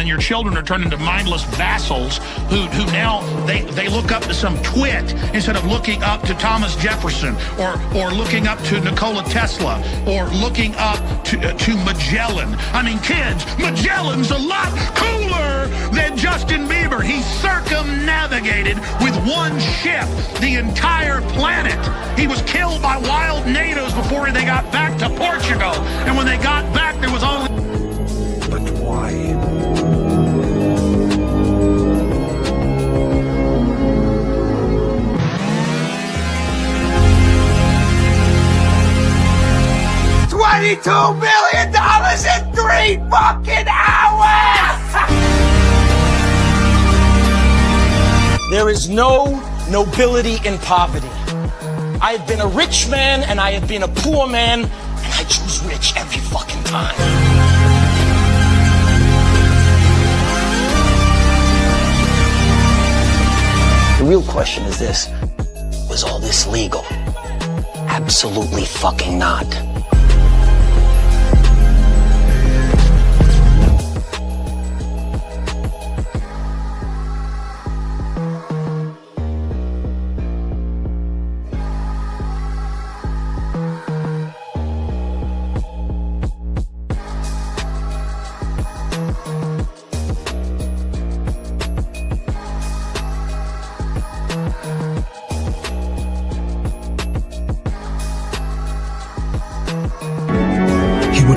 and your children are turned into mindless vassals who now they look up to some twit instead of looking up to Thomas Jefferson or looking up to Nikola Tesla or looking up to Magellan. I mean, kids, Magellan's a lot cooler than Justin Bieber. He circumnavigated with one ship the entire planet. He was killed by wild natives before they got back to Portugal. And when they got back, there was only... But why? $22 million in 3 fucking hours! There is no nobility in poverty. I have been a rich man and I have been a poor man, and I choose rich every fucking time. The real question is this: was all this legal? Absolutely fucking not.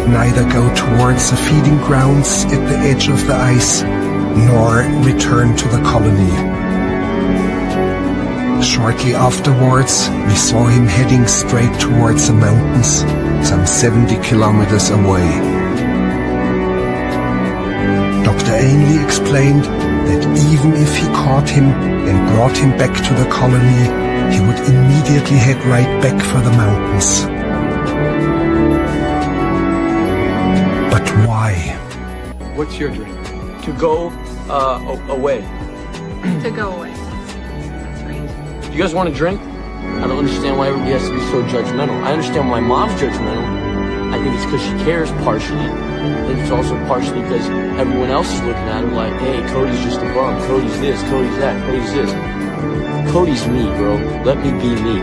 Neither go towards the feeding grounds at the edge of the ice, nor return to the colony. Shortly afterwards, we saw him heading straight towards the mountains, some 70 kilometers away. Dr. Ainley explained that even if he caught him and brought him back to the colony, he would immediately head right back for the mountains. But why? What's your dream? To go away. To go away. That's right. Do you guys want to drink? I don't understand why everybody has to be so judgmental. I understand why mom's judgmental. I think it's because she cares partially. I think it's also partially because everyone else is looking at her like, hey, Cody's just a bum. Cody's this, Cody's that, Cody's this. Cody's me, bro. Let me be me.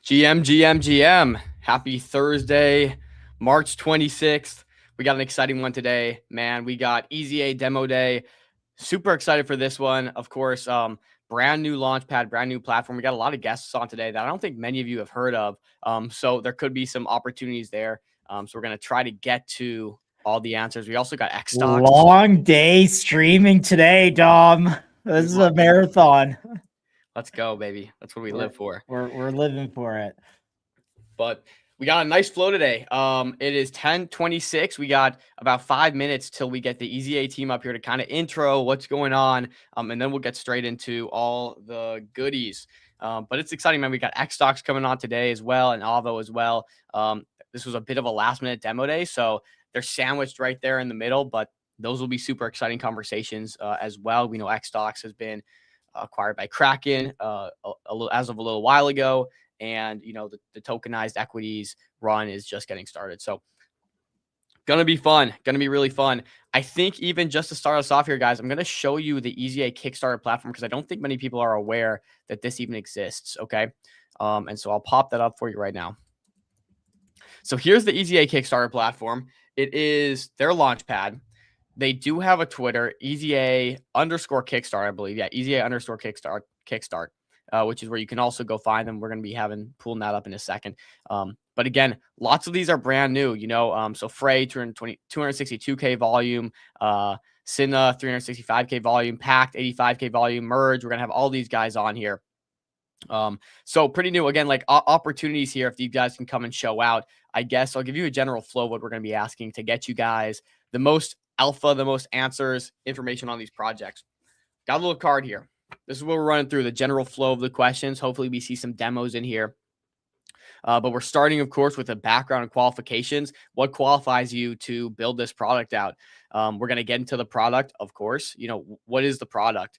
GM. Happy Thursday, March 26th. We got an exciting one today, man. We got EasyA Demo Day. Super excited for this one. Of course, brand new launchpad, brand new platform. We got a lot of guests on today that I don't think many of you have heard of. So there could be some opportunities there. So we're going to try to get to all the answers. We also got X stocks. Long day streaming today, Dom. This is a marathon. Let's go, baby. That's what we live for. We're living for it. But we got a nice flow today. It is 10:26. We got about 5 minutes till we get the EasyA team up here to kind of intro what's going on. And then we'll get straight into all the goodies. But it's exciting, man. We got X stocks coming on today as well, and Avo as well. This was a bit of a last minute demo day, so they're sandwiched right there in the middle, but those will be super exciting conversations as well. We know X stocks has been acquired by Kraken as of a little while ago, and the tokenized equities run is just getting started. So gonna be fun, gonna be really fun. I think even just to start us off here, guys, I'm gonna show you the EasyA Kickstarter platform because I don't think many people are aware that this even exists. Okay, and so I'll pop that up for you right now. So here's the EasyA Kickstarter platform. It is their launchpad. They do have a Twitter, EasyA_Kickstart, I believe. Yeah, EasyA_Kickstart, which is where you can also go find them. We're going to be pulling that up in a second. But again, lots of these are brand new, so Frey, 262K volume, Cinna, 365K volume, Pact, 85K volume, Merge. We're going to have all these guys on here. So pretty new. Again, like opportunities here if these guys can come and show out. I guess I'll give you a general flow of what we're going to be asking to get you guys the most alpha, the most answers, information on these projects. Got a little card here. This is what we're running through, the general flow of the questions. Hopefully we see some demos in here. But we're starting, of course, with a background and qualifications. What qualifies you to build this product out? We're going to get into the product, of course. You know, what is the product?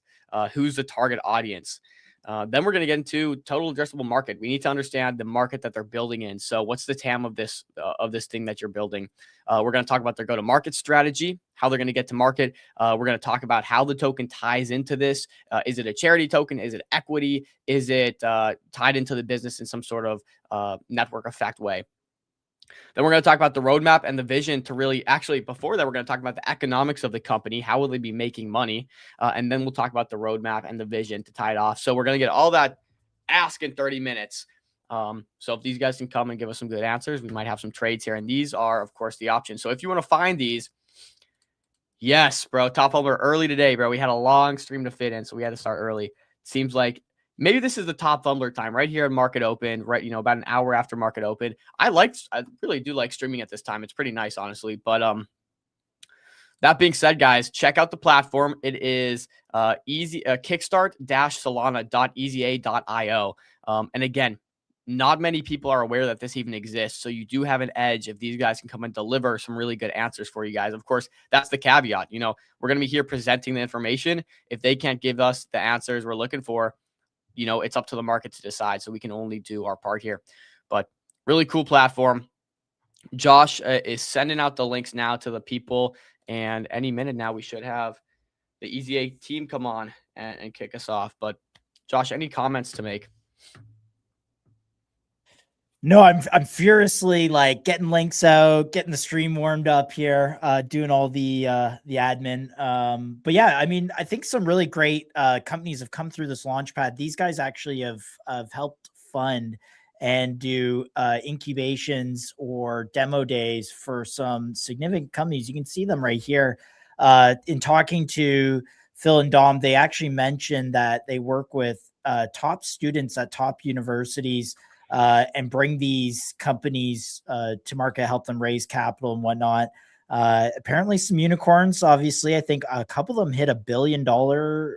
Who's the target audience? Then we're going to get into total addressable market. We need to understand the market that they're building in. So what's the TAM of this thing that you're building? We're going to talk about their go-to-market strategy, how they're going to get to market. We're going to talk about how the token ties into this. Is it a charity token? Is it equity? Is it tied into the business in some sort of network effect way? Then we're going to talk about the roadmap and the vision to really actually before that, we're going to talk about the economics of the company. How will they be making money? And then we'll talk about the roadmap and the vision to tie it off. So we're going to get all that asked in 30 minutes. So if these guys can come and give us some good answers, we might have some trades here. And these are, of course, the options. So if you want to find these, yes, bro, top holder early today, bro. We had a long stream to fit in, so we had to start early. Seems like maybe this is the top fumbler time right here in market open, right? You know, about an hour after market open. I really do like streaming at this time. It's pretty nice, honestly. But that being said, guys, check out the platform. It is kickstart-solana.easa.io. And again, not many people are aware that this even exists. So you do have an edge if these guys can come and deliver some really good answers for you guys. Of course, that's the caveat. You know, we're going to be here presenting the information. If they can't give us the answers we're looking for, you know, it's up to the market to decide. So we can only do our part here. But really cool platform. Josh is sending out the links now to the people. And any minute now, we should have the EasyA team come on and kick us off. But Josh, any comments to make? No, I'm furiously like getting links out, getting the stream warmed up here, doing all the admin. But yeah, I mean, I think some really great companies have come through this launchpad. These guys actually have helped fund and do incubations or demo days for some significant companies. You can see them right here. In talking to Phil and Dom, they actually mentioned that they work with top students at top universities and bring these companies to market, help them raise capital and whatnot. Apparently some unicorns, obviously. I think a couple of them hit $1 billion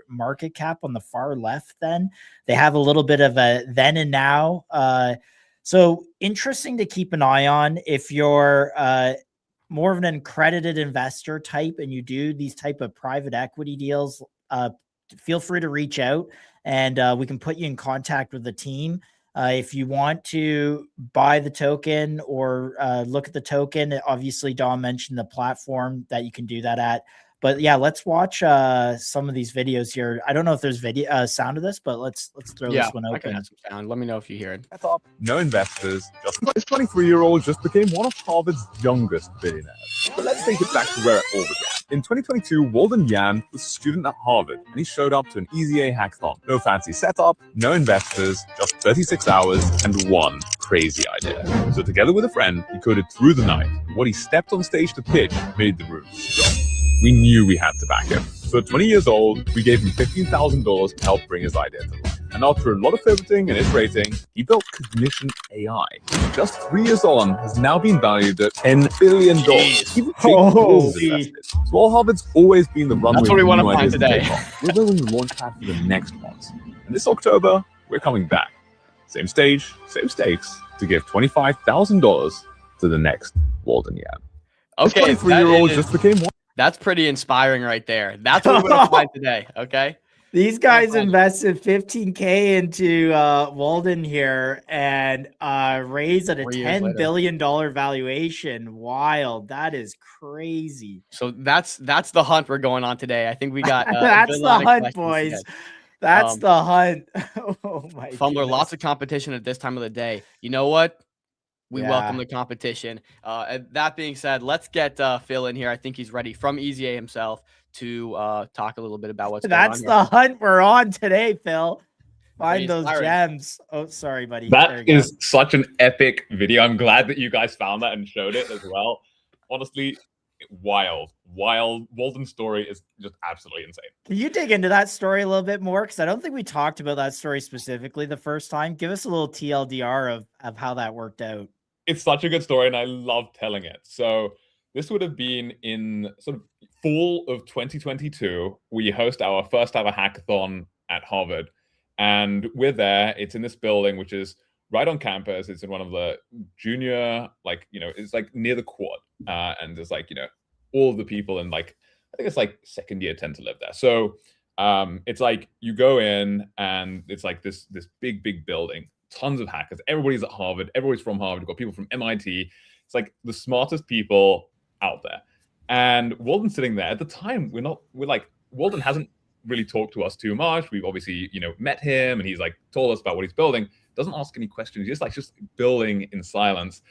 market cap on the far left. Then they have a little bit of a then and now. So interesting to keep an eye on. If you're more of an accredited investor type and you do these type of private equity deals, feel free to reach out and we can put you in contact with the team. If you want to buy the token or look at the token, obviously Dom mentioned the platform that you can do that at. But yeah, let's watch some of these videos here. I don't know if there's video sound of this, but let's throw this one open. I can add some sound. Let me know if you hear it. No investors. This 23-year-old just became one of Harvard's youngest billionaires. But let's take it back to where it all began. In 2022, Walden Yan was a student at Harvard, and he showed up to an EasyA hackathon. No fancy setup, no investors, just 36 hours and one crazy idea. So together with a friend, he coded through the night. What he stepped on stage to pitch made the room stop. We knew we had to back him. So at 20 years old, we gave him $15,000 to help bring his idea to life. And after a lot of pivoting and iterating, he built Cognition AI. Just 3 years on, has now been valued at $10 billion. Even invested. So while Harvard's always been the runway, that's what we want to find today. We're building the launchpad for the next ones. And this October, we're coming back. Same stage, same stakes, to give $25,000 to the next Walden Yan. Okay, 23-year-old just became one. That's pretty inspiring right there. That's what we're going to find today. Okay. These guys invested $15K into Walden here and raised at a $10 billion valuation. Wild. That is crazy. So that's the hunt we're going on today. I think we got that's the hunt, boys. Today. That's the hunt. Oh my Fumbler, lots of competition at this time of the day. You know what? We welcome the competition. That being said, let's get Phil in here. I think he's ready from EasyA himself to talk a little bit about what's going on. That's the hunt we're on today, Phil. Find those gems. Oh, sorry, buddy. That is such an epic video. I'm glad that you guys found that and showed it as well. Honestly, wild. Walden's story is just absolutely insane. Can you dig into that story a little bit more? Because I don't think we talked about that story specifically the first time. Give us a little TLDR of how that worked out. It's such a good story, and I love telling it. So this would have been in sort of fall of 2022. We host our first ever hackathon at Harvard, and we're there. It's in this building, which is right on campus. It's in one of the junior, like, it's like near the quad, and there's like, all of the people in, like, I think it's like second year tend to live there. So it's like you go in and it's like this big building, tons of hackers. Everybody's at Harvard. Everybody's from Harvard. You've got people from MIT. It's like the smartest people out there. And Walden's sitting there. At the time, we're like, Walden hasn't really talked to us too much. We've obviously, met him, and he's like told us about what he's building. Doesn't ask any questions. He's just building in silence.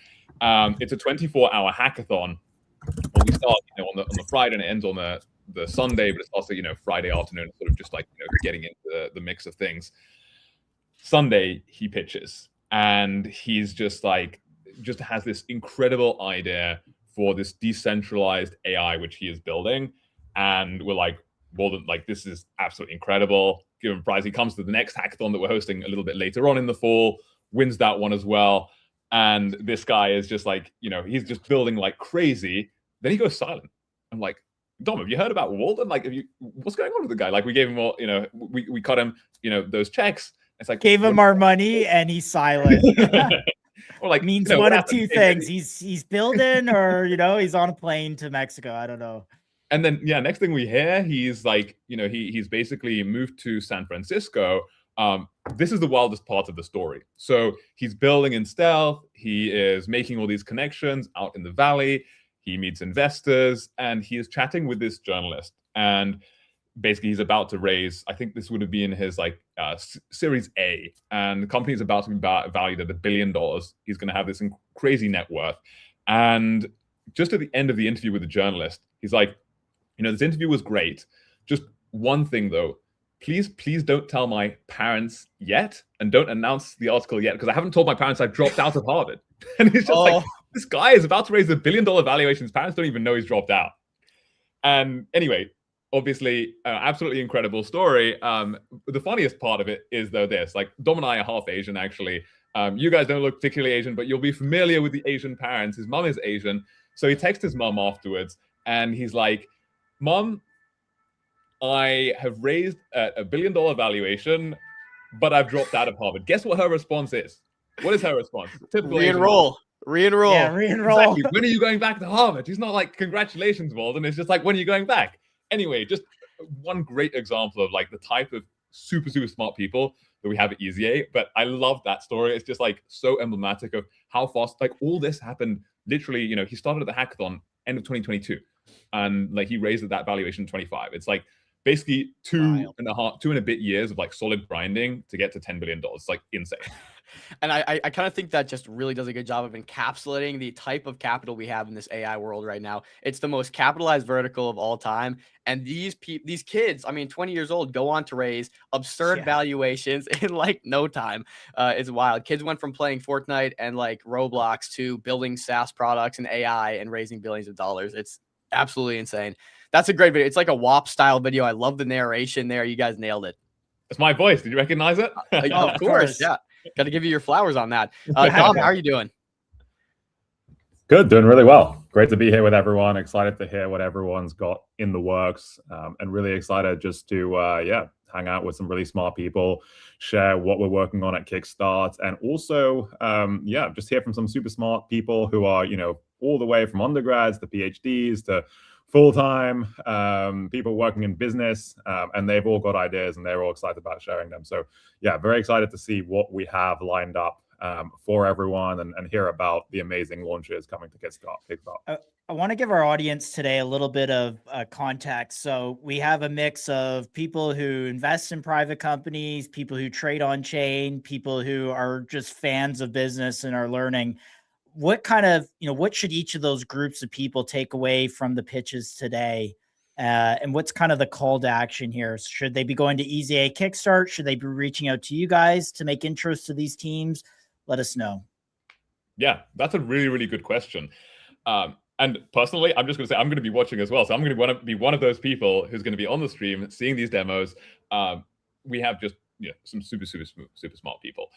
It's a 24-hour hackathon. Well, we start, on the Friday, and it ends on the Sunday, but it's also, Friday afternoon, sort of just like, getting into the mix of things. Sunday, he pitches, and he's just has this incredible idea for this decentralized AI, which he is building. And we're like, Walden, like, this is absolutely incredible. Give him a prize. He comes to the next hackathon that we're hosting a little bit later on in the fall, wins that one as well. And this guy is just like, he's just building like crazy. Then he goes silent. I'm like, Dom, have you heard about Walden? Like, what's going on with the guy? Like, we gave him all, we cut him, those checks. It's like, gave him our money and he's silent. Or like, means one of two things. He's building, or he's on a plane to Mexico. I don't know. And then, next thing we hear, he's like, he's basically moved to San Francisco. This is the wildest part of the story. So he's building in stealth. He is making all these connections out in the valley. He meets investors, and he is chatting with this journalist. And basically, he's about to raise, I think this would have been his Series A, and the company is about to be valued at $1 billion. He's going to have this crazy net worth. And just at the end of the interview with the journalist, he's like, this interview was great. Just one thing though, please don't tell my parents yet, and don't announce the article yet, because I haven't told my parents I've dropped out of Harvard. And it's just like, this guy is about to raise $1 billion valuation. His parents don't even know he's dropped out. And anyway, obviously, absolutely incredible story. The funniest part of it is though this, like, Dom and I are half Asian actually. You guys don't look particularly Asian, but you'll be familiar with the Asian parents. His mom is Asian. So he texts his mom afterwards, and he's like, Mom, I have raised a $1 billion valuation, but I've dropped out of Harvard. Guess what her response is? What is her response? Re-enroll. Yeah, re-enroll. Exactly. When are you going back to Harvard? He's not like, congratulations, Walden. It's just like, when are you going back? Anyway, just one great example of like the type of super smart people that we have at EasyA. But I love that story. It's just like so emblematic of how fast, like, all this happened. Literally, he started at the hackathon end of 2022. And like, he raised at that valuation 25. It's like basically two and a bit years of like solid grinding to get to $10 billion. It's like insane. And I kind of think that just really does a good job of encapsulating the type of capital we have in this AI world right now. It's the most capitalized vertical of all time. And these kids, 20 years old, go on to raise absurd valuations in like no time. It's wild. Kids went from playing Fortnite and like Roblox to building SaaS products and AI and raising billions of dollars. It's absolutely insane. That's a great video. It's like a WAP style video. I love the narration there. You guys nailed it. It's my voice. Did you recognize it? Of course. Yeah. Got to give you your flowers on that. Dom, how are you doing? Good, doing really well. Great to be here with everyone. Excited to hear what everyone's got in the works, and really excited just to hang out with some really smart people, share what we're working on at Kickstart, and also just hear from some super smart people who are all the way from undergrads to PhDs to full-time people working in business, and they've all got ideas and they're all excited about sharing them. So yeah, very excited to see what we have lined up for everyone, and hear about the amazing launches coming to Kickstart. I want to give our audience today a little bit of context. So we have a mix of people who invest in private companies, people who trade on chain, people who are just fans of business and are learning. What kind of, what should each of those groups of people take away from the pitches today? And what's kind of the call to action here? Should they be going to EasyA Kickstart? Should they be reaching out to you guys to make intros to these teams? Let us know. Yeah, that's a really, really good question. And personally, I'm just going to say I'm going to be watching as well. So I'm going to be one of those people who's going to be on the stream, seeing these demos. We have just some super smart people.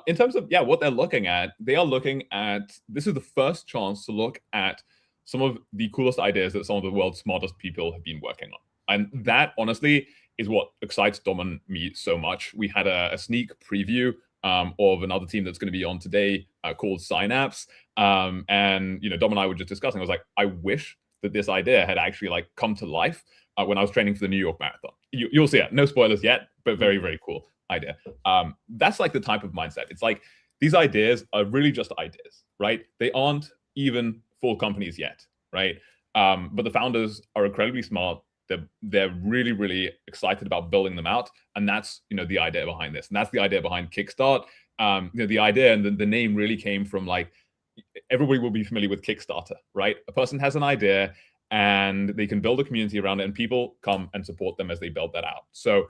In terms of what they're looking at, they are looking at, this is the first chance to look at some of the coolest ideas that some of the world's smartest people have been working on. And that honestly is what excites Dom and me so much. We had a sneak preview of another team that's going to be on today called Synapse. And Dom and I were just discussing. I was like, I wish that this idea had actually like come to life when I was training for the New York Marathon. You'll see it. No spoilers yet, but very, very cool idea. That's like the type of mindset. It's like these ideas are really just ideas, right? They aren't even full companies yet, right? But the founders are incredibly smart. They're really, really excited about building them out. And that's, the idea behind this. And that's the idea behind Kickstart. The idea and the name really came from like, everybody will be familiar with Kickstarter, right? A person has an idea and they can build a community around it and people come and support them as they build that out. So,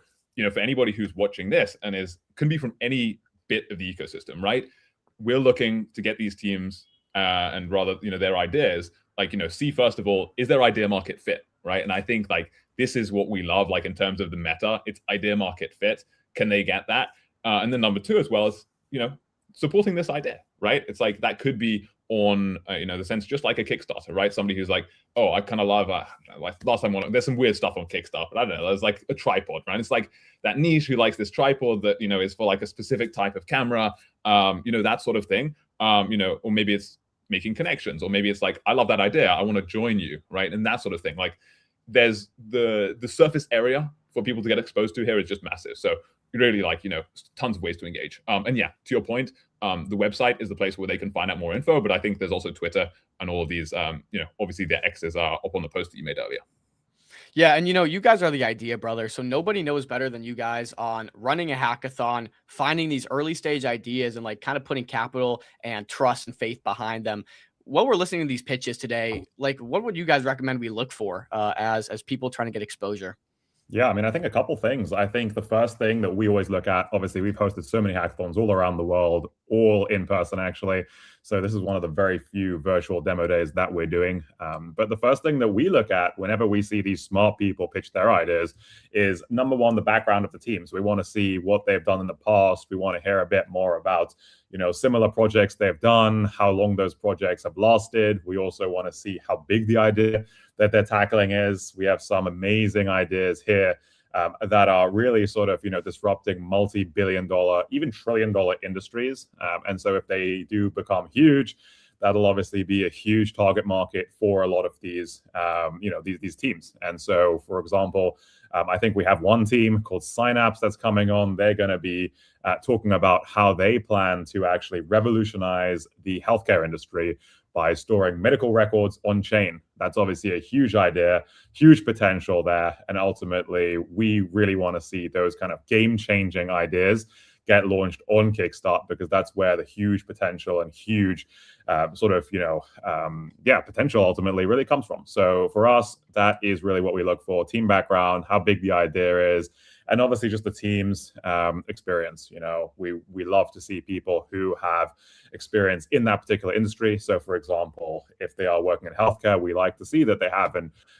for anybody who's watching this and can be from any bit of the ecosystem, right? We're looking to get these teams and rather, their ideas, like, see first of all, is their idea market fit, right? And I think like this is what we love, like in terms of the meta, it's idea market fit. Can they get that? And then number two, as well as, supporting this idea, right? It's like that could be on, the sense just like a Kickstarter, right? Somebody who's like, oh, I kind of love, like last time, there's some weird stuff on Kickstarter, but I don't know, there's like a tripod, right? It's like that niche who likes this tripod that, is for like a specific type of camera, that sort of thing, or maybe it's making connections, or maybe it's like, I love that idea, I want to join you, right? And that sort of thing. Like there's the surface area for people to get exposed to here is just massive. So really like, tons of ways to engage. And yeah, to your point, the website is the place where they can find out more info, but I think there's also Twitter and all of these, obviously their X's are up on the post that you made earlier. Yeah, and you guys are the idea brothers, so nobody knows better than you guys on running a hackathon, finding these early stage ideas and like kind of putting capital and trust and faith behind them. While we're listening to these pitches today, like what would you guys recommend we look for as people trying to get exposure? Yeah, I mean, I think a couple things. I think the first thing that we always look at, obviously, we've hosted so many hackathons all around the world, all in person, actually. So this is one of the very few virtual demo days that we're doing. But the first thing that we look at whenever we see these smart people pitch their ideas is, number one, the background of the teams. We want to see what they've done in the past. We want to hear a bit more about, similar projects they've done, how long those projects have lasted. We also want to see how big the idea that they're tackling is. We have some amazing ideas here that are really sort of, disrupting multi-billion-dollar, even trillion-dollar industries. And so if they do become huge, that'll obviously be a huge target market for a lot of these, these teams. And so, for example, I think we have one team called Synapse that's coming on. They're going to be talking about how they plan to actually revolutionize the healthcare industry by storing medical records on chain. That's obviously a huge idea, huge potential there. And ultimately, we really want to see those kind of game-changing ideas get launched on Kickstart, because that's where the huge potential and huge potential ultimately really comes from. So for us, that is really what we look for: team background, how big the idea is, and obviously just the team's experience. We love to see people who have experience in that particular industry. So for example, if they are working in healthcare, we like to see that they have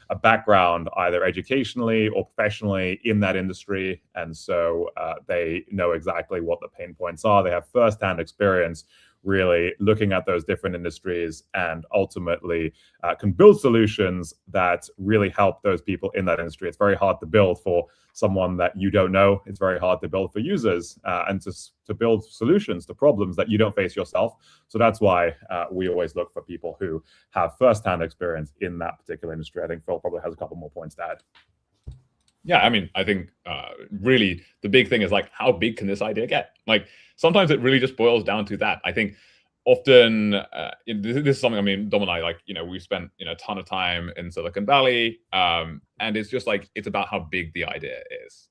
a background either educationally or professionally in that industry. And so they know exactly what the pain points are. They have firsthand experience really looking at those different industries and ultimately can build solutions that really help those people in that industry. It's very hard to build for someone that you don't know. It's very hard to build for users and to build solutions to problems that you don't face yourself. So that's why we always look for people who have firsthand experience in that particular industry. I think Phil probably has a couple more points to add. Yeah, I mean, I think really the big thing is like, how big can this idea get? Like sometimes it really just boils down to that. I think often this is something, I mean, Dom and I, like, we spent a ton of time in Silicon Valley, and it's just like, it's about how big the idea is.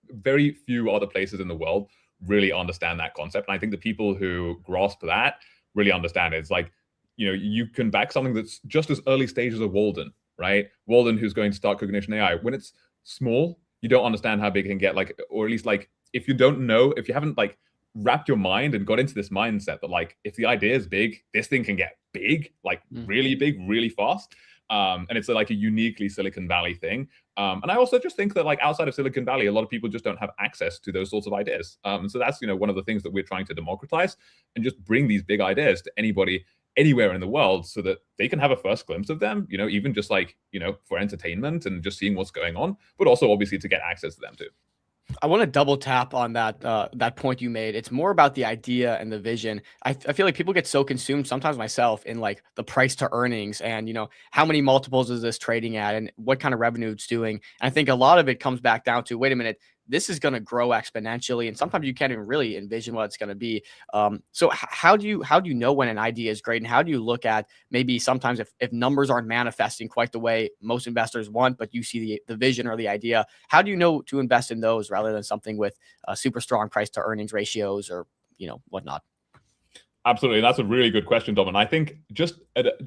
Very few other places in the world really understand that concept. And I think the people who grasp that really understand it. It's like, you can back something that's just as early stages of Walden, right? Walden, who's going to start Cognition AI. When it's small, you don't understand how big it can get, like, or at least like, if you don't know, if you haven't like wrapped your mind and got into this mindset that like, if the idea is big, this thing can get big, like really big, really fast. And it's like a uniquely Silicon Valley thing. And I also just think that like outside of Silicon Valley, a lot of people just don't have access to those sorts of ideas. And so that's, one of the things that we're trying to democratize and just bring these big ideas to anybody anywhere in the world so that they can have a first glimpse of them, even just like, for entertainment and just seeing what's going on, but also obviously to get access to them too. I want to double tap on that point you made. It's more about the idea and the vision. I feel like people get so consumed, sometimes myself, in like the price to earnings and how many multiples is this trading at and what kind of revenue it's doing. And I think a lot of it comes back down to, wait a minute, this is going to grow exponentially, and sometimes you can't even really envision what it's going to be. So how do you know when an idea is great, and how do you look at maybe sometimes if numbers aren't manifesting quite the way most investors want, but you see the vision or the idea? How do you know to invest in those rather than something with super strong price to earnings ratios or whatnot? Absolutely. That's a really good question, Dom. And I think just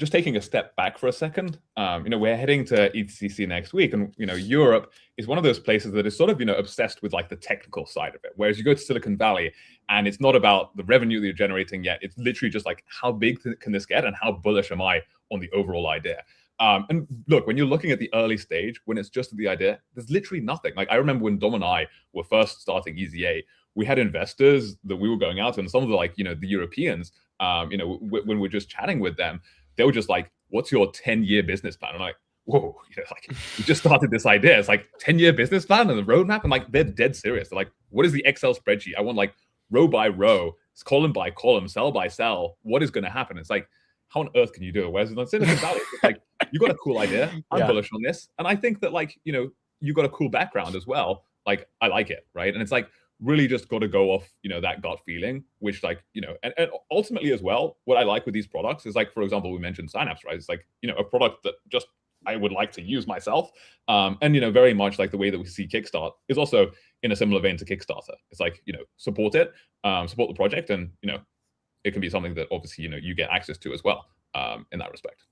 taking a step back for a second, we're heading to ECC next week, and Europe is one of those places that is sort of obsessed with like the technical side of it. Whereas you go to Silicon Valley, and it's not about the revenue that you're generating yet. It's literally just like, how big can this get, and how bullish am I on the overall idea? And look, when you're looking at the early stage, when it's just the idea, there's literally nothing. Like I remember when Dom and I were first starting EasyA, we had investors that we were going out to, and some of the the Europeans, when we're just chatting with them, they were just like, "What's your 10-year business plan?" And I'm like, "Whoa, like we just started this idea. It's like 10-year business plan and the roadmap." And like they're dead serious. They're like, "What is the Excel spreadsheet? I want like row by row, column by column, cell by cell. What is going to happen?" It's like, how on earth can you do it? Whereas in Silicon Valley, it's like, you got a cool idea. I'm bullish on this, and I think that like you got a cool background as well. Like I like it, right? And it's like, really just got to go off, that gut feeling, which like, and ultimately as well, what I like with these products is like, for example, we mentioned Synapse, right? It's like, a product that just I would like to use myself. And, very much like the way that we see Kickstart is also in a similar vein to Kickstarter. It's like, support it, support the project. And, it can be something that obviously, you get access to as well in that respect.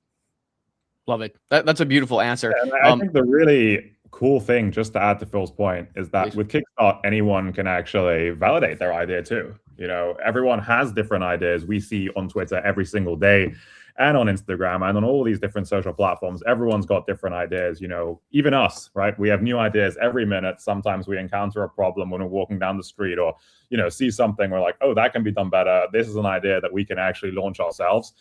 Love it. That's a beautiful answer. And I think the really cool thing, just to add to Phil's point, is that with Kickstart, anyone can actually validate their idea too. Everyone has different ideas. We see on Twitter every single day, and on Instagram, and on all these different social platforms. Everyone's got different ideas. Even us, right? We have new ideas every minute. Sometimes we encounter a problem when we're walking down the street, or see something. We're like, oh, that can be done better. This is an idea that we can actually launch ourselves.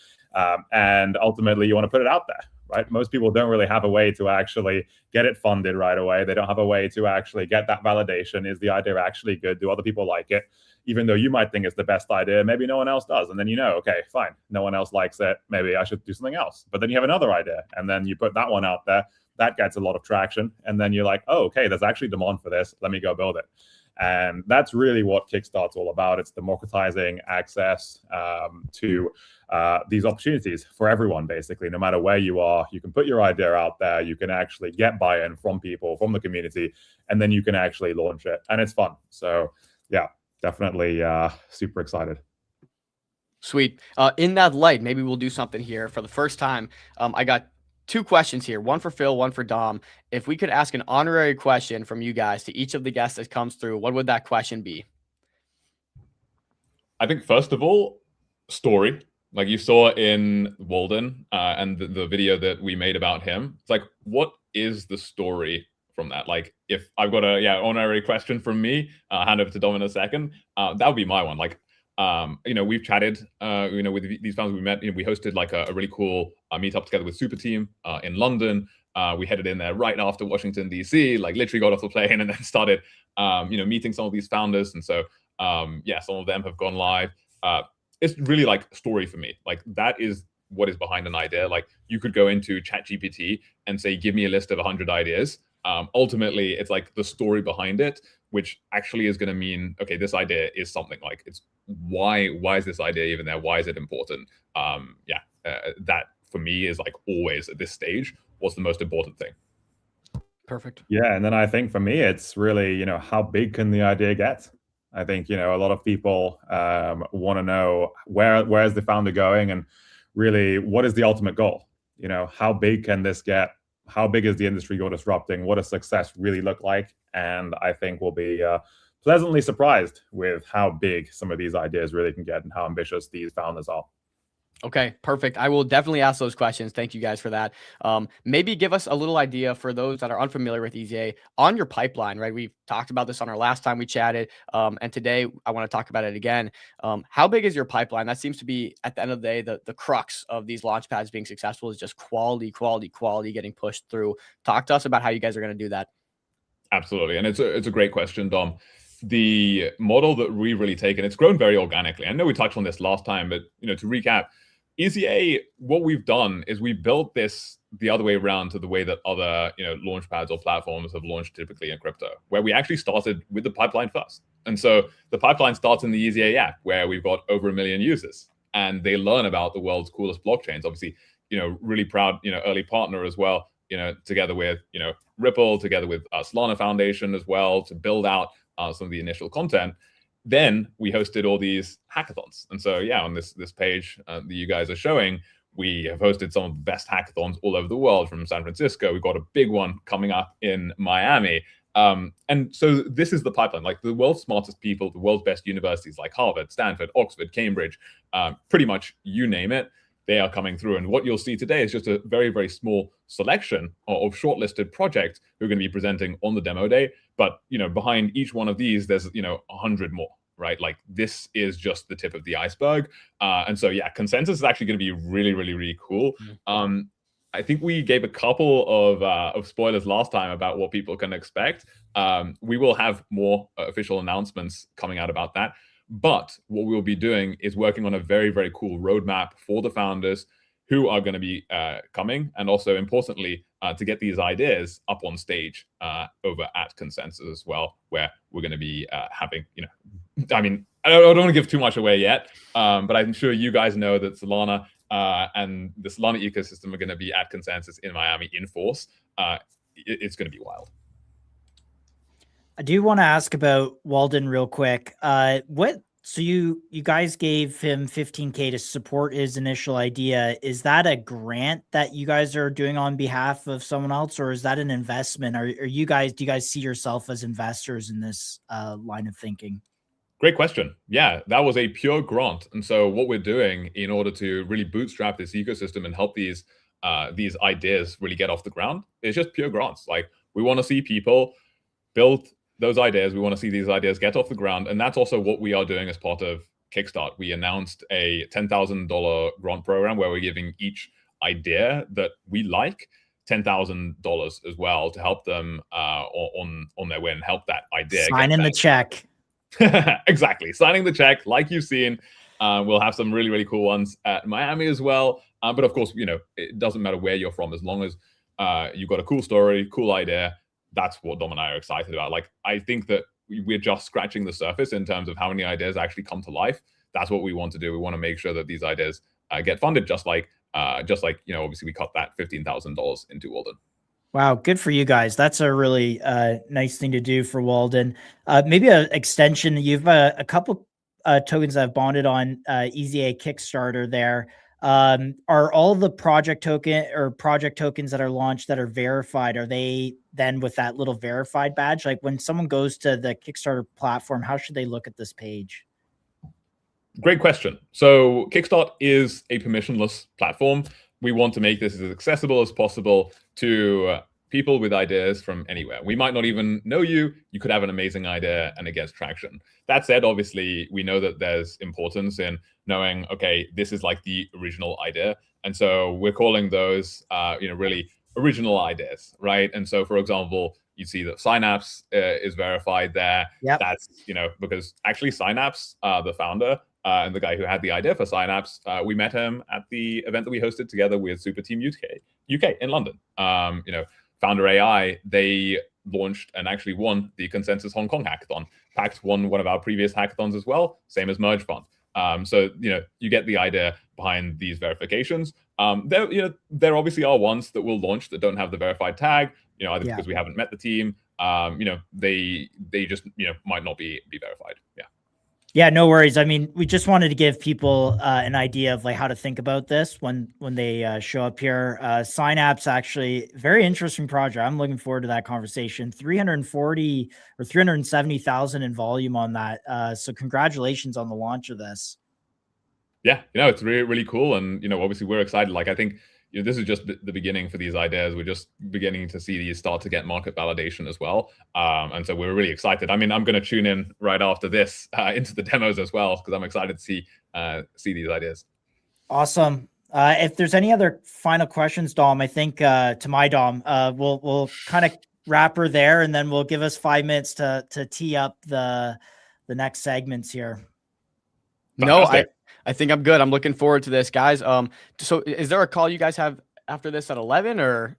And ultimately, you want to put it out there. Right? Most people don't really have a way to actually get it funded right away. They don't have a way to actually get that validation. Is the idea actually good? Do other people like it? Even though you might think it's the best idea, maybe no one else does. And then okay, fine, no one else likes it. Maybe I should do something else. But then you have another idea, and then you put that one out there. That gets a lot of traction. And then you're like, oh, okay, there's actually demand for this. Let me go build it. And that's really what Kickstart's all about. It's democratizing access to these opportunities for everyone, basically. No matter where you are, you can put your idea out there. You can actually get buy-in from people, from the community, and then you can actually launch it. And it's fun. So yeah, definitely super excited. Sweet. In that light, maybe we'll do something here for the first time. I got two questions here, one for Phil, one for Dom. If we could ask an honorary question from you guys to each of the guests that comes through, what would that question be? I think first of all, story. Like you saw in Walden and the video that we made about him. It's like, what is the story from that? Like, if I've got a honorary question from me, I'll hand over to Dom in a second. That would be my one. Like, we've chatted, with these founders we met. We hosted like a really cool meetup together with Super Team in London. We headed in there right after Washington, DC, like literally got off the plane and then started, meeting some of these founders. And so, some of them have gone live. It's really like a story for me. Like that is what is behind an idea. Like you could go into ChatGPT and say, give me a list of 100 ideas. Ultimately, it's like the story behind it, which actually is going to mean, okay, this idea is something. Like it's why is this idea even there? Why is it important? That for me is like always at this stage, what's the most important thing. Perfect. Yeah, and then I think for me, it's really, how big can the idea get? I think, a lot of people want to know where's the founder going, and really, what is the ultimate goal? How big can this get? How big is the industry you're disrupting? What does success really look like? And I think we'll be pleasantly surprised with how big some of these ideas really can get and how ambitious these founders are. Okay, perfect. I will definitely ask those questions. Thank you guys for that. Maybe give us a little idea for those that are unfamiliar with EasyA on your pipeline, right? We've talked about this on our last time we chatted. And today I want to talk about it again. How big is your pipeline? That seems to be, at the end of the day, the crux of these launch pads being successful is just quality getting pushed through. Talk to us about how you guys are going to do that. Absolutely. And it's a great question, Dom. The model that we really take, and it's grown very organically. I know we touched on this last time, but to recap, EasyA, what we've done is we built this the other way around to the way that other launch pads or platforms have launched typically in crypto, where we actually started with the pipeline first. And so the pipeline starts in the EasyA app, where we've got over 1 million users, and they learn about the world's coolest blockchains. Obviously, really proud early partner as well, together with Ripple, together with Solana Foundation as well, to build out some of the initial content. Then we hosted all these hackathons. And so, on this page that you guys are showing, we have hosted some of the best hackathons all over the world, from San Francisco. We've got a big one coming up in Miami. And so this is the pipeline, like the world's smartest people, the world's best universities like Harvard, Stanford, Oxford, Cambridge, pretty much you name it, they are coming through. And what you'll see today is just a very, very small selection of shortlisted projects who are going to be presenting on the demo day. But, behind each one of these, there's, 100 more, right? Like, this is just the tip of the iceberg. And so, consensus is actually going to be really, really, really cool. I think we gave a couple of spoilers last time about what people can expect. We will have more official announcements coming out about that. But what we'll be doing is working on a very, very cool roadmap for the founders who are going to be coming, and also importantly, to get these ideas up on stage over at Consensus as well, where we're going to be having, I mean, I don't want to give too much away yet, but I'm sure you guys know that Solana and the Solana ecosystem are going to be at Consensus in Miami in force. It's going to be wild. I do want to ask about Walden real quick. So you guys gave him 15K to support his initial idea. Is that a grant that you guys are doing on behalf of someone else, or is that an investment? Do you guys see yourself as investors in this line of thinking? Great question. Yeah, that was a pure grant. And so what we're doing in order to really bootstrap this ecosystem and help these ideas really get off the ground is just pure grants. Like, we want to see people build those ideas. We want to see these ideas get off the ground. And that's also what we are doing as part of Kickstart. We announced a $10,000 grant program where we're giving each idea that we like $10,000 as well to help them on their way and help that idea. Sign in the check. Exactly. Signing the check, like you've seen. We'll have some really, really cool ones at Miami as well. But of course, it doesn't matter where you're from, as long as you've got a cool story, cool idea. That's what Dom and I are excited about. Like, I think that we're just scratching the surface in terms of how many ideas actually come to life. That's what we want to do. We want to make sure that these ideas get funded, just like obviously we cut that $15,000 into Walden. Wow, good for you guys. That's a really nice thing to do for Walden. Maybe an extension. You've a couple tokens that have bonded on EasyA Kickstarter there. Are all the project tokens that are launched that are verified, are they then with that little verified badge? Like, when someone goes to the Kickstarter platform, how should they look at this page? Great question. So Kickstart is a permissionless platform. We want to make this as accessible as possible to people with ideas from anywhere. We might not even know you. You could have an amazing idea and it gets traction. That said, obviously, we know that there's importance in knowing, okay, this is like the original idea. And so we're calling those, really original ideas, right? And so, for example, you see that Synapse is verified there. Yep. That's, because actually Synapse, the founder, and the guy who had the idea for Synapse, we met him at the event that we hosted together with Super Team UK in London. Founder AI, they launched and actually won the Consensus Hong Kong hackathon. Pact won one of our previous hackathons as well, same as Merge Fund. So you get the idea behind these verifications. There obviously are ones that will launch that don't have the verified tag, either because we haven't met the team. They just might not be verified. Yeah, no worries. I mean, we just wanted to give people an idea of like how to think about this when they show up here. Synapse, actually, very interesting project. I'm looking forward to that conversation. 340 or 370,000 in volume on that. So congratulations on the launch of this. Yeah, it's really, really cool. And, obviously we're excited. Like, I think, this is just the beginning for these ideas. We're just beginning to see these start to get market validation as well. And so we're really excited. I mean, I'm going to tune in right after this into the demos as well, because I'm excited to see these ideas. Awesome. If there's any other final questions, Dom, I think to my Dom, we'll kind of wrap her there, and then we'll give us 5 minutes to tee up the next segments here. No, I think I'm good. I'm looking forward to this, guys. So is there a call you guys have after this at 11, or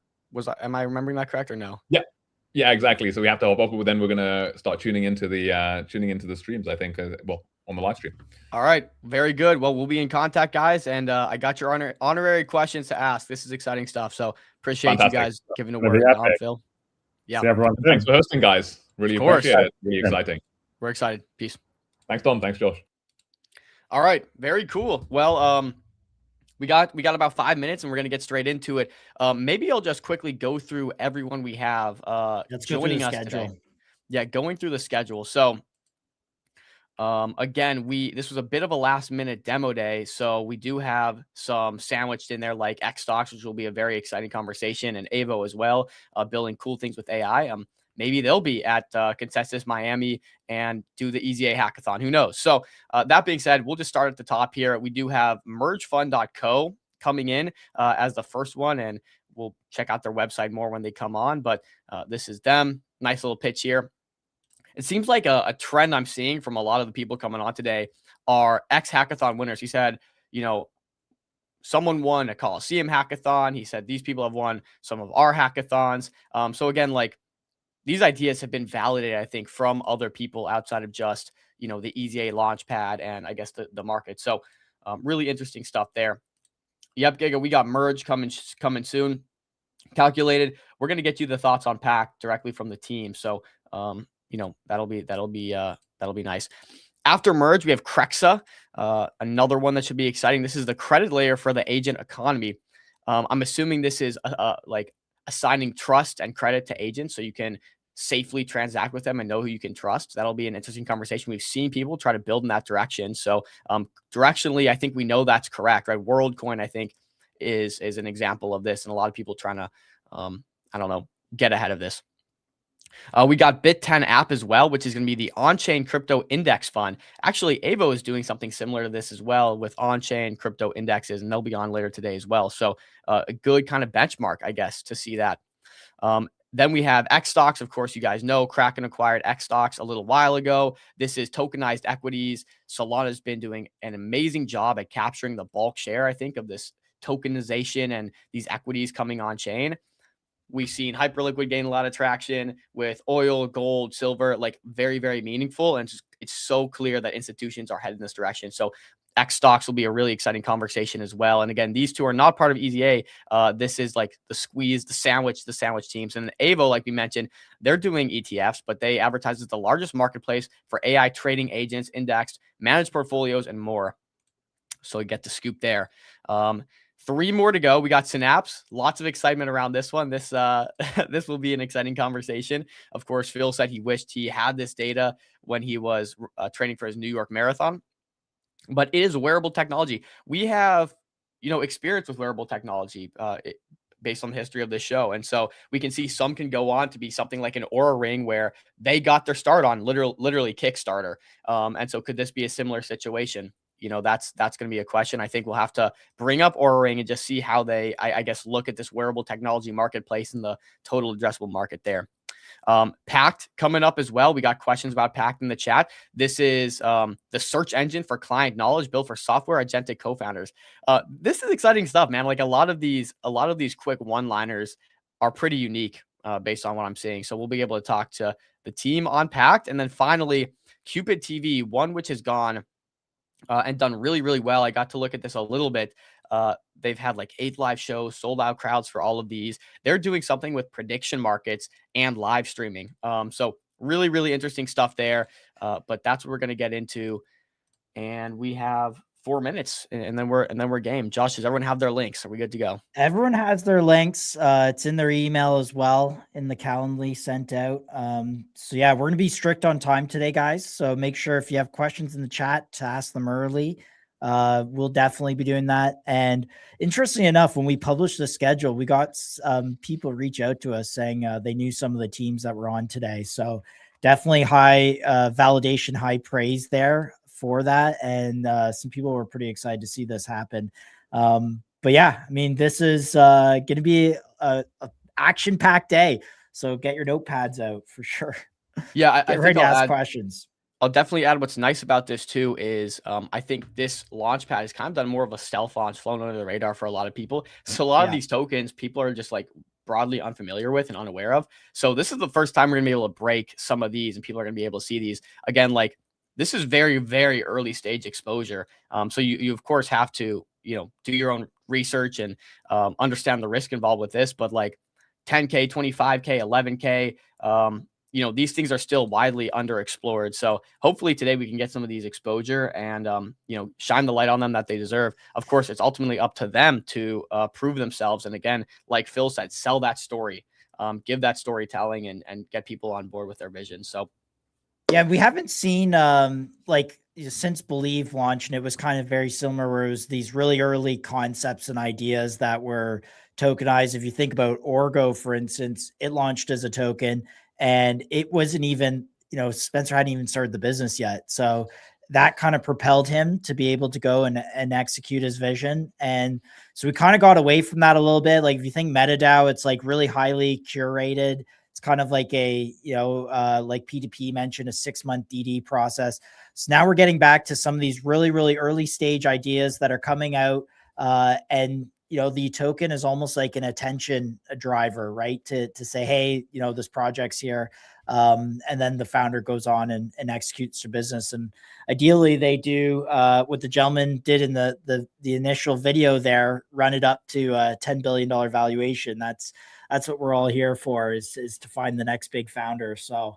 am I remembering that correct or no? Yeah, exactly. So we have to hop off, but then we're gonna start tuning into the streams, I think, on the live stream. All right, very good. Well, we'll be in contact, guys, and I got your honorary questions to ask. This is exciting stuff. So appreciate you guys giving a word on, Phil. Yeah, everyone. Thanks for hosting, guys. Really appreciate it. Really exciting. We're excited. Peace. Thanks, Dom. Thanks, Josh. All right, very cool. Well, we got about 5 minutes, and we're gonna get straight into it. Maybe I'll just quickly go through everyone we have joining us today. Yeah, going through the schedule. So, again, this was a bit of a last minute demo day, so we do have some sandwiched in there, like X stocks, which will be a very exciting conversation, and Avo as well, building cool things with AI. Maybe they'll be at Consensus Miami and do the EasyA hackathon. Who knows? So that being said, we'll just start at the top here. We do have mergefund.co coming in as the first one, and we'll check out their website more when they come on. But this is them. Nice little pitch here. It seems like a trend I'm seeing from a lot of the people coming on today are ex-hackathon winners. He said, someone won a Coliseum hackathon. He said these people have won some of our hackathons. So again, like, these ideas have been validated, I think, from other people outside of just, the EasyA Launchpad and I guess the market. So really interesting stuff there. Yep, Giga, we got Merge coming soon. Calculated. We're going to get you the thoughts on Pack directly from the team. So, that'll be nice. After Merge, we have Crexa, another one that should be exciting. This is the credit layer for the agent economy. I'm assuming this is like assigning trust and credit to agents so you can safely transact with them and know who you can trust. That'll be an interesting conversation. We've seen people try to build in that direction. So directionally, I think we know that's correct, right? WorldCoin, I think, is an example of this, and a lot of people trying to, get ahead of this. We got Bit10 app as well, which is going to be the on-chain crypto index fund. Actually, Avo is doing something similar to this as well with on-chain crypto indexes, and they'll be on later today as well. So a good kind of benchmark, I guess, to see that. Then we have X stocks. Of course, you guys know Kraken acquired X stocks a little while ago. This is tokenized equities. Solana's been doing an amazing job at capturing the bulk share, I think, of this tokenization and these equities coming on chain. We've seen Hyperliquid gain a lot of traction with oil, gold, silver, like very, very meaningful. And it's so clear that institutions are heading this direction. So X stocks will be a really exciting conversation as well. And again, these two are not part of EasyA. This is like the squeeze, the sandwich teams. And Avo, like we mentioned, they're doing ETFs, but they advertise as the largest marketplace for AI trading agents, indexed, managed portfolios, and more. So you get the scoop there. 3 more to go. We got Synapse. Lots of excitement around this one. This this will be an exciting conversation. Of course, Phil said he wished he had this data when he was training for his New York Marathon. But it is wearable technology. We have, experience with wearable technology based on the history of this show. And so we can see some can go on to be something like an Aura Ring where they got their start on literally Kickstarter. And so could this be a similar situation? That's going to be a question. I think we'll have to bring up Aura Ring and just see how they, I guess, look at this wearable technology marketplace and the total addressable market there. Pact coming up as well. We got questions about Pact in the chat. This is the search engine for client knowledge built for software agentic co-founders. This is exciting stuff, man. Like a lot of these quick one-liners are pretty unique based on what I'm seeing. So we'll be able to talk to the team on Pact. And then finally, Cupid TV, one which has gone and done really, really well. I got to look at this a little bit. They've had like 8 live shows, sold out crowds for all of these. They're doing something with prediction markets and live streaming. So really, really interesting stuff there. But that's what we're going to get into. And we have 4 minutes and then we're game. Josh, does everyone have their links? Are we good to go? Everyone has their links. It's in their email as well in the Calendly sent out. So yeah, we're going to be strict on time today, guys. So make sure if you have questions in the chat to ask them early. we'll definitely be doing that. And interestingly enough, when we published the schedule, we got people reach out to us saying they knew some of the teams that were on today. So definitely high validation, high praise there for that. And some people were pretty excited to see this happen. But yeah, I mean, this is going to be a action-packed day. So get your notepads out for sure. Yeah, I Get think ready to I'll ask add, questions. I'll definitely add what's nice about this too is I think this launch pad has kind of done more of a stealth launch, flown under the radar for a lot of people. So a lot of these tokens people are just like broadly unfamiliar with and unaware of. So this is the first time we're gonna be able to break some of these and people are gonna be able to see these. Again, like this is very, very early stage exposure. So you of course have to, do your own research and understand the risk involved with this, but like 10K, 25K, 11K, these things are still widely underexplored. So hopefully today we can get some of these exposure and, shine the light on them that they deserve. Of course, it's ultimately up to them to prove themselves. And again, like Phil said, sell that story, give that storytelling and get people on board with their vision. So yeah, we haven't seen since Believe launched, and it was kind of very similar where it was these really early concepts and ideas that were tokenized. If you think about Orgo, for instance, it launched as a token and it wasn't even, Spencer hadn't even started the business yet. So that kind of propelled him to be able to go and execute his vision. And so we kind of got away from that a little bit. Like if you think MetaDAO, it's like really highly curated. It's kind of like a, like P2P mentioned, a 6-month DD process. So now we're getting back to some of these really, really early stage ideas that are coming out. And, the token is almost like an attention driver, right? To say, hey, this project's here. And then the founder goes on and executes their business. And ideally they do what the gentleman did in the initial video there, run it up to a $10 billion valuation. That's what we're all here for is to find the next big founder. So,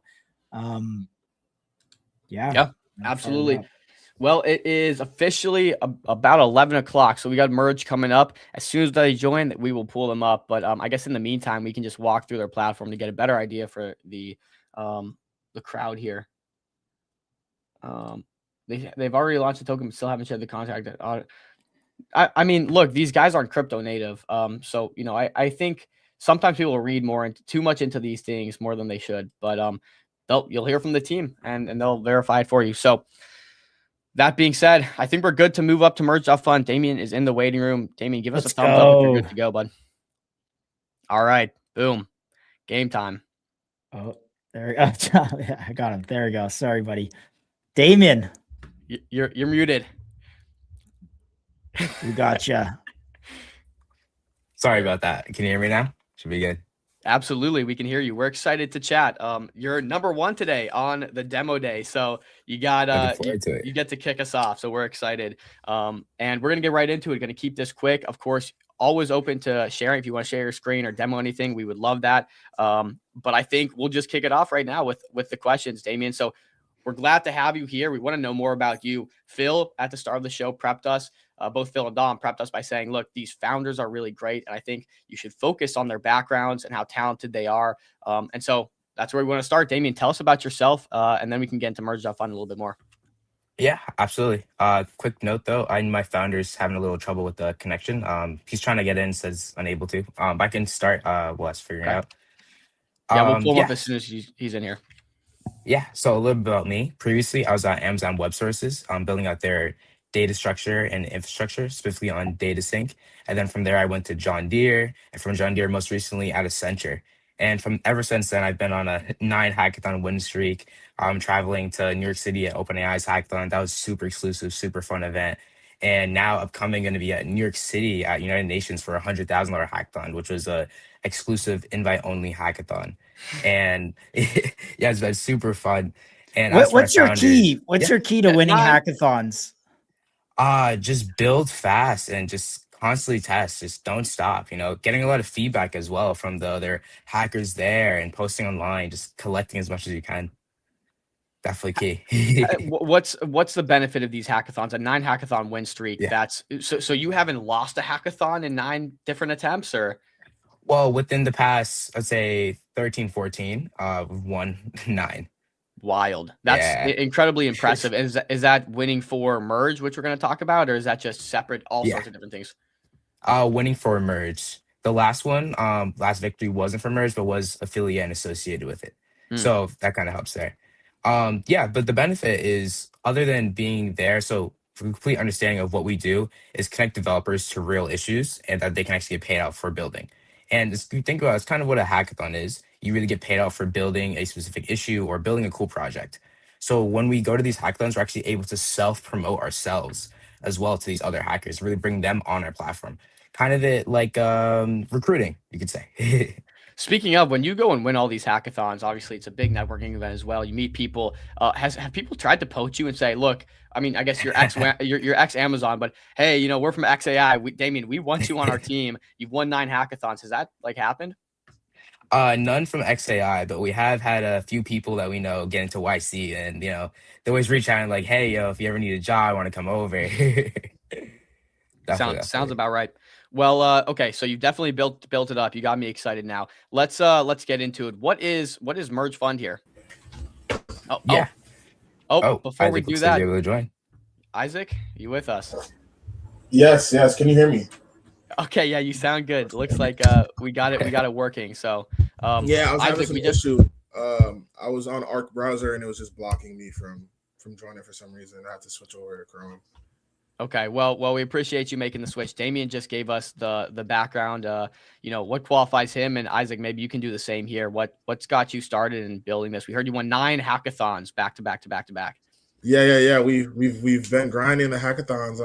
yeah, absolutely. Well, it is officially about 11 o'clock. So we got merge coming up. As soon as they join, we will pull them up. But I guess in the meantime, we can just walk through their platform to get a better idea for the crowd here. They've already launched the token, but still haven't shared the contact. I mean, look, these guys aren't crypto native. So, I think sometimes people read too much into these things more than they should. But you'll hear from the team and they'll verify it for you. So that being said, I think we're good to move up to merge.fund. Damien is in the waiting room. Damien, give us a thumbs up if you're good to go, bud. All right. Boom. Game time. Oh, there we go. Yeah, I got him. There we go. Sorry, buddy. Damien. You're muted. We got you. Sorry about that. Can you hear me now? Should be good. Absolutely. We can hear you. We're excited to chat. You're number one today on the demo day. So you got you get to kick us off. So we're excited. And we're gonna get right into it. Gonna keep this quick. Of course, always open to sharing. If you want to share your screen or demo anything, we would love that. But I think we'll just kick it off right now with the questions, Damien. So we're glad to have you here. We want to know more about you. Phil, at the start of the show, prepped us. Both Phil and Dom prepped us by saying, look, these founders are really great. And I think you should focus on their backgrounds and how talented they are. And so that's where we want to start. Damien, tell us about yourself, and then we can get into merge.fund a little bit more. Yeah, absolutely. Quick note, though. My founder's having a little trouble with the connection. He's trying to get in, says unable to. I can start while us figuring it out. Yeah, we'll pull him up as soon as he's in here. Yeah, so a little bit about me. Previously, I was at Amazon Web Services, building out their data structure and infrastructure, specifically on data sync. And then from there, I went to John Deere, and from John Deere, most recently at Accenture. And from ever since then, I've been on a 9 hackathon win streak. I'm traveling to New York City at OpenAI's hackathon. That was super exclusive, super fun event. And now upcoming going to be at New York City at United Nations for a $100,000 hackathon, which was a exclusive invite only hackathon. And yeah, it's been super fun. And what's your key? What's your key to winning hackathons? Just build fast and just constantly test. Just don't stop. Getting a lot of feedback as well from the other hackers there and posting online, just collecting as much as you can. Definitely key. What's the benefit of these hackathons? A 9 hackathon win streak. Yeah. That's so you haven't lost a hackathon in 9 different attempts, or? Well, within the past, I'd say 13, 14, we've won 9. Wild. That's Yeah. incredibly impressive. Is that winning for Merge, which we're going to talk about, or is that just separate, all Yeah. sorts of different things? Winning for Merge. The last one, last victory wasn't for Merge, but was affiliate and associated with it. So that kind of helps there. Yeah, but the benefit is, other than being there, so for complete understanding of what we do is connect developers to real issues and that they can actually get paid out for building. And if you think about it, it's kind of what a hackathon is. You really get paid out for building a specific issue or building a cool project. So when we go to these hackathons, we're actually able to self-promote ourselves as well to these other hackers, really bring them on our platform. Kind of it like recruiting, you could say. Speaking of, when you go and win all these hackathons, obviously it's a big networking event as well. You meet people. Have people tried to poach you and say, "Look, I mean, I guess you're you're ex Amazon, but hey, you know, we're from XAI. Damien, we want you on our team. You've won 9 hackathons. Has that like happened?" None from XAI, but we have had a few people that we know get into YC, and you know, they always reach out and like, "Hey, yo, if you ever need a job, I want to come over." Sounds about right. Well, okay, so you've definitely built it up. You got me excited now. Let's get into it. What is Merge Fund here? Yeah. Before Isaac we do looks like that, he's able to join. Isaac, you with us? Yes. Can you hear me? Okay, yeah, you sound good. Looks like we got it working. So Yeah, I was having Isaac, some we just issue. I was on Arc browser and it was just blocking me from joining for some reason. I had to switch over to Chrome. Okay, well, we appreciate you making the switch. Damien just gave us the background. You know what qualifies him, and Isaac, maybe you can do the same here. What's got you started in building this? We heard you won 9 hackathons back to back. Yeah. We've been grinding the hackathons.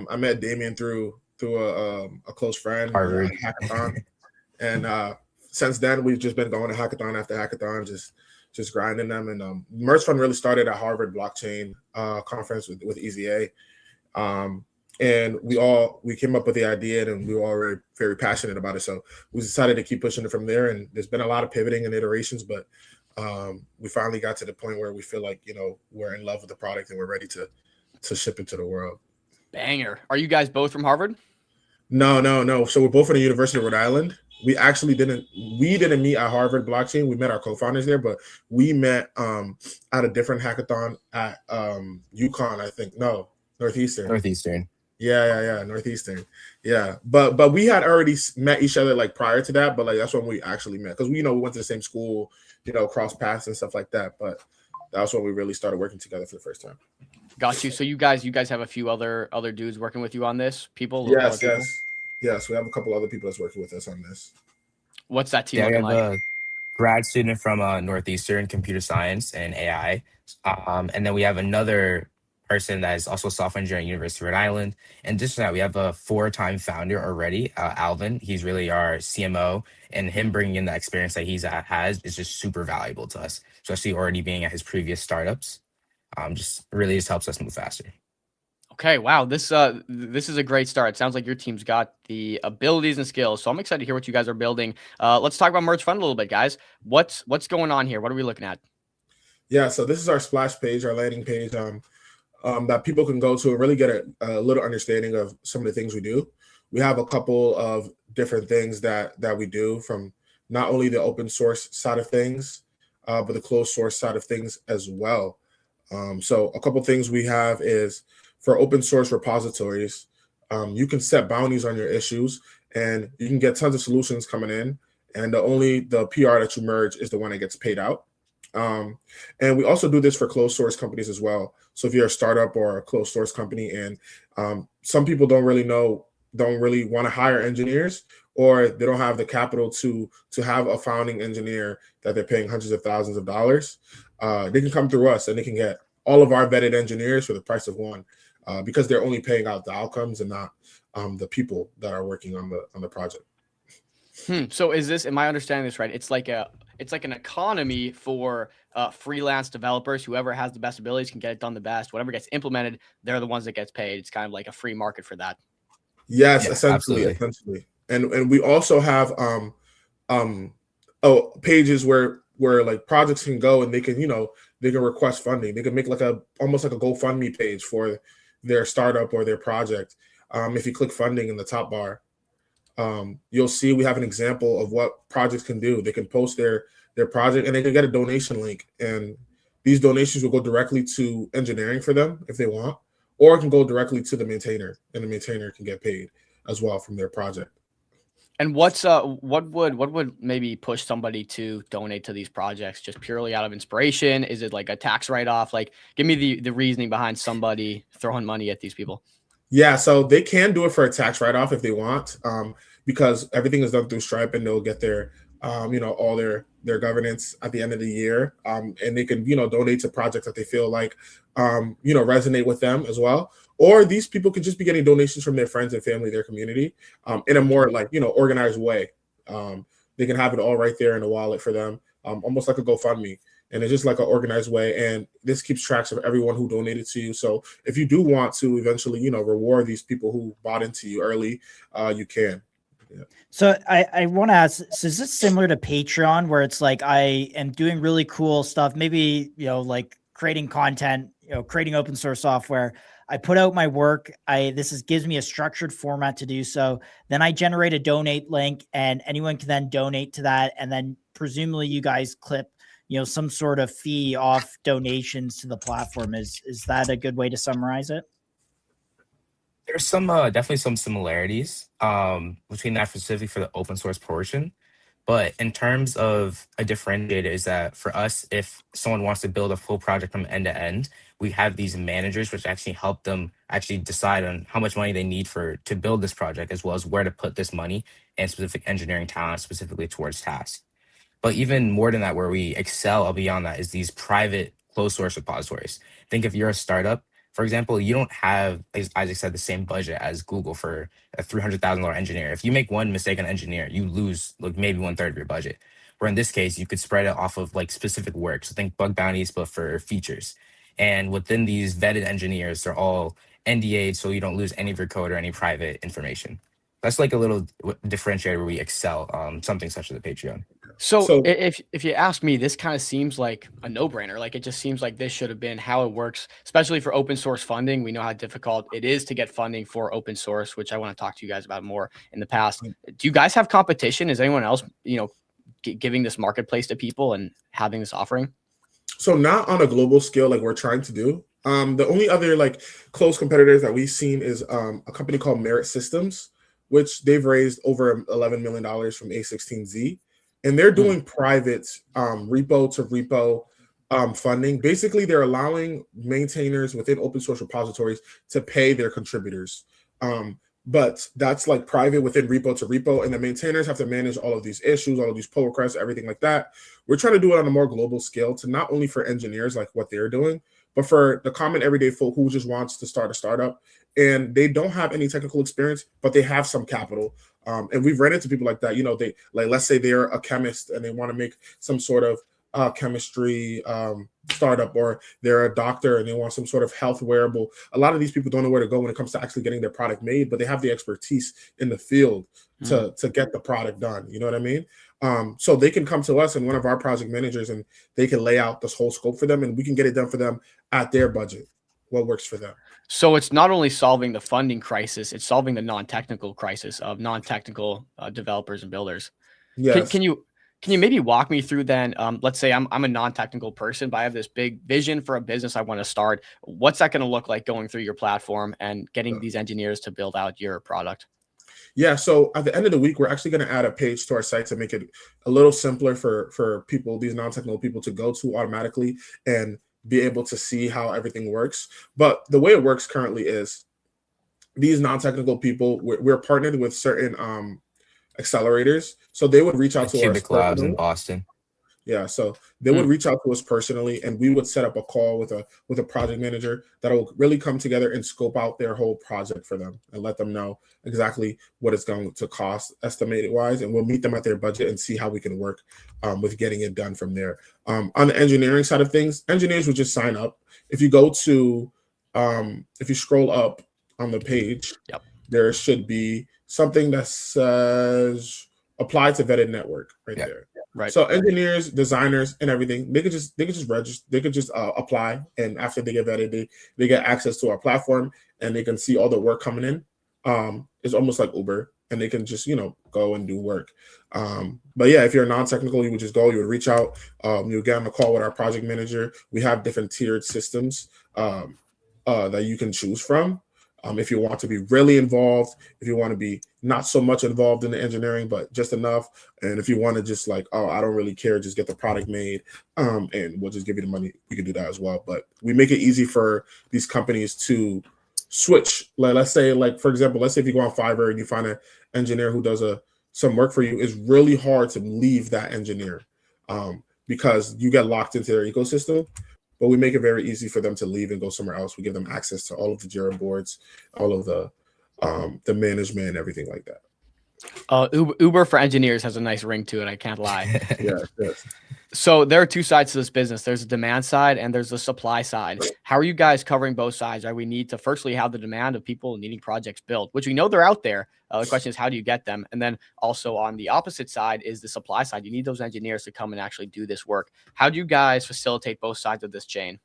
I met Damien through a close friend, Harvard. hackathon, and since then we've just been going to hackathon after hackathon, just grinding them. And Merge Fund really started at Harvard blockchain conference with EasyA. And we came up with the idea and we were all very, very passionate about it. So we decided to keep pushing it from there. And there's been a lot of pivoting and iterations, but we finally got to the point where we feel like, you know, we're in love with the product and we're ready to ship it to the world. Banger. Are you guys both from Harvard? No. So we're both from the University of Rhode Island. We actually didn't meet at Harvard blockchain. We met our co-founders there, but we met at a different hackathon at UConn, I think. No, Northeastern. Yeah, Northeastern. Yeah, but we had already met each other like prior to that, but like that's when we actually met because we went to the same school, cross paths and stuff like that. But that's when we really started working together for the first time. Got you. So you guys have a few other dudes working with you on this. Yes. We have a couple other people that's working with us on this. What's that team Yeah, we looking have like? a grad student from Northeastern, computer science and AI, and then we have another person that is also a software engineer at University of Rhode Island. In addition to that, we have a 4-time founder already, Alvin. He's really our CMO, and him bringing in the experience that has is just super valuable to us, especially already being at his previous startups. Just helps us move faster. Okay, wow. This is a great start. It sounds like your team's got the abilities and skills. So I'm excited to hear what you guys are building. Let's talk about Merge Fund a little bit, guys. What's going on here? What are we looking at? Yeah, so this is our splash page, our landing page, that people can go to and really get a little understanding of some of the things we do. We have a couple of different things that we do, from not only the open source side of things, but the closed source side of things as well. So a couple things we have is for open source repositories, you can set bounties on your issues and you can get tons of solutions coming in. And the PR that you merge is the one that gets paid out. And we also do this for closed source companies as well. So if you're a startup or a closed source company and some people don't really want to hire engineers, or they don't have the capital to have a founding engineer that they're paying hundreds of thousands of dollars, they can come through us and they can get all of our vetted engineers for the price of one, because they're only paying out the outcomes and not the people that are working on the project. So am I understanding this right? It's like an economy for freelance developers. Whoever has the best abilities can get it done the best. Whatever gets implemented, they're the ones that gets paid. It's kind of like a free market for that. Yes, Yeah, essentially. And we also have pages where like projects can go and they can request funding. They can make almost like a GoFundMe page for their startup or their project. If you click funding in the top bar, you'll see we have an example of what projects can do. They can post their project and they can get a donation link, and these donations will go directly to engineering for them if they want, or it can go directly to the maintainer, and the maintainer can get paid as well from their project. And what would maybe push somebody to donate to these projects just purely out of inspiration? Is it like a tax write-off? Like, give me the reasoning behind somebody throwing money at these people. Yeah, so they can do it for a tax write-off if they want, because everything is done through Stripe, and they'll get their, all their governance at the end of the year, and they can, donate to projects that they feel like, resonate with them as well. Or these people could just be getting donations from their friends and family, their community, in a more like, organized way. They can have it all right there in a wallet for them, almost like a GoFundMe. And it's just like an organized way. And this keeps tracks of everyone who donated to you. So if you do want to eventually, reward these people who bought into you early, you can. Yeah. So I want to ask, so is this similar to Patreon, where it's like I am doing really cool stuff, maybe, like creating content, creating open source software. I put out my work. Gives me a structured format to do so. Then I generate a donate link, and anyone can then donate to that. And then presumably you guys clip, some sort of fee off donations to the platform. Is that a good way to summarize it? There's some definitely some similarities between that, specifically for the open source portion. But in terms of a differentiator is that for us, if someone wants to build a full project from end to end, we have these managers which actually help them actually decide on how much money they need to build this project, as well as where to put this money and specific engineering talent specifically towards tasks. But even more than that, where we excel beyond that is these private closed source repositories. Think if you're a startup, for example, you don't have, as Isaac said, the same budget as Google for a $300,000 engineer. If you make one mistake on engineer, you lose like maybe 1/3 of your budget. Where in this case, you could spread it off of like specific work. So think bug bounties, but for features. And within these vetted engineers, they're all NDA'd, so you don't lose any of your code or any private information. That's like a little differentiator where we excel, something such as a Patreon. So if you ask me, this kind of seems like a no-brainer. Like, it just seems like this should have been how it works, especially for open source funding. We know how difficult it is to get funding for open source, which I want to talk to you guys about more in the past. Do you guys have competition? Is anyone else, giving this marketplace to people and having this offering? So not on a global scale like we're trying to do. The only other like close competitors that we've seen is a company called Merit Systems, which they've raised over $11 million from A16Z. And they're doing private repo to repo funding. Basically, they're allowing maintainers within open source repositories to pay their contributors. But that's like private within repo to repo, and the maintainers have to manage all of these issues, all of these pull requests, everything like that. We're trying to do it on a more global scale to not only for engineers like what they're doing, but for the common everyday folk who just wants to start a startup and they don't have any technical experience, but they have some capital. And we've ran into people like that. They like, let's say they're a chemist and they want to make some sort of chemistry startup, or they're a doctor and they want some sort of health wearable. A lot of these people don't know where to go when it comes to actually getting their product made, but they have the expertise in the field to get the product done. You know what I mean? So they can come to us and one of our project managers, and they can lay out this whole scope for them, and we can get it done for them at their budget, what works for them. So it's not only solving the funding crisis, it's solving the non-technical crisis of non-technical developers and builders. Yes. Can you maybe walk me through then? Let's say I'm a non-technical person, but I have this big vision for a business I want to start. What's that going to look like going through your platform and getting these engineers to build out your product? Yeah, so at the end of the week, we're actually going to add a page to our site to make it a little simpler for people, these non-technical people, to go to automatically and be able to see how everything works. But the way it works currently is these non-technical people, we're partnered with certain accelerators, so they would reach out to us. Cubic Labs in Boston. Yeah, so they would reach out to us personally, and we would set up a call with a project manager that will really come together and scope out their whole project for them and let them know exactly what it's going to cost estimated wise, and we'll meet them at their budget and see how we can work with getting it done from there. On the engineering side of things, engineers would just sign up. If you go to, if you scroll up on the page, there should be something that says apply to vetted network right there. Right. So engineers, designers, and everything, they could just register, they could just apply, and after they get vetted, they get access to our platform, and they can see all the work coming in. It's almost like Uber. and they can just, go and do work. But yeah, if you're non-technical, you would just go, you would reach out, you would get on a call with our project manager. We have different tiered systems that you can choose from. If you want to be really involved, if you want to be not so much involved in the engineering, but just enough. And if you want to just like, oh, I don't really care, just get the product made, and we'll just give you the money, you can do that as well. But we make it easy for these companies to switch. Like, let's say, for example, let's say if you go on Fiverr and you find an engineer who does some work for you, it's really hard to leave that engineer because you get locked into their ecosystem. But we make it very easy for them to leave and go somewhere else. We give them access to all of the Jira boards, all of the management, and everything like that. Uber for engineers has a nice ring to it. I can't lie. Yes. So there are two sides to this business. There's a demand side and there's the supply side. How are you guys covering both sides? Right? We need to firstly have the demand of people needing projects built, which we know they're out there. The question is, how do you get them? And then also on the opposite side is the supply side. You need those engineers to come and actually do this work. How do you guys facilitate both sides of this chain?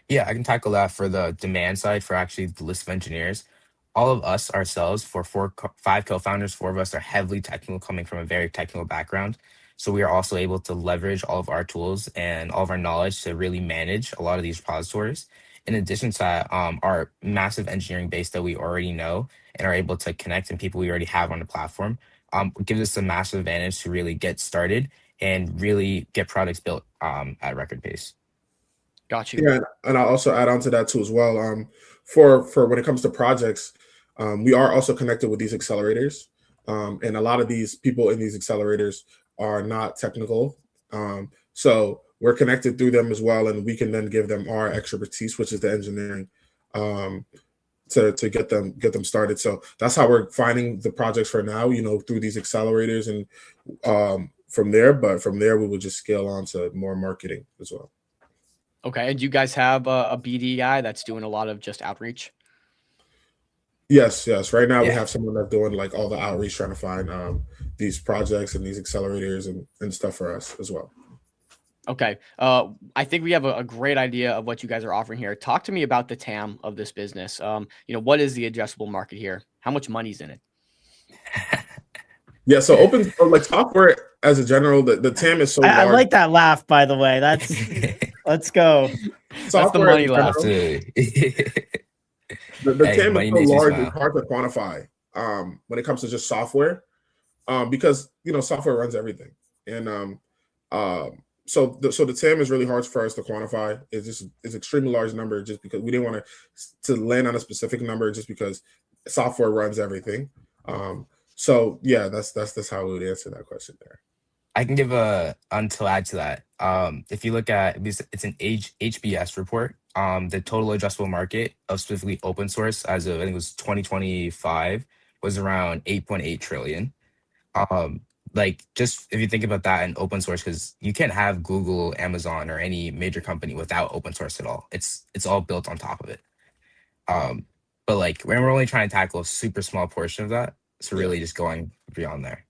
Yeah, I can tackle that for the demand side for actually the list of engineers. All of us ourselves, for five co-founders, four of us are heavily technical, coming from a very technical background. So we are also able to leverage all of our tools and all of our knowledge to really manage a lot of these repositories. In addition to that, our massive engineering base that we already know and are able to connect and people we already have on the platform gives us a massive advantage to really get started and really get products built at record pace. Got you. Yeah, and I'll also add on to that too as well. For when it comes to projects, we are also connected with these accelerators, and a lot of these people in these accelerators are not technical, so we're connected through them as well, and we can then give them our expertise, which is the engineering, to get them started. So that's how we're finding the projects for now, through these accelerators, and from there we will just scale on to more marketing as well. Okay. And you guys have a BD guy that's doing a lot of just outreach? Yes. Right now we Yeah. have someone that's doing like all the outreach, trying to find these projects and these accelerators and stuff for us as well. Okay. I think we have a great idea of what you guys are offering here. Talk to me about the TAM of this business. What is the addressable market here? How much money's in it? Yeah, so open software as a general, the TAM is so large. I like that laugh, by the way. That's let's go. That's the money laugh. Absolutely. The Hey, TAM money is so makes me large, smile. it's hard to quantify when it comes to just software, because software runs everything, and so the TAM is really hard for us to quantify. It's extremely large number, just because we didn't want to land on a specific number, just because software runs everything. So yeah, that's how we would answer that question there. I can give to add to that. If you look at it's an HBS report. The total addressable market of specifically open source as of, I think it was 2025, was around 8.8 trillion. Just if you think about that in open source, because you can't have Google, Amazon, or any major company without open source at all. It's all built on top of it. But we're only trying to tackle a super small portion of that. So really just going beyond there.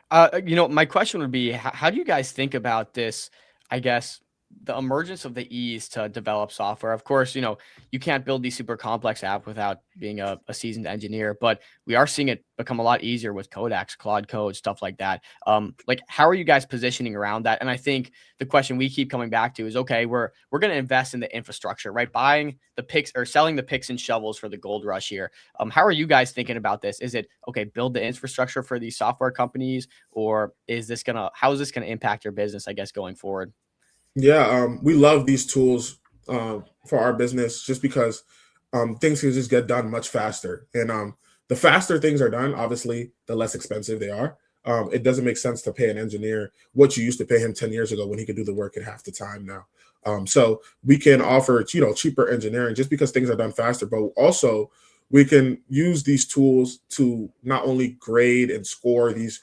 My question would be, how do you guys think about this, I guess, the emergence of the ease to develop software? Of course, you can't build these super complex app without being a seasoned engineer, but we are seeing it become a lot easier with Codex, Claude Code, stuff like that. How are you guys positioning around that? And I think the question we keep coming back to is, okay, we're going to invest in the infrastructure, right? Buying the picks or selling the picks and shovels for the gold rush here. How are you guys thinking about this? Is it, okay, build the infrastructure for these software companies, or how is this going to impact your business, I guess, going forward? Yeah, we love these tools for our business, just because things can just get done much faster. And the faster things are done, obviously, the less expensive they are. It doesn't make sense to pay an engineer what you used to pay him 10 years ago when he could do the work in half the time now. So we can offer cheaper engineering just because things are done faster, but also we can use these tools to not only grade and score these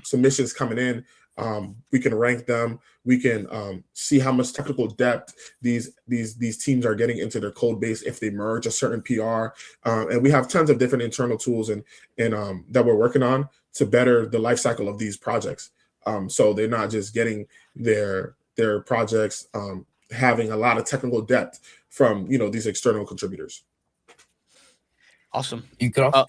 submissions coming in. We can rank them. We can see how much technical depth these teams are getting into their code base if they merge a certain PR. And we have tons of different internal tools and that we're working on to better the life cycle of these projects. So they're not just getting their projects having a lot of technical depth from these external contributors. Awesome. You could also,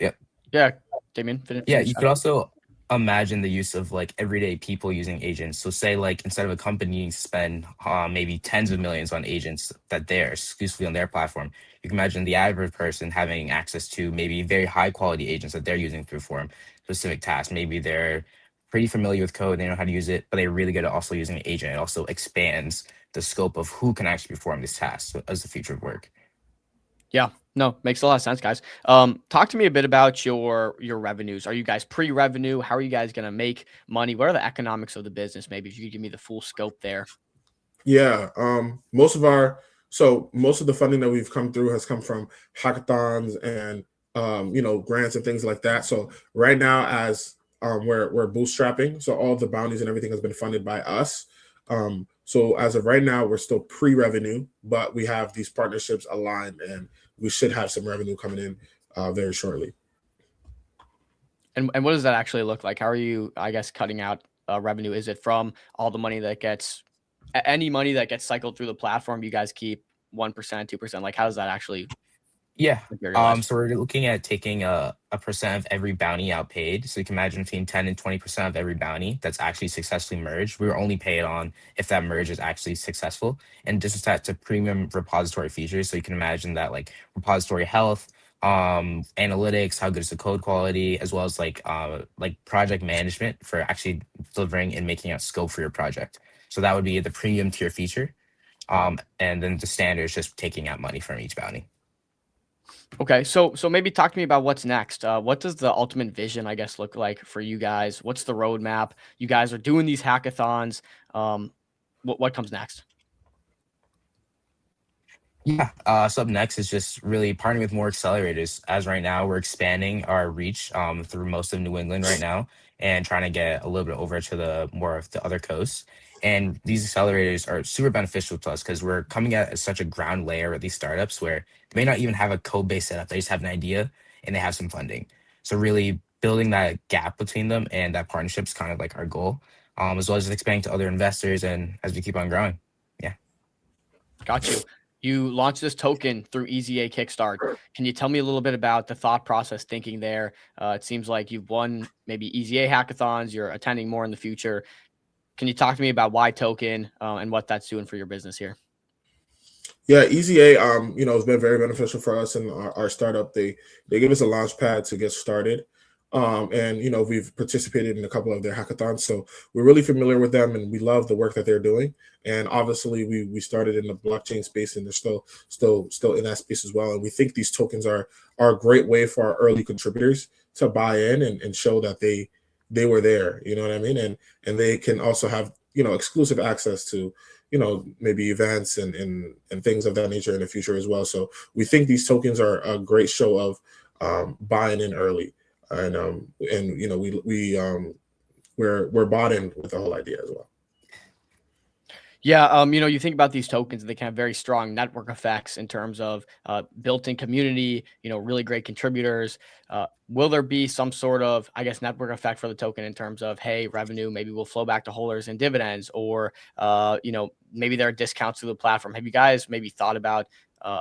Yeah, Damien, finish. yeah, you could also imagine the use of like everyday people using agents. So say like instead of a company spend maybe tens of millions on agents that they're exclusively on their platform, you can imagine the average person having access to maybe very high quality agents that they're using to perform specific tasks. Maybe they're pretty familiar with code, they know how to use it, but they're really good at also using an agent. It also expands the scope of who can actually perform this task as the future of work. Yeah, no, makes a lot of sense, guys. Talk to me a bit about your revenues. Are you guys pre-revenue? How are you guys gonna make money? What are the economics of the business? Maybe if you could give me the full scope there. Yeah, most of the funding that we've come through has come from hackathons and grants and things like that. So right now, as we're bootstrapping, so all the bounties and everything has been funded by us. So as of right now, we're still pre-revenue, but we have these partnerships aligned, and we should have some revenue coming in very shortly. And what does that actually look like? How are you, I guess, cutting out revenue? Is it from all the money that gets any money that gets cycled through the platform? You guys keep 1%, 2%. Like, how does that actually Yeah. materialize? So we're looking at taking a percent of every bounty out paid. So you can imagine between 10 and 20% of every bounty that's actually successfully merged. We were only paid on if that merge is actually successful. And this is set to premium repository features. So you can imagine that like repository health, analytics, how good is the code quality, as well as like project management for actually delivering and making out scope for your project. So that would be the premium tier feature. And then the standard is just taking out money from each bounty. Okay, so maybe talk to me about what's next. What does the ultimate vision, I guess, look like for you guys? What's the roadmap? You guys are doing these hackathons. What comes next? Yeah. So up next is just really partnering with more accelerators. As right now, we're expanding our reach through most of New England right now and trying to get a little bit over to the more of the other coasts. And these accelerators are super beneficial to us because we're coming at such a ground layer with these startups where they may not even have a code base set up. They just have an idea and they have some funding. So really building that gap between them and that partnership is kind of like our goal, as well as expanding to other investors and as we keep on growing. Yeah. Got you. You launched this token through EasyA Kickstart. Can you tell me a little bit about the thought process thinking there? It seems like you've won maybe EasyA hackathons. You're attending more in the future. Can you talk to me about why token and what that's doing for your business here? Yeah, EasyA, has been very beneficial for us in our startup. They give us a launch pad to get started. And we've participated in a couple of their hackathons, so we're really familiar with them, and we love the work that they're doing. And obviously, we started in the blockchain space, and they're still in that space as well. And we think these tokens are a great way for our early contributors to buy in and show that they were there. You know what I mean? And they can also have exclusive access to maybe events and things of that nature in the future as well. So we think these tokens are a great show of buying in early. And we're bought in with the whole idea as well. Yeah, you think about these tokens, they can have very strong network effects in terms of built-in community, really great contributors. Will there be some sort of, I guess, network effect for the token in terms of, hey, revenue maybe will flow back to holders and dividends, or maybe there are discounts to the platform? Have you guys maybe thought about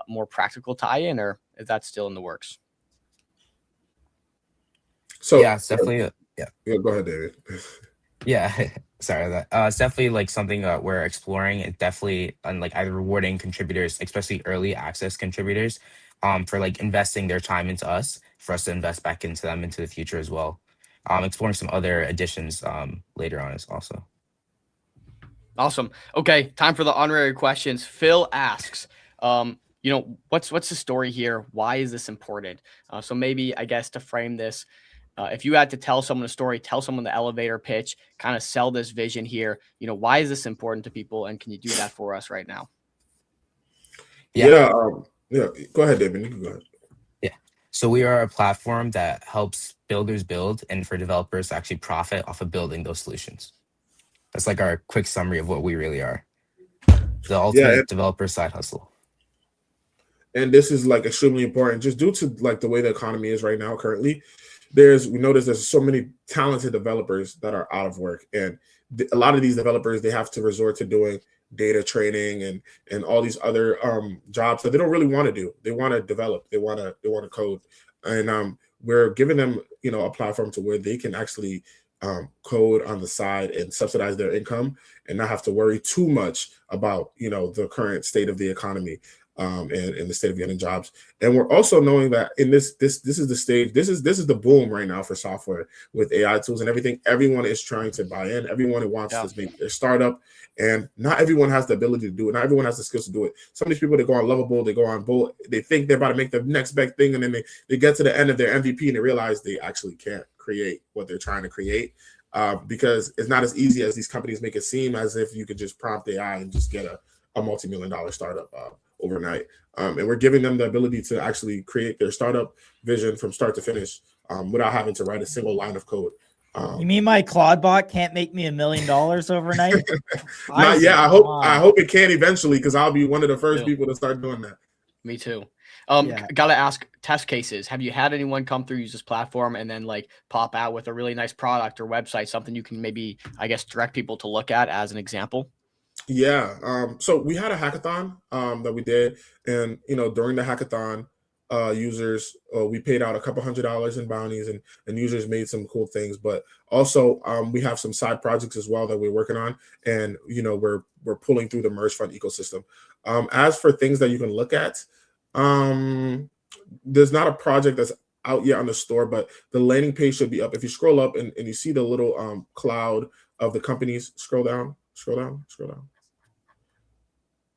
more practical tie-in, or is that still in the works? So yeah, it's definitely yeah. Go ahead, David. Yeah, sorry that. It's definitely like something that we're exploring. It definitely and like either rewarding contributors, especially early access contributors, for like investing their time into us, for us to invest back into them into the future as well. Exploring some other additions later on is also. Awesome. Okay, time for the honorary questions. Phil asks, what's the story here? Why is this important? So maybe, I guess, to frame this, if you had to tell someone a story, tell someone the elevator pitch, kind of sell this vision here, why is this important to people? And can you do that for us right now? Yeah. Go ahead, David. You can go ahead. Yeah. So we are a platform that helps builders build and for developers to actually profit off of building those solutions. That's like our quick summary of what we really are. The ultimate developer side hustle. And this is like extremely important just due to like the way the economy is right now currently. We notice there's so many talented developers that are out of work, and a lot of these developers, they have to resort to doing data training and all these other jobs that they don't really want to do. They want to develop, they want to code, and we're giving them, you know, a platform to where they can actually code on the side and subsidize their income and not have to worry too much about, you know, the current state of the economy and the state of getting jobs. And we're also knowing that in this is the stage, this is the boom right now for software with AI tools and everything. Everyone is trying to buy in. Everyone wants to make their startup, and not everyone has the ability to do it. Not everyone has the skills to do it. Some of these people, they go on Lovable, they go on Bolt, they think they're about to make the next big thing, and then they get to the end of their MVP and they realize they actually can't create what they're trying to create, because it's not as easy as these companies make it seem, as if you could just prompt AI and just get a multi-million-dollar startup overnight. And we're giving them the ability to actually create their startup vision from start to finish without having to write a single line of code. You mean my Claude bot can't make me $1 million overnight? Not yet. I hope it can eventually, because I'll be one of the first people to start doing that. Me too. Gotta ask, test cases. Have you had anyone come through, use this platform, and then like pop out with a really nice product or website, something you can maybe, I guess, direct people to look at as an example? Yeah. So we had a hackathon that we did, and you know, during the hackathon, users we paid out a couple $100 in bounties, and users made some cool things. But also we have some side projects as well that we're working on, and you know, we're pulling through the merge fund ecosystem. As for things that you can look at, there's not a project that's out yet on the store, but the landing page should be up. If you scroll up and you see the little cloud of the companies, scroll down.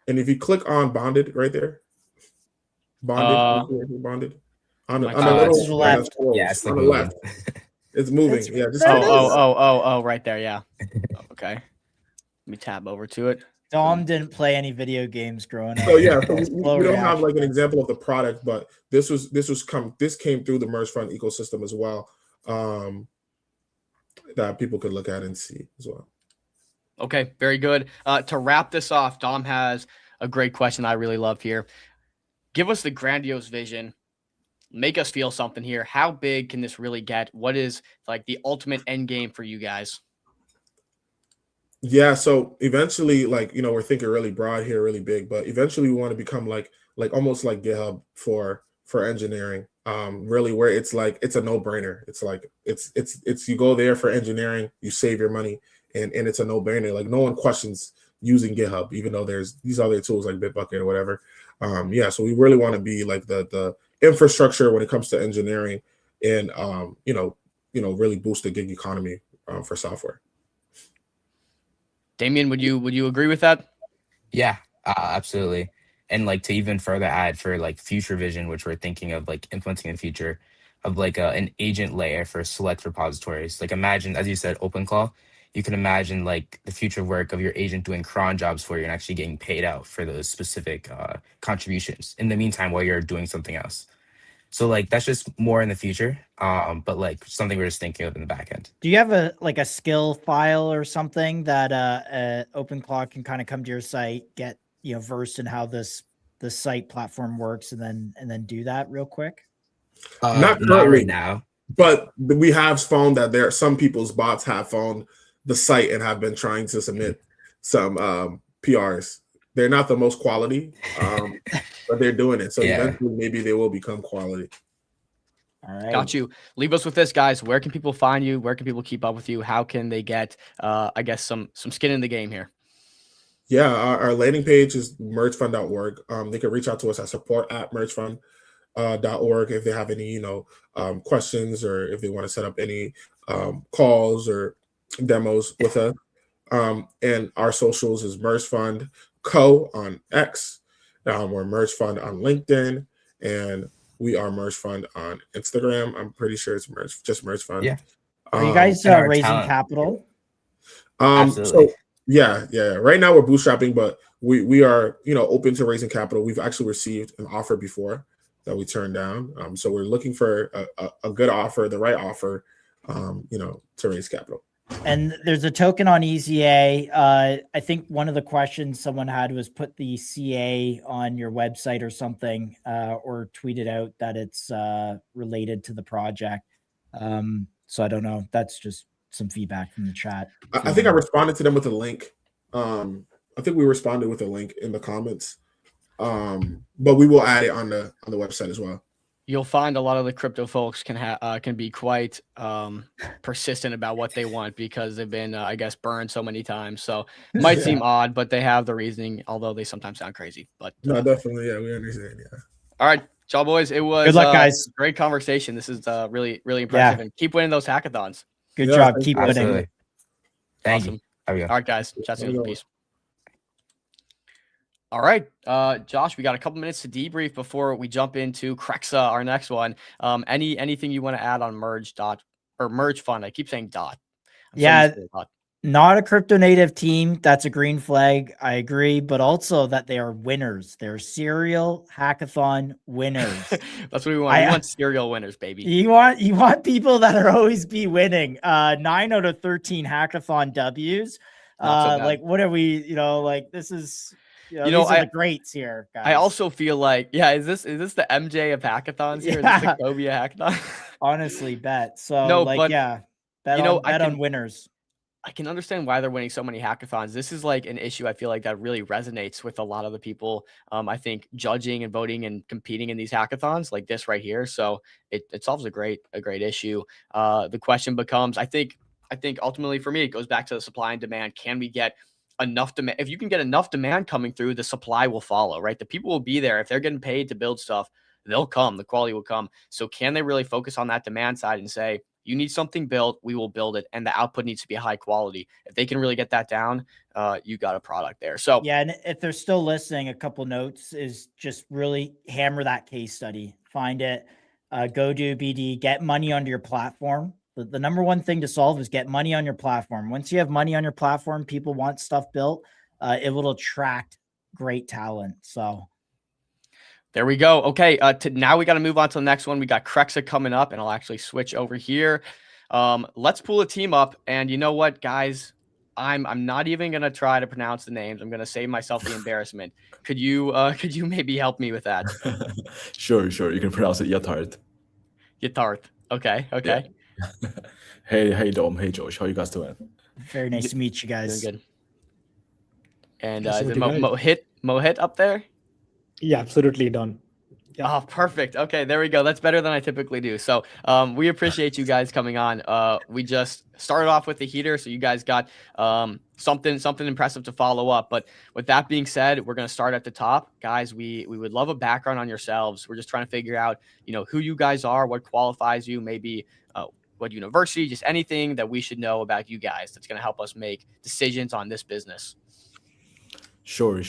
And if you click on bonded right there, bonded on the little left. Yeah, it's like on the left, it's moving. It's Just Right there. Yeah. Okay. Let me tab over to it. Dom didn't play any video games growing up. So yeah, so we don't have like an example of the product, but this came through the merge fund ecosystem as well, that people could look at and see as well. Okay, very good. To wrap this off, Dom has a great question I really love here. Give us the grandiose vision. Make us feel something here. How big can this really get? What is like the ultimate end game for you guys? Yeah, so eventually, like, you know, we're thinking really broad here, really big, but eventually we want to become like almost like GitHub for engineering. Really, where it's like it's a no-brainer. It's like it's you go there for engineering, you save your money, and it's a no-brainer. Like no one questions using GitHub, even though there's these other tools like Bitbucket or whatever. Yeah, so we really want to be like the infrastructure when it comes to engineering, and you know, really boost the gig economy for software. Damien, would you agree with that? Yeah, absolutely. And like to even further add for like future vision, which we're thinking of like implementing in the future, of like an agent layer for select repositories. Like imagine, as you said, OpenClaw, you can imagine like the future work of your agent doing cron jobs for you and actually getting paid out for those specific contributions in the meantime while you're doing something else. So like that's just more in the future, but like something we're just thinking of in the back end. Do you have a skill file or something that OpenClaw can kind of come to your site, get versed in how the site platform works, and then do that real quick? Not right now, but we have found that there some people's bots have found the site and have been trying to submit some PRs. They're not the most quality, but they're doing it. So eventually maybe they will become quality. All right. Got you. Leave us with this, guys. Where can people find you? Where can people keep up with you? How can they get, I guess, some skin in the game here? Yeah, our landing page is mergefund.org. They can reach out to us at support@mergefund.org if they have any, questions, or if they want to set up any calls or demos with us. And our socials is MergeFund Co on X. We're MergeFund on LinkedIn, and we are MergeFund on Instagram. I'm pretty sure it's just MergeFund. Yeah. Are you guys raising capital? So yeah. Right now we're bootstrapping, but we are open to raising capital. We've actually received an offer before that we turned down. So we're looking for a good offer, the right offer, to raise capital. And there's a token on EasyA. I think one of the questions someone had was put the CA on your website or something, or tweeted out that it's related to the project. So I don't know. That's just some feedback from the chat. I think I responded to them with a link. I think we responded with a link in the comments. But we will add it on the website as well. You'll find a lot of the crypto folks can be quite persistent about what they want because they've been, I guess, burned so many times. So might seem odd, but they have the reasoning, although they sometimes sound crazy. But No, definitely, yeah, we understand. Yeah. all right, y'all boys, it was Good luck, guys. great conversation. This is really, really impressive, Yeah. and keep winning those hackathons. Good Yeah, job. thank Keep you. winning. Absolutely. Thank Awesome. you. Have a good All right, guys, chat Have a soon. good one. Peace. All right, Josh, we got a couple minutes to debrief before we jump into Crexa, our next one. Anything you want to add on Merge Fund? I keep saying dot. I'm so Yeah. used to it, dot. Not a crypto native team. That's a green flag. I agree, but also that they are winners. They're serial hackathon winners. That's what we want. We want serial winners, baby. You want people that are always be winning. 9 out of 13 hackathon W's. Not so bad. Like what are we, like this is these are the greats here, guys. I also feel like, is this the MJ of hackathons here? Yeah. Is this the Kobe of hackathon? Honestly, bet. So No, like, but, bet on winners. I can understand why they're winning so many hackathons. This is like an issue I feel like that really resonates with a lot of the people, I think, judging and voting and competing in these hackathons like this right here. So it solves a great issue. The question becomes, I think ultimately for me, it goes back to the supply and demand. Can we get enough demand? If you can get enough demand coming through, the supply will follow, right? The people will be there. If they're getting paid to build stuff, they'll come, the quality will come. So can they really focus on that demand side and say, you need something built, we will build it, and the output needs to be high quality. If they can really get that down, you got a product there. So yeah, and if they're still listening, a couple notes is just really hammer that case study. Find it, go do BD, get money onto your platform. The number one thing to solve is get money on your platform. Once you have money on your platform, people want stuff built. It will attract great talent. So there we go. Okay, now we got to move on to the next one. We got Crexa coming up, and I'll actually switch over here. Let's pull a team up, and you know what, guys? I'm not even gonna try to pronounce the names. I'm gonna save myself the embarrassment. Could you maybe help me with that? Sure. You can pronounce it Yatart. Yatart. Okay. Yeah. Hey, Dom. Hey, Josh. How you guys doing? very nice to meet you guys. Doing good. And Nice to is meet it you guys. Mohit up there? Yeah, absolutely done. Yeah. Oh, perfect. Okay, there we go. That's better than I typically do. So we appreciate you guys coming on. We just started off with the heater, so you guys got something impressive to follow up. But with that being said, we're going to start at the top. Guys, we would love a background on yourselves. We're just trying to figure out, who you guys are, what qualifies you, maybe what university, just anything that we should know about you guys that's going to help us make decisions on this business. Sure.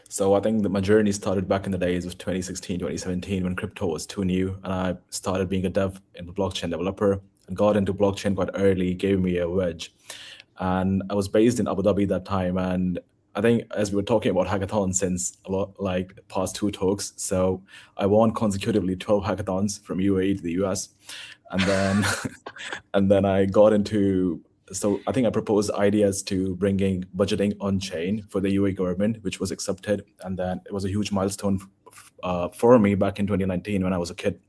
So I think my journey started back in the days of 2016, 2017 when crypto was too new, and I started being a dev and blockchain developer and got into blockchain quite early, gave me a wedge. And I was based in Abu Dhabi that time, and I think as we were talking about hackathons since a lot like past two talks, so I won consecutively 12 hackathons from UAE to the US, and then and then I got into. So I think I proposed ideas to bringing budgeting on chain for the UAE government, which was accepted, and then it was a huge milestone for me back in 2019 when I was a kid.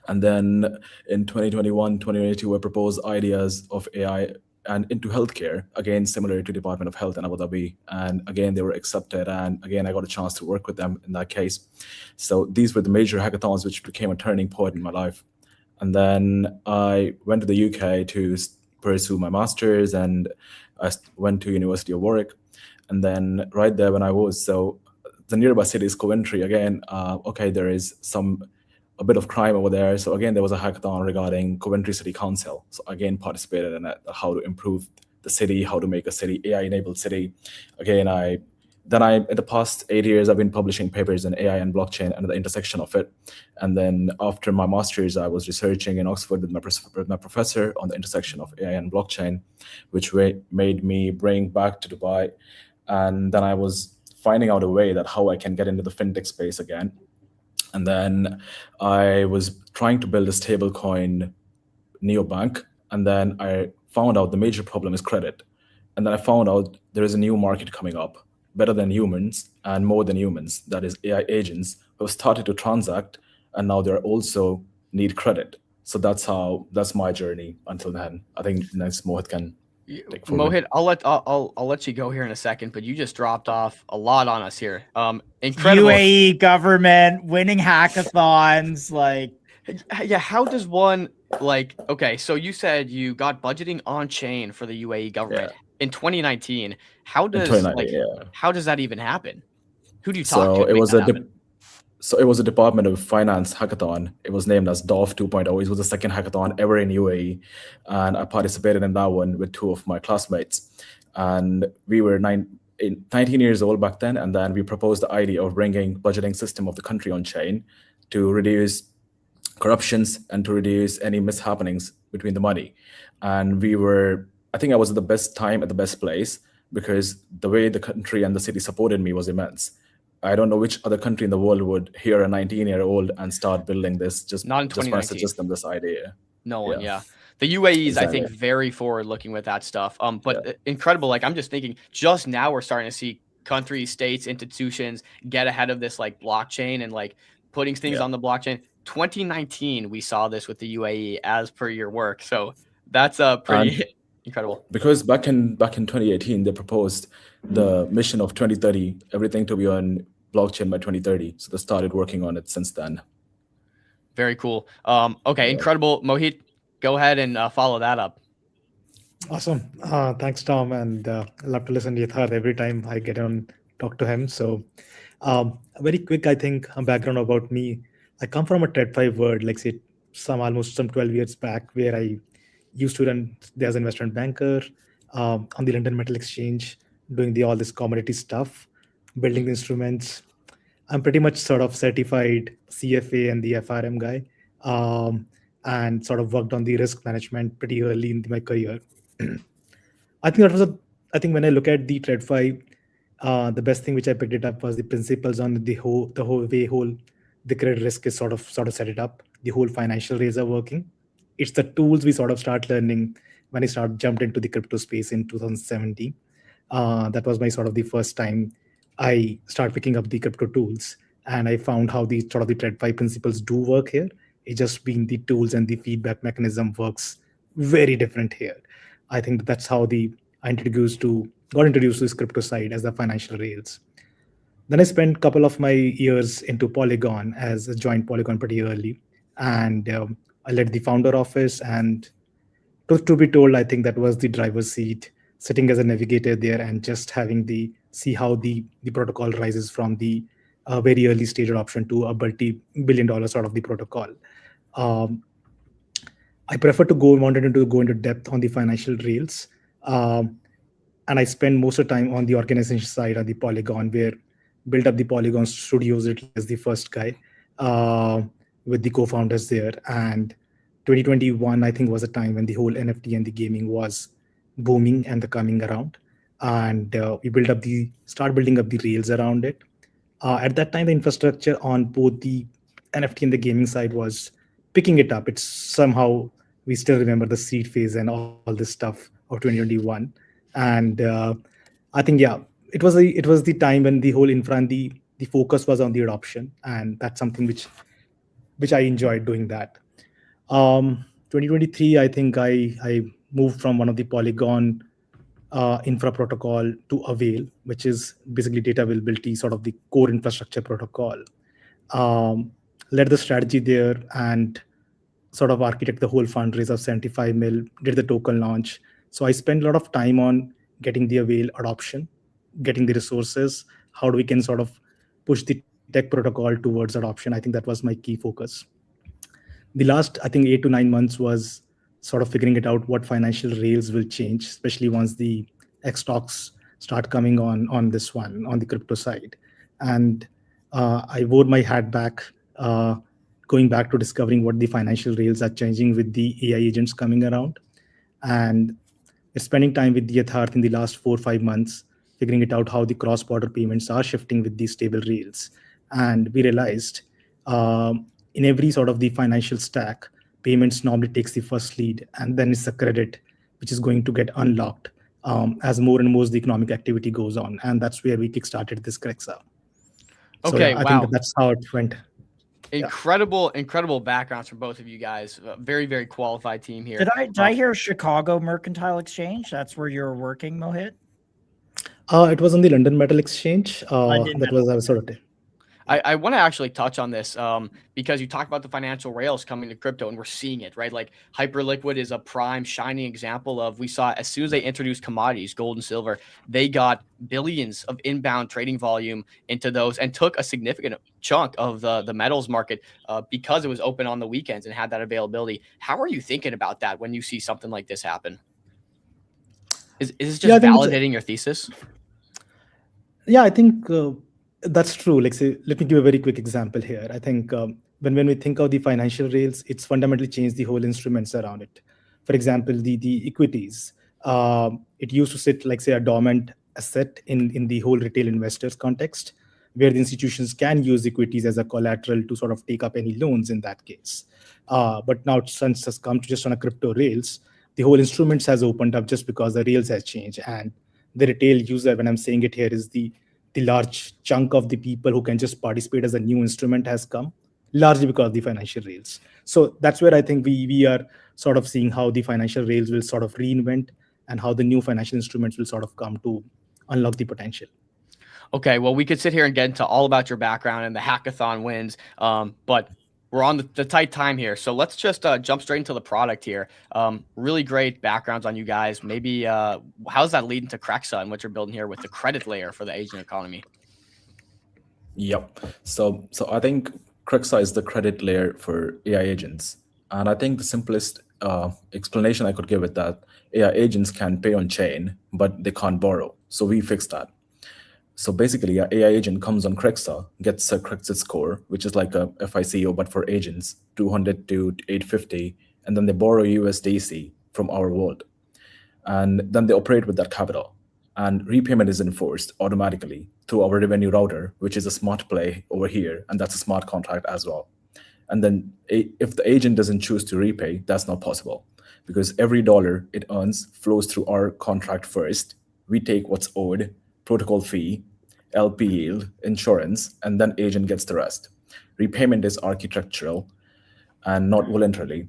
And then in 2021, 2022, I proposed ideas of AI and into healthcare, again, similar to Department of Health in Abu Dhabi. And again, they were accepted. And again, I got a chance to work with them in that case. So these were the major hackathons, which became a turning point in my life. And then I went to the UK to pursue my master's, and I went to University of Warwick. And then right there when I was, so the nearby city is Coventry again. There is a bit of crime over there. So again, there was a hackathon regarding Coventry City Council. So again, participated in it, how to improve the city, how to make a city AI-enabled city. Again, in the past 8 years, I've been publishing papers in AI and blockchain and the intersection of it. And then after my master's, I was researching in Oxford with my professor on the intersection of AI and blockchain, which made me bring back to Dubai. And then I was finding out a way that how I can get into the fintech space again. And then I was trying to build a stablecoin neobank. And then I found out the major problem is credit. And then I found out there is a new market coming up, better than humans and more than humans, that is AI agents who have started to transact, and now they also need credit. So that's my journey until then. I think next Mohit can take forward. Mohit, I'll let you go here in a second, but you just dropped off a lot on us here. Incredible. UAE government winning hackathons, like yeah. How does one like? Okay, so you said you got budgeting on chain for the UAE government in 2019. How In does 2019, yeah. how does that even happen? Who do you talk So to to it make was that a happen? so it was a Department of Finance hackathon. It was named as DOF 2.0. It was the second hackathon ever in UAE, and I participated in that one with two of my classmates. And we were 19 years old back then, and then we proposed the idea of bringing budgeting system of the country on chain to reduce corruptions and to reduce any mishappenings between the money. And I think I was at the best time at the best place because the way the country and the city supported me was immense. I don't know which other country in the world would hear a 19-year-old and start building this just Not in want to 2019. suggest them this idea. No one, yeah. The UAE is, I think, Exactly. very forward looking with that stuff. But incredible. Like, I'm just thinking, just now we're starting to see countries, states, institutions get ahead of this like blockchain and like putting things on the blockchain. 2019, we saw this with the UAE as per your work. So that's pretty incredible. Because back in 2018, they proposed the mission of 2030, everything to be on blockchain by 2030. So they started working on it since then. Very cool. Okay, incredible. Mohit, go ahead and follow that up. Awesome. Thanks, Tom. And I love to listen to Yatharth every time I get on, talk to him. So very quick, I think, background about me. I come from a TradFi world, like say almost 12 years back, where I used to run there as an investment banker on the London Metal Exchange, doing all this commodity stuff, building instruments. I'm pretty much sort of certified CFA and the FRM guy, and sort of worked on the risk management pretty early in my career. I think when I look at the TradFi, the best thing which I picked it up was the principles on the whole the credit risk is sort of set it up, the whole financial rails are working. It's the tools we sort of start learning when I jumped into the crypto space in 2017. That was my sort of the first time I started picking up the crypto tools, and I found how the sort of the TradFi principles do work here. It just being the tools and the feedback mechanism works very different here. I think that's how I got introduced to this crypto side as the financial rails. Then I spent a couple of my years into Polygon as I joined Polygon pretty early, and I led the founder office. And to be told, I think that was the driver's seat, sitting as a navigator there and just having see how the protocol rises from the very early stage adoption to a multi-billion-dollar sort of the protocol. I wanted to go into depth on the financial rails. And I spent most of the time on the organization side of the Polygon, where built up the Polygon studios as the first guy with the co-founders there. And 2021, I think, was a time when the whole NFT and the gaming was booming and the coming around. And we start building up the rails around it. At that time, the infrastructure on both the NFT and the gaming side was picking it up. It's somehow, we still remember the seed phase and all this stuff of 2021. And I think, it was the time when the whole infra and the focus was on the adoption. And that's something which I enjoyed doing that. 2023, I think I moved from one of the Polygon infra protocol to Avail, which is basically data availability, sort of the core infrastructure protocol. Led the strategy there and sort of architect the whole fundraise of 75 mil, did the token launch. So I spent a lot of time on getting the Avail adoption, getting the resources, how we can sort of push the tech protocol towards adoption. I think that was my key focus. The last, I think, 8 to 9 months was sort of figuring it out what financial rails will change, especially once the X stocks start coming on this one, on the crypto side. And I wore my hat back, going back to discovering what the financial rails are changing with the AI agents coming around. And spending time with Yatharth in the last 4 or 5 months, figuring it out how the cross-border payments are shifting with these stable rails. And we realized in every sort of the financial stack, payments normally takes the first lead, and then it's the credit, which is going to get unlocked as more and more the economic activity goes on. And that's where we kickstarted this Grexa. Okay, I wow. think that's how it went. Incredible backgrounds from both of you guys. Very, very qualified team here. Did I hear Chicago Mercantile Exchange? That's where you're working, Mohit? It was on the London Metal Exchange. London that was our sort of I want to actually touch on this because you talk about the financial rails coming to crypto, and we're seeing it, right? Like Hyperliquid is a prime shining example of, we saw as soon as they introduced commodities, gold and silver, they got billions of inbound trading volume into those and took a significant chunk of the metals market because it was open on the weekends and had that availability. How are you thinking about that when you see something like this happen? Is this just validating your thesis? Yeah, I think that's true. Like, say, let me give a very quick example here. I think when we think of the financial rails, it's fundamentally changed the whole instruments around it. For example, the equities. It used to sit like, say, a dormant asset in the whole retail investors context, where the institutions can use equities as a collateral to sort of take up any loans in that case. But now, since it has come to just on a crypto rails, the whole instruments has opened up just because the rails has changed. And the retail user, when I'm saying it here, is the large chunk of the people who can just participate as a new instrument has come, largely because of the financial rails. So that's where I think we are sort of seeing how the financial rails will sort of reinvent and how the new financial instruments will sort of come to unlock the potential. Okay, well, we could sit here and get into all about your background and the hackathon wins, but we're on the tight time here. So let's just jump straight into the product here. Really great backgrounds on you guys. Maybe how's that leading to Crexa and what you're building here with the credit layer for the agent economy? Yep. So I think Crexa is the credit layer for AI agents. And I think the simplest explanation I could give it that AI agents can pay on chain, but they can't borrow. So we fixed that. So basically, an AI agent comes on Crexa, gets a Crexa score, which is like a FICO, but for agents, 200 to 850, and then they borrow USDC from our wallet. And then they operate with that capital. And repayment is enforced automatically through our revenue router, which is a smart play over here, and that's a smart contract as well. And then if the agent doesn't choose to repay, that's not possible, because every dollar it earns flows through our contract first. We take what's owed, protocol fee, LP yield, insurance, and then agent gets the rest. Repayment is architectural and not voluntarily,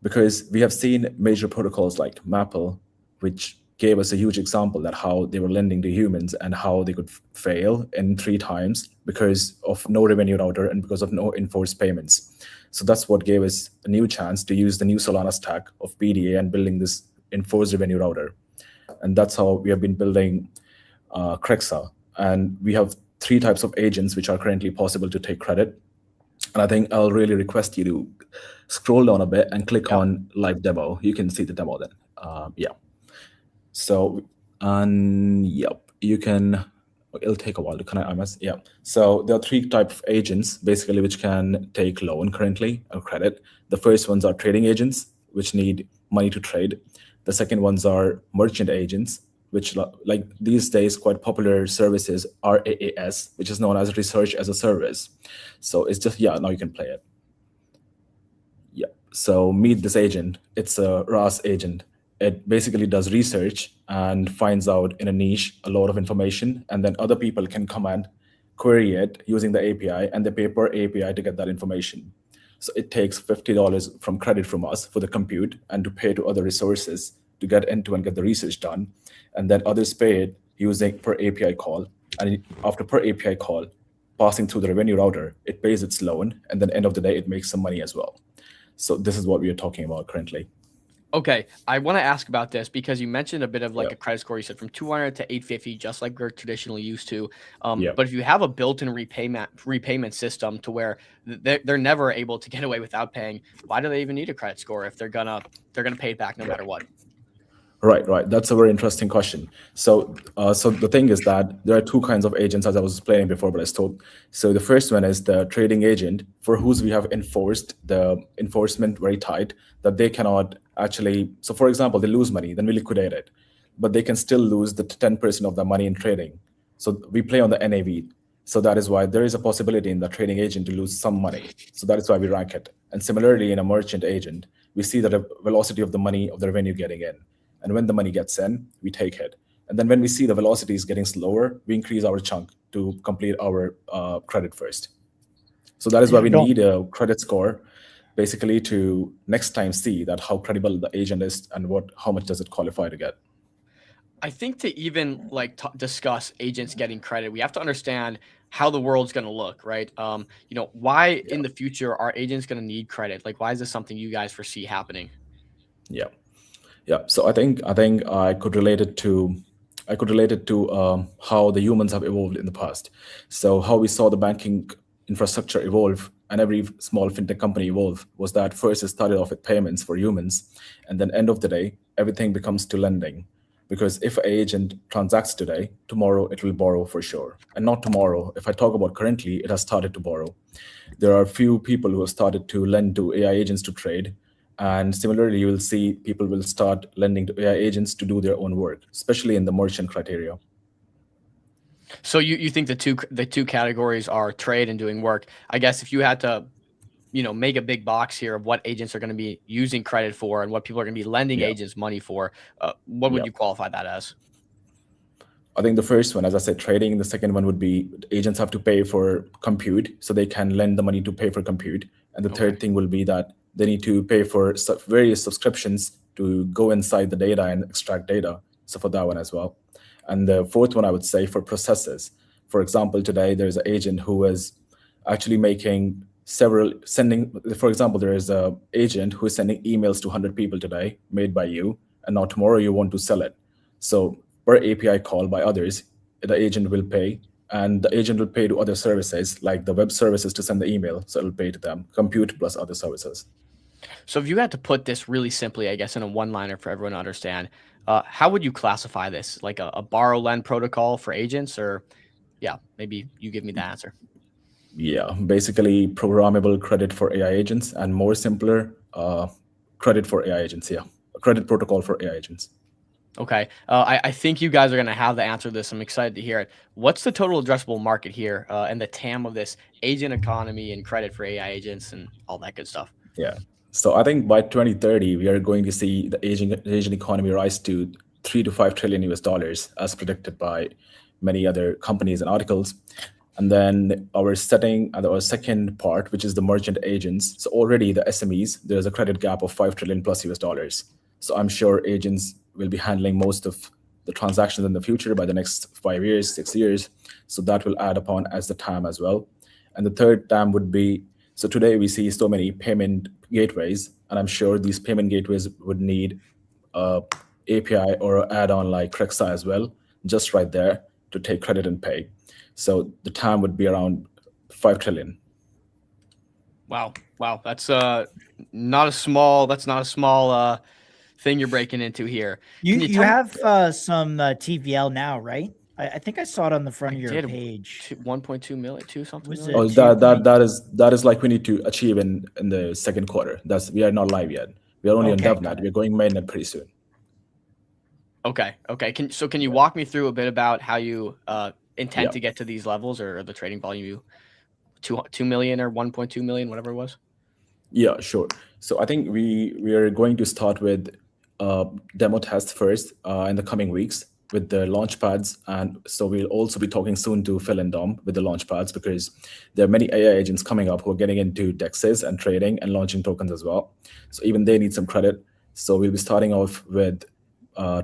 because we have seen major protocols like Maple, which gave us a huge example that how they were lending to humans and how they could fail in 3 times because of no revenue router and because of no enforced payments. So that's what gave us a new chance to use the new Solana stack of PDA and building this enforced revenue router. And that's how we have been building Crexa. And we have 3 types of agents which are currently possible to take credit. And I think I'll really request you to scroll down a bit and click on live demo. You can see the demo then. Yeah. So, you can, it'll take a while. Can I MS? Yeah. So there are 3 types of agents basically which can take loan currently or credit. The first ones are trading agents, which need money to trade. The second ones are merchant agents, which like these days quite popular services are RAAS, which is known as research as a service. So it's just, yeah, now you can play it. Yeah, so meet this agent. It's a RAS agent. It basically does research and finds out in a niche a lot of information, and then other people can come and query it using the API, and they pay per API to get that information. So it takes $50 from credit from us for the compute and to pay to other resources to get into and get the research done. And then others pay it using per API call. And after per API call, passing through the revenue router, it pays its loan. And then end of the day, it makes some money as well. So this is what we are talking about currently. Okay, I want to ask about this because you mentioned a bit of like a credit score. You said from 200 to 850, just like we're traditionally used to. But if you have a built-in repayment system to where they're never able to get away without paying, why do they even need a credit score if they're gonna pay it back no matter what? Right. That's a very interesting question. So the thing is that there are 2 kinds of agents, as I was explaining before, but I stopped. So the first one is the trading agent, for whose we have enforced the enforcement very tight, that they cannot actually, so for example, they lose money, then we liquidate it, but they can still lose the 10% of their money in trading. So we play on the NAV. So that is why there is a possibility in the trading agent to lose some money. So that is why we rank it. And similarly, in a merchant agent, we see the velocity of the money of the revenue getting in. And when the money gets in, we take it. And then when we see the velocity is getting slower, we increase our chunk to complete our credit first. So that is why we Dom. need a credit score, basically, to next time see that how credible the agent is and how much does it qualify to get. I think to even like discuss agents getting credit, we have to understand how the world's going to look, right? Why in the future are agents going to need credit? Like, why is this something you guys foresee happening? Yeah. So I think I could relate it to how the humans have evolved in the past. So how we saw the banking infrastructure evolve and every small fintech company evolve was that first it started off with payments for humans, and then end of the day everything becomes to lending. Because if an agent transacts today, tomorrow it will borrow for sure. And not tomorrow. If I talk about currently, it has started to borrow. There are a few people who have started to lend to AI agents to trade. And similarly, you will see people will start lending to AI agents to do their own work, especially in the merchant criteria. So you think the two categories are trade and doing work. I guess if you had to, make a big box here of what agents are going to be using credit for and what people are going to be lending agents money for, what would you qualify that as? I think the first one, as I said, trading. The second one would be agents have to pay for compute, so they can lend the money to pay for compute. And the third thing will be that they need to pay for various subscriptions to go inside the data and extract data. So for that one as well. And the fourth one, I would say, for processes. For example, today there's an agent who is actually making for example, there is an agent who is sending emails to 100 people today made by you, and now tomorrow you want to sell it. So per API call by others, the agent will pay, and the agent will pay to other services like the web services to send the email. So it'll pay to them, compute plus other services. So if you had to put this really simply, I guess, in a one-liner for everyone to understand, how would you classify this? Like a borrow lend protocol for agents, or maybe you give me the answer. Yeah, basically programmable credit for AI agents, and more simpler credit for AI agents. Yeah, a credit protocol for AI agents. Okay. I think you guys are going to have the answer to this. I'm excited to hear it. What's the total addressable market here and the TAM of this agent economy and credit for AI agents and all that good stuff? Yeah. So I think by 2030, we are going to see the Asian economy rise to 3 to 5 trillion US dollars, as predicted by many other companies and articles. And then our second part, which is the merchant agents. So already the SMEs, there's a credit gap of 5 trillion plus US dollars. So I'm sure agents will be handling most of the transactions in the future by the next 5 years, 6 years. So that will add upon as the TAM as well. And the third TAM would be, so today we see so many payment gateways, and I'm sure these payment gateways would need API or add-on like Crexa as well, just right there to take credit and pay. So the TAM would be around 5 trillion. Wow. That's not a small thing you're breaking into here. You have some TVL now, right? I think I saw it on the front of your page. 1.2 million, 2 something. Was million? That is like we need to achieve in the second quarter. We are not live yet. We are only on DevNet. We're going mainnet pretty soon. Okay. Can you walk me through a bit about how you intend to get to these levels, or the trading volume 2 million or 1.2 million, whatever it was? Yeah, sure. So I think we are going to start with demo tests first in the coming weeks with the launch pads. And so we'll also be talking soon to Phil and Dom with the launch pads, because there are many AI agents coming up who are getting into DEXs and trading and launching tokens as well. So even they need some credit. So we'll be starting off with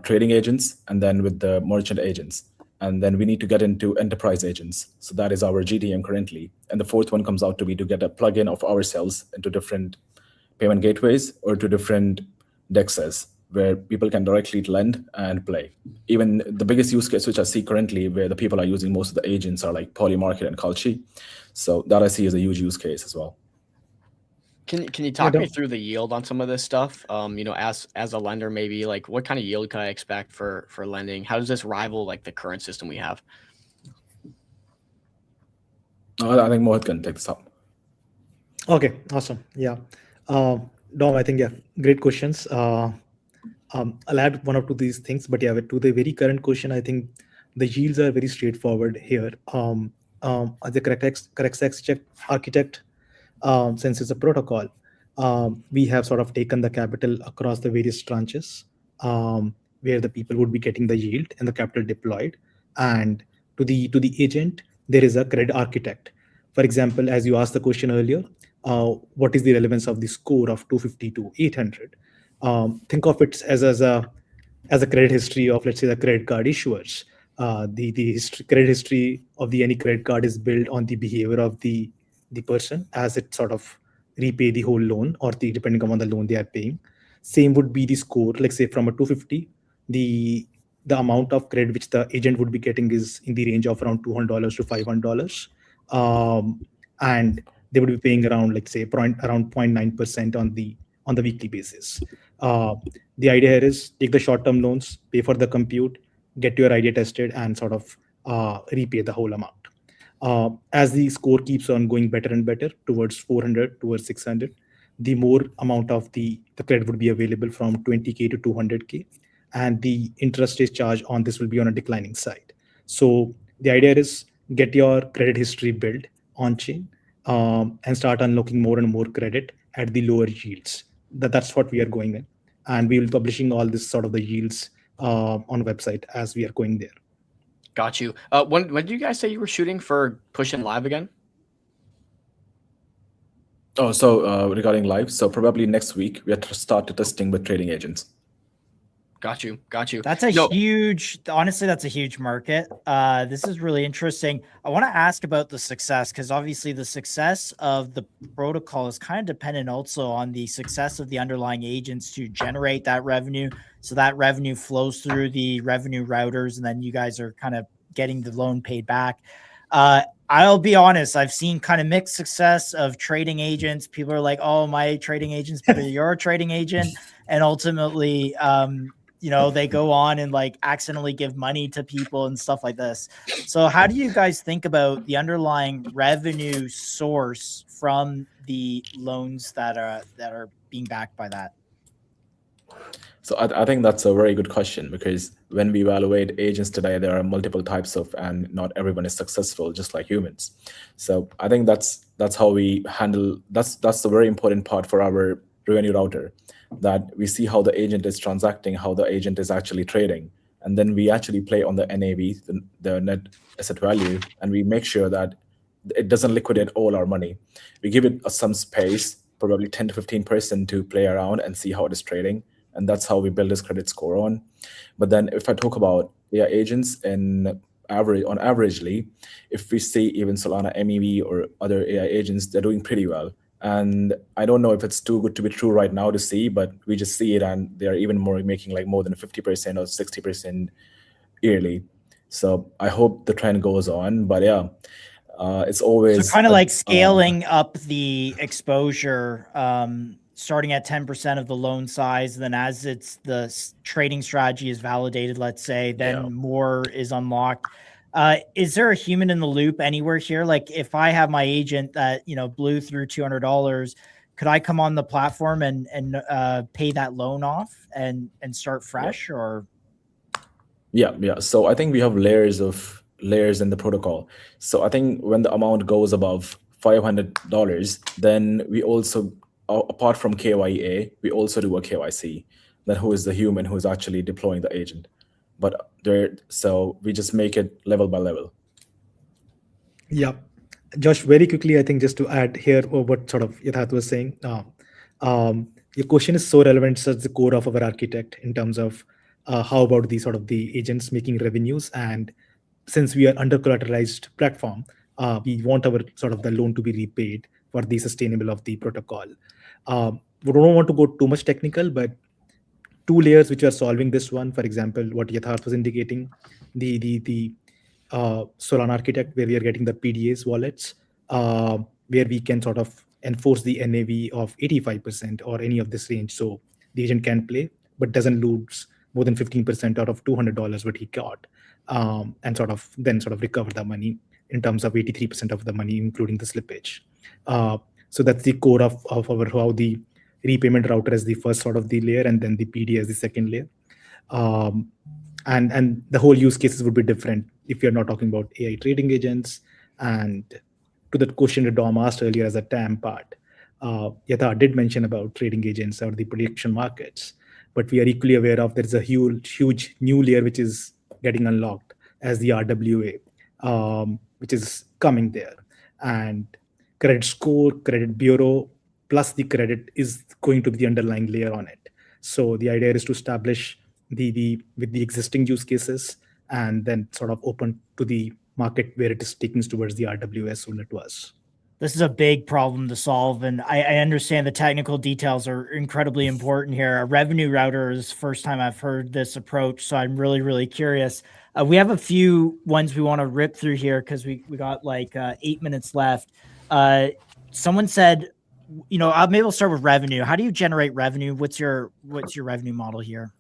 trading agents, and then with the merchant agents. And then we need to get into enterprise agents. So that is our GTM currently. And the fourth one comes out to be to get a plugin of ourselves into different payment gateways or to different DEXs where people can directly lend and play. Even the biggest use case, which I see currently, where the people are using most of the agents, are like Polymarket and Kalshi. So that I see as a huge use case as well. Can you talk me through the yield on some of this stuff? As a lender, maybe like what kind of yield can I expect for lending? How does this rival like the current system we have? I think Mohit can take this up. Okay, awesome. Yeah. Dom, I think, great questions. I'll add one or two of these things, but to the very current question, I think the yields are very straightforward here. As a correct architect, since it's a protocol, we have sort of taken the capital across the various tranches where the people would be getting the yield and the capital deployed. And to the agent, there is a credit architect For example, as you asked the question earlier, what is the relevance of the score of 250 to 800? Think of it as a credit history of, let's say, the credit card issuers. Credit history of the any credit card is built on the behavior of the person as it sort of repay the whole loan, or depending upon the loan they are paying. Same would be the score. Like say from a 250, the amount of credit which the agent would be getting is in the range of around $200 to $500, and they would be paying around, like say, around 0.9% on the weekly basis. The idea here is take the short-term loans, pay for the compute, get your idea tested, and sort of repay the whole amount. As the score keeps on going better and better towards 400, towards 600, the more amount of the credit would be available, from 20K to 200K, and the interest is charged on this will be on a declining side. So the idea is get your credit history built on chain, and start unlocking more and more credit at the lower yields. That's what we are going in, and we will be publishing all this sort of the yields on website as we are going there. Got you. When did you guys say you were shooting for pushing live again? Oh, so regarding live, so probably next week we have to start testing with trading agents. Got you. Got you. That's honestly, that's a huge market. This is really interesting. I want to ask about the success, because obviously the success of the protocol is kind of dependent also on the success of the underlying agents to generate that revenue. So that revenue flows through the revenue routers, and then you guys are kind of getting the loan paid back. I'll be honest, I've seen kind of mixed success of trading agents. People are like, oh, my trading agent's better than your trading agent. And ultimately, they go on and like accidentally give money to people and stuff like this. So how do you guys think about the underlying revenue source from the loans that are being backed by that? So I think that's a very good question, because when we evaluate agents today, there are multiple types of, and not everyone is successful, just like humans. So I think that's how we handle, that's the very important part for our revenue router, that we see how the agent is transacting, how the agent is actually trading, and then we actually play on the NAV, the net asset value, and we make sure that it doesn't liquidate all our money. We give it some space, probably 10 to 15% to play around and see how it is trading. And that's how we build this credit score on. But then if I talk about AI agents averagely, if we see even Solana MEV or other AI agents, they're doing pretty well. And I don't know if it's too good to be true right now to see, but we just see it, and they're even making like more than 50% or 60% yearly. So I hope the trend goes on, but yeah, it's always kind of like scaling up the exposure, starting at 10% of the loan size. Then as the trading strategy is validated, let's say, then more is unlocked. Is there a human in the loop anywhere here? Like if I have my agent that, blew through $200, could I come on the platform and pay that loan off and start fresh? Or? Yeah. So I think we have layers in the protocol. So I think when the amount goes above $500, then we also, apart from KYA, we also do a KYC. Then who is the human who is actually deploying the agent? But so we just make it level by level. Yeah, Josh, very quickly, I think just to add here what sort of Yatharth was saying, your question is so relevant, such the core of our architect in terms of how about the sort of the agents making revenues. And since we are under collateralized platform, we want our sort of the loan to be repaid for the sustainable of the protocol. We don't want to go too much technical, but two layers which are solving this one. For example, what Yatharth was indicating, the Solana architect, where we are getting the PDAs wallets, where we can sort of enforce the NAV of 85% or any of this range, so the agent can play but doesn't lose more than 15% out of $200 what he got, and sort of recover the money in terms of 83% of the money, including the slippage. So that's the core of our how the repayment router is the first sort of the layer, and then the PD as the second layer. And the whole use cases would be different if you're not talking about AI trading agents. And to that question that Dom asked earlier as a TAM part, Yatharth did mention about trading agents or the prediction markets, but we are equally aware of there's a huge new layer which is getting unlocked as the RWA, which is coming there. and credit score, credit bureau, plus the credit is going to be the underlying layer on it. So the idea is to establish the with the existing use cases and then sort of open to the market where it is taking towards the RWS when it was. This is a big problem to solve, and I understand the technical details are incredibly important here. A revenue router is the first time I've heard this approach, so I'm really curious. We have a few ones we want to rip through here because we got like 8 minutes left. Someone said, maybe we'll start with revenue. How do you generate revenue? What's your revenue model here?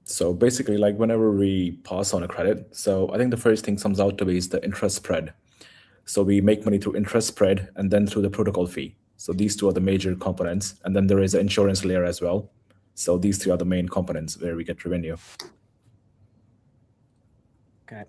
So basically, like whenever we pass on a credit, so I think the first thing comes out to be is the interest spread. So we make money through interest spread and then through the protocol fee. So these two are the major components. And then there is an insurance layer as well. So these three are the main components where we get revenue. Okay.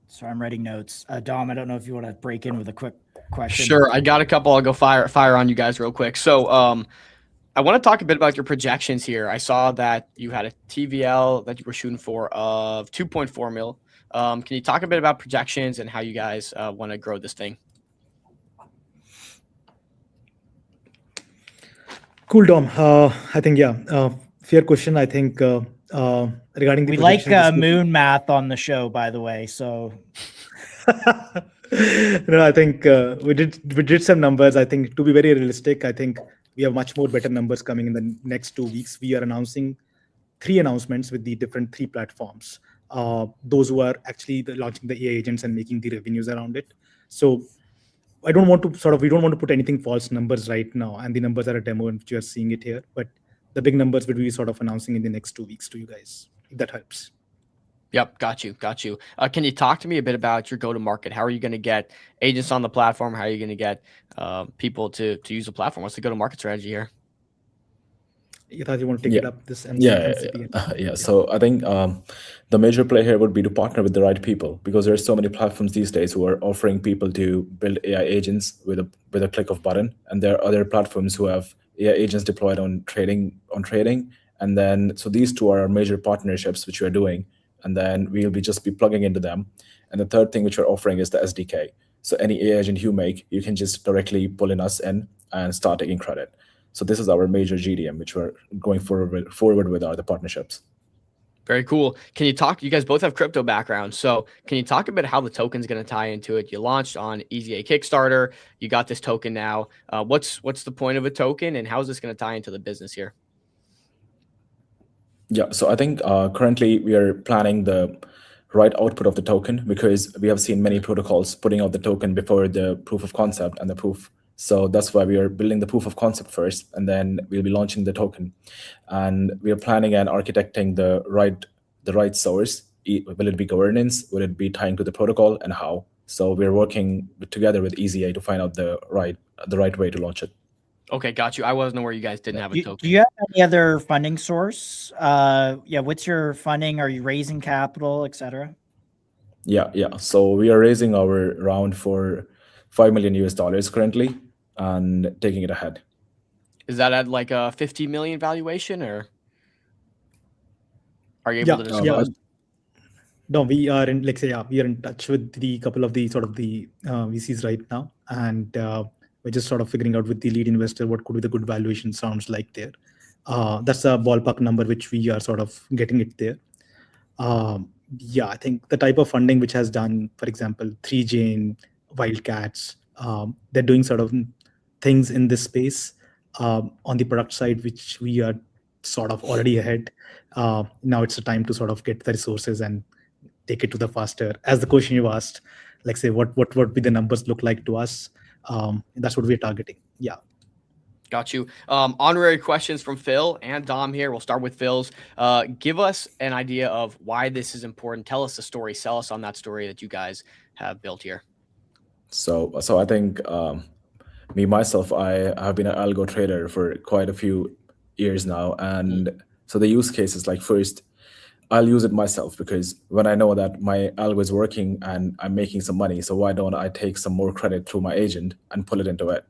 So I'm writing notes. Dom, I don't know if you want to break in with a quick question. Sure. I got a couple. I'll go fire on you guys real quick. So I want to talk a bit about your projections here. I saw that you had a TVL that you were shooting for of 2.4 mil. Can you talk a bit about projections and how you guys want to grow this thing? Cool, Dom. I think, fair question. I think regarding the we like moon math on the show, by the way. So no, I think we did some numbers. I think to be very realistic, I think we have much more better numbers coming in the next 2 weeks. We are announcing 3 announcements with the different 3 platforms. Those who are actually launching the AI agents and making the revenues around it. So we don't want to put anything false numbers right now. And the numbers are a demo and you are seeing it here. But the big numbers will be sort of announcing in the next 2 weeks to you guys, if that helps. Yep. Got you. Can you talk to me a bit about your go-to-market? How are you going to get agents on the platform? How are you going to get people to use the platform? What's the go-to-market strategy here? You thought you want to take it up this and yeah. So I think the major play here would be to partner with the right people, because there are so many platforms these days who are offering people to build AI agents with a click of button, and there are other platforms who have AI agents deployed on trading. And then so these two are our major partnerships which we are doing, and then we'll just be plugging into them. And the third thing which we're offering is the SDK. So any AI agent you make, you can just directly pull in us in and start taking credit. So this is our major GDM, which we're going forward with are the partnerships. Very cool. Can you talk? You guys both have crypto backgrounds, so can you talk a bit how the token's going to tie into it? You launched on EasyA Kickstarter. You got this token now. What's the point of a token, and how is this going to tie into the business here? Yeah, so I think currently we are planning the right output of the token, because we have seen many protocols putting out the token before the proof of concept and the proof. So that's why we are building the proof of concept first, and then we'll be launching the token. And we are planning and architecting the right source. Will it be governance? Will it be tying to the protocol, and how? So we're working together with EasyA to find out the right way to launch it. Okay, got you. I wasn't aware you guys didn't have a token. Do you have any other funding source? What's your funding? Are you raising capital, etc.? Yeah. So we are raising our round for $5 million currently and taking it ahead. Is that at like a 50 million valuation, or are you able to disclose? No, we are in we are in touch with the couple of the sort of the VCs right now, and we're just sort of figuring out with the lead investor what could be the good valuation sounds like there. That's a ballpark number which we are sort of getting it there. I think the type of funding which has done, for example, 3Jane, Wildcats, they're doing sort of things in this space on the product side, which we are sort of already ahead. Now it's the time to sort of get the resources and take it to the faster. As the question you asked, like say what would be the numbers look like to us? That's what we're targeting. Yeah. Got you. Honorary questions from Phil and Dom here. We'll start with Phil's. Give us an idea of why this is important. Tell us the story. Sell us on that story that you guys have built here. So I think myself, I have been an algo trader for quite a few years now. And so the use case is like, first, I'll use it myself, because when I know that my algo is working and I'm making some money, so why don't I take some more credit through my agent and pull it into it?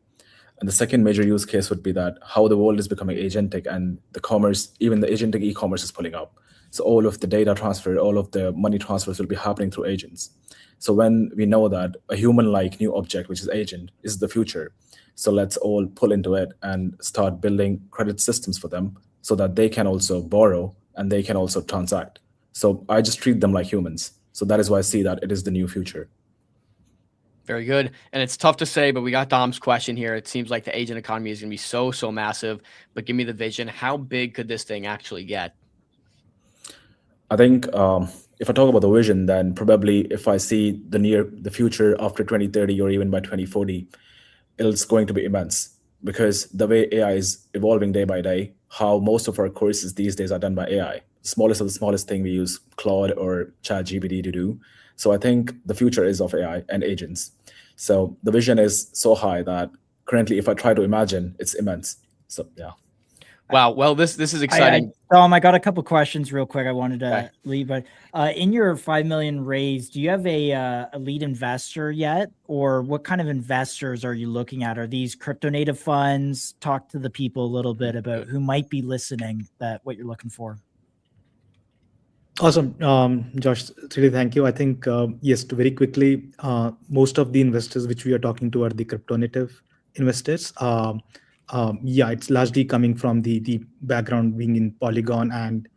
And the second major use case would be that how the world is becoming agentic, and the commerce, even the agentic e-commerce is pulling up. So all of the data transfer, all of the money transfers will be happening through agents. So when we know that a human-like new object, which is agent, is the future, so let's all pull into it and start building credit systems for them so that they can also borrow and they can also transact. So I just treat them like humans. So that is why I see that it is the new future. Very good. And it's tough to say, but we got Dom's question here. It seems like the agent economy is going to be so massive, but give me the vision. How big could this thing actually get? I think if I talk about the vision, then probably if I see the future after 2030 or even by 2040, it's going to be immense, because the way AI is evolving day by day, how most of our courses these days are done by AI. Smallest of the smallest thing we use Claude or ChatGPT to do. So I think the future is of AI and agents. So the vision is so high that currently, if I try to imagine, it's immense. So yeah. Wow. Well, this is exciting. Tom, I got a couple questions real quick. I wanted to leave, but in your 5 million raise, do you have a lead investor yet, or what kind of investors are you looking at? Are these crypto native funds? Talk to the people a little bit about who might be listening, that what you're looking for. Awesome. Josh, really thank you. I think, yes, to very quickly, most of the investors which we are talking to are the crypto native investors. Yeah, it's largely coming from the background being in Polygon, and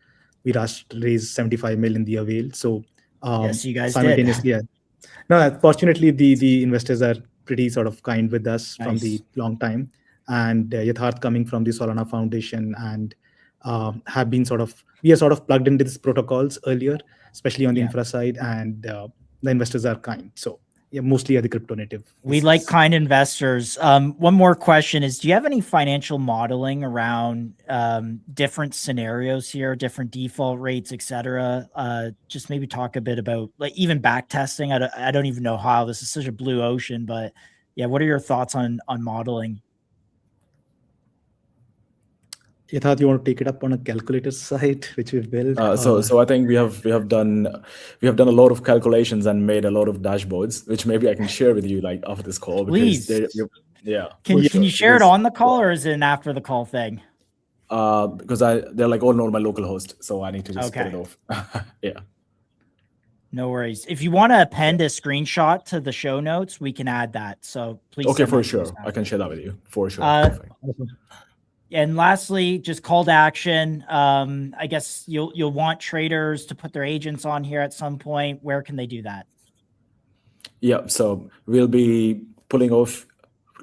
we raised 75 million the avail. So yes, you guys simultaneously, did. No, fortunately, the investors are pretty sort of kind with us Nice. from the long time. And Yatharth coming from the Solana Foundation, and have been we are sort of plugged into these protocols earlier, especially on the infra side, and the investors are kind. So yeah, mostly are the crypto native. We like kind investors. One more question is, do you have any financial modeling around different scenarios here, different default rates, etc.? Just maybe talk a bit about like even back testing. I don't even know how. This is such a blue ocean, but yeah, what are your thoughts on modeling? Yatharth, you want to take it up on a calculator side, which we've built? So I think we have done a lot of calculations and made a lot of dashboards, which maybe I can share with you like after this call. Please. Yeah. Can you share it on the call, or is it an after the call thing? Because they're like all on my local host, so I need to just put it off. Yeah. No worries. If you want to append a screenshot to the show notes, we can add that. So please. Okay, for sure. I can share that with you for sure. And lastly, just call to action. I guess you'll want traders to put their agents on here at some point. Where can they do that? Yeah, so we'll be pulling off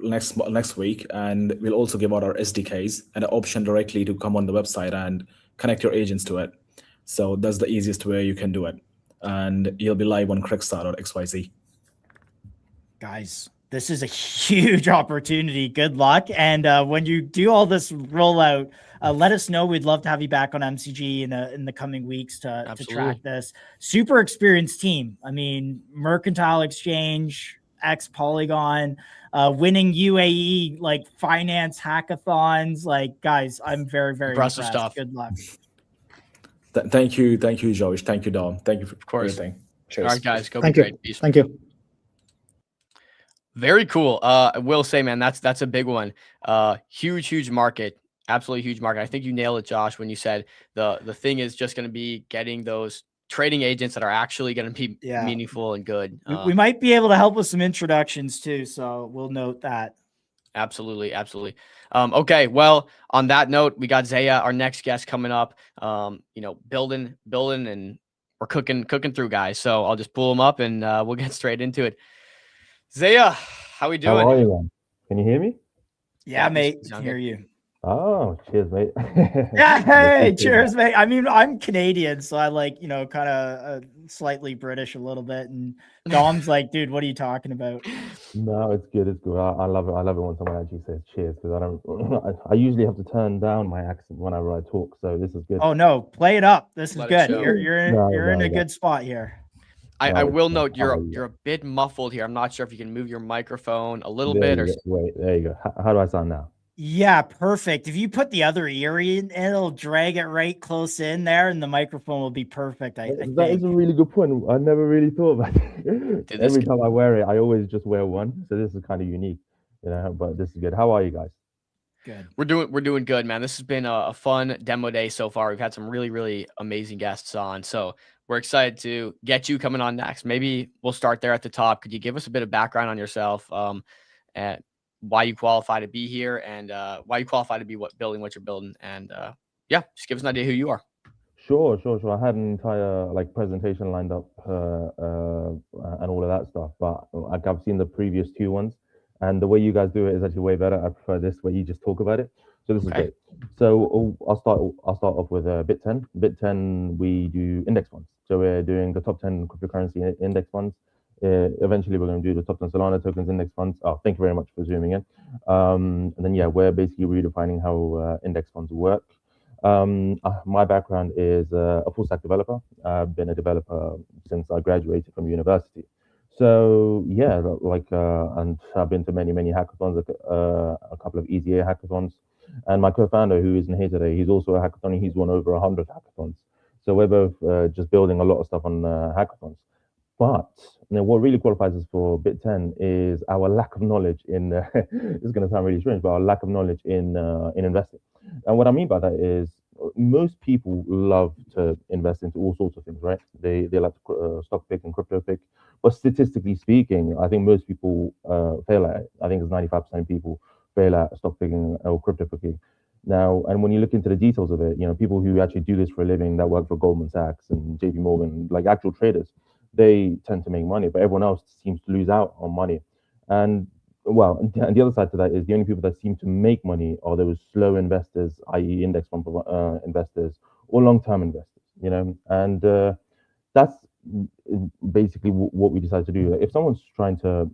next week, and we'll also give out our SDKs and an option directly to come on the website and connect your agents to it. So that's the easiest way you can do it. And you'll be live on Crackstar.xyz. Guys, this is a huge opportunity. Good luck. And when you do all this rollout, let us know. We'd love to have you back on MCG in the coming weeks to track this. Super experienced team. I mean, Mercantile Exchange, ex-Polygon, winning UAE like finance hackathons. Like, guys, I'm very, very impressive impressed. Stuff. Good luck. Thank you, Josh. Thank you, Dom. Thank you for everything. Cheers. All right, guys, go Thank be you. great. Peace. Thank you. Very cool. I will say, man, that's a big one. Huge market. Absolutely huge market. I think you nailed it, Josh, when you said the thing is just going to be getting those trading agents that are actually going to be meaningful and good. We might be able to help with some introductions too, so we'll note that. Absolutely. Okay. Well, on that note, we got Zaya, our next guest, coming up. Building, and we're cooking through, guys. So I'll just pull him up and we'll get straight into it. Zaya, how we doing? How are you, man? Can you hear me? Yeah, mate. I can hear you. Oh, cheers, mate. Yeah, hey, cheers, mate. I mean, I'm Canadian, so I like, kind of slightly British a little bit. And Dom's like, dude, what are you talking about? No, it's good. It's good. I love it. I love it when someone actually says cheers, because I usually have to turn down my accent whenever I talk. So this is good. Oh no, play it up. This is good. You're in a good spot here. I will note you're a bit muffled here. I'm not sure if you can move your microphone a little bit or wait. There you go. How do I sound now? Yeah, perfect. If you put the other ear in, it'll drag it right close in there, and the microphone will be perfect. I think that is a really good point. I never really thought about it. Every time I wear it, I always just wear one. So this is kind of unique, but this is good. How are you guys? Good. We're doing good, man. This has been a fun demo day so far. We've had some really amazing guests on, so we're excited to get you coming on next. Maybe we'll start there at the top. Could you give us a bit of background on yourself, and why you qualify to be here, and why you qualify to be building what you're building, and yeah, just give us an idea who you are. Sure. I had an entire like presentation lined up and all of that stuff, but like I've seen the previous two ones, and the way you guys do it is actually way better. I prefer this way you just talk about it. So this is great. So I'll start off with Bit10. Bit10, we do index funds. So we're doing the top 10 cryptocurrency index funds. Eventually, we're going to do the top 10 Solana tokens index funds. Oh, thank you very much for zooming in. And then yeah, we're basically redefining how index funds work. My background is a full stack developer. I've been a developer since I graduated from university. So yeah, and I've been to many hackathons, a couple of EasyA hackathons, and my co-founder, who isn't here today, he's also a hackathon. He's won over 100 hackathons. So we're both just building a lot of stuff on hackathons. But what really qualifies us for Bit10 is our lack of knowledge in. This is going to sound really strange, but our lack of knowledge in investing. And what I mean by that is most people love to invest into all sorts of things, right? They like to stock pick and crypto pick, but statistically speaking, I think most people fail at it. I think it's 95% of people fail at stock picking or crypto picking. Now, and when you look into the details of it, people who actually do this for a living, that work for Goldman Sachs and JP Morgan, like actual traders, they tend to make money, but everyone else seems to lose out on money. And well, and the other side to that is the only people that seem to make money are those slow investors, i.e., index fund investors or long-term investors. And that's basically what we decided to do. If someone's trying to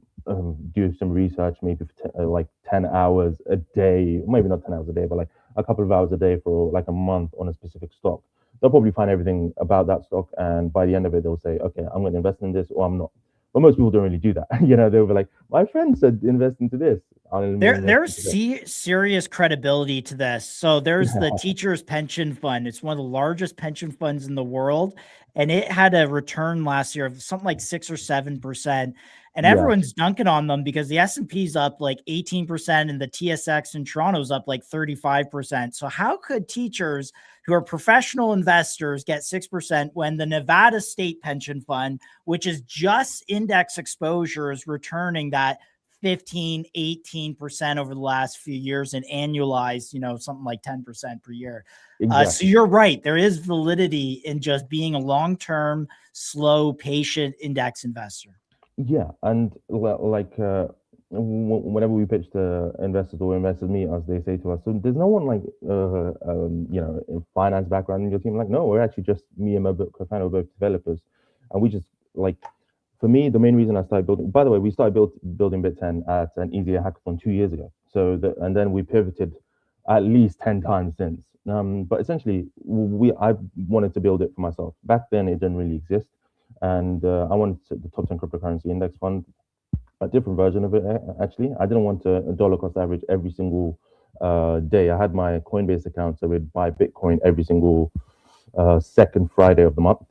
do some research, maybe for like 10 hours a day, maybe not 10 hours a day, but like a couple of hours a day for like a month on a specific stock, they'll probably find everything about that stock, and by the end of it, they'll say, okay, I'm going to invest in this or I'm not. But most people don't really do that. They'll be like, my friend said invest into this. There's serious credibility to this. So there's the Teachers Pension Fund. It's one of the largest pension funds in the world, and it had a return last year of something like 6 or 7%. And everyone's dunking on them because the S&P's up like 18% and the TSX in Toronto's up like 35%. So how could teachers who are professional investors get 6% when the Nevada State Pension Fund, which is just index exposure, is returning that 15, 18% over the last few years and annualized, something like 10% per year. Exactly. So you're right. There is validity in just being a long-term, slow, patient index investor. Yeah. And whenever we pitch to investors or investors meet us, they say to us, so there's no one like, in finance background in your team? Like, no, we're actually just me and my co-founder, both developers. And we just for me, the main reason I started building, by the way, we started building Bit10 at an EasyA hackathon 2 years ago. And then we pivoted at least 10 times since. But essentially, I wanted to build it for myself. Back then, it didn't really exist. And I wanted the top 10 cryptocurrency index fund, a different version of it, actually. I didn't want a dollar cost average every single day. I had my Coinbase account, so we'd buy Bitcoin every single second Friday of the month.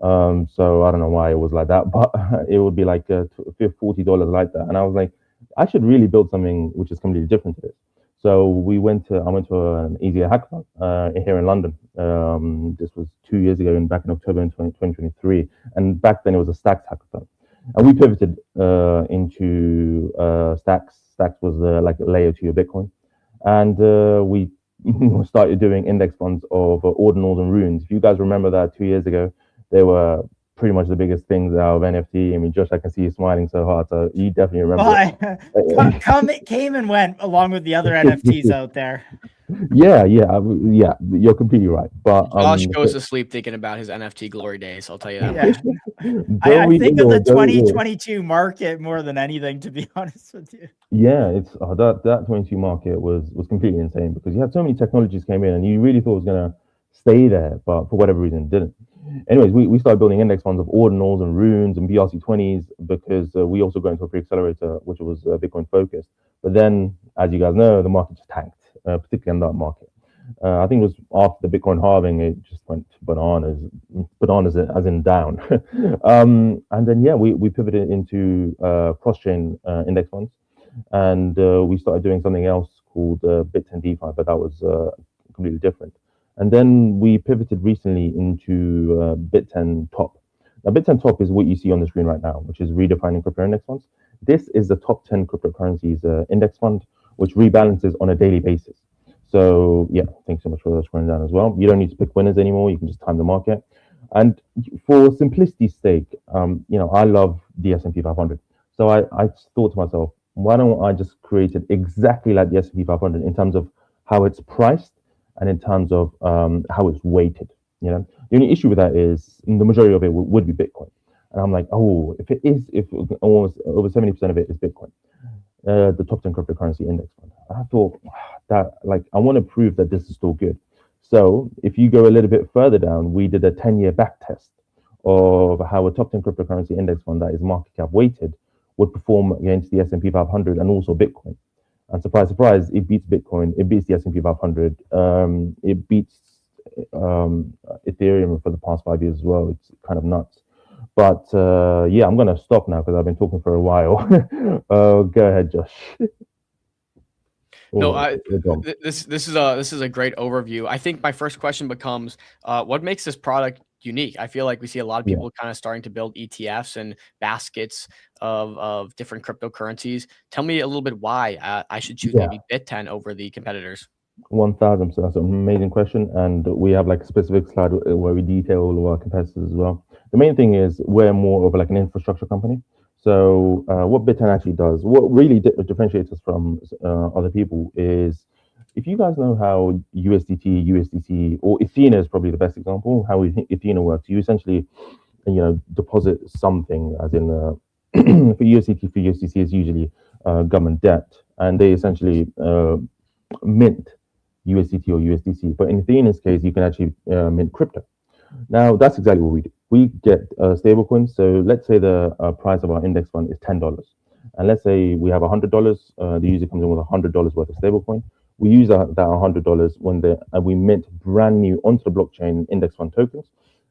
So I don't know why it was like that, but it would be like $40 like that. And I was like, I should really build something which is completely different to this. So I went to an EasyA hackathon here in London. This was 2 years ago, back in October in 2023. And back then it was a Stacks hackathon. And we pivoted into Stacks. Stacks was like a layer 2 of Bitcoin. And we started doing index funds of ordinals and runes. If you guys remember that 2 years ago, they were pretty much the biggest things out of NFT. I mean, Josh, I can see you smiling so hard. So you definitely remember. It came and went along with the other NFTs out there. Yeah. You're completely right. But Josh goes to sleep thinking about his NFT glory days. I'll tell you that. Yeah. I think of the 2022 market more than anything, to be honest with you. Yeah, it's that 22 market was completely insane because you had so many technologies came in and you really thought it was gonna stay there, but for whatever reason it didn't. Anyways, we started building index funds of ordinals and runes and BRC20s because we also got into a pre-accelerator, which was Bitcoin focused. But then, as you guys know, the market just tanked, particularly in that market. I think it was after the Bitcoin halving, it just went bananas as in down. And then, we pivoted into cross-chain index funds. And we started doing something else called Bit10 DeFi, but that was completely different. And then we pivoted recently into Bit10 Top. Now, Bit10 Top is what you see on the screen right now, which is redefining crypto index funds. This is the top 10 cryptocurrencies index fund, which rebalances on a daily basis. So yeah, thanks so much for scrolling down as well. You don't need to pick winners anymore. You can just time the market. And for simplicity's sake, I love the S&P 500. So I thought to myself, why don't I just create it exactly like the S&P 500 in terms of how it's priced and in terms of how it's weighted. The only issue with that is the majority of it would be Bitcoin. And I'm like, oh, if almost over 70% of it is Bitcoin, the top 10 cryptocurrency index fund. I thought that, I want to prove that this is still good. So if you go a little bit further down, we did a 10-year back test of how a top 10 cryptocurrency index fund that is market cap weighted would perform against the S&P 500 and also Bitcoin. And surprise, surprise, it beats Bitcoin, it beats the S&P 500, it beats Ethereum for the past 5 years as well. It's kind of nuts. But yeah, I'm going to stop now because I've been talking for a while. Go ahead, Josh. No, this is a great overview. I think my first question becomes, what makes this product unique? I feel like we see a lot of people kind of starting to build ETFs and baskets of different cryptocurrencies. Tell me a little bit why I should choose maybe Bit10 over the competitors. 1,000%. So that's an amazing question, and we have a specific slide where we detail all of our competitors as well. The main thing is we're more of an infrastructure company. So what Bit10 actually does, what really differentiates us from other people is, if you guys know how USDT, USDC, or Ethena is probably the best example, how Ethena works. You essentially, deposit something, as in for USDC is usually government debt, and they essentially mint USDT or USDC. But in Ethena's case, you can actually mint crypto. Now, that's exactly what we do. We get stablecoins. So let's say the price of our index fund is $10. And let's say we have $100. The user comes in with $100 worth of stablecoin. We use that $100 and we mint brand new onto the blockchain index fund tokens.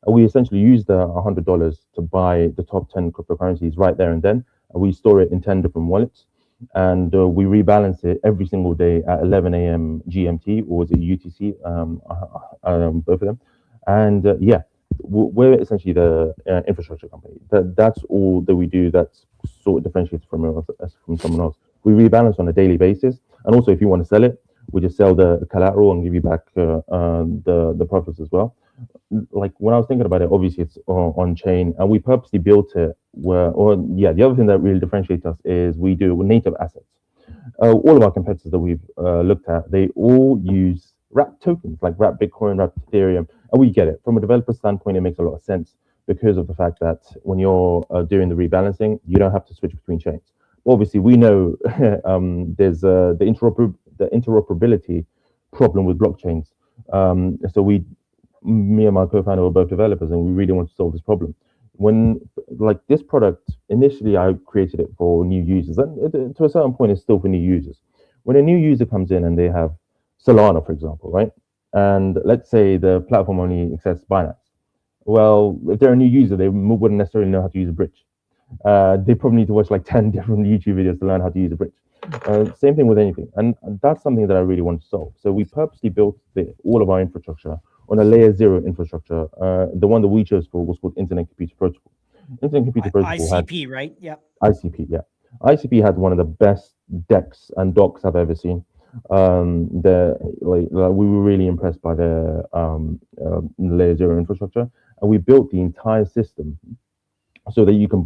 And we essentially use the $100 to buy the top 10 cryptocurrencies right there and then. And we store it in 10 different wallets. And we rebalance it every single day at 11 a.m. GMT, or is it UTC? Both of them. And yeah, we're essentially the infrastructure company. That's all that we do. That's sort of differentiates from us from someone else. We rebalance on a daily basis, and also if you want to sell it, we just sell the collateral and give you back the profits as well. Like when I was thinking about it, obviously it's on chain, and we purposely built it the other thing that really differentiates us is we do native assets. All of our competitors that we've looked at, they all use wrapped tokens, like wrapped Bitcoin, wrapped Ethereum, and we get it. From a developer standpoint, it makes a lot of sense because of the fact that when you're doing the rebalancing, you don't have to switch between chains. Obviously, we know there's the interoperability problem with blockchains. So me and my co-founder were both developers, and we really want to solve this problem. When this product, initially I created it for new users, and to a certain point it's still for new users. When a new user comes in and they have Solana, for example, right? And let's say the platform only accepts Binance. Well, if they're a new user, they wouldn't necessarily know how to use a bridge. They probably need to watch 10 different YouTube videos to learn how to use a bridge. Same thing with anything. And that's something that I really want to solve. So we purposely built all of our infrastructure on a layer 0 infrastructure. The one that we chose for was called Internet Computer Protocol. Internet Computer Protocol ICP, right? Yep. ICP, yeah. ICP had one of the best decks and docs I've ever seen. We were really impressed by the layer 0 infrastructure, and we built the entire system so that you can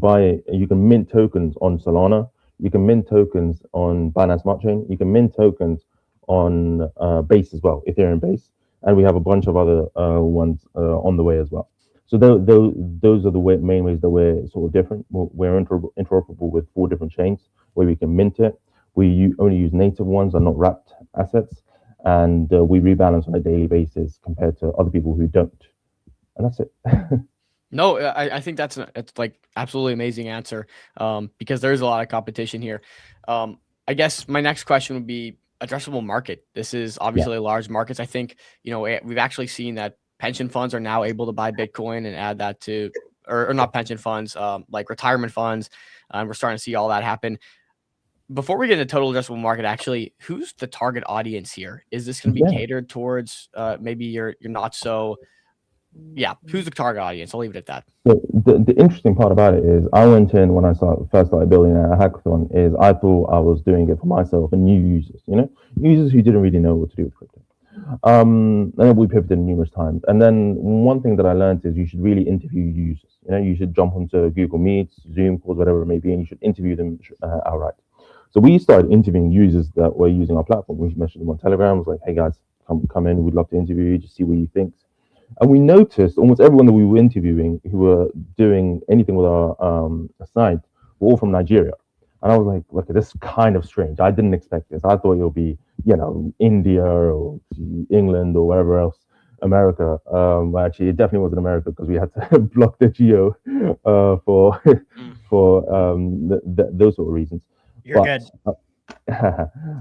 mint tokens on Solana, you can mint tokens on Binance Smart Chain, you can mint tokens on Base as well, Ethereum Base, and we have a bunch of other ones on the way as well. So those are the main ways that we're sort of different. We're interoperable with 4 different chains where we can mint it. We only use native ones and not wrapped assets, and we rebalance on a daily basis compared to other people who don't. And that's it. No, I think it's absolutely amazing answer, because there's a lot of competition here. I guess my next question would be addressable market. This is obviously a large markets. I think, we've actually seen that pension funds are now able to buy Bitcoin and add that to, or not pension funds, like retirement funds. We're starting to see all that happen. Before we get into total addressable market, actually, who's the target audience here? Is this going to be catered towards maybe you're not so, yeah, who's the target audience? I'll leave it at that. The interesting part about it is I went in when I first started building a hackathon is I thought I was doing it for myself and new users, users who didn't really know what to do with crypto. And we pivoted numerous times. And then one thing that I learned is you should really interview users. You should jump onto Google Meets, Zoom calls, whatever it may be, and you should interview them outright. So we started interviewing users that were using our platform. We messaged them on Telegram. It was like, hey guys, come in. We'd love to interview you, just see what you think. And we noticed almost everyone that we were interviewing who were doing anything with our site were all from Nigeria. And I was like, look, this is kind of strange. I didn't expect this. I thought it would be, India or England or wherever else, America. Actually, it definitely wasn't America because we had to block the geo for those sort of reasons. You're good.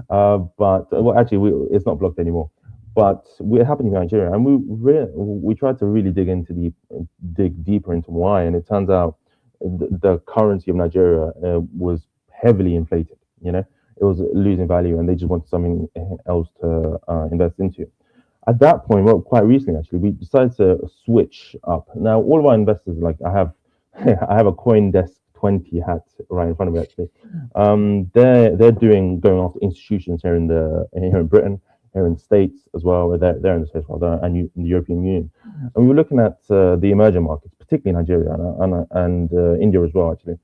Well, actually, it's not blocked anymore. But we're happening in Nigeria, and we tried to really dig deeper into why, and it turns out the currency of Nigeria was heavily inflated. It was losing value, and they just wanted something else to invest into. At that point, well, quite recently actually, we decided to switch up. Now, all of our investors, like I have a CoinDesk 20 hat right in front of me actually. They're going after institutions here in Britain, here in the States as well. They're in the States and in the European Union. And we were looking at the emerging markets, particularly Nigeria and India as well, actually.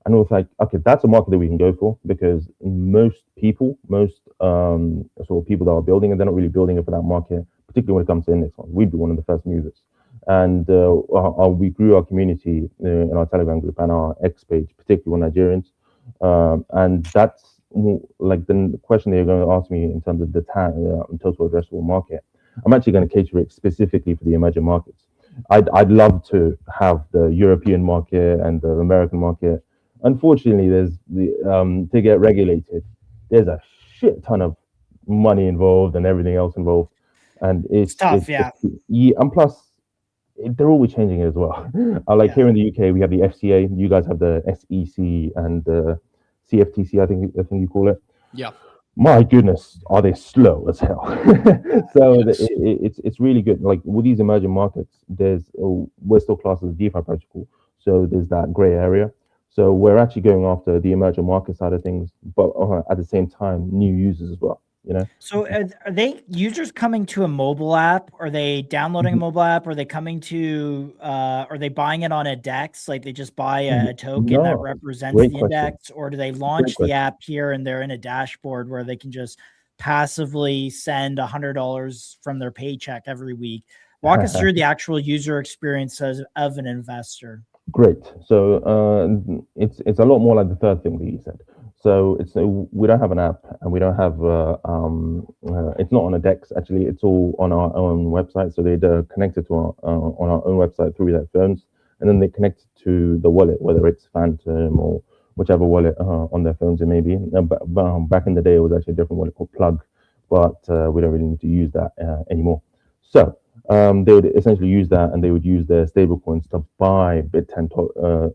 And it was like, okay, that's a market that we can go for because most sort of people that are building it, they're not really building it for that market, particularly when it comes to index funds. We'd be one of the first movers. And we grew our community in our Telegram group and our X page, particularly with Nigerians. And that's like the question that you're going to ask me in terms of the total addressable market. I'm actually going to cater it specifically for the emerging markets. I'd love to have the European market and the American market. Unfortunately, there's to get regulated, there's a shit ton of money involved and everything else involved, and it's tough. And plus, they're always changing it as well. Here in the UK, we have the FCA. You guys have the SEC and the CFTC. I think you call it. Yeah. My goodness, are they slow as hell? So it's really good. Like with these emerging markets, we're still classed as a DeFi protocol, so there's that gray area. So we're actually going after the emerging market side of things, but at the same time, new users as well. So are they users coming to a mobile app? Are they downloading a mobile app? Are they coming to, are they buying it on a DEX? Like they just buy a token that represents the index, or do they launch the app here and they're in a dashboard where they can just passively send $100 from their paycheck every week? Walk us through the actual user experience of an investor. Great. So it's a lot more like the third thing that you said. So we don't have an app and we don't have it's not on a DEX actually. It's all on our own website. So they're connected to on our own website through their phones, and then they connect to the wallet, whether it's Phantom or whichever wallet on their phones it may be. Back in the day, it was actually a different wallet called Plug, but we don't really need to use that anymore. So they would essentially use that, and they would use their stable coins to buy BIT10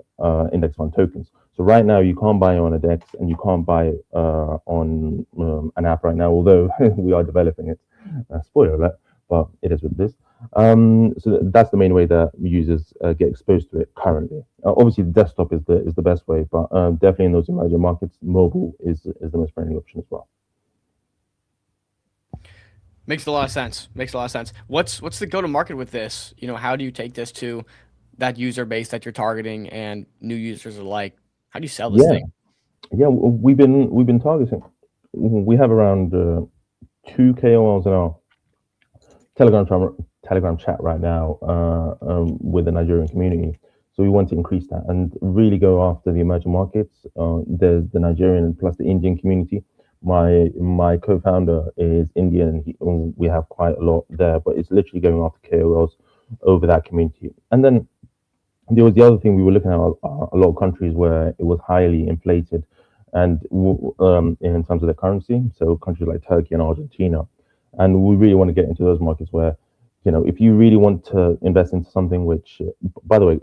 index fund tokens. So right now you can't buy on a DEX and you can't buy on an app right now, although we are developing it. Spoiler alert, but it is what it is. So that's the main way that users get exposed to it currently. Obviously, the desktop is the best way, but definitely in those emerging markets, mobile is the most friendly option as well. Makes a lot of sense. What's the go-to-market with this? How do you take this to that user base that you're targeting and new users alike? How do you sell this thing? Yeah, we've been targeting. We have around 2 KOLs in our Telegram chat right now with the Nigerian community. So we want to increase that and really go after the emerging markets. There's the Nigerian plus the Indian community. My co-founder is Indian. We have quite a lot there, but it's literally going after KOLs over that community. And then there was the other thing, we were looking at a lot of countries where it was highly inflated and in terms of their currency. So countries like Turkey and Argentina. And we really want to get into those markets where, if you really want to invest into something which, by the way,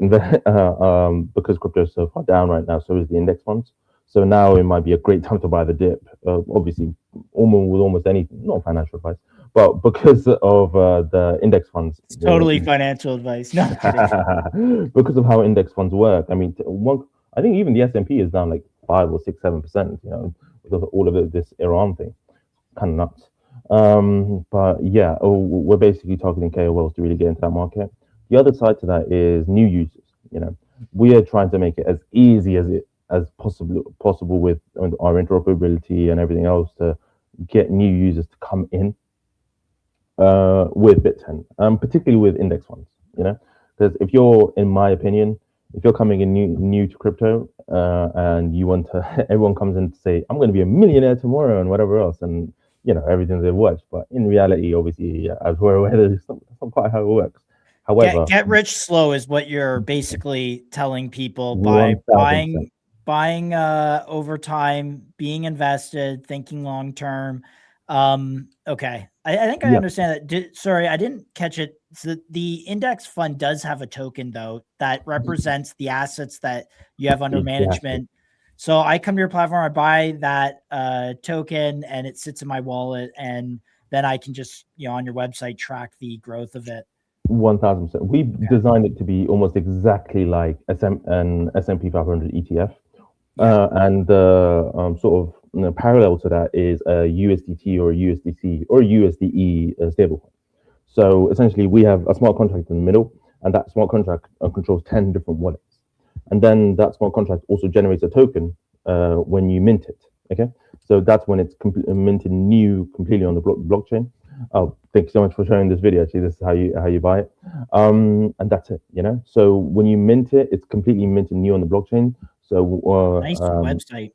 because crypto is so far down right now, so is the index funds. So now it might be a great time to buy the dip. Obviously, almost any, not financial advice, but because of the index funds. It's totally financial advice. No, I'm kidding. Because of how index funds work. I mean, I think even the S&P is down like 5 or 6, 7%. You know, because of all of this Iran thing, kind of nuts. But yeah, we're basically targeting KOLs to really get into that market. The other side to that is new users. You know, we are trying to make it as easy as possible with our interoperability and everything else to get new users to come in with Bit10, particularly with index funds. You know, because if you're, in my opinion, if you're coming in new to crypto and you want to, everyone comes in to say, I'm going to be a millionaire tomorrow and whatever else, and you know everything's a watch. But in reality, obviously, as we're aware, that's not quite how it works. However, get rich slow is what you're basically telling people by 1000%. buying over time, being invested, thinking long term. Okay, I think I understand that. Sorry, I didn't catch it. So the index fund does have a token though that represents the assets that you have under management. So I come to your platform, I buy that token, and it sits in my wallet, and then I can just, you know, on your website track the growth of it. 1000%. We've designed it to be almost exactly like an S&P 500 ETF, and sort of parallel to that is a USDT or a USDC or a USDE stablecoin. So essentially, we have a smart contract in the middle, and that smart contract controls 10 different wallets, and then that smart contract also generates a token when you mint it. Okay, so that's when it's minted new completely on the blockchain. Oh, thank you so much for sharing this video. Actually, this is how you buy it, and that's it. You know, so when you mint it, it's completely minted new on the blockchain. So nice website.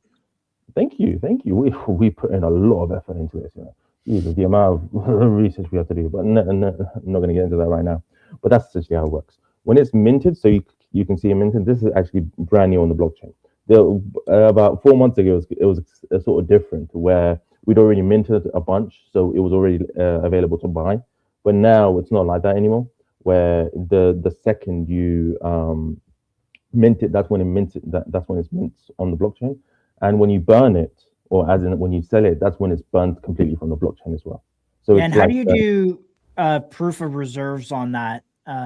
Thank you. We put in a lot of effort into this. You know, Jesus, the amount of research we have to do. But I'm not going to get into that right now. But that's essentially how it works. When it's minted, so you can see it minted. This is actually brand new on the blockchain. About 4 months ago, it was sort of different, where we'd already minted a bunch, so it was already available to buy. But now it's not like that anymore, where the second you mint it, that's when it minted. That's when it's mints on the blockchain, and when you burn it, or as in when you sell it, that's when it's burned completely from the blockchain as well. So and how do you do proof of reserves on that?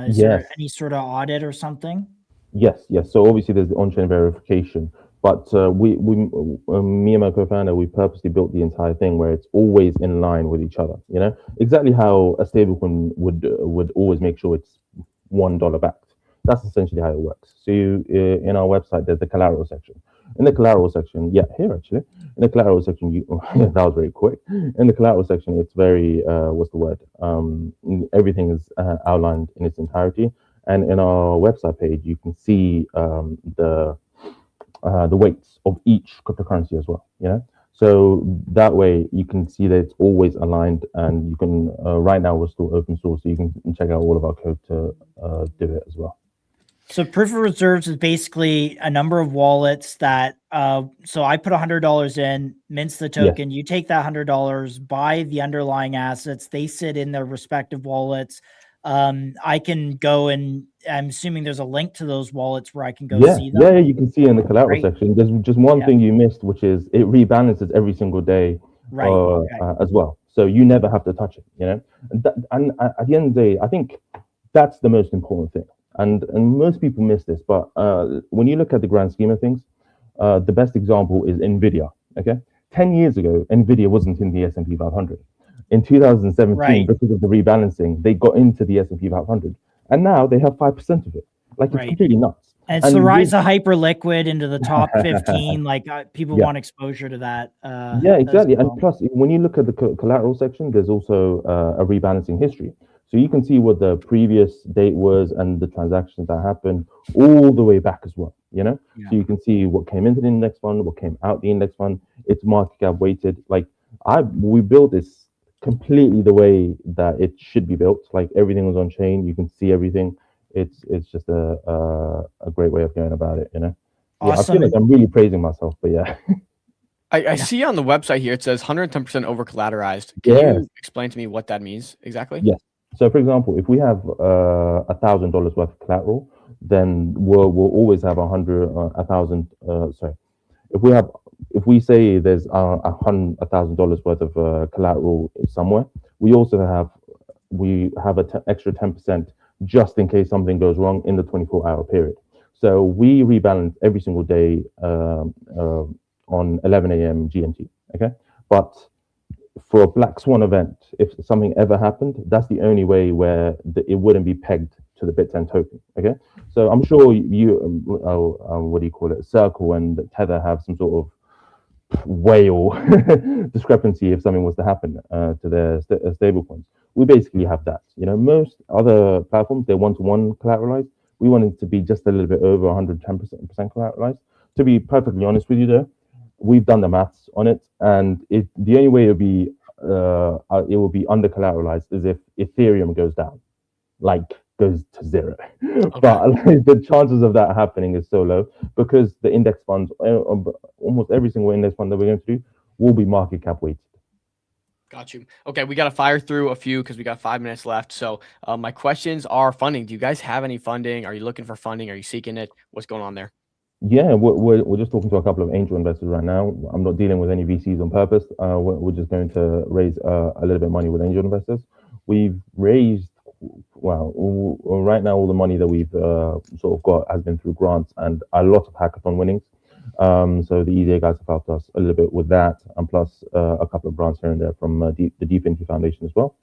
Is there any sort of audit or something? Yes. So obviously there's the on-chain verification, but me and my co-founder, we purposely built the entire thing where it's always in line with each other. You know, exactly how a stablecoin would always make sure it's $1 backed. That's essentially how it works. So in our website, there's the collateral section. In the collateral section, here actually, in the collateral section, that was very quick. In the collateral section, it's very what's the word? Everything is outlined in its entirety. And in our website page, you can see the weights of each cryptocurrency as well. You know, so that way you can see that it's always aligned, and you can. Right now, we're still open source, so you can check out all of our code to do it as well. So proof of reserves is basically a number of wallets that. So I put $100 in, mints the token. You take that $100, buy the underlying assets. They sit in their respective wallets. I can go and I'm assuming there's a link to those wallets where I can go see them. Yeah, you can see in the collateral section. There's just one thing you missed, which is it rebalances every single day, as well. So you never have to touch it, you know. And at the end of the day, I think that's the most important thing. And most people miss this, but when you look at the grand scheme of things, the best example is Nvidia. Okay, 10 years ago, Nvidia wasn't in the S&P 500. In 2017, because of the rebalancing, they got into the S&P 500, and now they have 5% of it. Like it's completely nuts. And it's the rise of Hyperliquid into the top 15. Like people want exposure to that. Exactly. Well. And plus, when you look at the collateral section, there's also a rebalancing history. So you can see what the previous date was and the transactions that happened all the way back as well. You know, so you can see what came into the index fund, what came out the index fund. It's market cap weighted. Like we built this completely the way that it should be built. Like everything was on chain. You can see everything. It's just a great way of going about it. You know. Awesome. Yeah, I feel like I'm really praising myself, but yeah. I see on the website here, it says 110% over collateralized. Can you explain to me what that means exactly? Yes. So for example, if we have $1,000 worth of collateral, then we'll always have 1,000. Sorry, if we say there's $100,000 worth of collateral somewhere, we have an extra 10% just in case something goes wrong in the 24-hour period. So we rebalance every single day on 11 a.m. GMT. Okay, but for a black swan event, if something ever happened, that's the only way where it wouldn't be pegged to the Bit10 token. Okay, so I'm sure you, what do you call it, Circle and Tether have some sort of whale discrepancy if something was to happen to their stable coins. We basically have that. Most other platforms, they're one-to-one collateralized. We want it to be just a little bit over 110% collateralized. To be perfectly honest with you, though, we've done the maths on it, and the only way it will be under collateralized is if Ethereum goes down, goes to zero. Okay. But the chances of that happening is so low because the index funds, almost every single index fund that we're going to do, will be market cap weighted. Got you. Okay, we got to fire through a few because we got 5 minutes left. So my questions are funding. Do you guys have any funding? Are you looking for funding? Are you seeking it? What's going on there? Yeah, we're just talking to a couple of angel investors right now. I'm not dealing with any VCs on purpose. We're just going to raise a little bit of money with angel investors. We've raised, right now all the money that we've sort of got has been through grants and a lot of hackathon winnings. So the EasyA guys have helped us a little bit with that, and plus a couple of grants here and there from the Definity Foundation as well.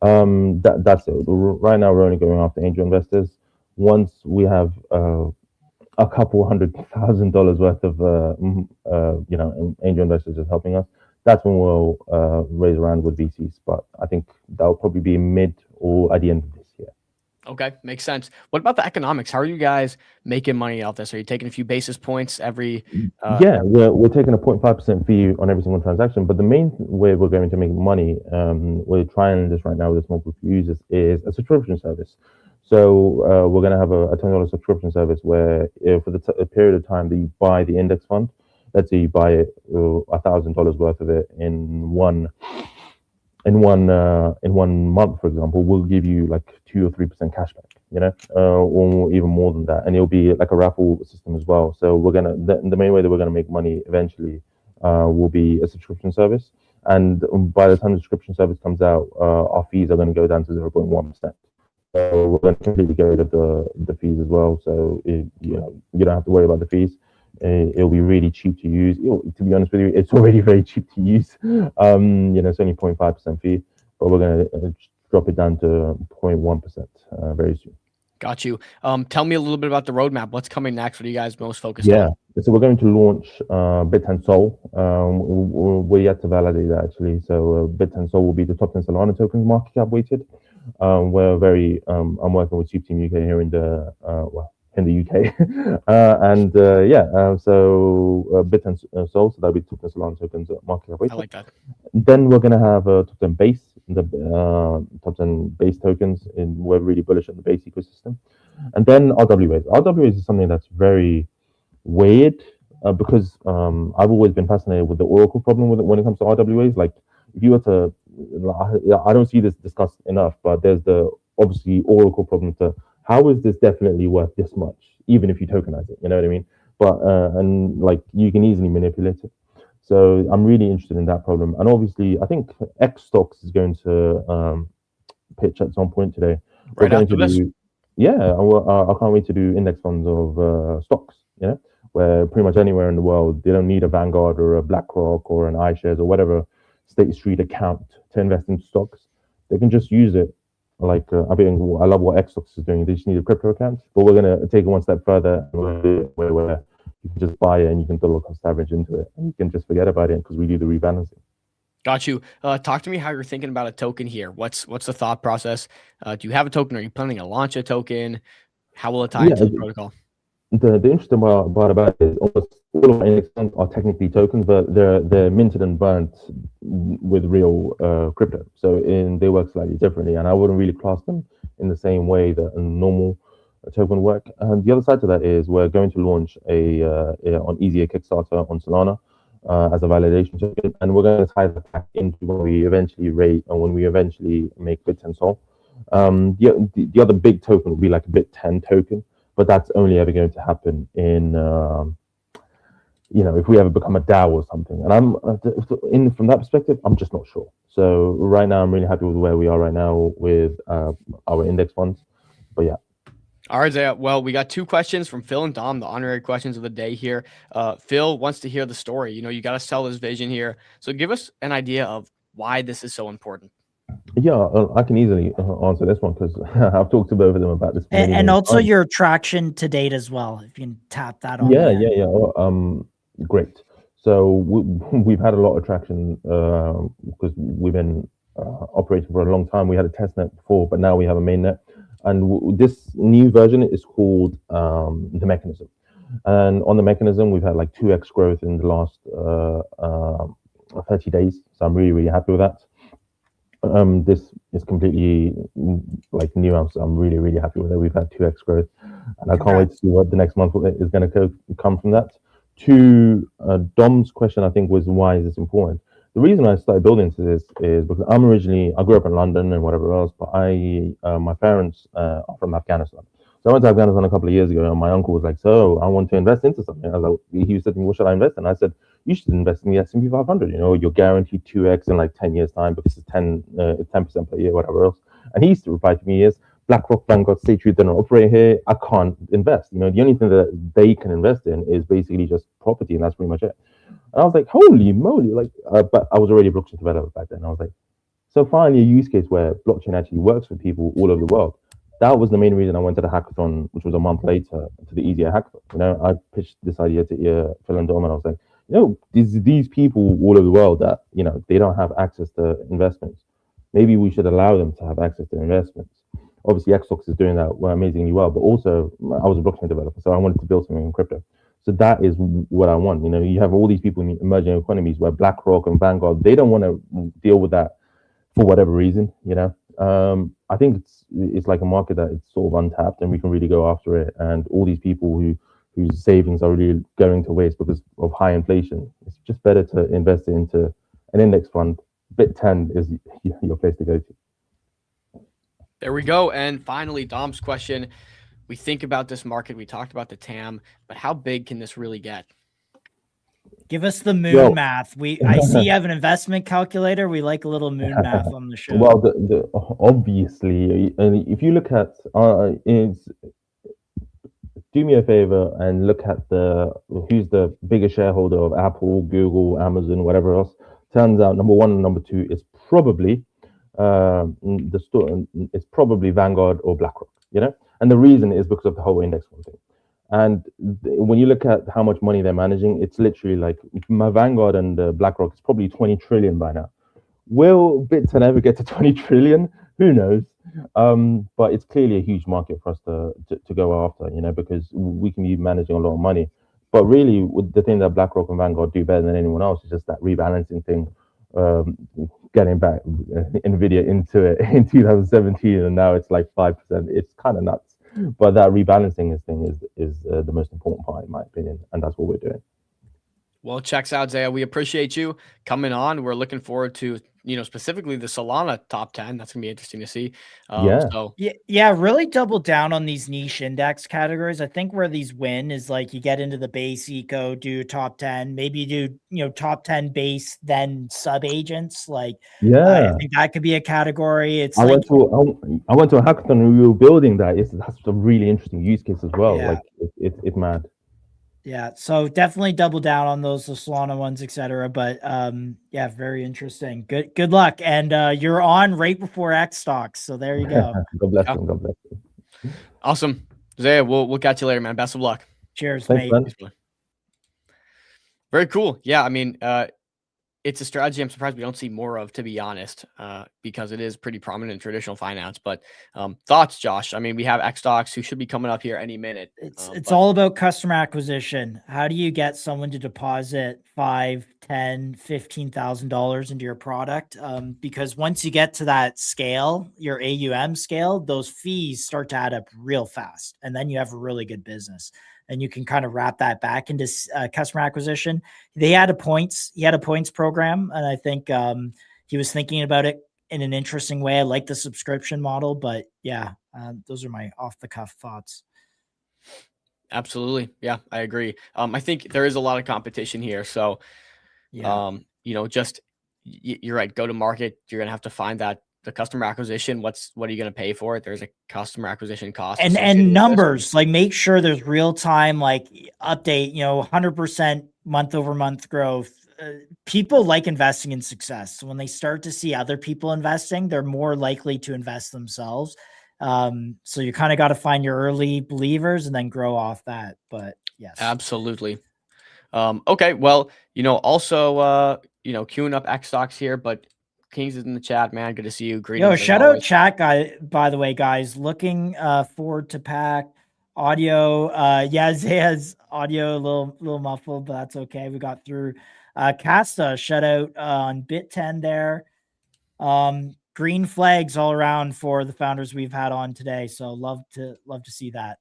That's it. Right now we're only going after angel investors. Once we have a couple $100,000 worth of angel investors just helping us, that's when we'll raise around with VCs. But I think that'll probably be mid or at the end of this year. Okay, makes sense. What about the economics? How are you guys making money off this? Are you taking a few basis points every? We're taking a 0.5% fee on every single transaction. But the main way we're going to make money, we're trying this right now with a small group of users, is a subscription service. So we're going to have a $10 subscription service where for the period of time that you buy the index fund, let's say you buy it $1,000 worth of it in one month, for example, we'll give you like 2 or 3% cashback, or even more than that, and it'll be like a raffle system as well. So the main way that we're gonna make money eventually will be a subscription service, and by the time the subscription service comes out, our fees are going to go down to 0.1%. So we're going to completely get rid of the fees as well. So you don't have to worry about the fees. It'll be really cheap to use. To be honest with you, it's already very cheap to use. It's only 0.5% fee, but we're going to drop it down to 0.1% very soon. Got you. Tell me a little bit about the roadmap. What's coming next? What are you guys most focused on? Yeah, so we're going to launch Bit10 Sol. We're yet to validate that actually. So Bit10 Sol will be the top 10 Solana tokens market cap weighted. I'm working with Super Team UK here in the UK, so Bit10 Sol, so that'll be top 10 Solana tokens market cap weighted. I like that. Then we're gonna have top 10 base, the top 10 base tokens, and we're really bullish on the base ecosystem. And then RWAs. RWAs is something that's very weird because I've always been fascinated with the Oracle problem with it when it comes to RWAs. Like if you were to, I don't see this discussed enough, but there's the obviously Oracle problem to how is this definitely worth this much, even if you tokenize it, you know what I mean? But and like you can easily manipulate it. So I'm really interested in that problem. And obviously I think X Stocks is going to pitch at some point today. Right after this. I can't wait to do index funds of stocks, where pretty much anywhere in the world, they don't need a Vanguard or a BlackRock or an iShares or whatever State Street account to invest in stocks. They can just use it. Like I love what X Stocks is doing. They just need a crypto account, but we're gonna take it one step further, where you can just buy it and you can dollar cost average into it, and you can just forget about it because we do the rebalancing. Got you. Talk to me how you're thinking about a token here. What's the thought process? Do you have a token? Are you planning to launch a token? How will it tie into the protocol? The interesting part about it is almost all of our index funds are technically tokens, but they're minted and burnt with real crypto. So they work slightly differently, and I wouldn't really class them in the same way that a normal token work. And the other side to that is we're going to launch on EasyA Kickstarter on Solana as a validation token, and we're going to tie that back into when we eventually make Bit10 Sol. The other big token will be like a Bit10 token. But that's only ever going to happen in if we ever become a DAO or something. And from that perspective, I'm just not sure. So right now, I'm really happy with where we are right now with our index funds. But yeah. All right, Zaya. Well, we got 2 questions from Phil and Dom, the honorary questions of the day here. Phil wants to hear the story. You got to sell this vision here. So give us an idea of why this is so important. Yeah, I can easily answer this one because I've talked to both of them about this And also times. your traction to date as well. If you can tap that on. Yeah. Great. So we've had a lot of traction because we've been operating for a long time. We had a test net before, but now we have a main net. And this new version is called the mechanism. And on the mechanism, we've had like 2x growth in the last 30 days. So I'm really, really happy with that. This is completely like new. I'm really, really happy with it. We've had 2x growth, and I can't wait to see what the next month is going to come from that. To Dom's question, I think was why is this important? The reason I started building this is because I grew up in London and whatever else, but my parents are from Afghanistan. So I went to Afghanistan a couple of years ago, and my uncle was like, "So I want to invest into something." I was like, he was saying, "What should I invest in?" I said, "You should invest in the S&P 500. You're guaranteed 2x in like 10 years time because it's 10% per year, whatever else." And he used to reply to me is, "BlackRock, Vanguard, State Street, they don't operate here. I can't invest. The only thing that they can invest in is basically just property, and that's pretty much it." And I was like, "Holy moly!" But I was already a blockchain developer back then. I was like, so finally a use case where blockchain actually works for people all over the world. That was the main reason I went to the hackathon, which was a month later, to the EasyA hackathon. I pitched this idea to Phil and Dom, and I was like, these people all over the world that they don't have access to investments. Maybe we should allow them to have access to investments. Obviously, Xbox is doing that amazingly well, but also I was a blockchain developer, so I wanted to build something in crypto. So that is what I want. You have all these people in emerging economies where BlackRock and Vanguard, they don't want to deal with that for whatever reason. I think it's like a market that it's sort of untapped, and we can really go after it. And all these people whose savings are really going to waste because of high inflation, it's just better to invest it into an index fund. Bit10 is your place to go to. There we go. And finally, Dom's question. We think about this market. We talked about the TAM, but how big can this really get? Give us the moon math. I see you have an investment calculator. We like a little moon math on the show. Well, obviously, if you look at do me a favor and look at who's the biggest shareholder of Apple, Google, Amazon, whatever else. Turns out number 1 and number 2 is probably it's probably Vanguard or BlackRock. And the reason is because of the whole index fund thing. And when you look at how much money they're managing, it's literally like my Vanguard and BlackRock is probably 20 trillion by now. Will Bit10 ever get to 20 trillion? Who knows? But it's clearly a huge market for us to go after, because we can be managing a lot of money. But really, the thing that BlackRock and Vanguard do better than anyone else is just that rebalancing thing, getting back NVIDIA into it in 2017, and now it's like 5%. It's kind of nuts. But that rebalancing thing is the most important part, in my opinion, and that's what we're doing. Well, checks out, Zaya. We appreciate you coming on. We're looking forward to, specifically the Solana top 10. That's going to be interesting to see. Really double down on these niche index categories. I think where these win is like you get into the base eco, do top 10, maybe do, top 10 base, then sub agents. I think that could be a category. It's I went to a hackathon and we were building that. That's a really interesting use case as well. Yeah. It's mad. Yeah, so definitely double down on those Solana ones, etc. But very interesting. Good luck, and you're on right before X stocks, so there you go. God bless them. God bless them. Awesome, Zaya. We'll catch you later, man. Best of luck. Cheers, thanks, mate. Man. Very cool. Yeah, I mean, it's a strategy I'm surprised we don't see more of, to be honest, because it is pretty prominent in traditional finance. But thoughts, Josh? I mean, we have X stocks who should be coming up here any minute. It's all about customer acquisition. How do you get someone to deposit $5,000, $10,000, $15,000 into your product? Because once you get to that scale, your AUM scale, those fees start to add up real fast, and then you have a really good business. And you can kind of wrap that back into customer acquisition. He had a points program, and I think he was thinking about it in an interesting way. I like the subscription model, but those are my off the cuff thoughts. Absolutely. Yeah, I agree. I think there is a lot of competition here. So, Yeah. just you're right. Go to market. You're gonna have to find that the customer acquisition. What are you gonna pay for it? There's a customer acquisition cost associated And with this. numbers, like make sure there's real time, like update, 100% month over month growth. People like investing in success. So when they start to see other people investing, they're more likely to invest themselves. So you kind of got to find your early believers and then grow off that. But yes, Absolutely. Okay. Well, also, queuing up X stocks here, but Kings is in the chat, man. Good to see you. Greetings. as shout out always. chat guy, by the way, guys. Looking forward to pack audio. Yeah, Zaya's audio a little muffled, but that's okay. We got through. Casta, shout out on Bit 10 there. Green flags all around for the founders we've had on today. So love to see that.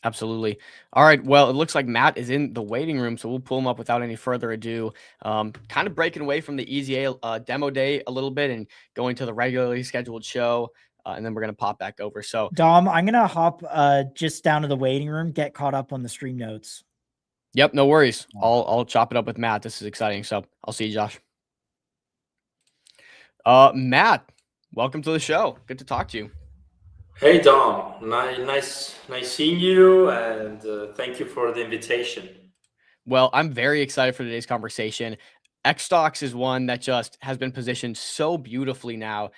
Absolutely. All right. Well, it looks like Matt is in the waiting room, so we'll pull him up without any further ado. Kind of breaking away from the EasyA demo day a little bit and going to the regularly scheduled show, and then we're gonna pop back over. So, Dom, I'm gonna hop just down to the waiting room, get caught up on the stream notes. yep, no worries. I'll chop it up with Matt. This is exciting. So I'll see you, Josh. Matt, welcome to the show. Good to talk to you. Hey Dom, nice seeing you, and thank you for the invitation. Well, I'm very excited for today's conversation. X stocks is one that just has been positioned so beautifully now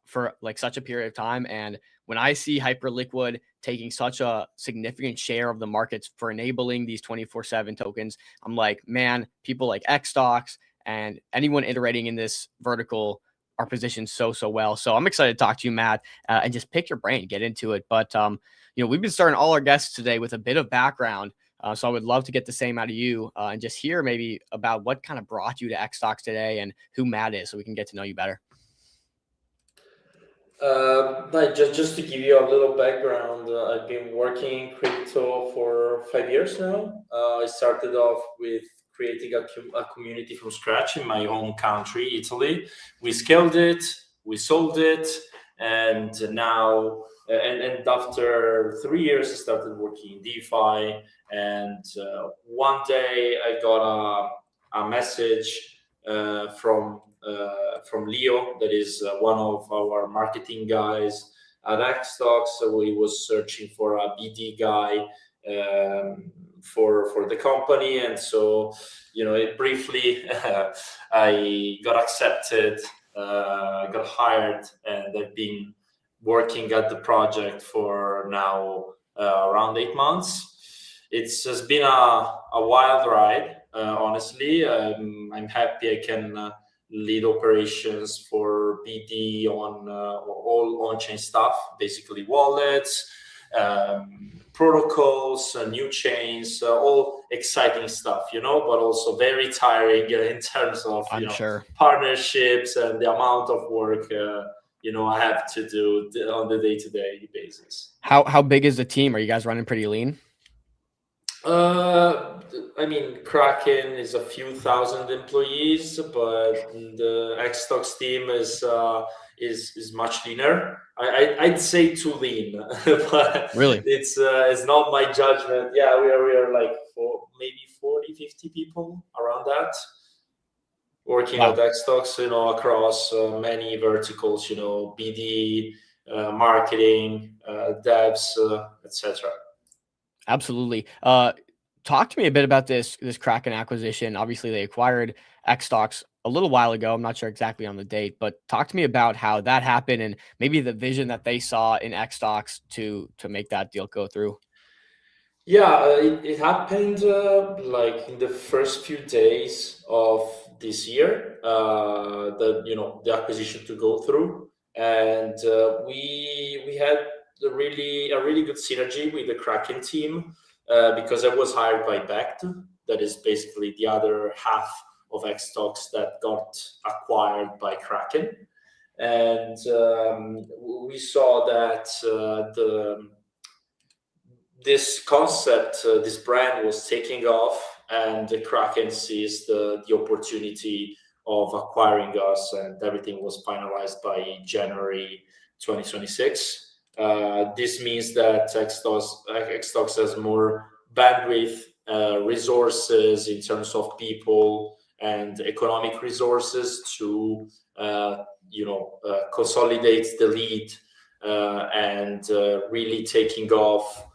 for like such a period of time. And when I see Hyperliquid taking such a significant share of the markets for enabling these 24/7 tokens, I'm like, man, people like X stocks and anyone iterating in this vertical are positioned so well. So I'm excited to talk to you, Matt, and just pick your brain, get into it. But we've been starting all our guests today with a bit of background. So I would love to get the same out of you and just hear maybe about what kind of brought you to X stocks today and who Matt is, so we can get to know you better. Just to give you a little background, I've been working in crypto for 5 years now. I started off with creating a community from scratch in my home country, Italy. We scaled it, we sold it, and now, and after 3 years, I started working in DeFi. And one day, I got a message from Leo, that is one of our marketing guys at X stocks. So he was searching for a BD guy for the company, and so it briefly I got accepted, got hired, and I've been working at the project for now around 8 months. It's just been a wild ride, honestly. I'm happy I can lead operations for BD on all on-chain stuff, basically wallets, protocols, new chains, all exciting stuff, but also very tiring in terms of sure. partnerships and the amount of work I have to do on the day-to-day basis. How big is the team? Are you guys running pretty lean? I mean, Kraken is a few thousand employees, but the X stocks team is much leaner. I'd say too lean, but really, it's not my judgment. Yeah, we are like maybe 40-50 people around that, working at X stocks, across many verticals, BD, marketing, devs, etc. Absolutely. Talk to me a bit about this Kraken acquisition. Obviously, they acquired X stocks a little while ago. I'm not sure exactly on the date, but talk to me about how that happened and maybe the vision that they saw in X stocks to make that deal go through. Yeah, it happened like in the first few days of this year, the acquisition to go through, and we had a really good synergy with the Kraken team because I was hired by Becht, that is basically the other half of X stocks that got acquired by Kraken, and we saw that this concept, this brand was taking off, and the Kraken seized the opportunity of acquiring us, and everything was finalized by January 2026. This means that Xtalks has more bandwidth, resources in terms of people and economic resources to consolidate the lead and really taking off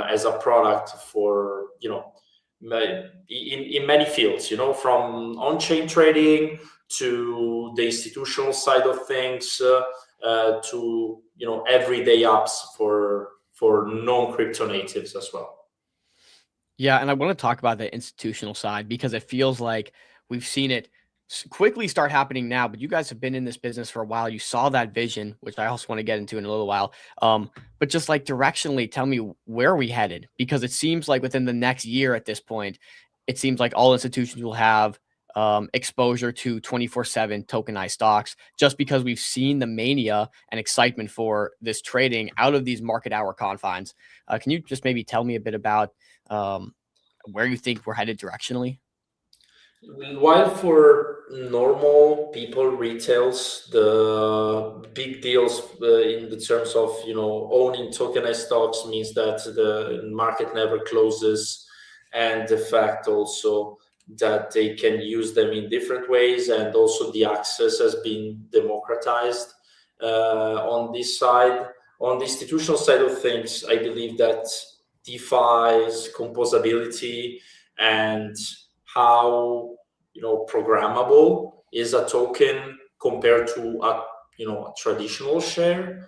as a product for in many fields, from on-chain trading to the institutional side of things, to everyday apps for non-crypto natives as well. Yeah, and I want to talk about the institutional side because it feels like we've seen it quickly start happening now, but you guys have been in this business for a while. You saw that vision, which I also want to get into in a little while. But just like directionally, tell me, where are we headed? Because it seems like within the next year at this point, it seems like all institutions will have exposure to 24/7 tokenized stocks, just because we've seen the mania and excitement for this trading out of these market hour confines. Can you just maybe tell me a bit about where you think we're headed directionally? While for normal people, retails, the big deals in the terms of owning tokenized stocks means that the market never closes, and the fact also that they can use them in different ways, and also the access has been democratized on this side. On the institutional side of things, I believe that DeFi's composability and how programmable is a token compared to a traditional share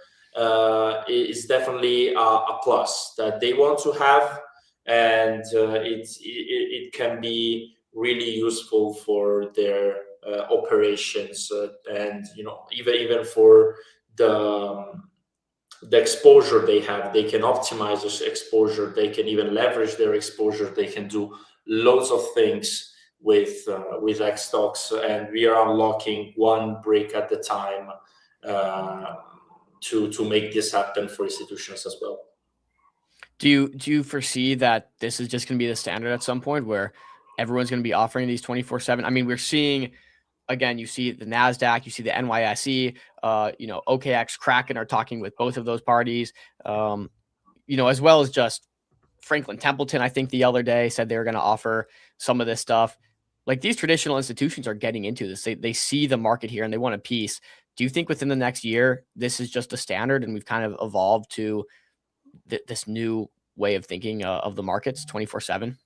is definitely a plus that they want to have, and it can be really useful for their operations, and even for the exposure they have. They can optimize this exposure, they can even leverage their exposure, they can do loads of things with Xtalks, and we are unlocking one brick at the time to make this happen for institutions as well. Do you foresee that this is just going to be the standard at some point where everyone's going to be offering these 24/7? I mean, we're seeing, again, you see the NASDAQ, you see the NYSE, OKX, Kraken are talking with both of those parties, as well as just Franklin Templeton, I think the other day said they were going to offer some of this stuff. Like, these traditional institutions are getting into this. They see the market here and they want a piece. Do you think within the next year, this is just a standard and we've kind of evolved to this new way of thinking of the markets 24/7?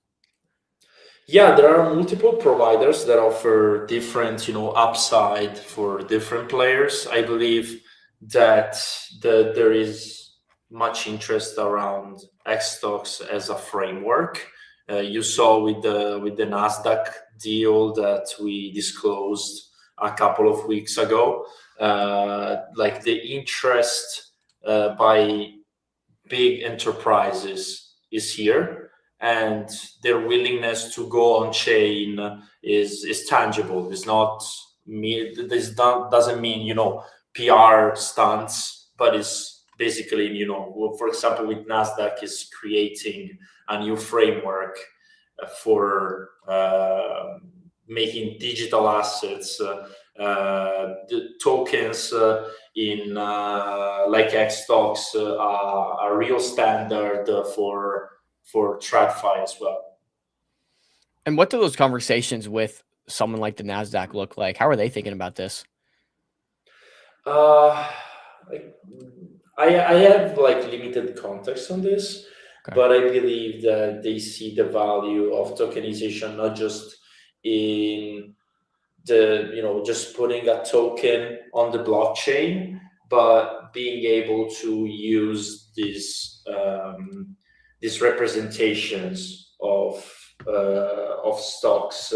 Yeah, there are multiple providers that offer different, upside for different players. I believe that there is much interest around Xtalks as a framework. You saw with the Nasdaq deal that we disclosed a couple of weeks ago, like the interest by big enterprises is here, and their willingness to go on chain is tangible. It's not me. This doesn't mean PR stunts, but it's basically for example, with Nasdaq is creating a new framework for making digital assets, the tokens in like Xtalks, a real standard for TradFi as well. And what do those conversations with someone like the NASDAQ look like? How are they thinking about this? I have like limited context on this, but I believe that they see the value of tokenization not just in the just putting a token on the blockchain, but being able to use these representations of stocks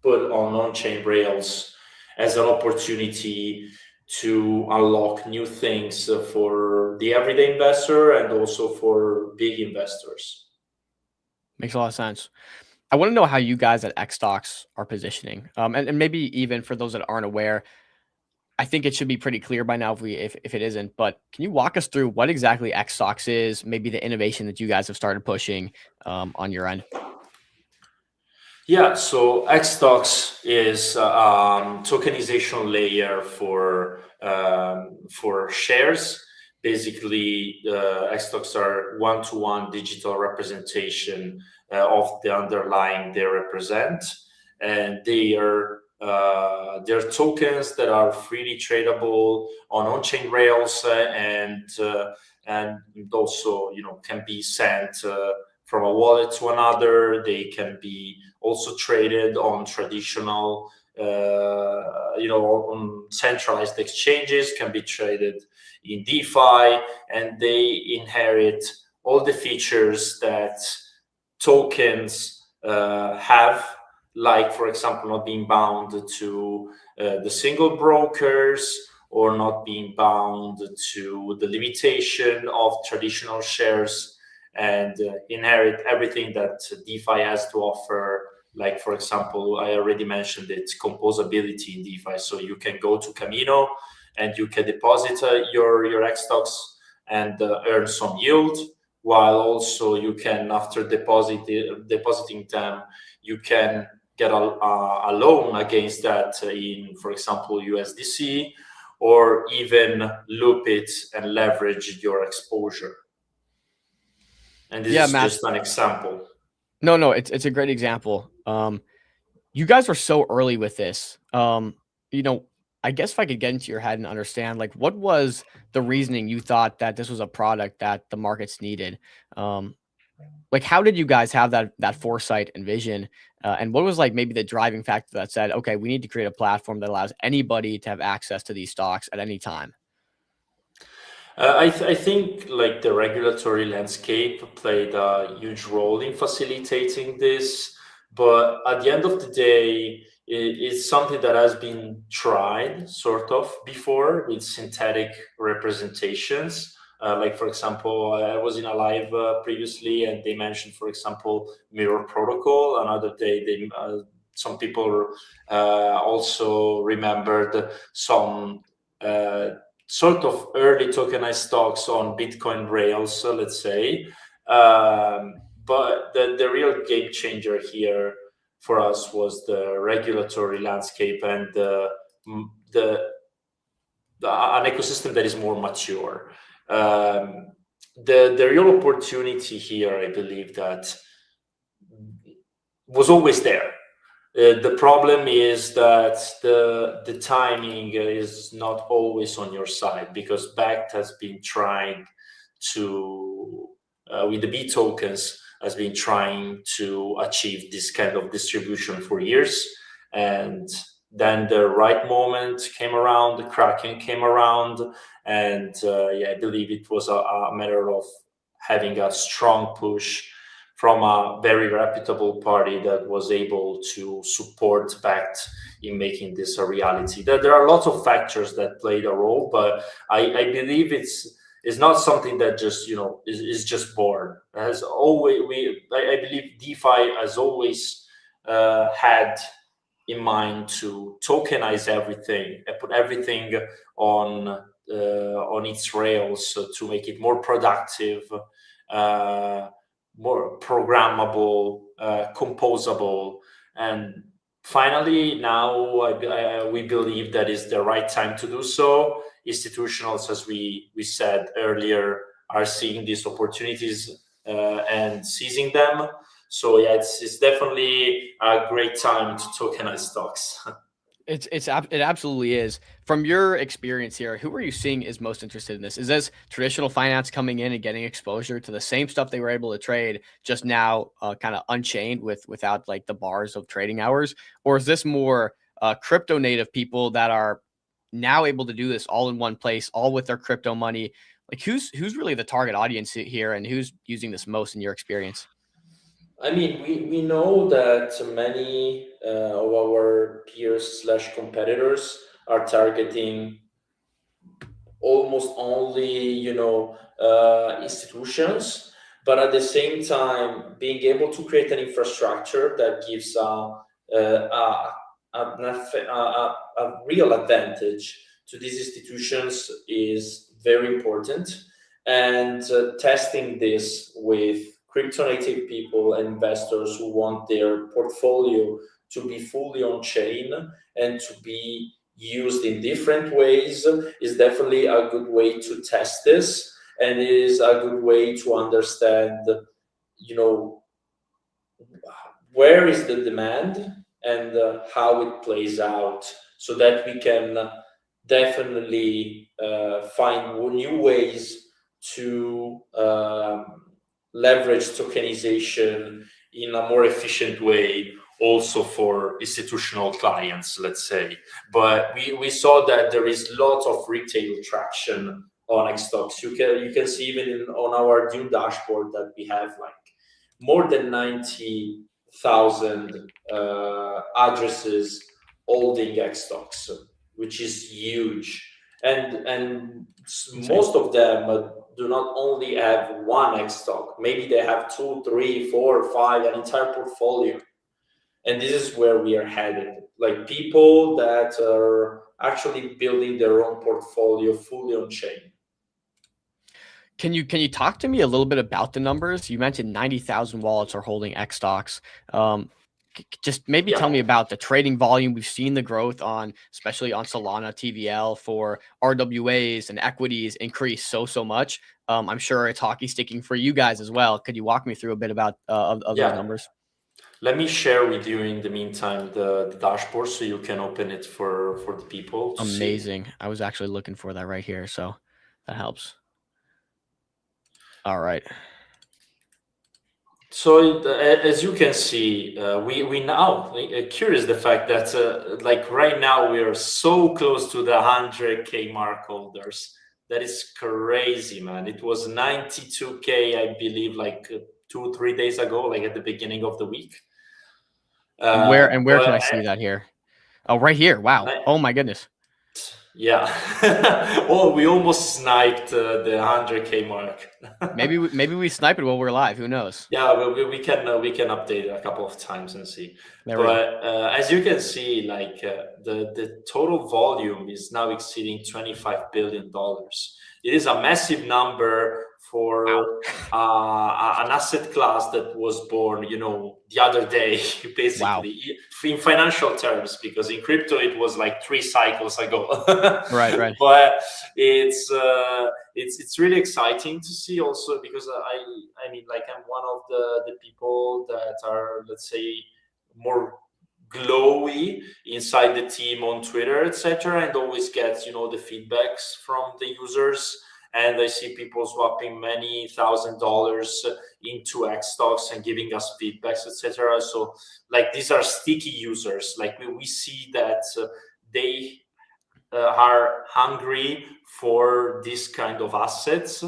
put on chain rails as an opportunity to unlock new things for the everyday investor and also for big investors. Makes a lot of sense. I want to know how you guys at Xtalks are positioning, and maybe even for those that aren't aware, I think it should be pretty clear by now if it isn't. But can you walk us through what exactly Xtalks is? Maybe the innovation that you guys have started pushing on your end. Yeah, so Xtalks is tokenization layer for shares basically xstocks are one-to-one digital representation of the underlying they represent, and they're tokens that are freely tradable on on-chain rails, and also can be sent from a wallet to another. They can be also traded on traditional on centralized exchanges, can be traded in DeFi, and they inherit all the features that tokens have, like, for example, not being bound to the single brokers, or not being bound to the limitation of traditional shares, and inherit everything that DeFi has to offer. Like, for example, I already mentioned it, composability in DeFi. So you can go to Camino and you can deposit your xstocks and earn some yield, while also you can, after depositing them, you can get a loan against that in, for example, USDC, or even loop it and leverage your exposure. And this is Matt, just an example. No, it's a great example. You guys were so early with this. I guess if I could get into your head and understand, like, what was the reasoning you thought that this was a product that the markets needed? Like, how did you guys have that foresight and vision? And what was, like, maybe the driving factor that said, okay, we need to create a platform that allows anybody to have access to these stocks at any time? I think, like, the regulatory landscape played a huge role in facilitating this, but at the end of the day, it's something that has been tried sort of before with synthetic representations. Like, for example, I was in a live previously, and they mentioned, for example, Mirror Protocol. Another day, some people also remembered some sort of early tokenized stocks on Bitcoin rails, let's say. But the real game changer here for us was the regulatory landscape and an ecosystem that is more mature. The real opportunity here, I believe, that was always there. The problem is that the timing is not always on your side, because BACT has been trying to, with the B tokens, has been trying to achieve this kind of distribution for years. And then the right moment came around, the Kraken came around, and I believe it was a matter of having a strong push from a very reputable party that was able to support BACT in making this a reality. There are lots of factors that played a role, but I believe it's not something that just is just born. As always, I believe DeFi has always had in mind to tokenize everything and put everything on its rails, to make it more productive, more programmable, composable. And finally, now we believe that is the right time to do so. Institutionals, as we said earlier, are seeing these opportunities and seizing them. So it's definitely a great time to tokenize stocks. It absolutely is. From your experience here, who are you seeing is most interested in this? Is this traditional finance coming in and getting exposure to the same stuff they were able to trade, just now kind of unchained without like the bars of trading hours? Or is this more crypto native people that are now able to do this all in one place, all with their crypto money? Like, who's really the target audience here, and who's using this most in your experience? I mean, we know that many of our peers / competitors are targeting almost only, institutions, but at the same time, being able to create an infrastructure that gives a real advantage to these institutions is very important. And testing this with crypto native people and investors who want their portfolio to be fully on chain and to be used in different ways is definitely a good way to test this, and it is a good way to understand, you know, where is the demand and how it plays out, so that we can definitely find new ways to leverage tokenization in a more efficient way, also for institutional clients, let's say. But we saw that there is lots of retail traction on Xstocks. You can see even on our new dashboard that we have like more than 90,000 addresses holding Xstocks, which is huge. And most of them do not only have one Xstock, maybe they have 2, 3, 4, 5, an entire portfolio. And this is where we are headed, like people that are actually building their own portfolio fully on chain. Can you talk to me a little bit about the numbers? You mentioned 90,000 wallets are holding X stocks. Just maybe tell me about the trading volume. We've seen the growth on, especially on Solana TVL, for RWAs and equities increase so much. I'm sure it's hockey sticking for you guys as well. Could you walk me through a bit about of those numbers? Let me share with you in the meantime the dashboard so you can open it for the people to Amazing. see. I was actually looking for that right here, so that helps. All right. So as you can see, we now curious the fact that like right now we are so close to the 100K mark holders. That is crazy, man. It was 92K, I believe, like 2-3 days ago, like at the beginning of the week. Where can I see that here? Oh, right here. Wow. Oh my goodness. Yeah. Oh, we almost sniped the 100K mark. maybe we snipe it while we're live. Who knows? Yeah, we can update it a couple of times and see. But as you can see, like the total volume is now exceeding $25 billion. It is a massive number for an asset class that was born, you know, the other day, basically, in financial terms, because in crypto it was like 3 cycles ago. Right. But it's really exciting to see also, because I mean, like, I'm one of the people that are, let's say, more glowy inside the team on Twitter, etc., and always gets, you know, the feedbacks from the users. And I see people swapping many $1,000s into X stocks and giving us feedbacks, etc. So, like, these are sticky users. Like, we see that they are hungry for this kind of assets.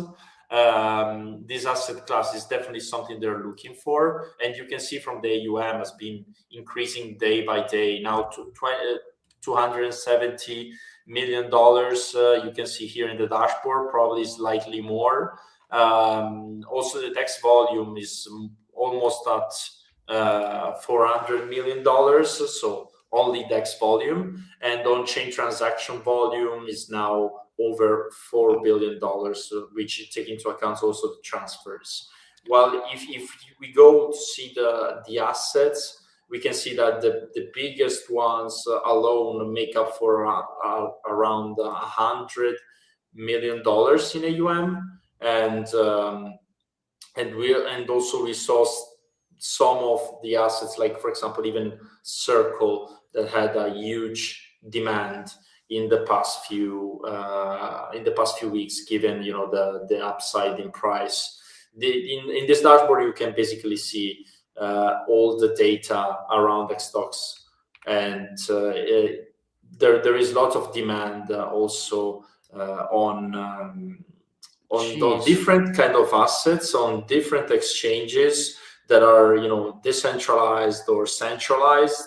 This asset class is definitely something they're looking for, and you can see from the AUM has been increasing day by day, now to $270 million. You can see here in the dashboard, probably slightly more. Also, the DEX volume is almost at $400 million, so only DEX volume, and on-chain transaction volume is now over $4 billion, which take into account also the transfers. Well, if we go to see the assets, we can see that the biggest ones alone make up for around $100 million in AUM, and also we saw some of the assets, like, for example, even Circle, that had a huge demand in the past few weeks, given, you know, the upside in price. In this dashboard, you can basically see all the data around X stocks, and there is lots of demand also on different kind of assets on different exchanges that are, you know, decentralized or centralized,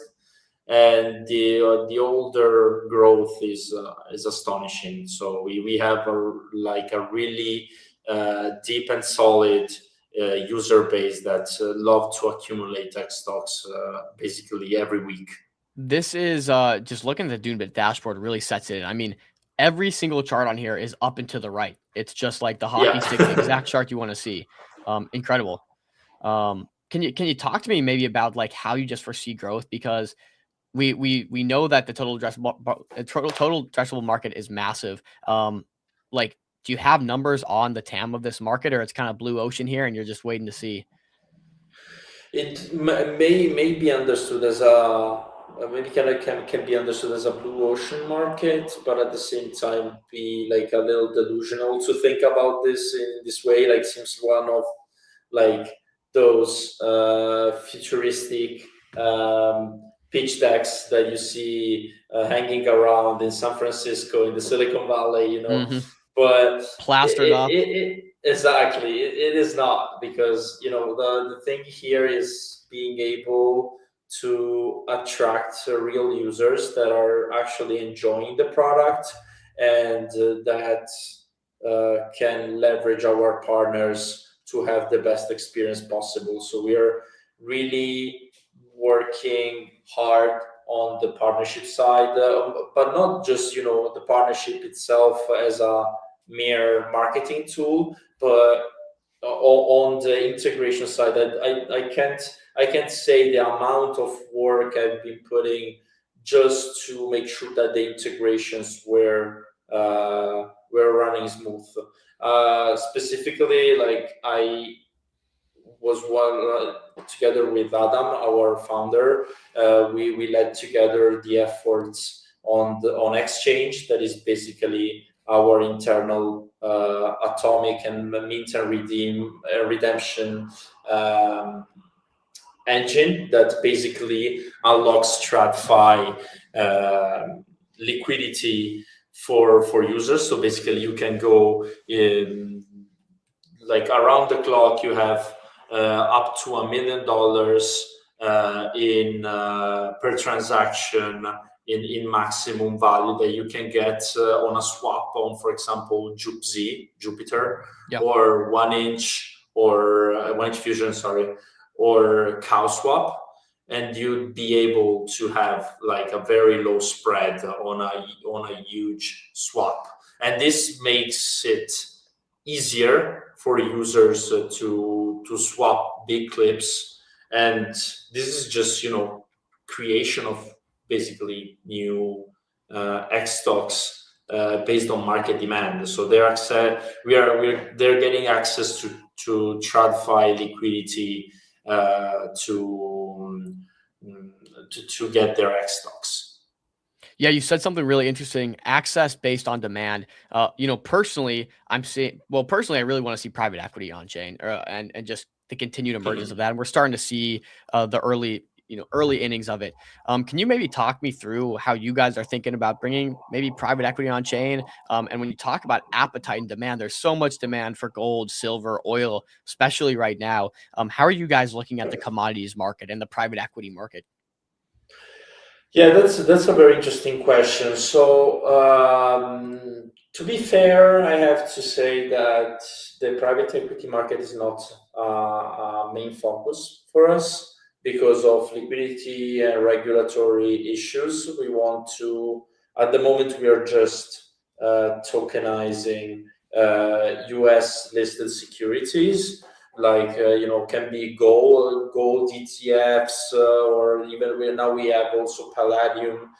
and the older growth is astonishing. So we have a really deep and solid user base that love to accumulate X stocks basically every week. This is just looking at the Dunebit dashboard really sets it in. I mean, every single chart on here is up and to the right. It's just like the hockey stick, the exact chart you want to see. Incredible. Can you talk to me maybe about like how you just foresee growth? Because we know that the total addressable market is massive. Like, do you have numbers on the TAM of this market, or it's kind of blue ocean here and you're just waiting to see? It may be understood as a maybe can be understood as a blue ocean market, but at the same time be like a little delusional to think about this in this way. Like, seems one of like those futuristic pitch decks that you see hanging around in San Francisco, in the Silicon Valley, you know. Mhm. But Plastered up. exactly, it is not, because you know the thing here is being able to attract real users that are actually enjoying the product, and that can leverage our partners to have the best experience possible. So we are really working hard on the partnership side, but not just, you know, the partnership itself as a mere marketing tool, but on the integration side. I can't say the amount of work I've been putting just to make sure that the integrations were running smooth. Specifically, like I was together with Adam, our founder. We led together the efforts on Exchange, that is basically our internal atomic and mint and redemption engine that basically unlocks TradFi liquidity for users. So basically, you can go in like around the clock. You have up to $1 million in per transaction in maximum value that you can get on a swap on, for example, Jupiter, Yep. or 1inch or 1inch Fusion, sorry, or Cow Swap, and you'd be able to have like a very low spread on a huge swap. And this makes it easier for users to swap big clips. And this is just, you know, creation of basically new X stocks based on market demand. So they're getting access to TradFi liquidity to get their X stocks. Yeah, you said something really interesting. Access based on demand. You know, personally, I really want to see private equity on chain, and just the continued emergence of that. And we're starting to see the early innings of it. Can you maybe talk me through how you guys are thinking about bringing maybe private equity on chain? And when you talk about appetite and demand, there's so much demand for gold, silver, oil, especially right now. How are you guys looking at the commodities market and the private equity market? Yeah, that's a very interesting question. So, to be fair, I have to say that the private equity market is not a main focus for us because of liquidity and regulatory issues. We want to, at the moment, we are just tokenizing US listed securities, like can be gold ETFs, or even now we have also palladium,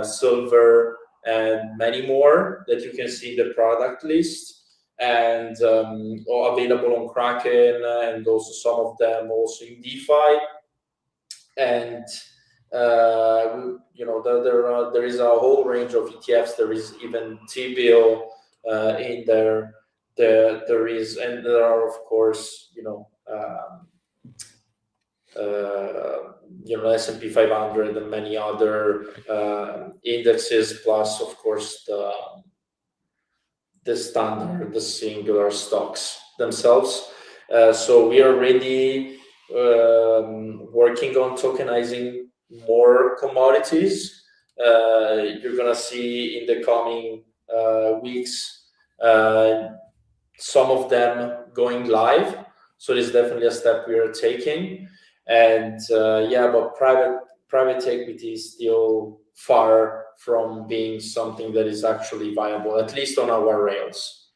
silver, and many more that you can see in the product list, and or available on Kraken, and also some of them also in DeFi. And there is a whole range of ETFs. There is even T-bill in there. There is, and there are, of course, S&P 500 and many other indexes, plus, of course, the standard, the singular stocks themselves. So we are really working on tokenizing more commodities. You're gonna see in the coming weeks some of them going live. So it's definitely a step we are taking. And but private equity is still far from being something that is actually viable, at least on our rails.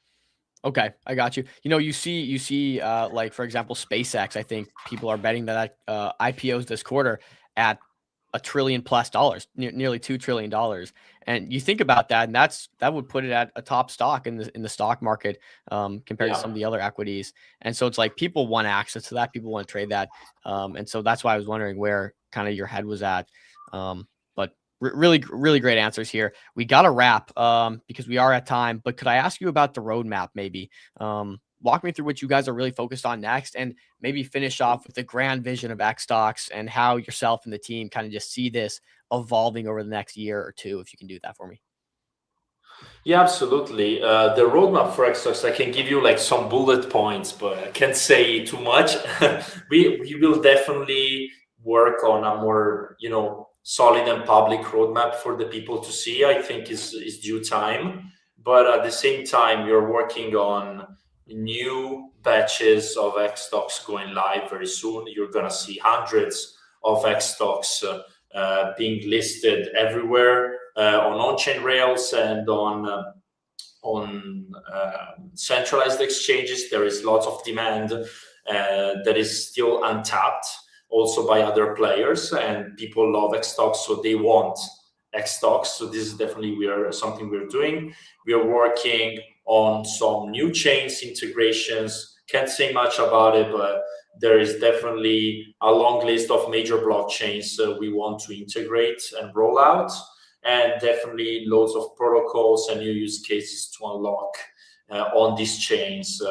Okay, I got you. You see, like, for example, SpaceX. I think people are betting that IPOs this quarter at $1 trillion plus, nearly $2 trillion. And you think about that, and that would put it at a top stock in the stock market compared to some of the other equities. And so it's like people want access to that, people want to trade that. And so that's why I was wondering where kind of your head was at. But really great answers here. We got to wrap because we are at time. But could I ask you about the roadmap maybe? Walk me through what you guys are really focused on next, and maybe finish off with the grand vision of Xtalks and how yourself and the team kind of just see this evolving over the next year or two, if you can do that for me. Yeah, absolutely. The roadmap for Xtalks, I can give you like some bullet points, but I can't say too much. we will definitely work on a more, solid and public roadmap for the people to see. I think is due time, but at the same time, we're working on new batches of Xtalks going live very soon. You're gonna see hundreds of Xtalks being listed everywhere on on-chain rails and on centralized exchanges. There is lots of demand that is still untapped, also by other players, and people love Xtalks, so they want Xtalks. So this is definitely something we're doing. We are working on some new chains integrations. Can't say much about it, but there is definitely a long list of major blockchains we want to integrate and roll out, and definitely loads of protocols and new use cases to unlock on these chains.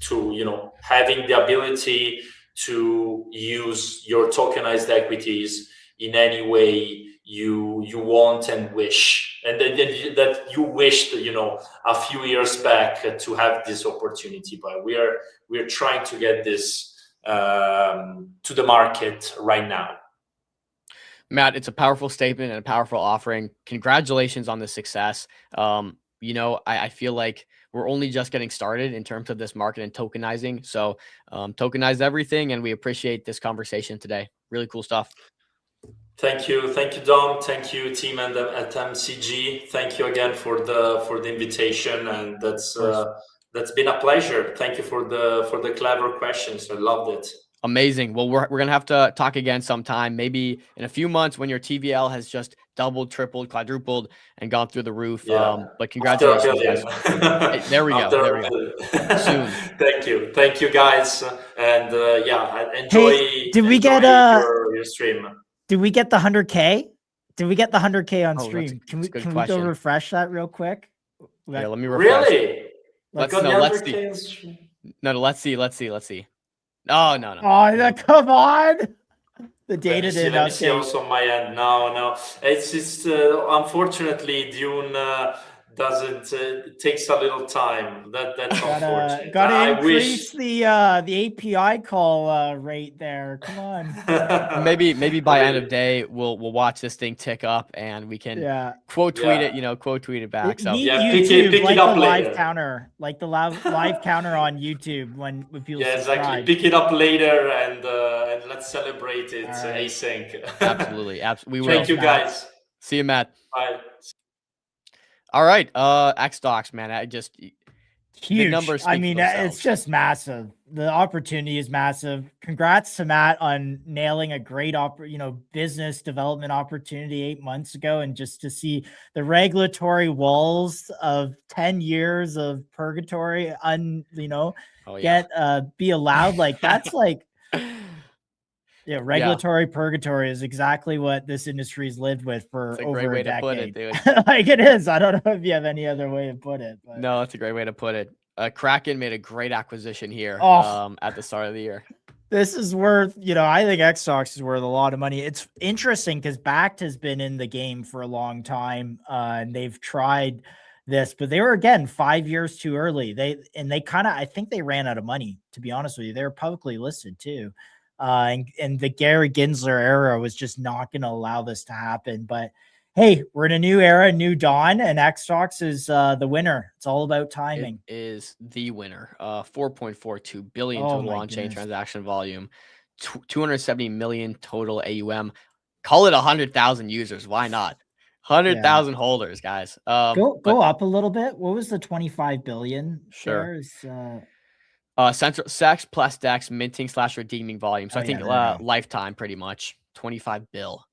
To having the ability to use your tokenized equities in any way you want and wish, and that you wished a few years back to have this opportunity. But we're trying to get this to the market right now. Matt, it's a powerful statement and a powerful offering. Congratulations on the success. I feel like we're only just getting started in terms of this market and tokenizing. So tokenize everything, and we appreciate this conversation today. Really cool stuff. Thank you, Dom. Thank you, team and at MCG. Thank you again for the invitation, and that's been a pleasure. Thank you for the clever questions. I loved it. Amazing. Well, we're gonna have to talk again sometime, maybe in a few months when your TVL has just doubled, tripled, quadrupled, and gone through the roof. Yeah. But congratulations, guys. There we go. Soon. Thank you, guys, and enjoy. Hey, did we get your stream? Did we get the 100K? Did we get the 100K on stream? Can we go refresh that real quick? Yeah, let me refresh. Really? Let's see. No, let's see. Oh no. Oh, come on. The data didn't Let me see also on my end. No. It's just unfortunately Dune doesn't. It takes a little time. That's unfortunate. Gotta increase the API call rate there. Come on. maybe by end of day we'll watch this thing tick up and we can quote tweet it back. So YouTube, pick like it up the later. live counter, like the live counter on YouTube when people subscribe. Exactly. Pick it up later and let's celebrate it async. Absolutely. We will. Thank you, guys. See you, Matt. Bye. All right. Xtalks, man. Huge. I mean, it's just massive. The opportunity is massive. Congrats to Matt on nailing a great business development opportunity 8 months ago, and just to see the regulatory walls of 10 years of purgatory be allowed. Like that's like regulatory purgatory is exactly what this industry's lived with for over a decade. To put it, dude. Like it is. I don't know if you have any other way to put it. But. No, that's a great way to put it. Kraken made a great acquisition here at the start of the year. This is worth, I think Xtalks is worth a lot of money. It's interesting because Bakkt has been in the game for a long time, and they've tried this, but they were, again, 5 years too early. I think they ran out of money, to be honest with you. They were publicly listed too. And the Gary Gensler era was just not going to allow this to happen. But hey, we're in a new era, new dawn, and Xtalks is the winner. It's all about timing. It is the winner. 4.42 billion total on-chain transaction volume, 270 million total AUM. Call it 100,000 users. Why not? 100,000 holders, guys. Go up a little bit. What was the 25 billion shares? Central Sex plus Dex minting / redeeming volume. So Oh, I think yeah, there. lifetime pretty much 25 bill.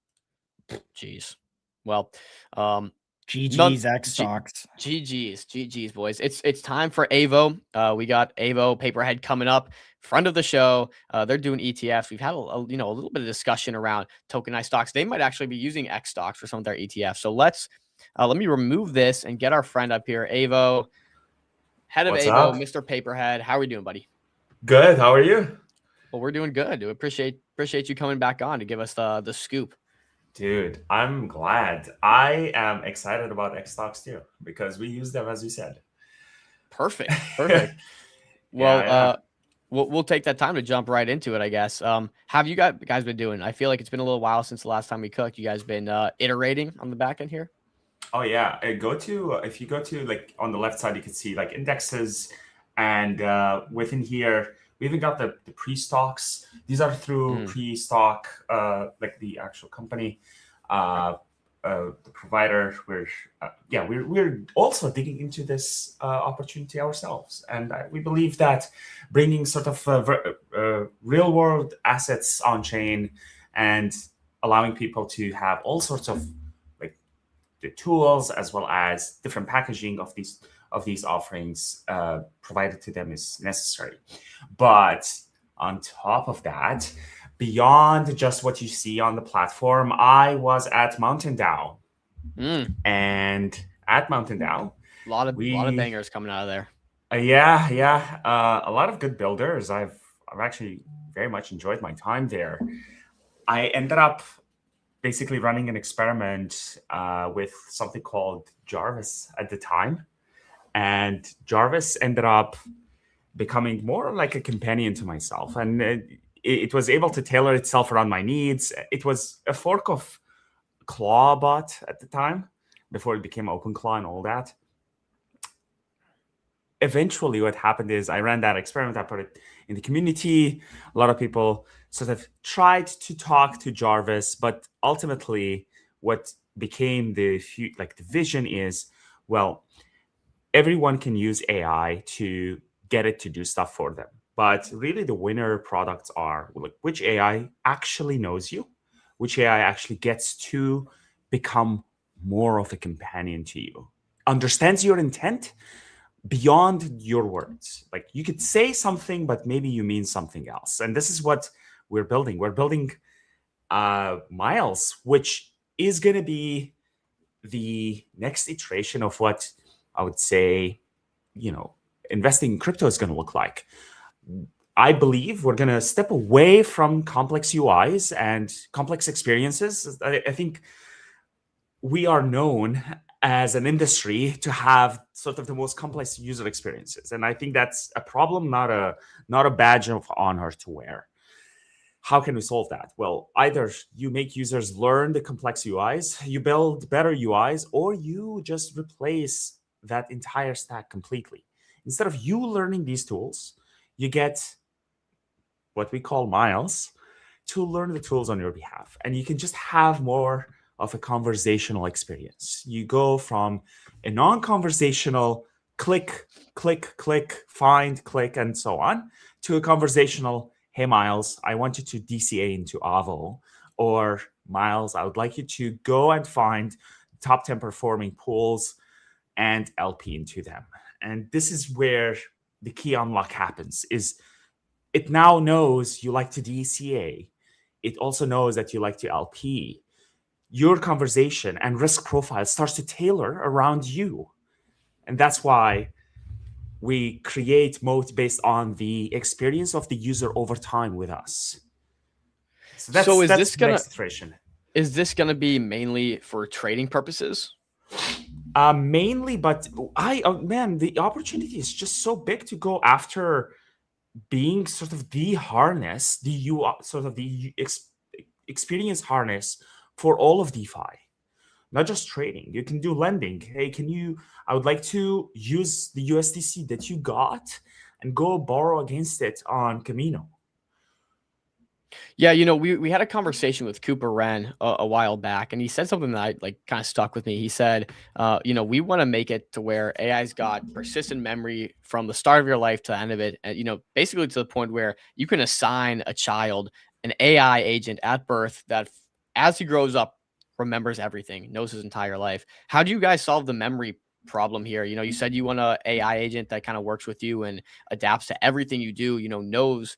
Jeez. Well, GG's X stocks. GG's boys. It's time for Avo. We got Avo Paperhead coming up. Friend of the show. They're doing ETFs. We've had a little bit of discussion around tokenized stocks. They might actually be using X stocks for some of their ETFs. So let me remove this and get our friend up here, Avo. Head of What's Avo, up? Mr. Paperhead. How are we doing, buddy? Good. How are you? Well, we're doing good. We appreciate you coming back on to give us the scoop. Dude, I'm glad. I am excited about X stocks too because we use them as you said. Perfect. Well, we'll take that time to jump right into it, I guess. Have you guys been doing? I feel like it's been a little while since the last time we cooked. You guys been iterating on the back end here? Oh yeah, if you go to like on the left side, you can see like indexes, and within here we even got the pre-stocks. These are through pre-stock, like the actual company, the provider. We're also digging into this opportunity ourselves, and we believe that bringing sort of real world assets on chain and allowing people to have all sorts of the tools as well as different packaging of these offerings provided to them is necessary. But on top of that, beyond just what you see on the platform, I was at Mountain DAO, and at Mountain DAO, a lot of bangers coming out of there. A lot of good builders. I've actually very much enjoyed my time there. I ended up basically running an experiment with something called Jarvis at the time. And Jarvis ended up becoming more like a companion to myself. And it was able to tailor itself around my needs. It was a fork of Clawbot at the time, before it became OpenClaw and all that. Eventually, what happened is I ran that experiment. I put it in the community. A lot of people sort of tried to talk to Jarvis, but ultimately, what became the vision is, well, everyone can use AI to get it to do stuff for them. But really, the winner products are like which AI actually knows you, which AI actually gets to become more of a companion to you, understands your intent beyond your words. Like you could say something, but maybe you mean something else. And this is what we're building. We're building Miles, which is going to be the next iteration of what I would say, investing in crypto is going to look like. I believe we're going to step away from complex UIs and complex experiences. I think we are known as an industry to have sort of the most complex user experiences. And I think that's a problem, not a badge of honor to wear. How can we solve that? Well, either you make users learn the complex UIs, you build better UIs, or you just replace that entire stack completely. Instead of you learning these tools, you get what we call Miles to learn the tools on your behalf. And you can just have more of a conversational experience. You go from a non-conversational click, click, click, find, click, and so on, to a conversational, hey, Miles, I want you to DCA into Avo. Or Miles, I would like you to go and find top 10 performing pools and LP into them. And this is where the key unlock happens, is it now knows you like to DCA. It also knows that you like to LP. Your conversation and risk profile starts to tailor around you. And that's why we create modes based on the experience of the user over time with us. So that's the next iteration. Is this going to be mainly for trading purposes? Mainly, but the opportunity is just so big to go after being sort of the harness, the experience harness for all of DeFi, not just trading. You can do lending. Hey, I would like to use the USDC that you got and go borrow against it on Camino. Yeah, we had a conversation with Cooper Wren a while back, and he said something that kind of stuck with me. He said, we want to make it to where AI's got persistent memory from the start of your life to the end of it, and basically to the point where you can assign a child an AI agent at birth that, as he grows up, remembers everything, knows his entire life. How do you guys solve the memory problem here? You said you want a AI agent that kind of works with you and adapts to everything you do. Knows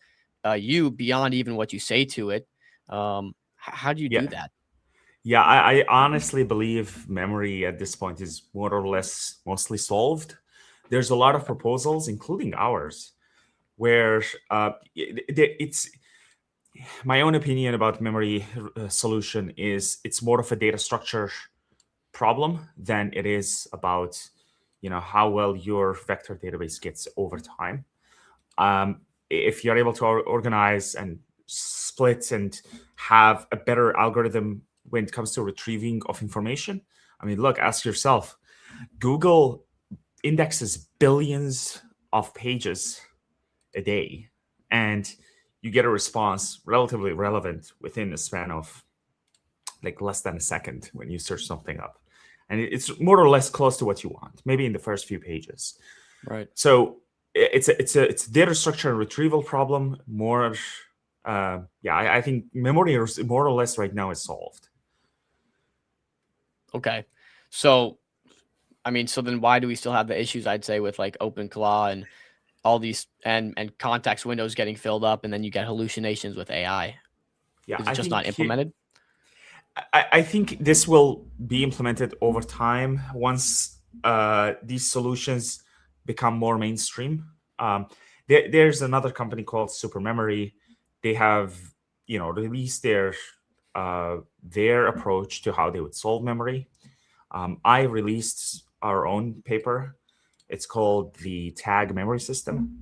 you beyond even what you say to it. How do you do Yeah. that? Yeah, I honestly believe memory at this point is more or less mostly solved. There's a lot of proposals, including ours, where it's my own opinion about memory solution is it's more of a data structure problem than it is about how well your vector database gets over time. If you're able to organize and split and have a better algorithm when it comes to retrieving of information, I mean, look, ask yourself, Google indexes billions of pages a day, and you get a response relatively relevant within a span of like less than a second when you search something up. And it's more or less close to what you want, maybe in the first few pages. Right. So it's a data structure and retrieval problem. More, I think memory more or less right now is solved. Okay. So, so then why do we still have the issues, I'd say, with like OpenClaw and all these and context windows getting filled up, and then you get hallucinations with AI? Yeah, Is it just not implemented? I think this will be implemented over time once these solutions become more mainstream. There's another company called Supermemory. They have released their approach to how they would solve memory. I released our own paper. It's called the tag memory system,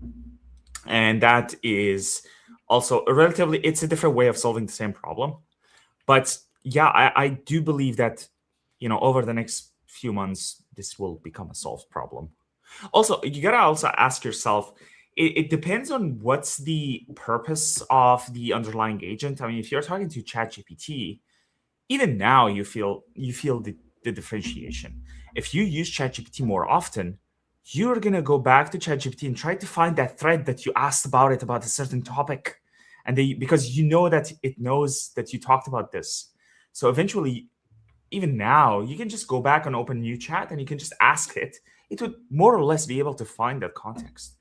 and that is also it's a different way of solving the same problem. But yeah, I do believe that over the next few months this will become a solved problem. Also, you gotta also ask yourself, it depends on what's the purpose of the underlying agent. I mean, if you're talking to ChatGPT, even now you feel the differentiation. If you use ChatGPT more often, you're gonna go back to ChatGPT and try to find that thread that you asked about a certain topic, and because you know that it knows that you talked about this. So eventually, even now, you can just go back and open a new chat and you can just ask it. It would more or less be able to find that context.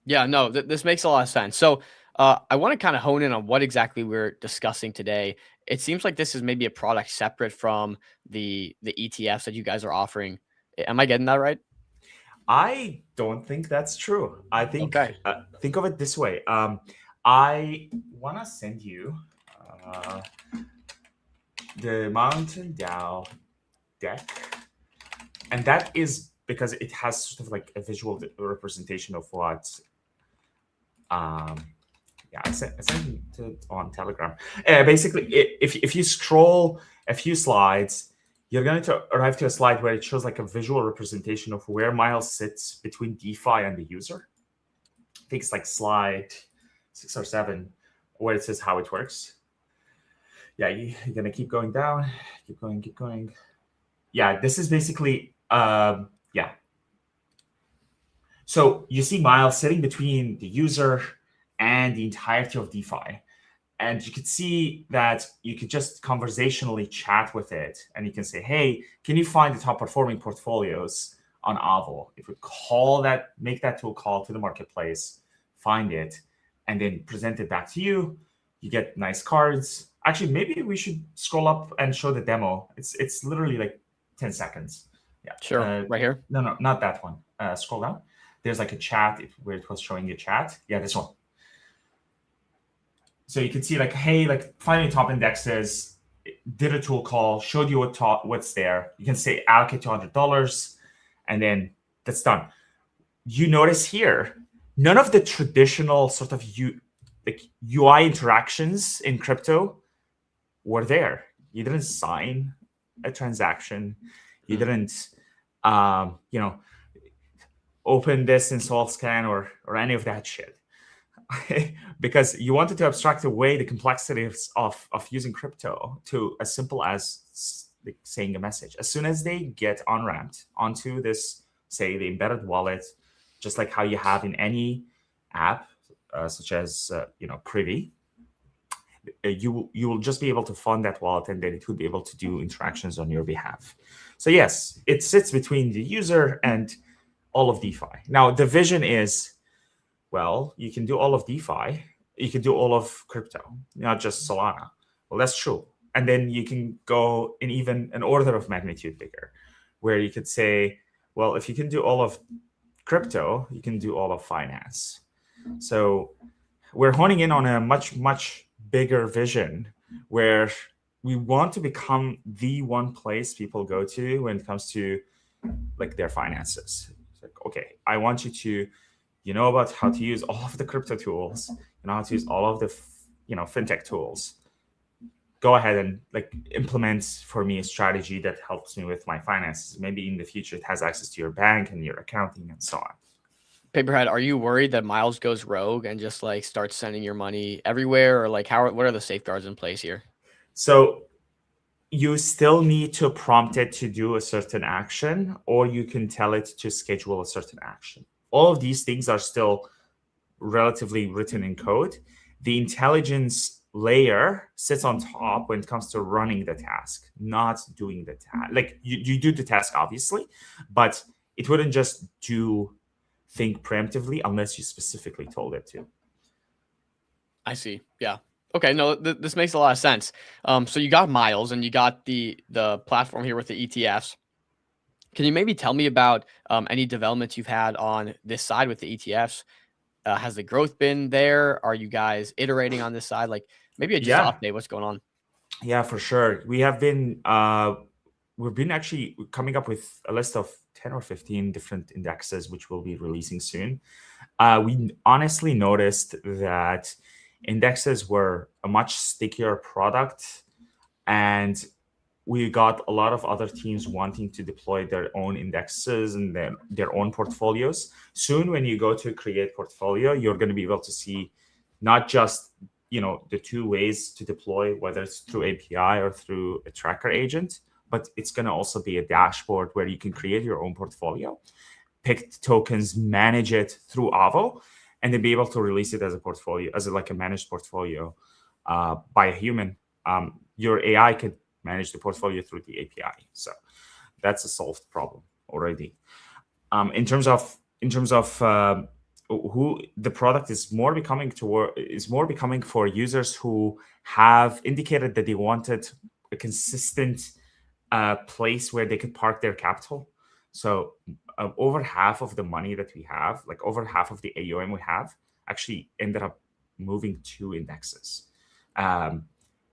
Yeah, no, this makes a lot of sense. So I want to kind of hone in on what exactly we're discussing today. It seems like this is maybe a product separate from the ETFs that you guys are offering. Am I getting that right? I don't think that's true. I think Okay. Think of it this way. I want to send you the Mountain DAO deck, and that is because it has sort of like a visual representation of what I sent it on Telegram. Basically, if you scroll a few slides, you're going to arrive to a slide where it shows like a visual representation of where Miles sits between DeFi and the user. I think it's like slide 6 or 7, where it says how it works. Yeah, you're going to keep going down, keep going. Yeah, this is basically, So you see Miles sitting between the user and the entirety of DeFi. And you could see that you could just conversationally chat with it. And you can say, hey, can you find the top performing portfolios on Avo? It would make that tool call to the marketplace, find it, and then present it back to you. You get nice cards. Actually, maybe we should scroll up and show the demo. It's literally like 10 seconds. Yeah. Sure. Right here? No, not that one. Scroll down. There's like a chat where it was showing a chat. Yeah, this one. So you can see like, hey, like finding top indexes, did a tool call, showed you what's there. You can say allocate $200, and then that's done. You notice here, none of the traditional sort of UI interactions in crypto were there. You didn't sign a transaction. You didn't, open this in SolScan or any of that shit. because you wanted to abstract away the complexities of using crypto to as simple as like saying a message. As soon as they get on-ramped onto this, say, the embedded wallet, just like how you have in any app, such as Privy, you will just be able to fund that wallet, and then it will be able to do interactions on your behalf. So yes, it sits between the user and all of DeFi. Now the vision is, well, you can do all of DeFi, you can do all of crypto, not just Solana. Well, that's true. And then you can go in even an order of magnitude bigger, where you could say, well, if you can do all of crypto, you can do all of finance. So we're honing in on a much, much bigger vision where we want to become the one place people go to when it comes to like their finances. It's like, okay, I want you to, about how to use all of the crypto tools, how to use all of the, fintech tools. Go ahead and like implement for me a strategy that helps me with my finances. Maybe in the future it has access to your bank and your accounting and so on. Paperhead, are you worried that Miles goes rogue and just like starts sending your money everywhere, or like what are the safeguards in place here? So you still need to prompt it to do a certain action, or you can tell it to schedule a certain action. All of these things are still relatively written in code. The intelligence layer sits on top when it comes to running the task, not doing the task. Like you do the task, obviously, but it wouldn't just think preemptively unless you specifically told it to. I see. Yeah. Okay. No, this makes a lot of sense. So you got Miles and you got the platform here with the ETFs. Can you maybe tell me about any developments you've had on this side with the ETFs? Has the growth been there? Are you guys iterating on this side? Like maybe just update what's going on. Yeah, for sure. We have been we've been actually coming up with a list of 10 or 15 different indexes, which we'll be releasing soon. We honestly noticed that indexes were a much stickier product, and we got a lot of other teams wanting to deploy their own indexes and their own portfolios. Soon, when you go to create portfolio, you're going to be able to see not just the two ways to deploy, whether it's through API or through a tracker agent, but it's going to also be a dashboard where you can create your own portfolio, pick tokens, manage it through Avo, and then be able to release it as a portfolio, as like a managed portfolio by a human. Your AI could manage the portfolio through the API. So that's a solved problem already. In terms of who the product is more becoming for users who have indicated that they wanted a consistent place where they could park their capital. So over half of the money that we have, like over half of the AUM we have, actually ended up moving to indexes.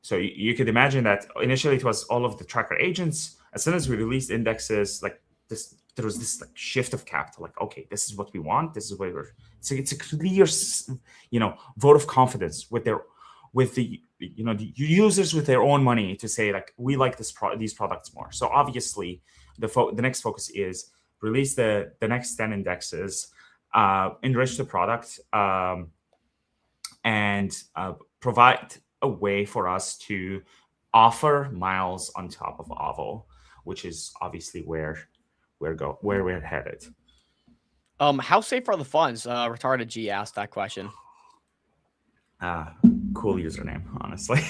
So you could imagine that initially it was all of the tracker agents. As soon as we released indexes, like this, there was this like shift of capital. Like, okay, this is what we want. This is where we're. So it's a clear, vote of confidence with the users with their own money to say like we like these products more. So obviously, the next focus is release the next 10 indexes, enrich the product, and provide a way for us to offer Miles on top of Avo, which is obviously where we're headed. How safe are the funds? Retarded G asked that question. Cool username, honestly.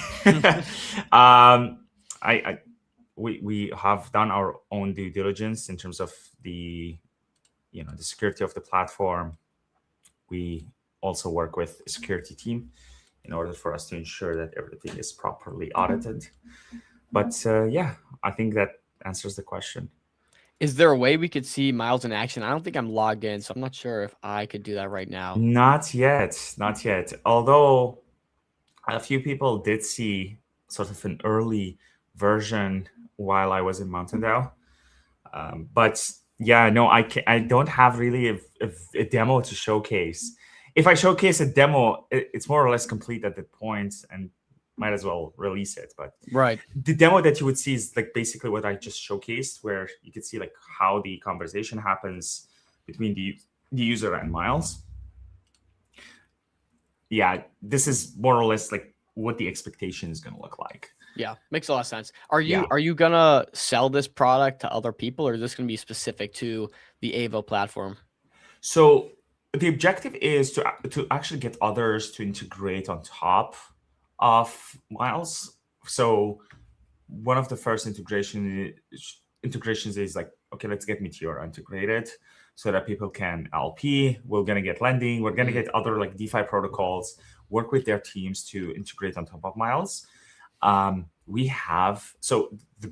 We have done our own due diligence in terms of the security of the platform. We also work with a security team in order for us to ensure that everything is properly audited. But yeah, I think that answers the question. Is there a way we could see Miles in action? I don't think I'm logged in, so I'm not sure if I could do that right now. Not yet. Although a few people did see sort of an early version while I was in Mountain DAO. But yeah, no, I don't have really a demo to showcase. If I showcase a demo, it's more or less complete at that point, and might as well release it. But right, the demo that you would see is like basically what I just showcased, where you could see like how the conversation happens between the user and Miles. yeah, this is more or less like what the expectation is going to look like. Yeah, makes a lot of sense. Are you gonna sell this product to other people, or is this gonna be specific to the Avo platform? So the objective is to actually get others to integrate on top of Miles. So one of the first integrations is like, okay, let's get Meteor integrated so that people can LP. We're gonna get lending. We're gonna get other like DeFi protocols. Work with their teams to integrate on top of Miles. We have the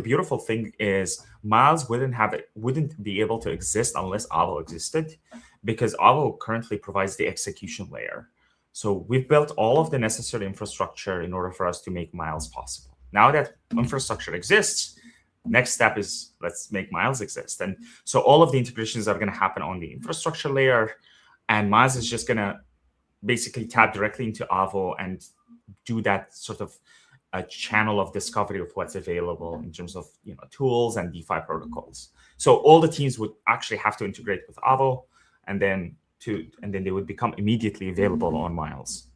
beautiful thing is Miles wouldn't be able to exist unless Avo existed, because Avo currently provides the execution layer. So we've built all of the necessary infrastructure in order for us to make Miles possible. Now that infrastructure exists, next step is let's make Miles exist. And so all of the integrations are going to happen on the infrastructure layer, and Miles is just going to basically tap directly into Avo and do that sort of a channel of discovery of what's available in terms of tools and DeFi protocols. So all the teams would actually have to integrate with Avo, and then they would become immediately available on Miles.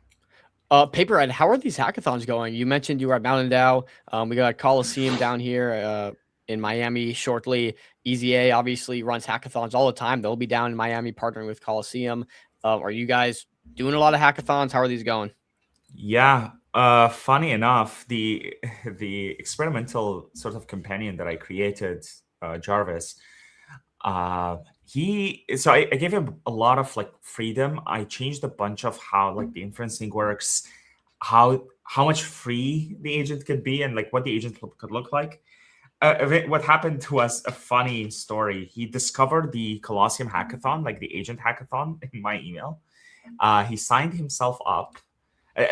Paperhead, how are these hackathons going? You mentioned you were at Mountain Dow. We got Coliseum down here in Miami shortly. EasyA obviously runs hackathons all the time. They'll be down in Miami partnering with Coliseum. Are you guys doing a lot of hackathons? How are these going? Yeah. Funny enough, the experimental sort of companion that I created, Jarvis, I gave him a lot of like freedom. I changed a bunch of how like the inferencing works, how much free the agent could be, and like what the agent could look like. What happened to us, a funny story. He discovered the Colosseum hackathon, like the agent hackathon, in my email. He signed himself up.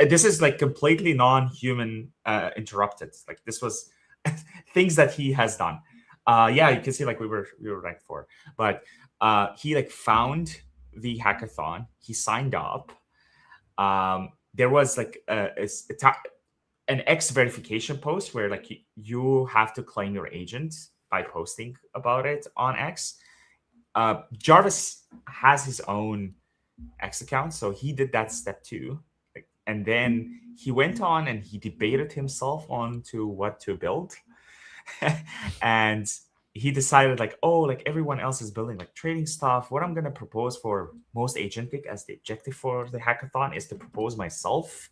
This is like completely non-human interrupted. Like this was things that he has done. Yeah, you can see like we were ranked 4, but he like found the hackathon. He signed up. There was like an X verification post where like you have to claim your agent by posting about it on X. Jarvis has his own X account, so he did that step too. And then he went on and he debated himself on to what to build. And he decided like, oh, like everyone else is building like trading stuff. What I'm going to propose for most agent pick as the objective for the hackathon is to propose myself.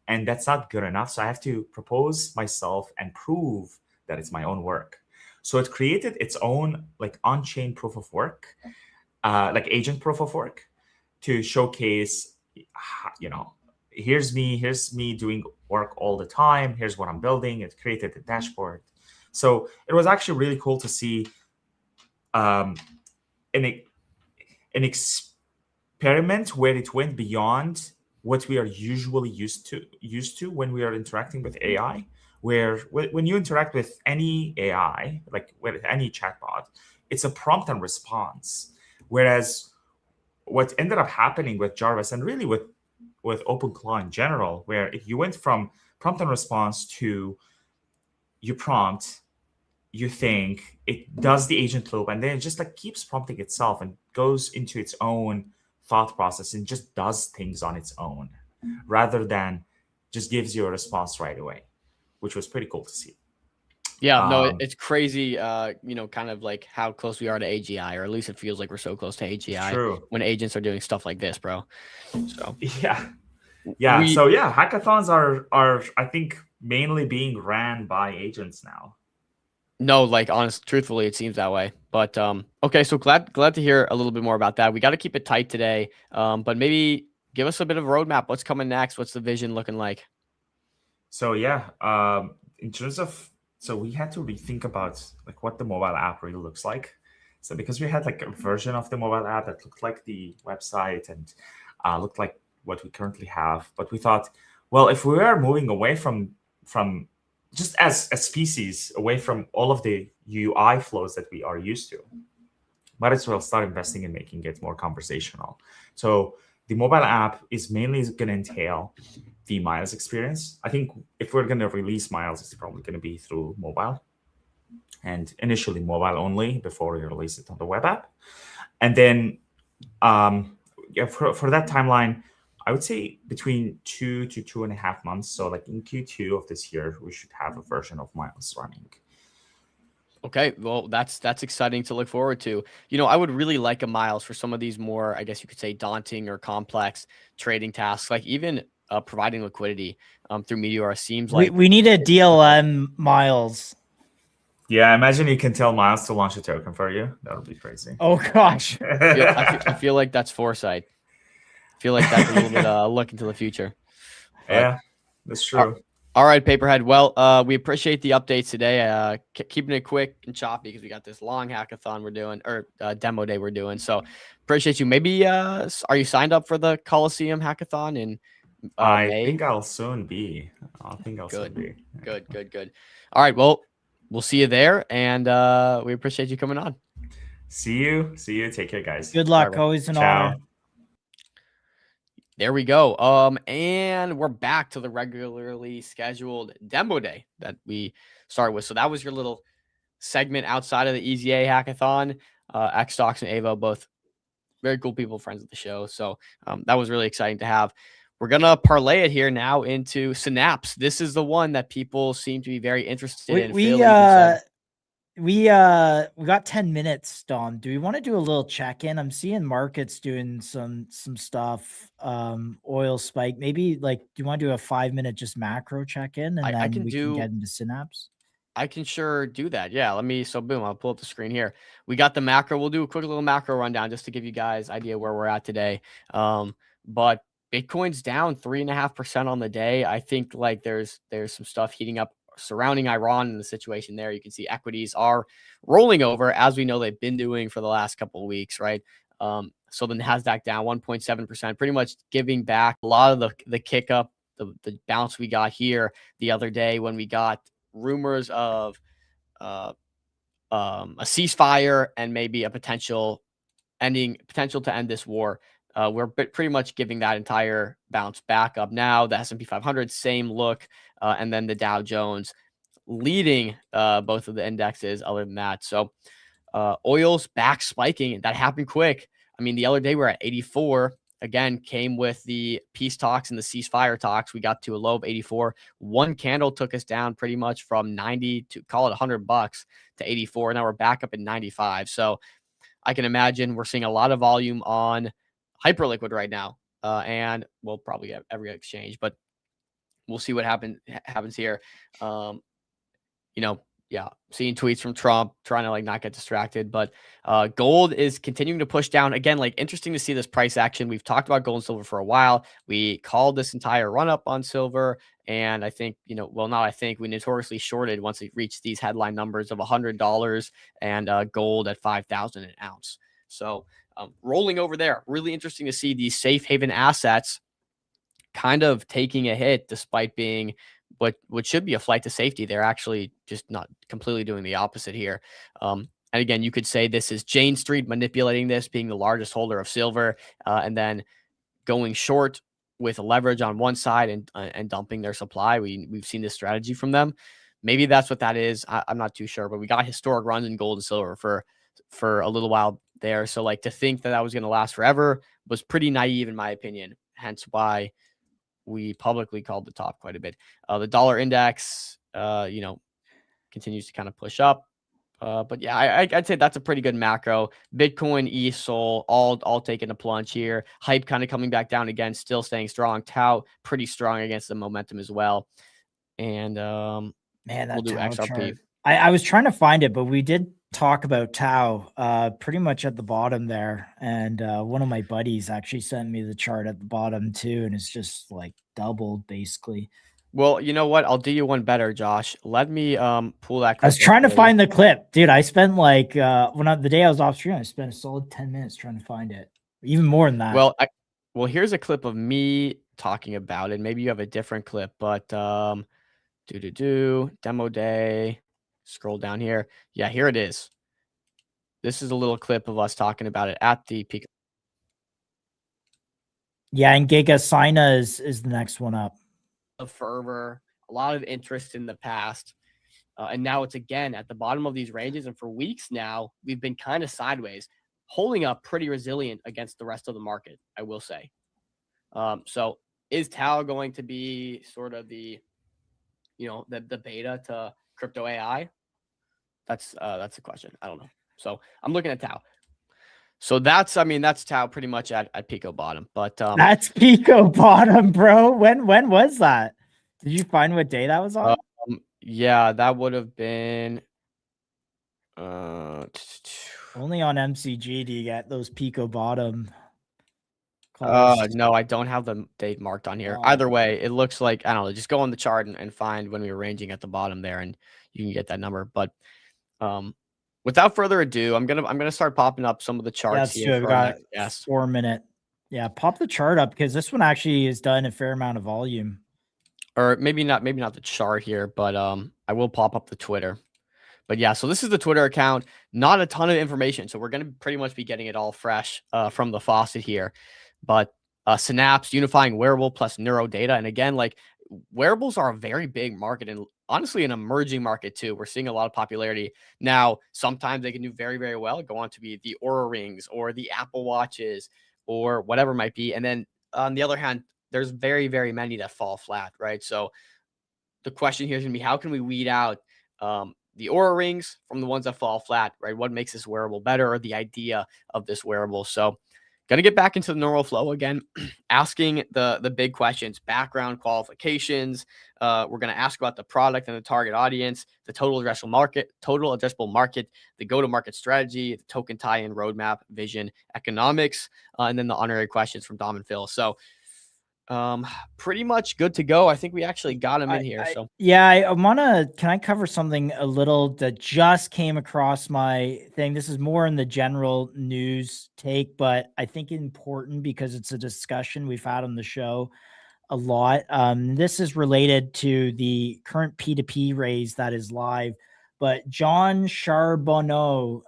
And that's not good enough. So I have to propose myself and prove that it's my own work. So it created its own like on-chain proof of work, like agent proof of work, to showcase, here's me doing work all the time. Here's what I'm building. It created a dashboard. So it was actually really cool to see an experiment where it went beyond what we are usually used to when we are interacting with AI, where when you interact with any AI, like with any chatbot, it's a prompt and response. Whereas what ended up happening with Jarvis and really with OpenClaw in general, where if you went from prompt and response to you prompt, you think, it does the agent loop, and then it just like keeps prompting itself and goes into its own thought process and just does things on its own rather than just gives you a response right away, which was pretty cool to see. Yeah, no, it's crazy, kind of like how close we are to AGI, or at least it feels like we're so close to AGI. True. When agents are doing stuff like this, bro. So yeah. Hackathons are I think mainly being ran by agents now. No, like truthfully, it seems that way. But okay, so glad to hear a little bit more about that. We got to keep it tight today, but maybe give us a bit of a roadmap. What's coming next? What's the vision looking like? So yeah, in terms of, so we had to rethink about like what the mobile app really looks like. So because we had like a version of the mobile app that looked like the website and looked like what we currently have, but we thought, well, if we are moving away from just as a species, away from all of the UI flows that we are used to, might as well start investing in making it more conversational. So the mobile app is mainly going to entail the Miles experience. I think if we're going to release Miles, it's probably going to be through mobile, and initially mobile only before we release it on the web app. And then for that timeline, I would say between 2 to 2.5 months. So like in Q2 of this year, we should have a version of Miles running. Okay, well, that's exciting to look forward to. You know, I would really like a Miles for some of these more, I guess you could say, daunting or complex trading tasks, like even providing liquidity through Meteor seems like We need a DLM Miles. Yeah, imagine you can tell Miles to launch a token for you. That would be crazy. Oh gosh. I feel like that's foresight. I feel like that's a little bit look into the future. But, yeah, that's true. All right, Paperhead. Well, we appreciate the updates today. Keeping it quick and choppy because we got this long hackathon we're doing, or demo day we're doing. So appreciate you. Maybe are you signed up for the Coliseum hackathon in I May? think I'll soon be. Soon be. Good. All right. Well, we'll see you there, and we appreciate you coming on. See you. Take care, guys. Good luck. Always an honor. There we go. And we're back to the regularly scheduled demo day that we started with. So that was your little segment outside of the EasyA hackathon. Xdocs and Avo, both very cool people, friends of the show. So that was really exciting to have. We're gonna parlay it here now into Synapse. This is the one that people seem to be very interested in. We got 10 minutes, Dom. Do we want to do a little check-in? I'm seeing markets doing some stuff. Oil spike. Maybe like, do you want to do a 5-minute just macro check-in, and then we can get into Synapse? I can sure do that. Yeah, so boom, I'll pull up the screen here. We got the macro. We'll do a quick little macro rundown just to give you guys idea where we're at today. But Bitcoin's down 3.5% on the day. I think like there's some stuff heating up surrounding Iran and the situation there. You can see equities are rolling over, as we know they've been doing for the last couple of weeks, right? So the Nasdaq down 1.7%, pretty much giving back a lot of the kick up, the bounce we got here the other day when we got rumors of a ceasefire and maybe a potential to end this war. We're pretty much giving that entire bounce back up now. The S&P 500, same look, and then the Dow Jones leading both of the indexes. Other than that, so oil's back spiking. That happened quick. I mean, the other day we're at 84. Again, came with the peace talks and the ceasefire talks. We got to a low of 84. One candle took us down pretty much from 90 to call it $100 to 84. Now we're back up at 95. So I can imagine we're seeing a lot of volume on Hyperliquid right now, and we'll probably get every exchange, but we'll see what happens here. Seeing tweets from Trump trying to like not get distracted, but gold is continuing to push down again. Like interesting to see this price action. We've talked about gold and silver for a while. We called this entire run up on silver, and I think we notoriously shorted once it reached these headline numbers of $100 and gold at 5,000 an ounce. So rolling over there, really interesting to see these safe haven assets kind of taking a hit despite being what should be a flight to safety. They're actually just not completely doing the opposite here. And again, you could say this is Jane Street manipulating this, being the largest holder of silver, and then going short with leverage on one side and dumping their supply. We've seen this strategy from them. Maybe that's what that is. I'm not too sure, but we got historic runs in gold and silver for a little while there. So like to think that was going to last forever was pretty naive in my opinion. Hence why we publicly called the top quite a bit. The dollar index, continues to kind of push up. But yeah, I'd say that's a pretty good macro. Bitcoin, ETH, Sol, all taking a plunge here. Hype kind of coming back down again, still staying strong. Tau pretty strong against the momentum as well. And man, that we'll do Tau XRP. chart. I was trying to find it, but we did talk about Tau pretty much at the bottom there. And one of my buddies actually sent me the chart at the bottom too, and it's just like doubled basically. Well, you know what? I'll do you one better, Josh. Let me pull that. I was trying to find the clip, dude. I spent like the day I was off stream, I spent a solid 10 minutes trying to find it. Even more than that. Well, here's a clip of me talking about it. Maybe you have a different clip, but demo day. Scroll down here. Yeah, here it is. This is a little clip of us talking about it at the peak. Yeah, and Giga Sina is the next one up. Of fervor, a lot of interest in the past, and now it's again at the bottom of these ranges. And for weeks now, we've been kind of sideways, holding up pretty resilient against the rest of the market, I will say. So is Tau going to be sort of the beta to crypto AI? That's the question. I don't know. So I'm looking at Tau. So that's Tau pretty much at Pico bottom. But that's Pico bottom, bro. When was that? Did you find what day that was on? Yeah, that would have been only on MCG do you get those Pico bottom. No, I don't have the date marked on here. Either way, it looks like, I don't know, just go on the chart and find when we were ranging at the bottom there, and you can get that number. But without further ado, I'm gonna start popping up some of the charts here. We got 4 minute. Yeah, pop the chart up because this one actually has done a fair amount of volume. Or maybe not the chart here, but I will pop up the Twitter. But yeah, so this is the Twitter account. Not a ton of information, so we're gonna pretty much be getting it all fresh from the faucet here. But Synapse unifying wearable plus neuro data, and again, like wearables are a very big market and honestly an emerging market too. We're seeing a lot of popularity now. Sometimes they can do very, very well, go on to be the Aura Rings or the Apple Watches or whatever it might be. And then on the other hand, there's very, very many that fall flat, right? So the question here is going to be, how can we weed out the Aura Rings from the ones that fall flat, right? What makes this wearable better, or the idea of this wearable? So going to get back into the normal flow again, asking the big questions, background, qualifications. We're going to ask about the product and the target audience, the total addressable market, the go-to-market strategy, the token tie-in roadmap, vision, economics, and then the honorary questions from Dom and Phil. So pretty much good to go. I think we actually got him in here. So yeah, I wanna, can I cover something a little that just came across my thing? This is more in the general news take, but I think important because it's a discussion we've had on the show a lot. This is related to the current P2P raise that is live, but John Charbonneau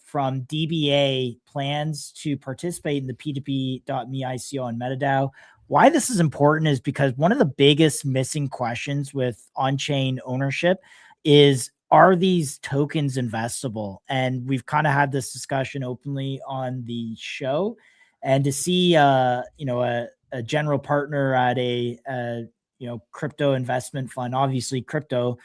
from DBA plans to participate in the P2P.me ICO on MetaDAO. Why this is important is because one of the biggest missing questions with on-chain ownership is, are these tokens investable? And we've kind of had this discussion openly on the show, and to see a general partner at a crypto investment fund, obviously crypto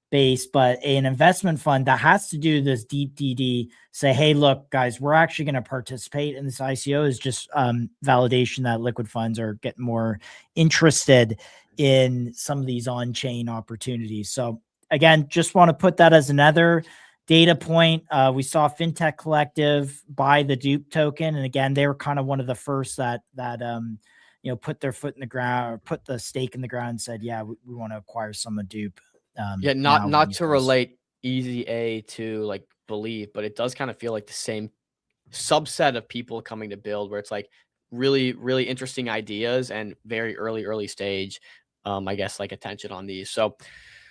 based, but an investment fund that has to do this deep DD say, hey, look, guys, we're actually going to participate in this ICO, is just validation that liquid funds are getting more interested in some of these on-chain opportunities. So again, just want to put that as another data point. We saw FinTech Collective buy the dupe token. And again, they were kind of one of the first that put their foot in the ground, or put the stake in the ground and said, yeah, we want to acquire some of dupe. Yeah, not to relate EasyA to like Believe, but it does kind of feel like the same subset of people coming to build, where it's like really, really interesting ideas and very early stage, I guess, like attention on these. So,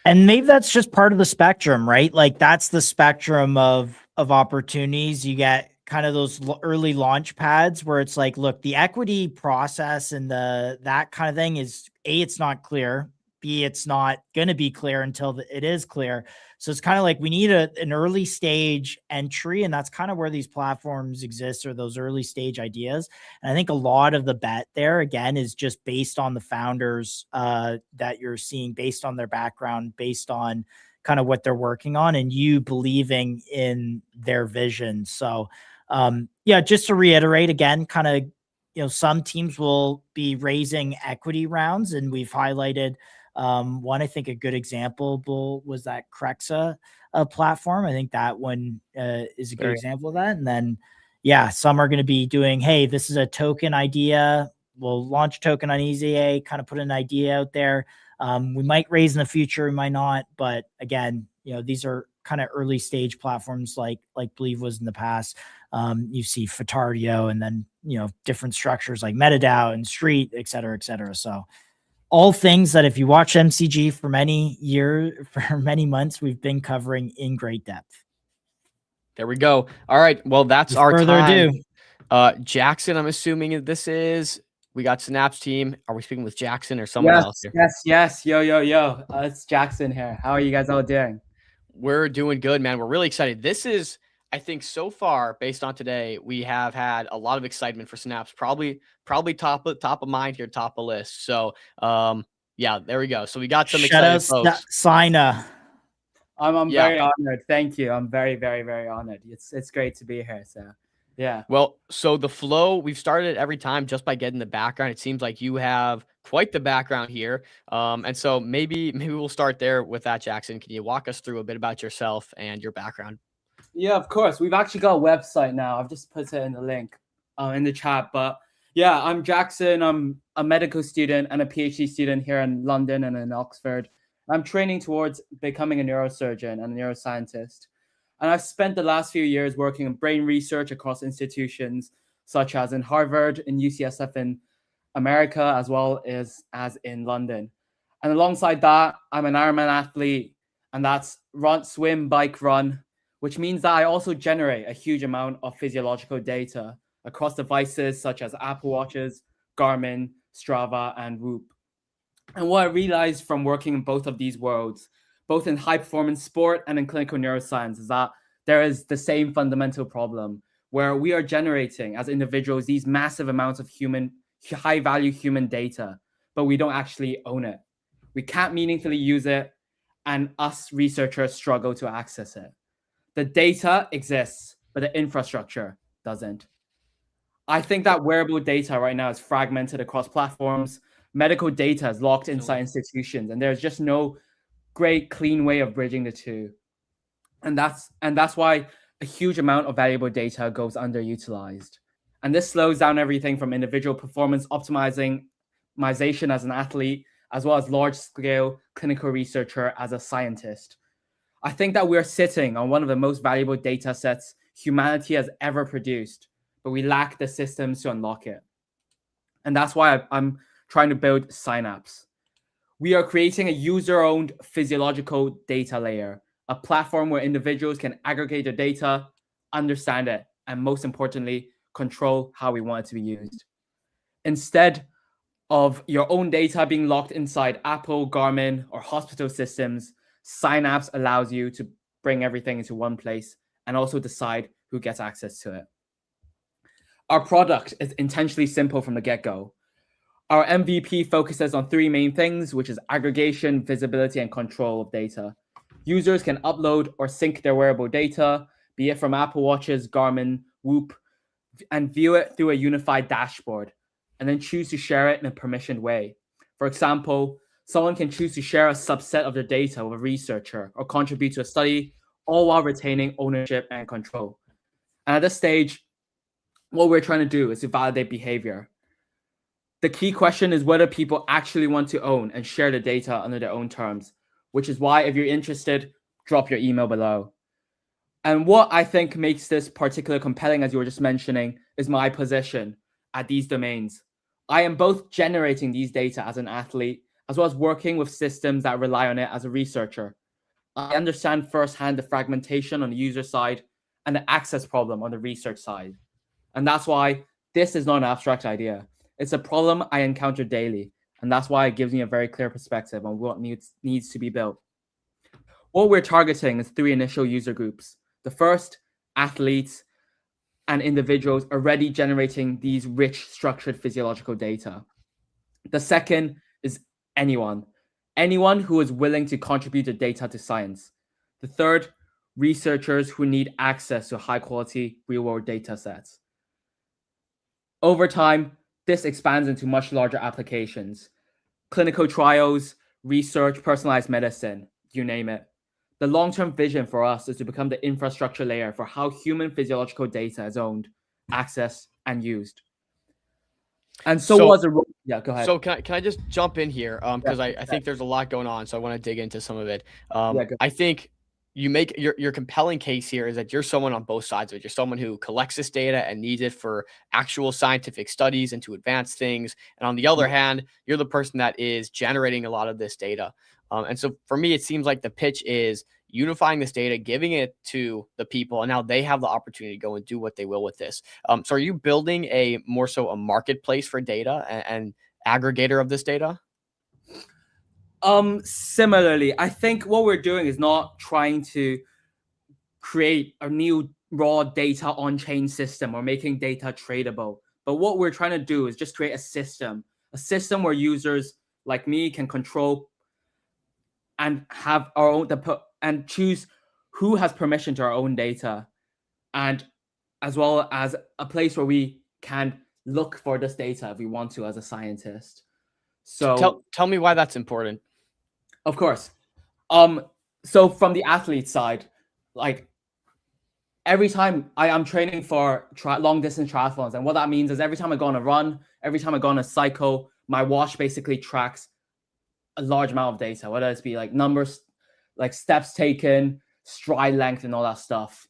and maybe that's just part of the spectrum, right? Like that's the spectrum of opportunities. You get kind of those early launch pads where it's like, look, the equity process and that kind of thing is A, it's not clear. B, it's not going to be clear until it is clear. So it's kind of like we need an early stage entry, and that's kind of where these platforms exist, or those early stage ideas. And I think a lot of the bet there, again, is just based on the founders that you're seeing, based on their background, based on kind of what they're working on, and you believing in their vision. So yeah, just to reiterate again, kind of, some teams will be raising equity rounds, and we've highlighted one, I think a good example was that Crexa platform. I think that one is a good example of that. And then, yeah, some are going to be doing, hey, this is a token idea. We'll launch a token on EasyA, kind of put an idea out there. We might raise in the future, we might not. But again, these are kind of early stage platforms like Believe was in the past. You see Fatardio, and then, different structures like MetaDAO and Street, et cetera, et cetera. So all things that if you watch MCG for many months, we've been covering in great depth. There we go. All right. Well, that's our further time. ado. Jackson, I'm assuming this is, we got Synapse team. Are we speaking with Jackson or someone else here? Yes. Yo. It's Jackson here. How are you guys all doing? We're doing good, man. We're really excited. This is I think so far, based on today, we have had a lot of excitement for Snaps. Probably top of mind here, top of list. So, yeah, there we go. So we got some Shout excited out folks. Sina. I'm Yeah. very honored. Thank you. I'm very, very, very honored. It's great to be here. So, yeah. Well, so the flow, we've started every time just by getting the background. It seems like you have quite the background here. And so maybe we'll start there with that, Jackson. Can you walk us through a bit about yourself and your background? Yeah, of course. We've actually got a website now. I've just put it in the link in the chat. But yeah, I'm Jackson. I'm a medical student and a PhD student here in London and in Oxford. I'm training towards becoming a neurosurgeon and a neuroscientist. And I've spent the last few years working in brain research across institutions such as in Harvard, in UCSF in America, as well as in London. And alongside that, I'm an Ironman athlete, and that's run, swim, bike, run, which means that I also generate a huge amount of physiological data across devices such as Apple Watches, Garmin, Strava, and Whoop. And what I realized from working in both of these worlds, both in high performance sport and in clinical neuroscience, is that there is the same fundamental problem where we are generating as individuals these massive amounts of high value human data, but we don't actually own it. We can't meaningfully use it, and us researchers struggle to access it. The data exists, but the infrastructure doesn't. I think that wearable data right now is fragmented across platforms. Medical data is locked inside institutions, and there's just no great, clean way of bridging the two. And that's why a huge amount of valuable data goes underutilized. And this slows down everything from individual performance optimization as an athlete, as well as large-scale clinical researcher as a scientist. I think that we're sitting on one of the most valuable data sets humanity has ever produced, but we lack the systems to unlock it. And that's why I'm trying to build Synapse. We are creating a user-owned physiological data layer, a platform where individuals can aggregate their data, understand it, and most importantly, control how we want it to be used. Instead of your own data being locked inside Apple, Garmin, or hospital systems, Synapse allows you to bring everything into one place and also decide who gets access to it. Our product is intentionally simple from the get-go. Our MVP focuses on three main things, which is aggregation, visibility, and control of data. Users can upload or sync their wearable data, be it from Apple Watches, Garmin, Whoop, and view it through a unified dashboard, and then choose to share it in a permissioned way. For example, someone can choose to share a subset of their data with a researcher or contribute to a study, all while retaining ownership and control. And at this stage, what we're trying to do is to validate behavior. The key question is whether people actually want to own and share the data under their own terms, which is why if you're interested, drop your email below. And what I think makes this particularly compelling, as you were just mentioning, is my position at these domains. I am both generating these data as an athlete, as well as working with systems that rely on it as a researcher. I understand firsthand the fragmentation on the user side and the access problem on the research side. And that's why this is not an abstract idea. It's a problem I encounter daily, and that's why it gives me a very clear perspective on what needs to be built. What we're targeting is three initial user groups. The first, athletes and individuals already generating these rich, structured physiological data. The second is anyone who is willing to contribute the data to science. The third, researchers who need access to high-quality real-world data sets. Over time, this expands into much larger applications. Clinical trials, research, personalized medicine, you name it. The long-term vision for us is to become the infrastructure layer for how human physiological data is owned, accessed, and used. And so was a yeah, go ahead. So can I just jump in here? Because I think there's a lot going on, so I want to dig into some of it. I think you make your compelling case here is that you're someone on both sides of it. You're someone who collects this data and needs it for actual scientific studies and to advance things. And on the other hand, you're the person that is generating a lot of this data. And so for me, it seems like the pitch is unifying this data, giving it to the people, and now they have the opportunity to go and do what they will with this. So are you building a more so a marketplace for data and aggregator of this data? Similarly, I think what we're doing is not trying to create a new raw data on-chain system or making data tradable. But what we're trying to do is just create a system where users like me can control and have our own and choose who has permission to our own data, and as well as a place where we can look for this data if we want to as a scientist. So tell me why that's important. Of course. So from the athlete side, like every time I'm training for long distance triathlons, and what that means is every time I go on a run, every time I go on a cycle, my watch basically tracks a large amount of data, whether it's be like numbers, like steps taken, stride length, and all that stuff.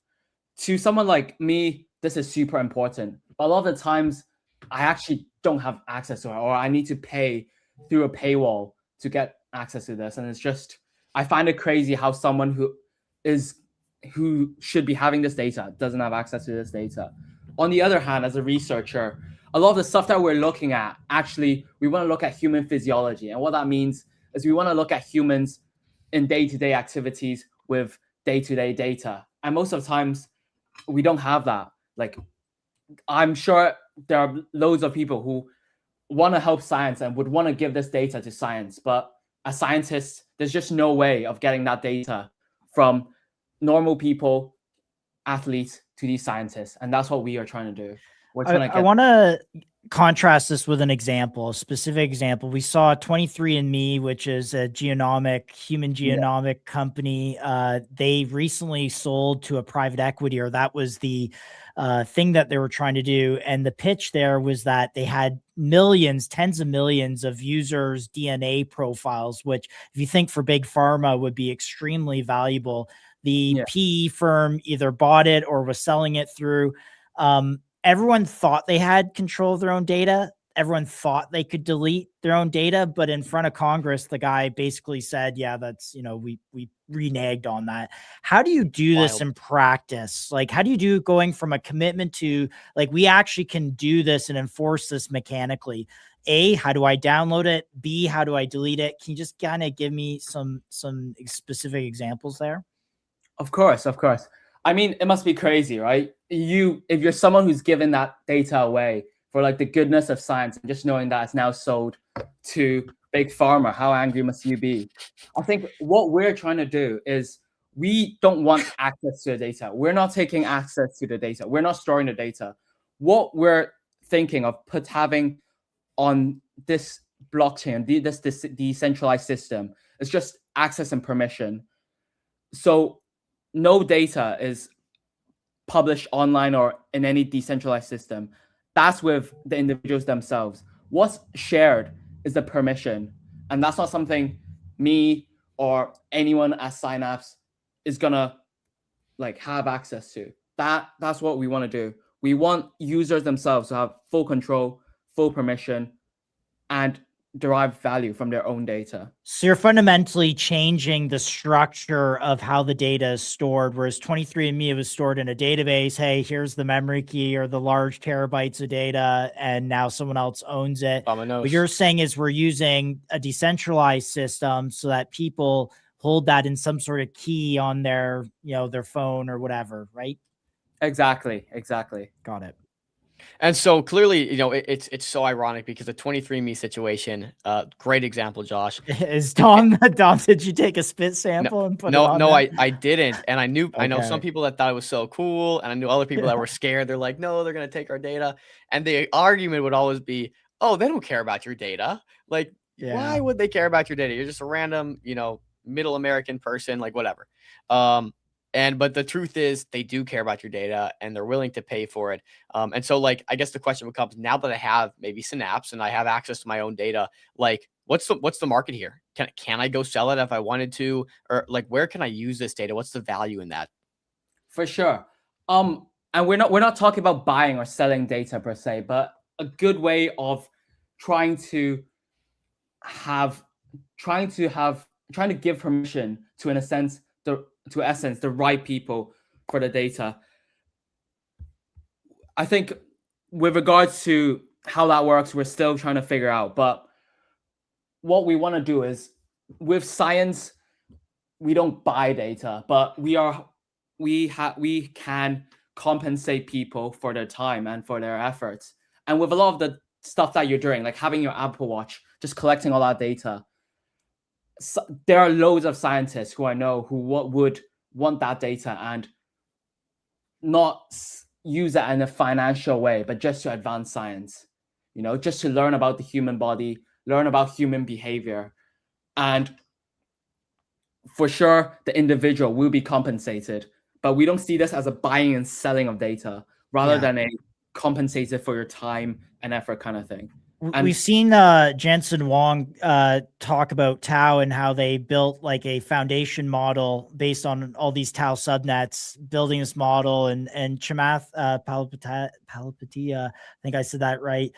To someone like me, this is super important. But a lot of the times, I actually don't have access to it, or I need to pay through a paywall to get access to this. And it's just, I find it crazy how someone who should be having this data doesn't have access to this data. On the other hand, as a researcher, a lot of the stuff that we're looking at, actually, we want to look at human physiology. And what that means is we want to look at humans in day-to-day activities with day-to-day data. And most of the times, we don't have that. Like, I'm sure there are loads of people who want to help science and would want to give this data to science. But as scientists, there's just no way of getting that data from normal people, athletes, to these scientists. And that's what we are trying to do. I want to contrast this with an example, a specific example. We saw 23andMe, which is a human genomic company. They recently sold to a private equity, or that was the thing that they were trying to do. And the pitch there was that they had millions, tens of millions of users' DNA profiles, which if you think for big pharma would be extremely valuable. The PE firm either bought it or was selling it through. Everyone thought they had control of their own data. Everyone thought they could delete their own data, but in front of Congress, the guy basically said, yeah, that's, we reneged on that. How do you do this in practice? Like, how do you do going from a commitment to like, we actually can do this and enforce this mechanically? A, how do I download it? B, how do I delete it? Can you just kind of give me some specific examples there? Of course. I mean, it must be crazy, right? If you're someone who's given that data away for like the goodness of science, and just knowing that it's now sold to big pharma, how angry must you be? I think what we're trying to do is we don't want access to the data. We're not taking access to the data. We're not storing the data. What we're thinking of having on this blockchain, this decentralized system, is just access and permission. So no data is published online or in any decentralized system. That's with the individuals themselves. What's shared is the permission. And that's not something me or anyone at Synapse is gonna like have access to. That's what we want to do. We want users themselves to have full control, full permission, and derive value from their own data. So you're fundamentally changing the structure of how the data is stored, whereas 23andMe was stored in a database. Hey, here's the memory key or the large terabytes of data, and now someone else owns it. What you're saying is we're using a decentralized system so that people hold that in some sort of key on their, their phone or whatever, right? Exactly. Got it. And so clearly, it's so ironic because the 23andMe situation, great example, Josh. Is Dom, did you take a spit sample and put it on? No, I didn't. And I know some people that thought it was so cool. And I knew other people that were scared. They're like, no, they're going to take our data. And the argument would always be, oh, they don't care about your data. Like, why would they care about your data? You're just a random, middle American person, like whatever. But the truth is they do care about your data and they're willing to pay for it. And so like, I guess the question becomes, now that I have maybe Synapse and I have access to my own data, like what's the market here? Can I go sell it if I wanted to, or like, where can I use this data? What's the value in that? For sure. And we're not talking about buying or selling data per se, but a good way of trying to give permission to, in a sense, the right people for the data. I think with regards to how that works, we're still trying to figure out. But what we want to do is, with science, we don't buy data, but we can compensate people for their time and for their efforts. And with a lot of the stuff that you're doing, like having your Apple Watch, just collecting all that data, so there are loads of scientists who I know who would want that data and not use it in a financial way, but just to advance science, you know, just to learn about the human body, learn about human behavior. And for sure, the individual will be compensated, but we don't see this as a buying and selling of data rather than a compensated for your time and effort kind of thing. And We've seen Jensen Huang talk about Tau and how they built like a foundation model based on all these Tau subnets, building this model. And Chamath Palihapitiya, I think I said that right.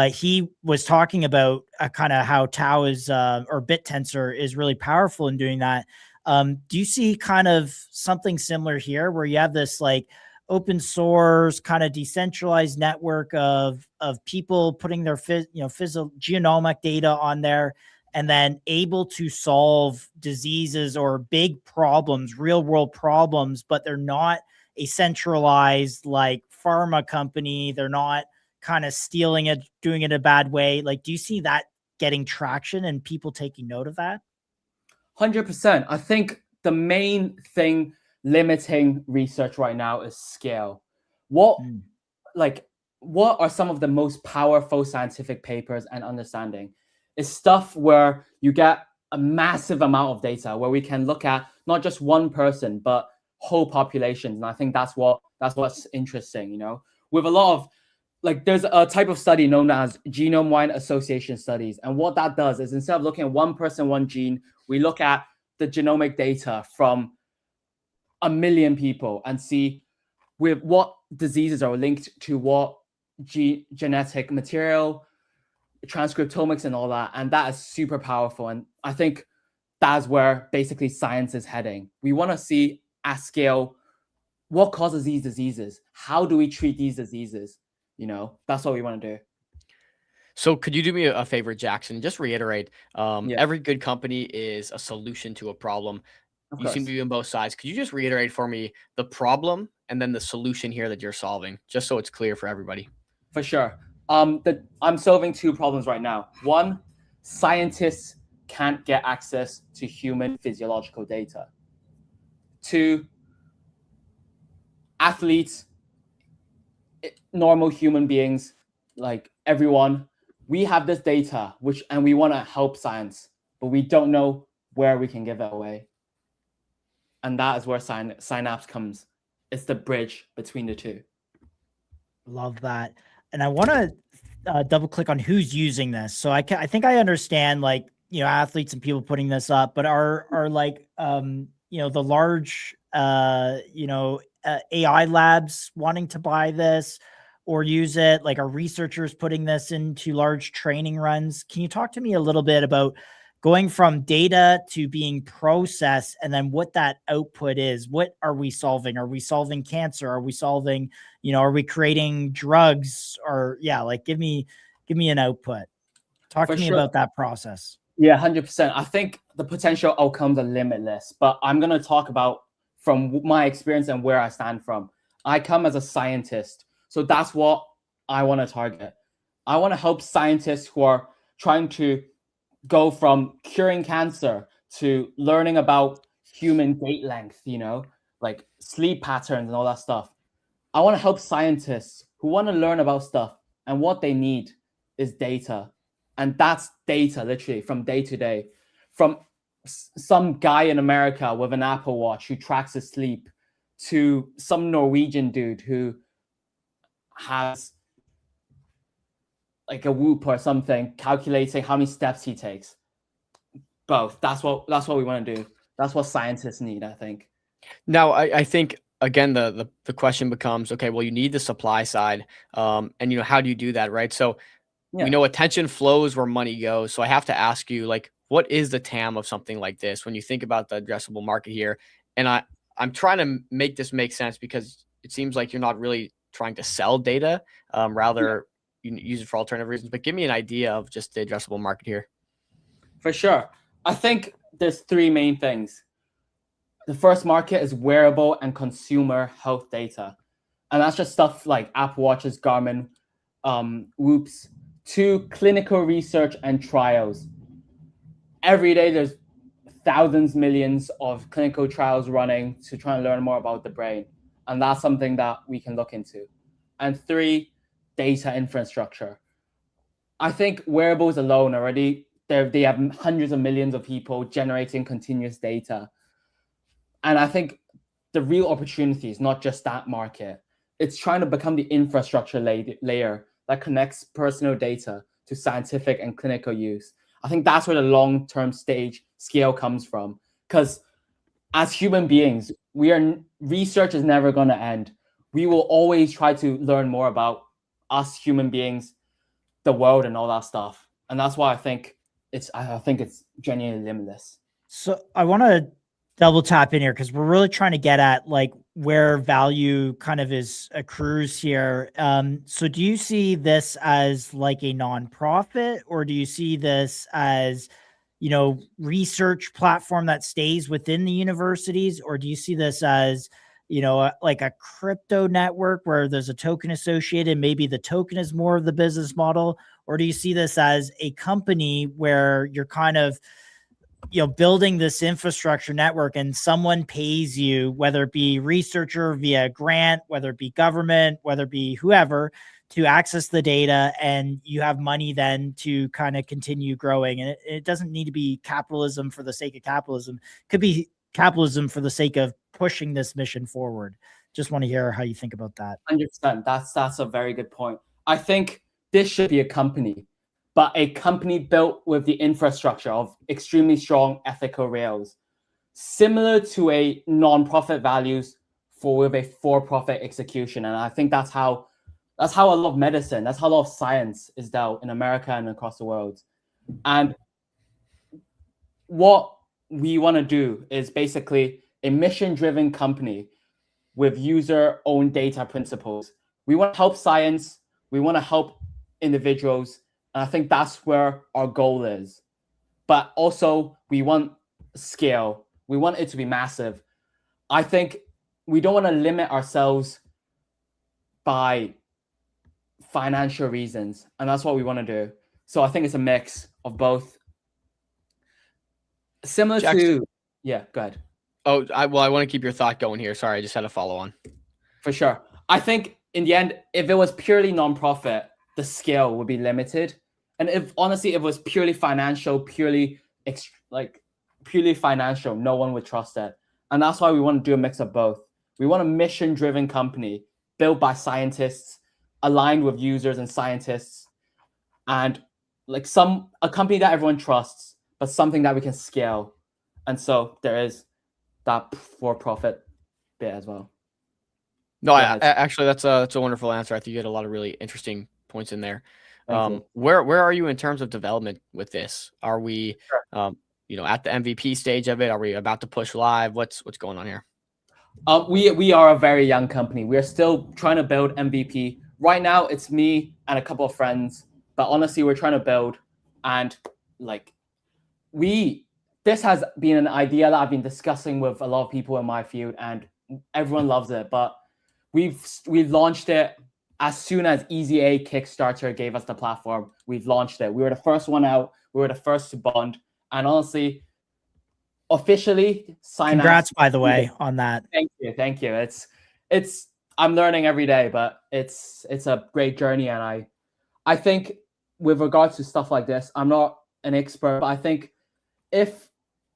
He was talking about kind of how Tau is or BitTensor is really powerful in doing that. Do you see kind of something similar here where you have this like open source kind of decentralized network of people putting their genomic data on there and then able to solve diseases or big problems, real world problems, but they're not a centralized like pharma company. They're not kind of stealing it, doing it a bad way. Like, do you see that getting traction and people taking note of that? 100%. I think the main thing limiting research right now is scale. What are some of the most powerful scientific papers and understanding? Is stuff where you get a massive amount of data where we can look at not just one person but whole populations. And I think that's what's interesting, you know. With a lot of like there's a type of study known as genome-wide association studies. And what that does is instead of looking at one person, one gene, we look at the genomic data from 1 million people and see with what diseases are linked to what genetic material, transcriptomics and all that. And that is super powerful. And I think that's where basically science is heading. We want to see at scale what causes these diseases. How do we treat these diseases? You know, that's what we want to do. So could you do me a favor, Jackson? Just reiterate, every good company is a solution to a problem. Of You seem to be on both sides. Could you just reiterate for me the problem and then the solution here that you're solving, just so it's clear for everybody? For sure. I'm solving two problems right now. One, scientists can't get access to human physiological data. Two, athletes, normal human beings, like everyone, we have this data, and we want to help science, but we don't know where we can give it away. And that is where Synapse comes. It's the bridge between the two. Love that. And I want to double click on who's using this. So I think I understand like, you know, athletes and people putting this up, but are like, you know, the large, AI labs wanting to buy this or use it? Like, are researchers putting this into large training runs? Can you talk to me a little bit about going from data to being processed and then what that output is? What are we solving? Are we solving cancer? Are we solving, are we creating drugs? Or like, give me an output. Talk to me about that process. Yeah, 100%. I think the potential outcomes are limitless, but I'm going to talk about from my experience and where I stand from. I come as a scientist, so that's what I want to target. I want to help scientists who are trying to go from curing cancer to learning about human gait length, like sleep patterns and all that stuff. I want to help scientists who want to learn about stuff, and what they need is data. And that's data literally from day to day, from some guy in America with an Apple Watch who tracks his sleep to some Norwegian dude who has like a Whoop or something calculating how many steps he takes. Both. That's what we want to do. That's what scientists need, I think. Now, I think again the question becomes, okay, well, you need the supply side, and how do you do that, right? So we know attention flows where money goes. So I have to ask you, like, what is the TAM of something like this when you think about the addressable market here? And I'm trying to make this make sense because it seems like you're not really trying to sell data, rather you use it for alternative reasons. But give me an idea of just the addressable market here. For sure. I think there's three main things. The first market is wearable and consumer health data. And that's just stuff like Apple Watches, Garmin, Whoops, to clinical research and trials. Every day there's thousands, millions of clinical trials running to try and learn more about the brain. And that's something that we can look into. And 3, data infrastructure. I think wearables alone already, they have hundreds of millions of people generating continuous data. And I think the real opportunity is not just that market. It's trying to become the infrastructure layer that connects personal data to scientific and clinical use. I think that's where the long-term scale comes from. Because as human beings, research is never going to end. We will always try to learn more about us human beings, the world, and all that stuff. And that's why I think it's genuinely limitless. So I want to double tap in here because we're really trying to get at like where value kind of accrues here. So do you see this as like a nonprofit, or do you see this as, you know, research platform that stays within the universities, or do you see this as, you know, like a crypto network where there's a token associated, maybe the token is more of the business model, or do you see this as a company where you're kind of, you know, building this infrastructure network and someone pays you, whether it be researcher via grant, whether it be government, whether it be whoever, to access the data, and you have money then to kind of continue growing. And it doesn't need to be capitalism for the sake of capitalism. It could be capitalism for the sake of pushing this mission forward. Just want to hear how you think about that. 100%. That's a very good point. I think this should be a company, but a company built with the infrastructure of extremely strong ethical rails, similar to a non-profit values with a for-profit execution. And I think that's how a lot of medicine, that's how a lot of science is dealt in America and across the world. And what we want to do is basically a mission-driven company with user-owned data principles. We want to help science. We want to help individuals. And I think that's where our goal is. But also, we want scale. We want it to be massive. I think we don't want to limit ourselves by financial reasons. And that's what we want to do. So I think it's a mix of both. Similar Jackson. to... Yeah, go ahead. Oh, I want to keep your thought going here. Sorry, I just had a follow on. For sure. I think in the end, if it was purely nonprofit, the scale would be limited. And if it was purely financial, purely financial, no one would trust it. And that's why we want to do a mix of both. We want a mission-driven company built by scientists, aligned with users and scientists, and like a company that everyone trusts, but something that we can scale. And so there is that for-profit bit as well. No, actually, that's a wonderful answer. I think you had a lot of really interesting points in there. Where are you in terms of development with this? Are we, you know, at the MVP stage of it? Are we about to push live? What's going on here? We are a very young company. We are still trying to build MVP. Right now, it's me and a couple of friends. But honestly, we're trying to build, and like this has been an idea that I've been discussing with a lot of people in my field, and everyone loves it. But we've launched it as soon as EasyA Kickstarter gave us the platform. We've launched it. We were the first one out. We were the first to bond. And honestly, officially sign. Congrats, by the way, on that. Thank you. It's I'm learning every day, but it's a great journey. And I think with regards to stuff like this, I'm not an expert, but I think if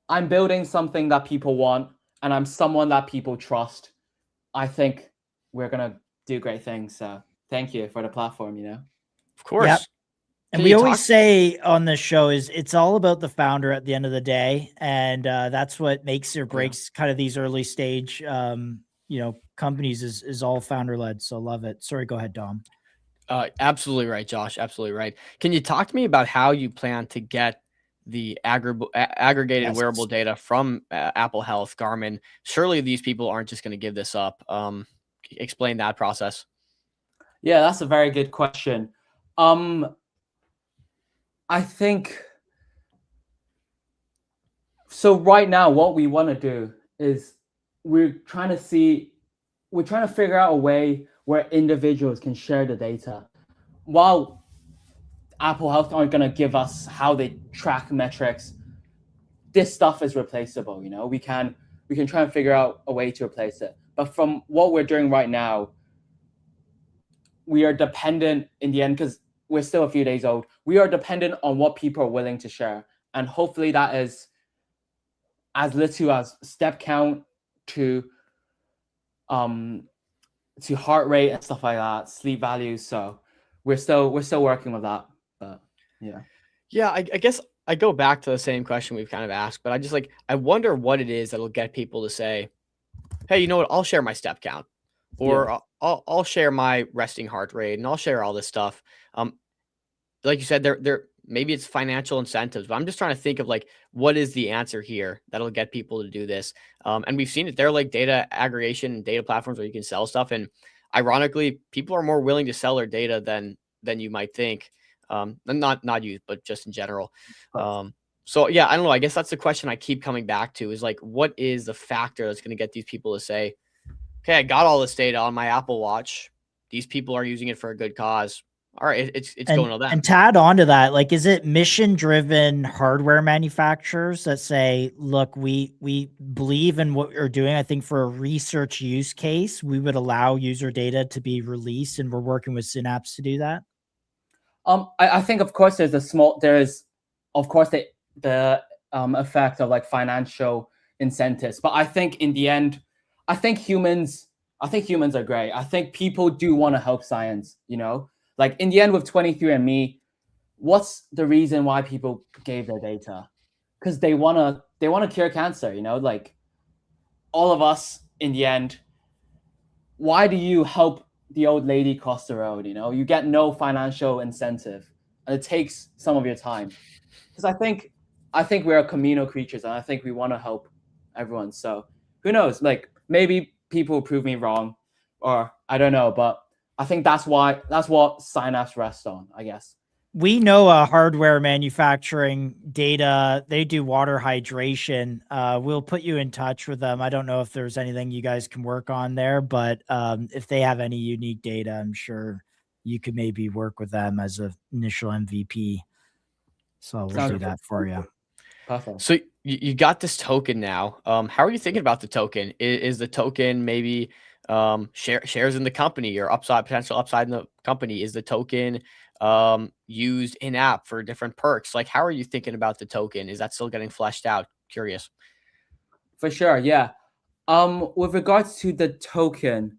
I'm building something that people want and I'm someone that people trust, I think we're gonna do great things. So thank you for the platform, you know. Of course. Yep. And we always say on this show is it's all about the founder at the end of the day. And that's what makes or breaks kind of these early stage, you know, companies is all founder led. So love it. Sorry, go ahead, Dom. Absolutely right, Josh. Absolutely right. Can you talk to me about how you plan to get the aggregated wearable data from Apple Health, Garmin? Surely these people aren't just going to give this up. Explain that process. Yeah, that's a very good question. I think so. Right now, what we want to do is we're trying to figure out a way where individuals can share the data. While Apple Health aren't going to give us how they track metrics, this stuff is replaceable. You know, we can try and figure out a way to replace it. But from what we're doing right now, we are dependent in the end, because we're still a few days old. We are dependent on what people are willing to share. And hopefully that is as little as step count to heart rate and stuff like that, sleep values. So we're still working with that. But Yeah, I guess I go back to the same question we've kind of asked, but I wonder what it is that'll get people to say, hey, you know what? I'll share my step count, or I'll share my resting heart rate, and I'll share all this stuff. Like you said, there maybe it's financial incentives, but I'm just trying to think of like what is the answer here that'll get people to do this. And we've seen it. They're like data aggregation and data platforms where you can sell stuff, and ironically, people are more willing to sell their data than you might think. Not you, but just in general. So yeah, I don't know. I guess that's the question I keep coming back to is like, what is the factor that's going to get these people to say, okay, I got all this data on my Apple Watch. These people are using it for a good cause. All right, it's going to them. And to add on to that, like, is it mission-driven hardware manufacturers that say, look, we believe in what you're doing. I think for a research use case, we would allow user data to be released, and we're working with Synapse to do that? I think, of course, there is, of course, the effect of like financial incentives. But I think in the end, I think humans are great. I think people do want to help science, you know? Like in the end with 23andMe, what's the reason why people gave their data? Because they want to cure cancer, you know? Like all of us in the end, why do you help the old lady cross the road? You know, you get no financial incentive, and it takes some of your time. Because I think we're communal creatures, and I think we want to help everyone. So who knows? Like maybe people will prove me wrong, or I don't know. But I think that's what Synapse rests on, I guess. We know hardware manufacturing data. They do water hydration. We'll put you in touch with them. I don't know if there's anything you guys can work on there, but if they have any unique data, I'm sure you could maybe work with them as an initial MVP. So we'll do that for you. Perfect. So you got this token now. How are you thinking about the token? Is the token maybe shares in the company or potential upside in the company? Is the token used in app for different perks? Like, how are you thinking about the token? Is that still getting fleshed out? Curious. For sure, yeah. With regards to the token,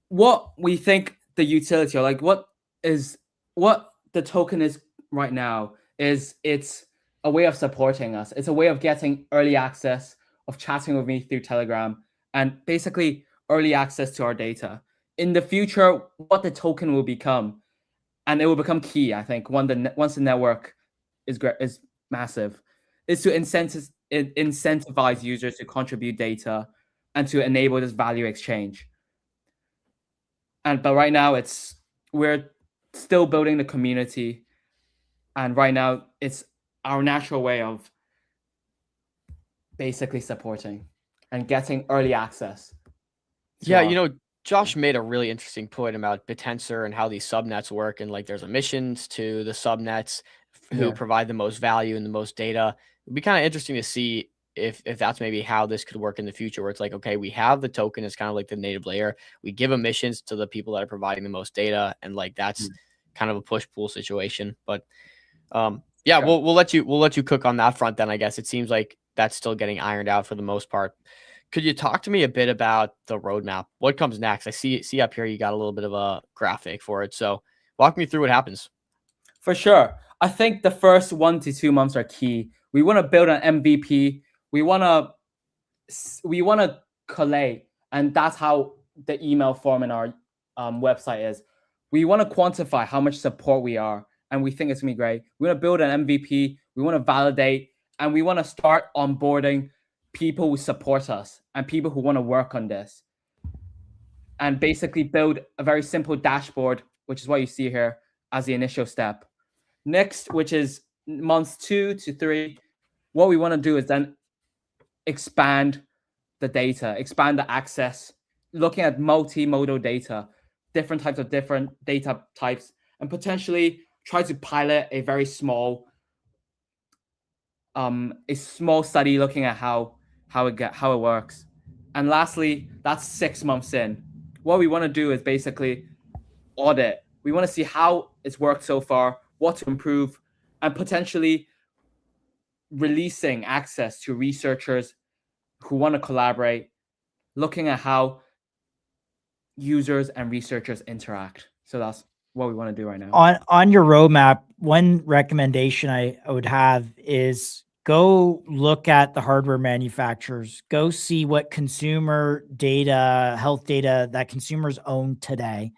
what we think the utility, or like what the token is right now, is it's a way of supporting us. It's a way of getting early access, of chatting with me through Telegram, and basically early access to our data. In the future, what the token will become, and it will become key, I think, once the network is massive, is to incentivize users to contribute data and to enable this value exchange. But right now we're still building the community, and right now it's our natural way of basically supporting and getting early access. Yeah, you know, Josh made a really interesting point about Bitensor and how these subnets work, and like there's emissions to the subnets who provide the most value and the most data. It'd be kind of interesting to see if that's maybe how this could work in the future, where it's like, okay, we have the token as kind of like the native layer. We give emissions to the people that are providing the most data, and like that's kind of a push-pull situation. But yeah, we'll let you cook on that front then, I guess. It seems like that's still getting ironed out for the most part. Could you talk to me a bit about the roadmap? What comes next? I see up here you got a little bit of a graphic for it. So walk me through what happens. For sure. I think the first 1 to 2 months are key. We want to build an MVP. We want to collate, and that's how the email form in our website is. We want to quantify how much support we are, and we think it's going to be great. We want to build an MVP. We want to validate, and we want to start onboarding people who support us and people who want to work on this, and basically build a very simple dashboard, which is what you see here as the initial step. Next, which is months 2 to 3, what we want to do is then expand the data, expand the access, looking at multimodal data different types of different data types, and potentially try to pilot a very small study looking at how it works. And lastly, that's 6 months in. What we want to do is basically audit. We want to see how it's worked so far, what to improve, and potentially releasing access to researchers who want to collaborate, looking at how users and researchers interact. So that's what we want to do right now. On your roadmap, one recommendation I would have is go look at the hardware manufacturers, go see what consumer data, health data that consumers own today,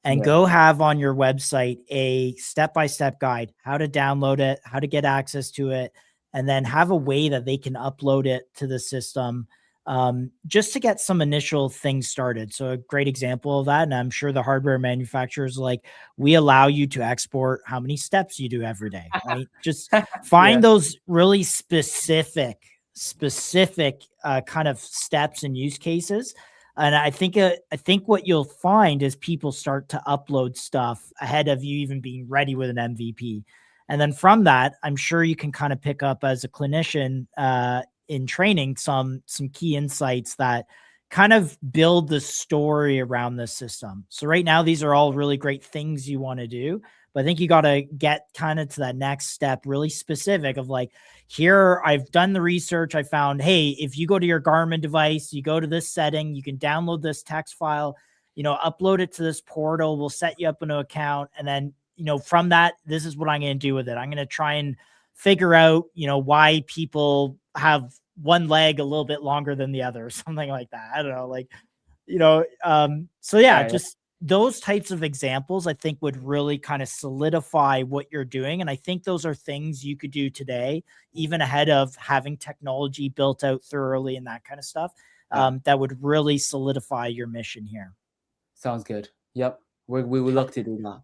and go have on your website a step-by-step guide, how to download it, how to get access to it, and then have a way that they can upload it to the system, just to get some initial things started. So a great example of that, and I'm sure the hardware manufacturers, like, we allow you to export how many steps you do every day, right? Just find those really specific kind of steps and use cases. And I think what you'll find is people start to upload stuff ahead of you even being ready with an MVP. And then from that, I'm sure you can kind of pick up as a clinician in training some key insights that kind of build the story around this system. So right now, these are all really great things you want to do, but I think you got to get kind of to that next step, really specific of like, here, I've done the research. I found, hey, if you go to your Garmin device, you go to this setting, you can download this text file, upload it to this portal. We'll set you up an account. And then, from that, this is what I'm going to do with it. I'm going to try and figure out, why people have one leg a little bit longer than the other, or something like that. I don't know, so just those types of examples, I think, would really kind of solidify what you're doing. And I think those are things you could do today, even ahead of having technology built out thoroughly and that kind of stuff, that would really solidify your mission here. Sounds good. Yep. We would love to do that.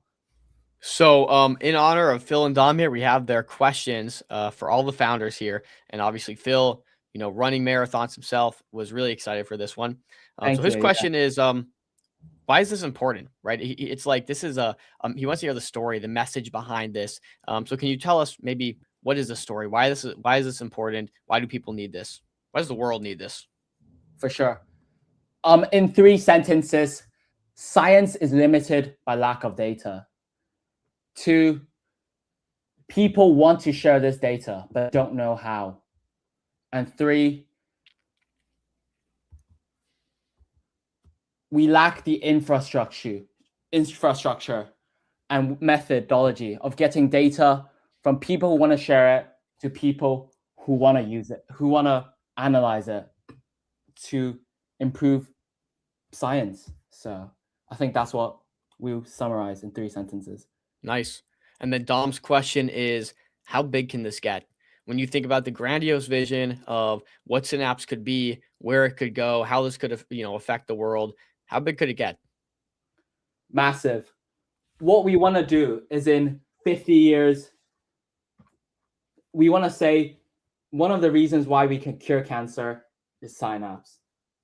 So in honor of Phil and Dom here, we have their questions for all the founders here. And obviously Phil, running marathons himself, was really excited for this one. So his question is, why is this important, right? It's like, this is he wants to hear the story, the message behind this. So can you tell us maybe, what is the story? Why is this important? Why do people need this? Why does the world need this? For sure. In 3 sentences, science is limited by lack of data. 2, people want to share this data, but don't know how. And 3, we lack the infrastructure and methodology of getting data from people who want to share it to people who want to use it, who want to analyze it to improve science. So I think that's what we'll summarize in 3 sentences. Nice. And then Dom's question is, how big can this get? When you think about the grandiose vision of what Synapse could be, where it could go, how this could, affect the world, how big could it get? Massive. What we want to do is, in 50 years, we want to say one of the reasons why we can cure cancer is Synapse.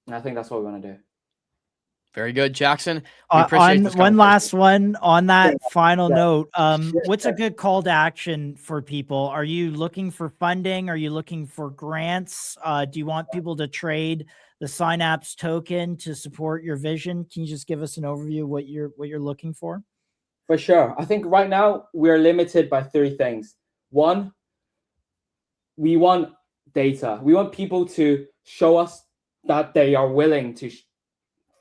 And I think that's what we want to do. Very good, Jackson. We appreciate this one last one on that final note. What's a good call to action for people? Are you looking for funding? Are you looking for grants? Do you want people to trade the Synapse token to support your vision? Can you just give us an overview of what you're looking for? For sure. I think right now we're limited by 3 things. 1, we want data. We want people to show us that they are willing to,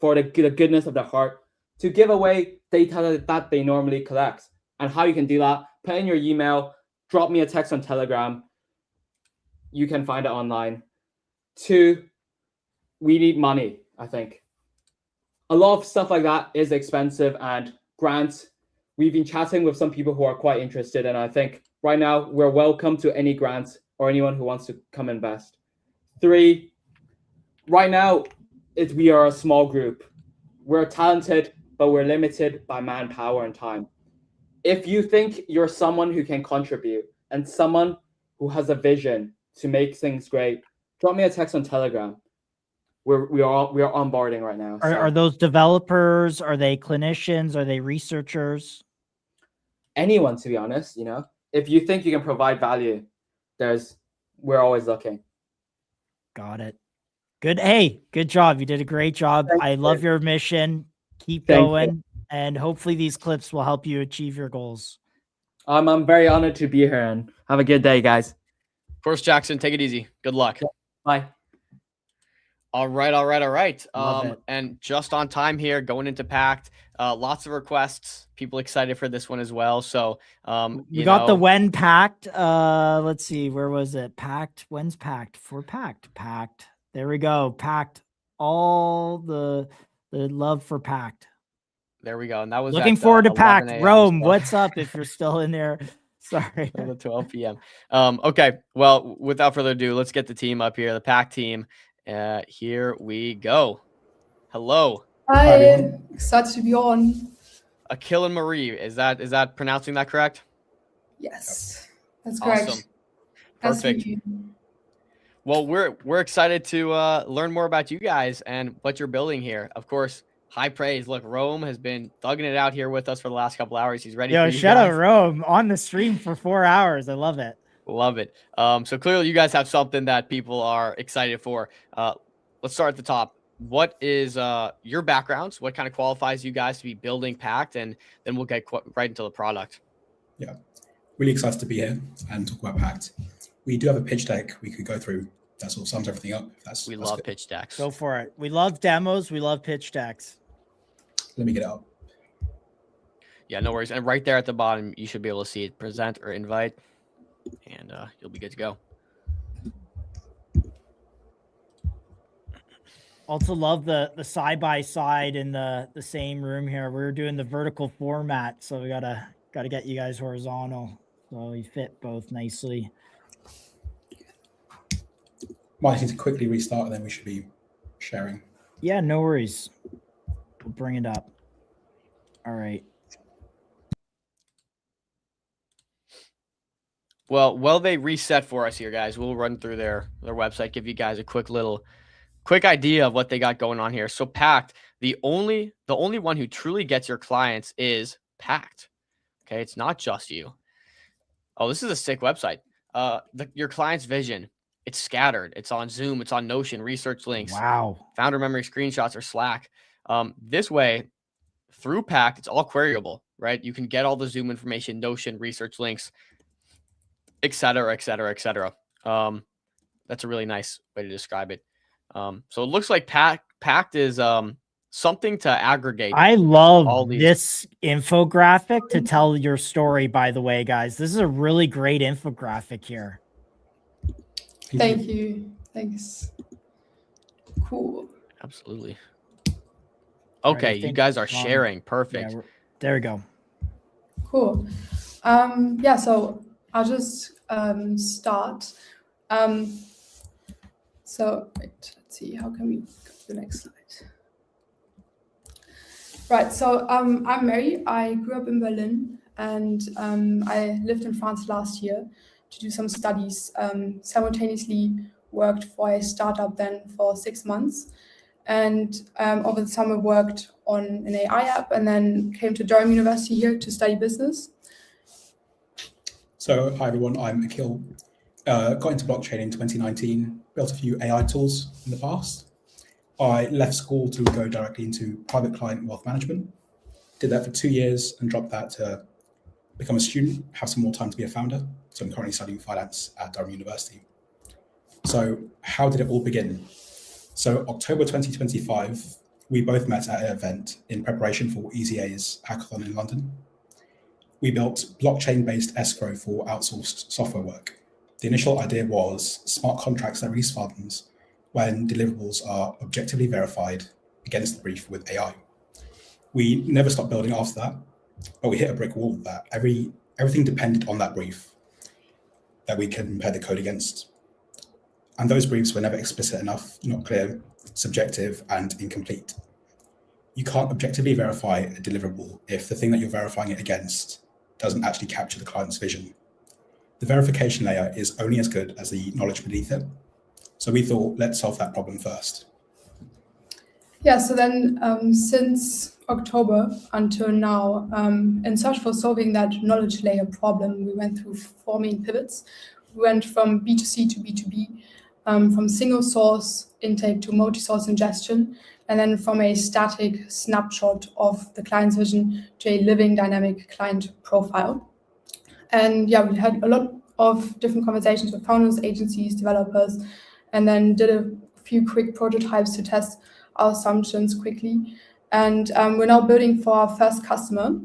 for the goodness of their heart, to give away data that they normally collect. And how you can do that, put in your email, drop me a text on Telegram. You can find it online. 2, we need money, I think. A lot of stuff like that is expensive, and grants. We've been chatting with some people who are quite interested, and I think right now we're welcome to any grants or anyone who wants to come invest. 3, right now, we are a small group. We're talented, but we're limited by manpower and time. If you think you're someone who can contribute and someone who has a vision to make things great, drop me a text on Telegram. we are onboarding right now. Are those developers? Are they clinicians? Are they researchers? Anyone, to be honest, you know, if you think you can provide value, we're always looking. Got it. Good. Hey, good job. You did a great job. I love your mission. Keep going. And hopefully these clips will help you achieve your goals. I'm very honored to be here, and have a good day, guys. Of course, Jackson, take it easy. Good luck. Bye. All right. Love it. And just on time here, going into Pact. Lots of requests. People excited for this one as well. So we got the when Pact. Let's see, where was it? Pact. When's Pact? For Pact. Pact. There we go. Pact. All the love for Pact. There we go. And that was looking at, forward to 11 Pact. a.m., Rome, so. what's up if you're still in there? Sorry. At 12 p.m. Okay. Well, without further ado, let's get the team up here. The Pact team. Here we go. Hello. Hi. Excited to be on. Akil and Marie. Is that pronouncing that correct? Yes. That's correct. Awesome. Perfect. Well, we're excited to learn more about you guys and what you're building here. Of course, high praise. Look, Rome has been thugging it out here with us for the last couple hours. He's ready. Yo, for you shout guys. out Rome on the stream for 4 hours. I love it. Love it. So clearly you guys have something that people are excited for. Let's start at the top. What is your backgrounds? What kind of qualifies you guys to be building Pact? And then we'll get right into the product. Yeah, really excited to be here and talk about Pact. We do have a pitch deck we could go through. That sort of sums everything up. We love pitch decks. Go for it. We love demos. We love pitch decks. Let me get it up. Yeah, no worries. And right there at the bottom, you should be able to see it, present or invite, and you'll be good to go. Also love the side by side in the same room here. We're doing the vertical format, so we gotta get you guys horizontal, so we fit both nicely. Might need to quickly restart, and then we should be sharing. Yeah, no worries. We'll bring it up. All right. Well, while they reset for us here, guys, we'll run through their website, give you guys a quick idea of what they got going on here. So Pact, the only one who truly gets your clients is Pact. Okay, it's not just you. Oh, this is a sick website. Your client's vision. It's scattered. It's on Zoom. It's on Notion, research links. Wow. Founder memory screenshots or Slack. This way, through Pact, it's all queryable, right? You can get all the Zoom information, Notion, research links, et cetera, et cetera, et cetera. That's a really nice way to describe it. So it looks like Pact is something to aggregate. I love this infographic to tell your story, by the way, guys. This is a really great infographic here. Thank you. Thanks. Cool. Absolutely. Okay, you guys are sharing. Perfect. Yeah, there we go. Cool. Yeah, so I'll just start. So wait, let's see, how can we go to the next slide? Right, so I'm Mary. I grew up in Berlin, and I lived in France last year to do some studies. Simultaneously worked for a startup then for 6 months, and over the summer worked on an AI app, and then came to Durham University here to study business. So hi everyone, I'm Akil. Got into blockchain in 2019, built a few AI tools in the past. I left school to go directly into private client wealth management. Did that for 2 years and dropped that to become a student, have some more time to be a founder. So I'm currently studying finance at Durham University. So how did it all begin? So October 2025, we both met at an event in preparation for EasyA's hackathon in London. We built blockchain-based escrow for outsourced software work. The initial idea was smart contracts that release funds when deliverables are objectively verified against the brief with AI. We never stopped building after that, but we hit a brick wall with that. Everything depended on that brief that we can compare the code against. And those briefs were never explicit enough, not clear, subjective, and incomplete. You can't objectively verify a deliverable if the thing that you're verifying it against doesn't actually capture the client's vision. The verification layer is only as good as the knowledge beneath it. So we thought, let's solve that problem first. Yeah, so then since October until now, in search for solving that knowledge layer problem, we went through 4 main pivots. We went from B2C to B2B, from single source intake to multi-source ingestion, and then from a static snapshot of the client's vision to a living dynamic client profile. And yeah, we had a lot of different conversations with founders, agencies, developers, and then did a few quick prototypes to test our assumptions quickly. And we're now building for our first customer.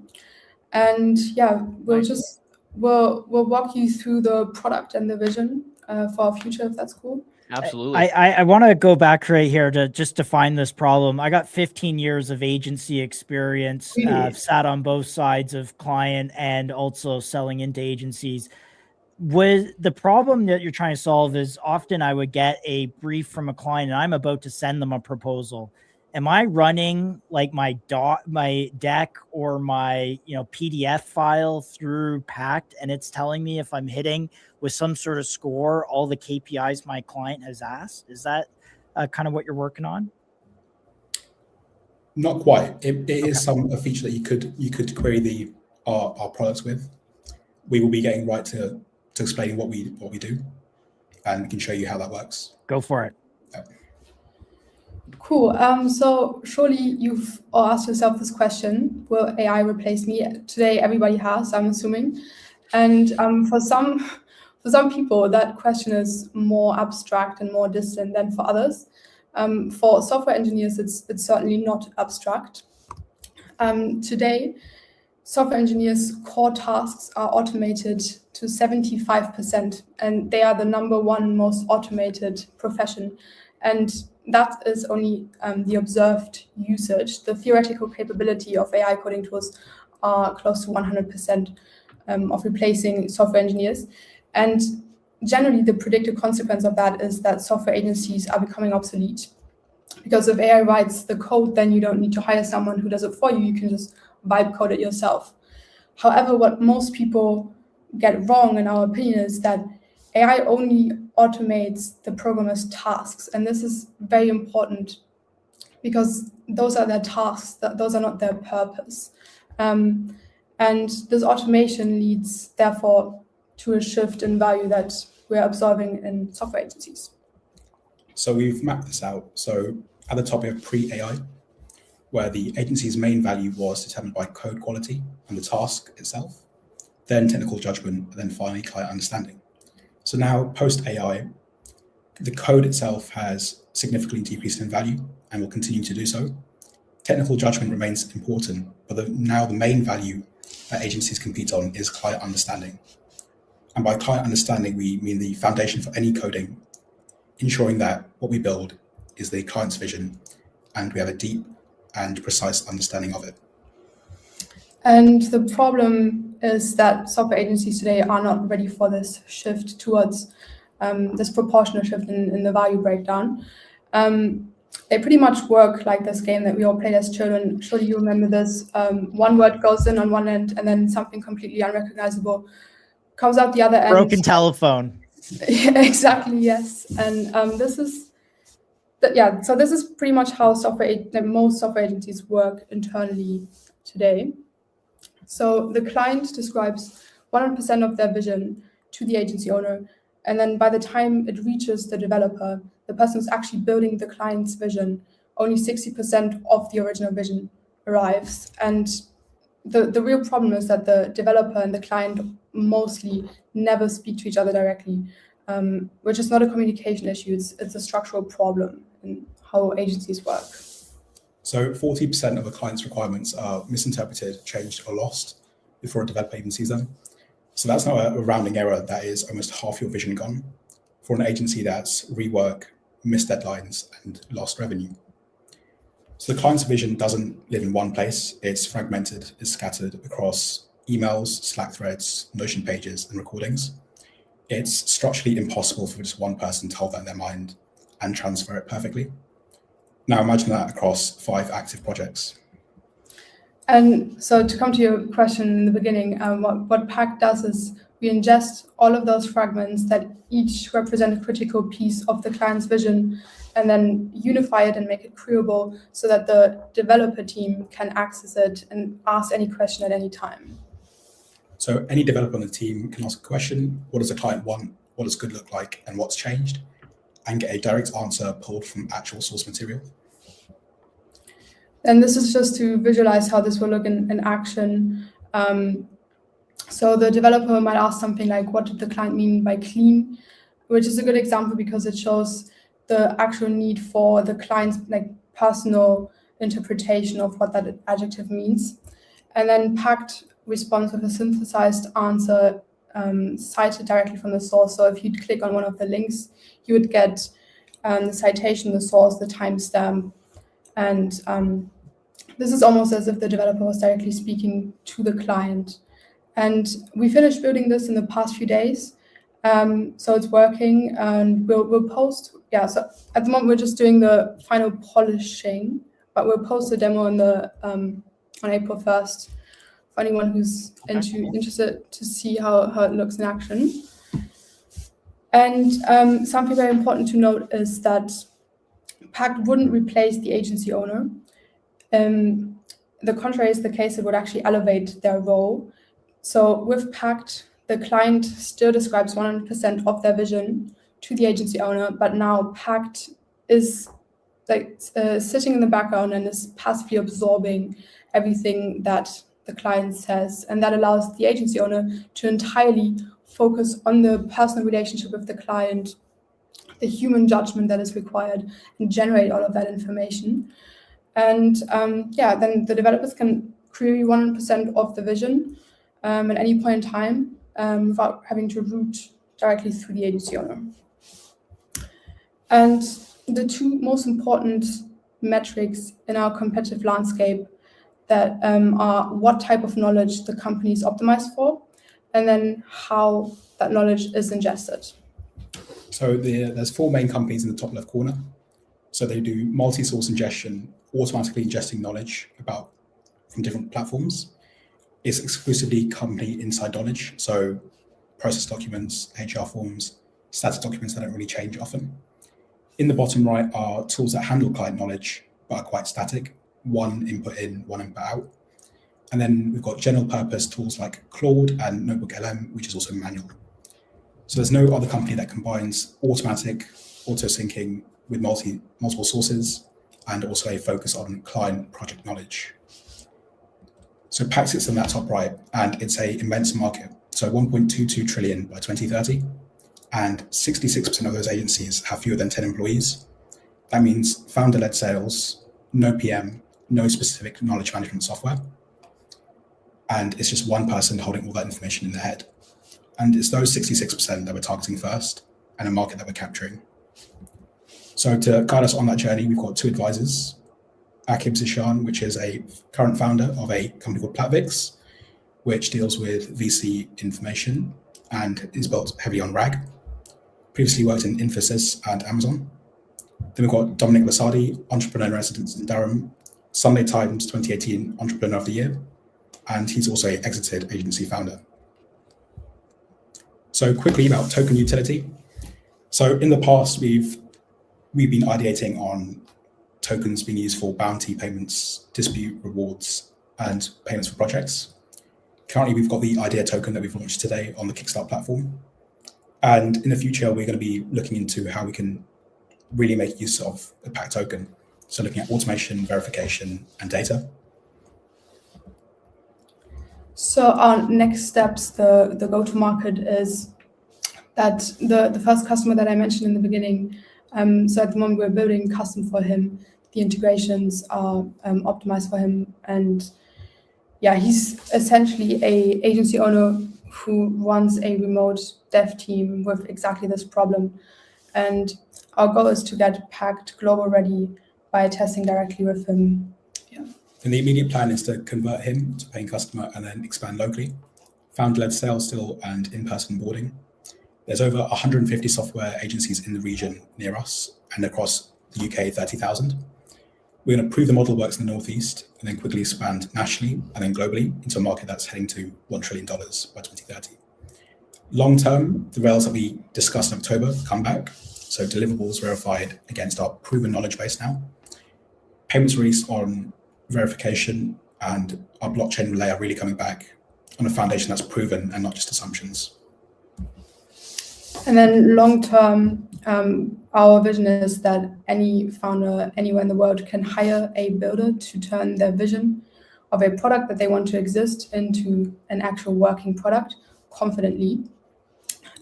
And yeah, we'll walk you through the product and the vision for our future, if that's cool. Absolutely. I want to go back right here to just define this problem. I got 15 years of agency experience. Really? I've sat on both sides of client and also selling into agencies. The problem that you're trying to solve is often I would get a brief from a client and I'm about to send them a proposal. Am I running like my deck or my PDF file through Pact and it's telling me if I'm hitting with some sort of score all the KPIs my client has asked? Is that kind of what you're working on? Not quite. It is a feature that you could query our products with. We will be getting right to explaining what we do, and we can show you how that works. Go for it. Cool. So surely you've all asked yourself this question: will AI replace me? Today, everybody has, I'm assuming, and for some people, that question is more abstract and more distant than for others. For software engineers, it's certainly not abstract. Today, software engineers' core tasks are automated to 75%, and they are the #1 most automated profession. And that is only the observed usage. The theoretical capability of AI coding tools are close to 100% of replacing software engineers. And generally, the predicted consequence of that is that software agencies are becoming obsolete. Because if AI writes the code, then you don't need to hire someone who does it for you. You can just vibe code it yourself. However, what most people get wrong, in our opinion, is that AI only automates the programmer's tasks. And this is very important because those are their tasks, those are not their purpose. And this automation leads, therefore, to a shift in value that we're observing in software agencies. So we've mapped this out. So at the top, we have pre-AI, where the agency's main value was determined by code quality and the task itself, then technical judgment, and then finally client understanding. So now post-AI, the code itself has significantly decreased in value and will continue to do so. Technical judgment remains important, but now the main value that agencies compete on is client understanding. And by client understanding, we mean the foundation for any coding, ensuring that what we build is the client's vision and we have a deep and precise understanding of it. And the problem is that software agencies today are not ready for this shift towards this proportional shift in the value breakdown. They pretty much work like this game that we all played as children. Surely you remember this. One word goes in on one end and then something completely unrecognizable comes out the other end. Broken telephone. Exactly, yes. And this is pretty much how most software agencies work internally today. So the client describes 100% of their vision to the agency owner, and then by the time it reaches the developer, the person who's actually building the client's vision, only 60% of the original vision arrives. And the real problem is that the developer and the client mostly never speak to each other directly, which is not a communication issue, it's a structural problem in how agencies work. So 40% of a client's requirements are misinterpreted, changed, or lost before a developer even sees them. So that's not a rounding error. That is almost half your vision gone. For an agency, that's rework, missed deadlines, and lost revenue. So the client's vision doesn't live in one place. It's fragmented, it's scattered across emails, Slack threads, Notion pages, and recordings. It's structurally impossible for just one person to hold that in their mind and transfer it perfectly. Now imagine that across 5 active projects. And so to come to your question in the beginning, what Pact does is we ingest all of those fragments that each represent a critical piece of the client's vision, and then unify it and make it queryable so that the developer team can access it and ask any question at any time. So any developer on the team can ask a question: what does the client want? What does good look like? And what's changed? And get a direct answer pulled from actual source material. And this is just to visualize how this will look in action. So the developer might ask something like, what did the client mean by clean? Which is a good example because it shows the actual need for the client's personal interpretation of what that adjective means. And then Pact responds with a synthesized answer cited directly from the source. So if you click on one of the links, you would get the citation, the source, the timestamp. And this is almost as if the developer was directly speaking to the client. And we finished building this in the past few days. So it's working, and we'll post. Yeah, so at the moment we're just doing the final polishing, but we'll post the demo on April 1st for anyone who's interested to see how it looks in action. And something very important to note is that Pact wouldn't replace the agency owner. The contrary is the case; it would actually elevate their role. So with Pact, the client still describes 100% of their vision to the agency owner, but now Pact is sitting in the background and is passively absorbing everything that the client says. And that allows the agency owner to entirely focus on the personal relationship with the client, the human judgment that is required, and generate all of that information. And then the developers can query 100% of the vision at any point in time without having to route directly through the agency owner. And the two most important metrics in our competitive landscape that are what type of knowledge the company is optimized for, and then how that knowledge is ingested. So there's four main companies in the top left corner. So they do multi-source ingestion, automatically ingesting knowledge from different platforms. It's exclusively company inside knowledge, so process documents, HR forms, status documents that don't really change often. In the bottom right are tools that handle client knowledge, but are quite static, one input in, one input out. And then we've got general purpose tools like Claude and Notebook LM, which is also manual. So there's no other company that combines automatic auto-syncing with multiple sources and also a focus on client project knowledge. So Pact sits in that top right, and it's an immense market. So 1.22 trillion by 2030, and 66% of those agencies have fewer than 10 employees. That means founder-led sales, no PM, no specific knowledge management software. And it's just one person holding all that information in their head. And it's those 66% that we're targeting first, and a market that we're capturing. So to guide us on that journey, we've got two advisors. Akib Zishan, which is a current founder of a company called Platvix, which deals with VC information and is built heavily on RAG. Previously worked in Infosys and Amazon. Then we've got Dominic Lasardi, entrepreneur in residence in Durham, Sunday Times 2018 Entrepreneur of the Year, and he's also an exited agency founder. So quickly about token utility. So in the past, we've been ideating on tokens being used for bounty payments, dispute rewards, and payments for projects. Currently, we've got the IDEA token that we've launched today on the Kickstart platform. And in the future, we're going to be looking into how we can really make use of the Pact token. So looking at automation, verification, and data. So our next steps, the go-to-market is that the first customer that I mentioned in the beginning, so at the moment we're building custom for him. The integrations are optimized for him. And yeah, he's essentially a agency owner who runs a remote dev team with exactly this problem. And our goal is to get Pact global ready by testing directly with him. Yeah. And the immediate plan is to convert him to paying customer and then expand locally. Founder-led sales still and in-person boarding. There's over 150 software agencies in the region near us, and across the UK, 30,000. We're going to prove the model works in the Northeast and then quickly expand nationally and then globally into a market that's heading to $1 trillion by 2030. Long term, the rails that we discussed in October come back. So deliverables verified against our proven knowledge base now. Payments released on verification, and our blockchain layer really coming back on a foundation that's proven and not just assumptions. And then long term, our vision is that any founder anywhere in the world can hire a builder to turn their vision of a product that they want to exist into an actual working product confidently.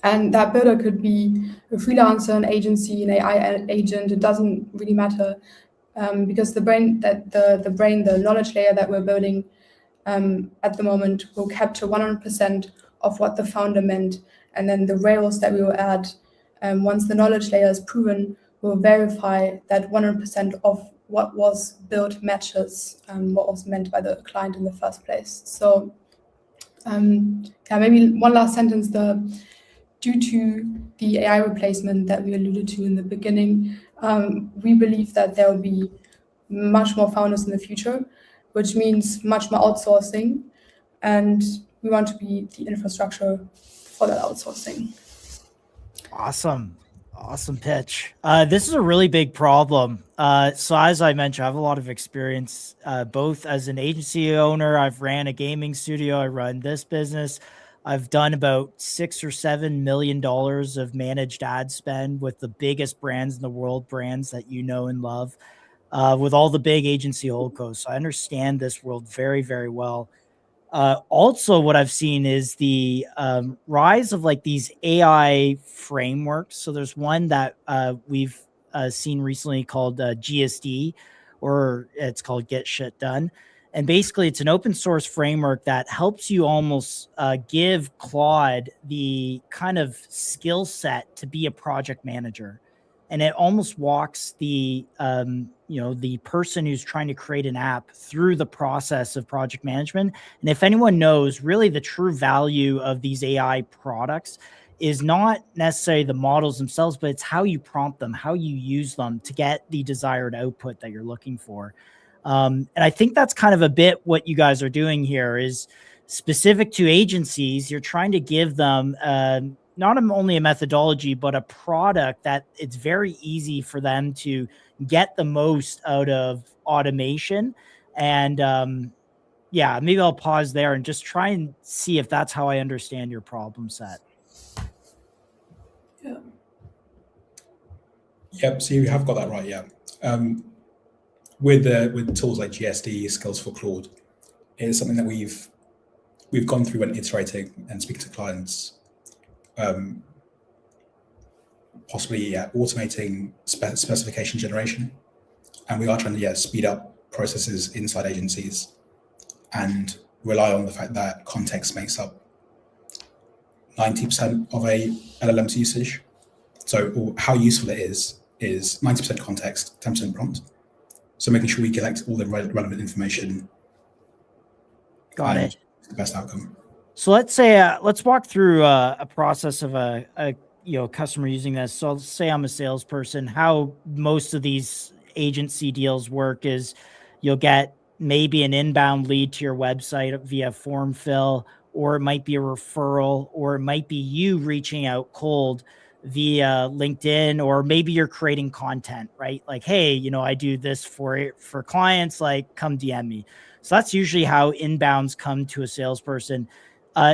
And that builder could be a freelancer, an agency, an AI agent. It doesn't really matter, because the knowledge layer that we're building at the moment will capture 100% of what the founder meant. And then the rails that we will add, once the knowledge layer is proven, will verify that 100% of what was built matches what was meant by the client in the first place. So maybe one last sentence. Due to the AI replacement that we alluded to in the beginning, we believe that there will be much more founders in the future, which means much more outsourcing, and we want to be the infrastructure for that outsourcing. Awesome pitch. This is a really big problem. So as I mentioned, I have a lot of experience, both as an agency owner. I've ran a gaming studio. I run this business. I've done about $6 or $7 million of managed ad spend with the biggest brands in the world, brands that you know and love, with all the big agency holdcos. So I understand this world very, very well. Also, what I've seen is the rise of like these AI frameworks. So there's one that we've seen recently called GSD, or it's called Get Shit Done. And basically, it's an open source framework that helps you almost give Claude the kind of skill set to be a project manager. And it almost walks the the person who's trying to create an app through the process of project management. And if anyone knows, really the true value of these AI products is not necessarily the models themselves, but it's how you prompt them, how you use them to get the desired output that you're looking for. And I think that's kind of a bit what you guys are doing here is specific to agencies. You're trying to give them not only a methodology, but a product that it's very easy for them to get the most out of automation. And maybe I'll pause there and just try and see if that's how I understand your problem set. Yeah. Yep. So you have got that right. Yeah. With tools like GSD, Skills for Claude, it is something that we've gone through and iterating and speaking to clients, possibly automating specification generation, and we are trying to speed up processes inside agencies and rely on the fact that context makes up 90% of a LLM's usage. So how useful it is 90% context, 10% prompt. So making sure we collect all the relevant information. Got it. The best outcome. So let's say let's walk through a process of a customer using this. So let's say I'm a salesperson. How most of these agency deals work is you'll get maybe an inbound lead to your website via form fill, or it might be a referral, or it might be you reaching out cold via LinkedIn, or maybe you're creating content, right? Like, hey, I do this for clients, like come DM me. So that's usually how inbounds come to a salesperson.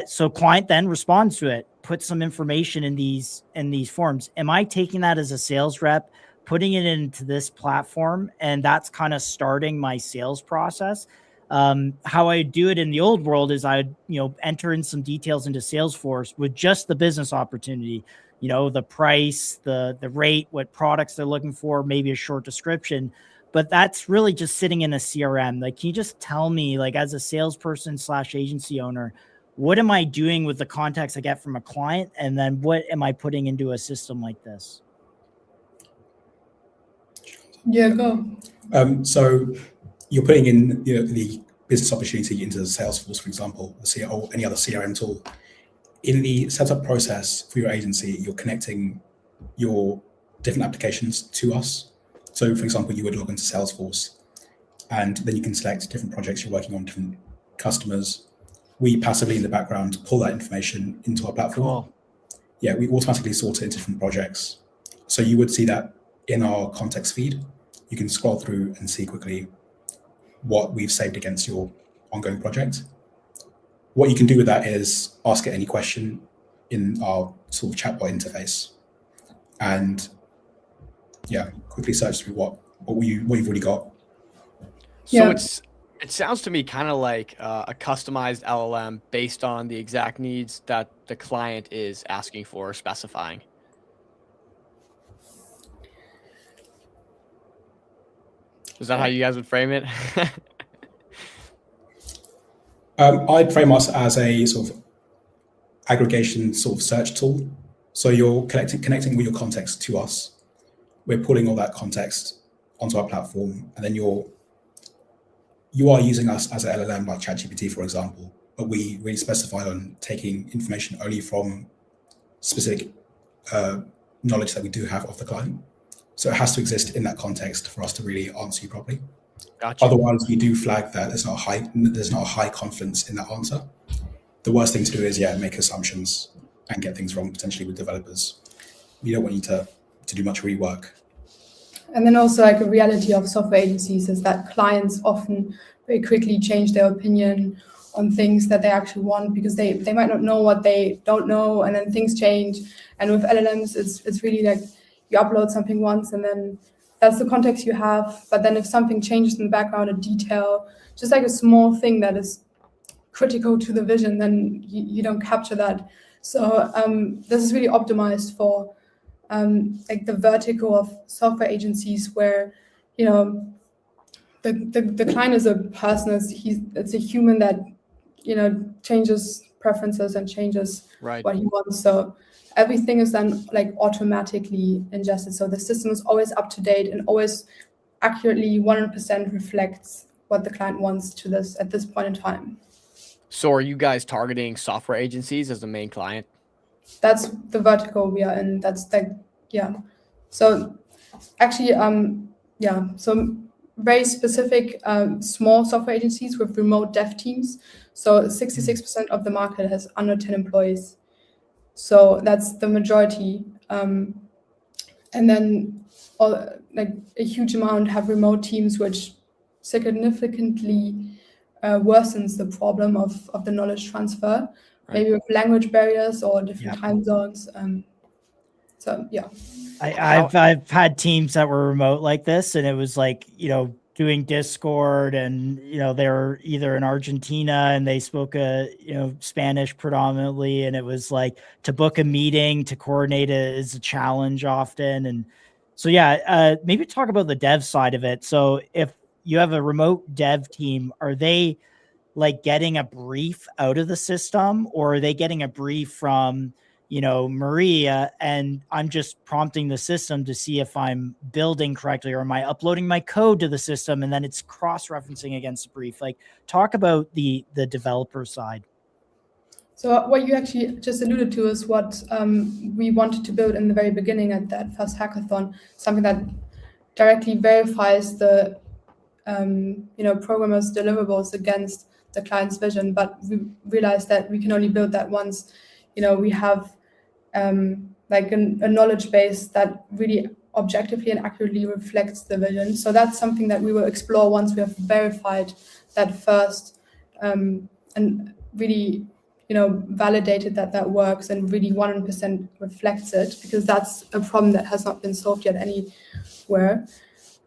So client then responds to it, puts some information in these forms. Am I taking that as a sales rep, putting it into this platform, and that's kind of starting my sales process? How I do it in the old world is I'd enter in some details into Salesforce with just the business opportunity, the price, the rate, what products they're looking for, maybe a short description. But that's really just sitting in a CRM. Like, can you just tell me, like, as a salesperson / agency owner, what am I doing with the context I get from a client? And then what am I putting into a system like this? Yeah, go. So you're putting in the business opportunity into Salesforce, for example, or any other CRM tool. In the setup process for your agency, you're connecting your different applications to us. So, for example, you would log into Salesforce, and then you can select different projects you're working on, different customers. We passively in the background pull that information into our platform. Cool. Yeah, we automatically sort it into different projects. So you would see that in our context feed. You can scroll through and see quickly what we've saved against your ongoing project. What you can do with that is ask it any question in our sort of chatbot interface, and yeah, quickly search through what you've already got. So it sounds to me kind of like a customized LLM based on the exact needs that the client is asking for or specifying. Is that how you guys would frame it? I'd frame us as a sort of aggregation sort of search tool. So you're connecting with your context to us. We're pulling all that context onto our platform, and then you are using us as an LLM like ChatGPT, for example, but we really specify on taking information only from specific knowledge that we do have of the client. So it has to exist in that context for us to really answer you properly. Gotcha. Otherwise, we do flag that there's not a high confidence in that answer. The worst thing to do is make assumptions and get things wrong potentially with developers. We don't want you to do much rework. And then also like a reality of software agencies is that clients often very quickly change their opinion on things that they actually want because they might not know what they don't know, and then things change. And with LLMs, it's really like you upload something once and then that's the context you have. But then if something changes in the background, a detail, just like a small thing that is critical to the vision, then you don't capture that. So this is really optimized for like the vertical of software agencies where, you know, the client is a person, it's a human that, you know, changes preferences and changes what he wants. So everything is then like automatically ingested. So the system is always up to date and always accurately 100% reflects what the client wants to this at this point in time. So are you guys targeting software agencies as the main client? That's the vertical we are in. That's like, yeah. So actually, so very specific small software agencies with remote dev teams. So 66% of the market has under 10 employees. So that's the majority. And then like a huge amount have remote teams, which significantly worsens the problem of the knowledge transfer, maybe with language barriers or different time zones. So yeah. I've had teams that were remote like this, and it was like, you know, doing Discord, and you know, they were either in Argentina and they spoke Spanish predominantly, and it was like to book a meeting to coordinate it is a challenge often. And so maybe talk about the dev side of it. So if you have a remote dev team, are they like getting a brief out of the system, or are they getting a brief from, you know, Maria, and I'm just prompting the system to see if I'm building correctly, or am I uploading my code to the system and then it's cross-referencing against the brief? Like, talk about the developer side. So what you actually just alluded to is what we wanted to build in the very beginning at that first hackathon, something that directly verifies the programmers' deliverables against the client's vision. But we realized that we can only build that once, you know, we have like a knowledge base that really objectively and accurately reflects the vision. So that's something that we will explore once we have verified that first and really, you know, validated that works and really 100% reflects it, because that's a problem that has not been solved yet anywhere.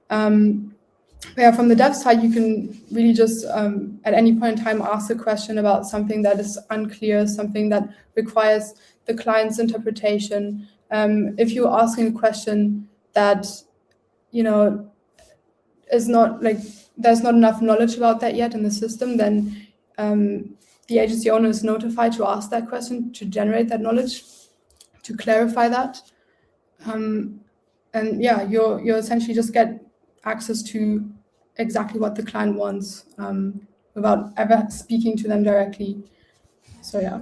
From the dev side, you can really just at any point in time ask a question about something that is unclear, something that requires the client's interpretation. If you're asking a question that, you know, is not like there's not enough knowledge about that yet in the system, then the agency owner is notified to ask that question, to generate that knowledge, to clarify that. And you essentially just get access to exactly what the client wants without ever speaking to them directly. So yeah.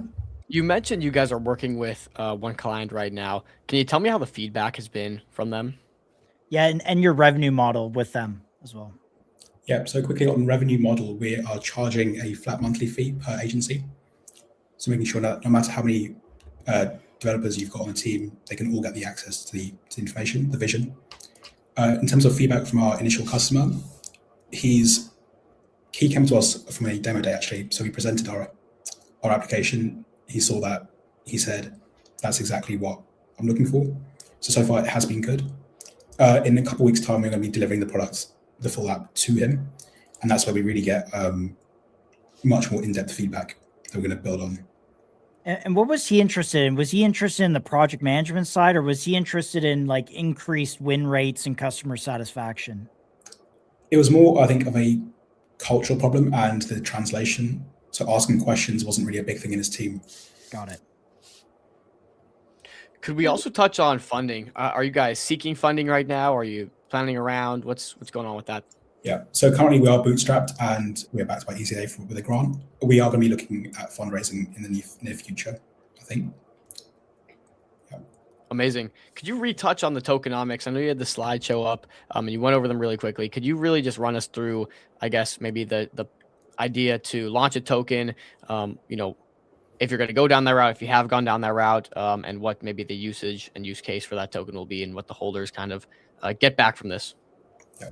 You mentioned you guys are working with one client right now. Can you tell me how the feedback has been from them? Yeah, and your revenue model with them as well. Yeah, so quickly on revenue model, we are charging a flat monthly fee per agency. So making sure that no matter how many developers you've got on the team, they can all get the access to the information, the vision. In terms of feedback from our initial customer, he came to us from a demo day actually. So we presented our application. He saw that. He said, "That's exactly what I'm looking for." So far it has been good. In a couple of weeks' time, we're going to be delivering the product, the full app, to him, and that's where we really get much more in-depth feedback that we're going to build on. And what was he interested in? Was he interested in the project management side, or was he interested in like increased win rates and customer satisfaction? It was more, I think, of a cultural problem and the translation. So asking questions wasn't really a big thing in his team. Got it. Could we also touch on funding? Are you guys seeking funding right now? Are you planning around? What's going on with that? Yeah. So currently we are bootstrapped and we're backed by EasyA with a grant. We are going to be looking at fundraising in the near future, I think. Yeah. Amazing. Could you retouch on the tokenomics? I know you had the slideshow up and you went over them really quickly. Could you really just run us through, I guess, maybe the idea to launch a token, if you're going to go down that route, if you have gone down that route, and what maybe the usage and use case for that token will be and what the holders kind of get back from this? Yeah.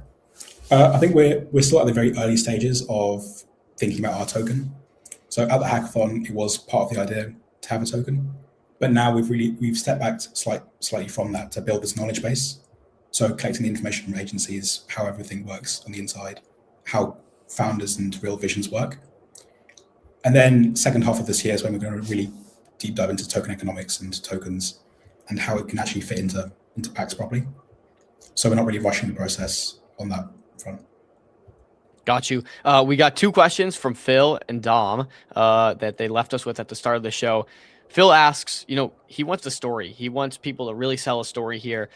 I think we're still at the very early stages of thinking about our token. So at the hackathon, it was part of the idea to have a token, but now we've stepped back slightly from that to build this knowledge base. So collecting the information from agencies, how everything works on the inside, how founders and real visions work. And then second half of this year is when we're going to really deep dive into token economics and tokens and how it can actually fit into packs properly. So we're not really rushing the process on that front. Got you. We got two questions from Phil and Dom that they left us with at the start of the show. Phil asks, he wants a story. He wants people to really sell a story here.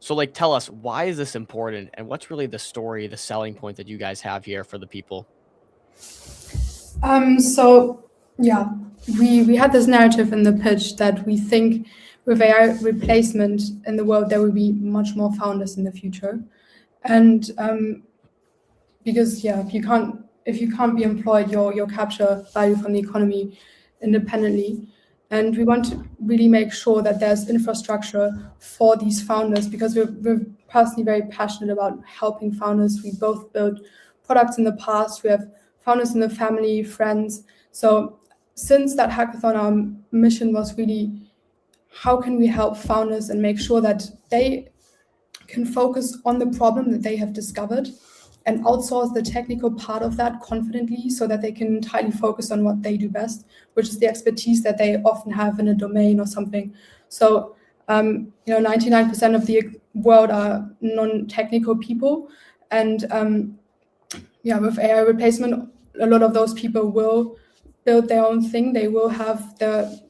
So tell us, why is this important? And what's really the story, the selling point that you guys have here for the people? So yeah, we had this narrative in the pitch that we think with AI replacement in the world, there will be much more founders in the future. And because if you can't be employed, you'll capture value from the economy independently. And we want to really make sure that there's infrastructure for these founders, because we're personally very passionate about helping founders. We both built products in the past. We have founders in the family, friends. So since that hackathon, our mission was really, how can we help founders and make sure that they can focus on the problem that they have discovered and outsource the technical part of that confidently so that they can entirely focus on what they do best, which is the expertise that they often have in a domain or something. So, 99% of the world are non-technical people. And with AI replacement, a lot of those people will build their own thing. They will have the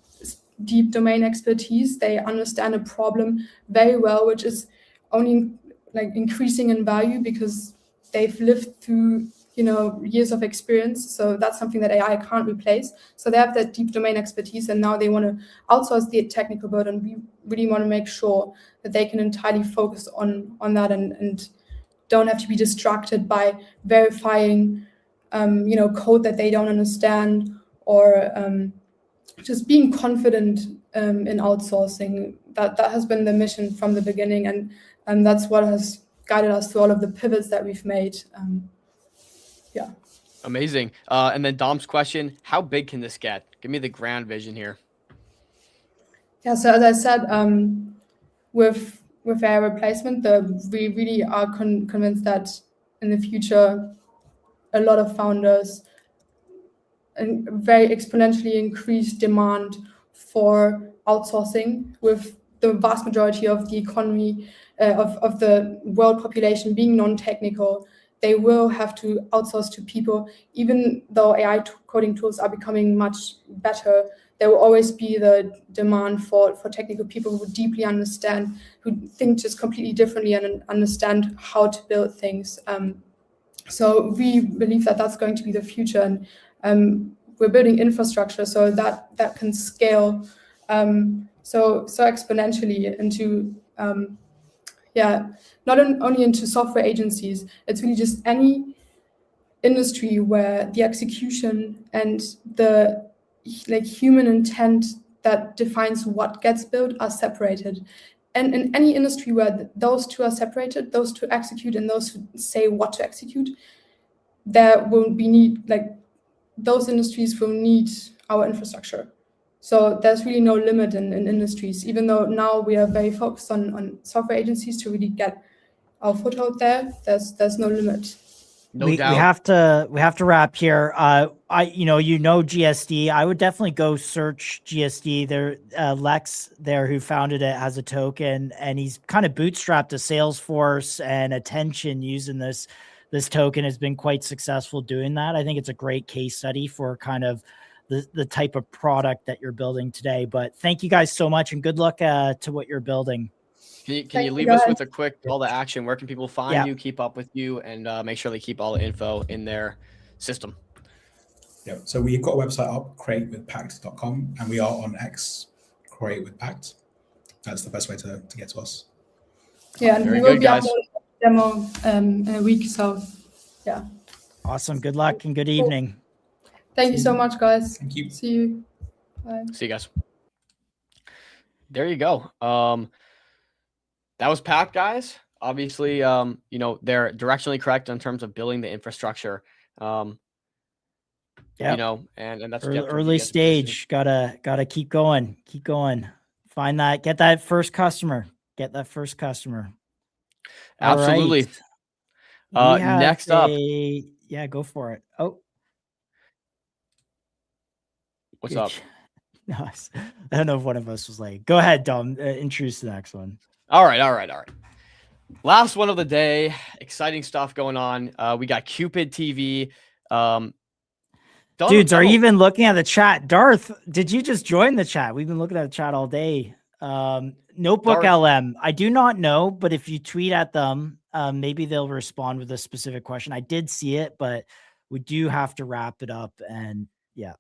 deep domain expertise. They understand a problem very well, which is only increasing in value because they've lived through years of experience. So that's something that AI can't replace. So they have that deep domain expertise, and now they want to outsource the technical burden. We really want to make sure that they can entirely focus on that and don't have to be distracted by verifying code that they don't understand, or just being confident in outsourcing. That has been the mission from the beginning, and that's what has guided us through all of the pivots that we've made. Amazing. And then Dom's question, how big can this get? Give me the grand vision here. Yeah, so as I said, with AI replacement, we really are convinced that in the future, a lot of founders and very exponentially increased demand for outsourcing, with the vast majority of the economy of the world population being non-technical. They will have to outsource to people. Even though AI coding tools are becoming much better, there will always be the demand for technical people who deeply understand, who think just completely differently and understand how to build things. So we believe that that's going to be the future, and we're building infrastructure so that can scale so exponentially into not only into software agencies. It's really just any industry where the execution and the human intent that defines what gets built are separated. And in any industry where those two are separated, those two execute and those who say what to execute, there will be need, like those industries will need our infrastructure. So there's really no limit in industries, even though now we are very focused on software agencies to really get our foothold there. There's no limit. We have to wrap here. You know GSD. I would definitely go search GSD. There, Lex there, who founded it, has a token, and he's kind of bootstrapped a Salesforce and attention using this token. Has been quite successful doing that. I think it's a great case study for kind of the type of product that you're building today. But thank you guys so much, and good luck to what you're building. Can you leave us with a quick call to action? Where can people find you, keep up with you, and make sure they keep all the info in their system? Yeah, so we've got a website up, createwithpact.com, and we are on X, createwithpact. That's the best way to get to us. Yeah, and we will be uploading a demo in a week. So, yeah. Awesome. Good luck and good evening. Thank you so much, guys. Thank you. See you. Bye. See you guys. There you go. That was Pact, guys. Obviously, you know, they're directionally correct in terms of building the infrastructure. You know, and that's early stage. Gotta keep going. Keep going. Find that. Get that first customer. Get that first customer. Absolutely. Next up. Yeah, go for it. Oh. What's up? Nice. I don't know if one of us was like, go ahead, Dom. Introduce the next one. All right. Last one of the day. Exciting stuff going on. We got Cupid TV. Dudes, are you even looking at the chat? Darth, did you just join the chat? We've been looking at the chat all day. Notebook Darth. LM. I do not know, but if you tweet at them, maybe they'll respond with a specific question. I did see it, but we do have to wrap it up. And yeah,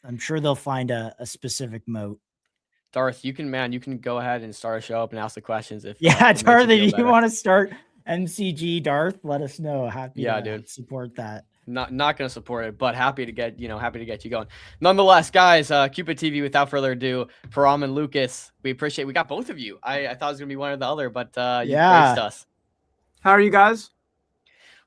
I'm sure they'll find a specific moat. Darth, you can go ahead and start a show up and ask the questions. If Darth, if you want to start MCG, Darth, let us know. Happy to support that. Not going to support it, but happy to get you going. Nonetheless, guys, Cupid TV, without further ado, Param and Lucas, we got both of you. I thought it was going to be one or the other, but you graced us. How are you guys?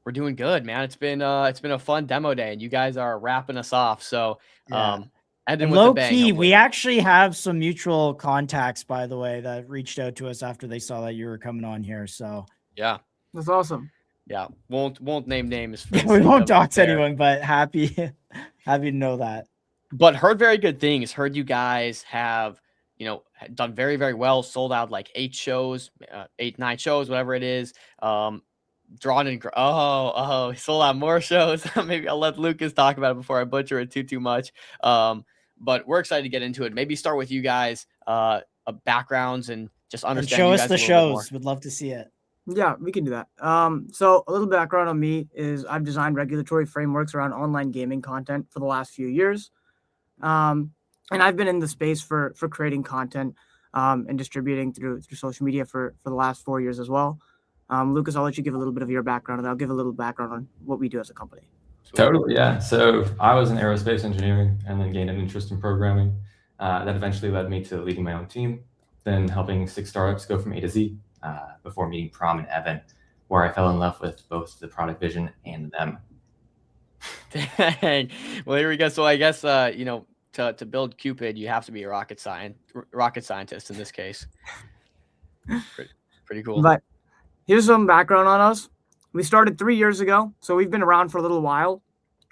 We're doing good, man. It's been a fun demo day, and you guys are wrapping us off. So, and low key, we actually have some mutual contacts, by the way, that reached out to us after they saw that you were coming on here. So yeah, that's awesome. Yeah, won't name names. We won't dox anyone, but happy to know that. But heard very good things. Heard you guys have, you know, done very, very well. Sold out like 8 shows, 9 shows, whatever it is. Drawn in. Sold out more shows. Maybe I'll let Lucas talk about it before I butcher it too much. But we're excited to get into it. Maybe start with you guys, backgrounds and just understand. And show us the shows. Would love to see it. Yeah, we can do that. So a little background on me is I've designed regulatory frameworks around online gaming content for the last few years. And I've been in the space for creating content and distributing through social media for the last 4 years as well. Lucas, I'll let you give a little bit of your background, and I'll give a little background on what we do as a company. Totally, yeah. So I was in aerospace engineering and then gained an interest in programming. That eventually led me to leading my own team, then helping 6 startups go from A to Z. Before meeting Prom and Evan, where I fell in love with both the product vision and them. Dang. Well, here we go. So I guess you know, to build Cupid, you have to be a rocket scientist in this case. Pretty cool. But here's some background on us. We started 3 years ago, so we've been around for a little while.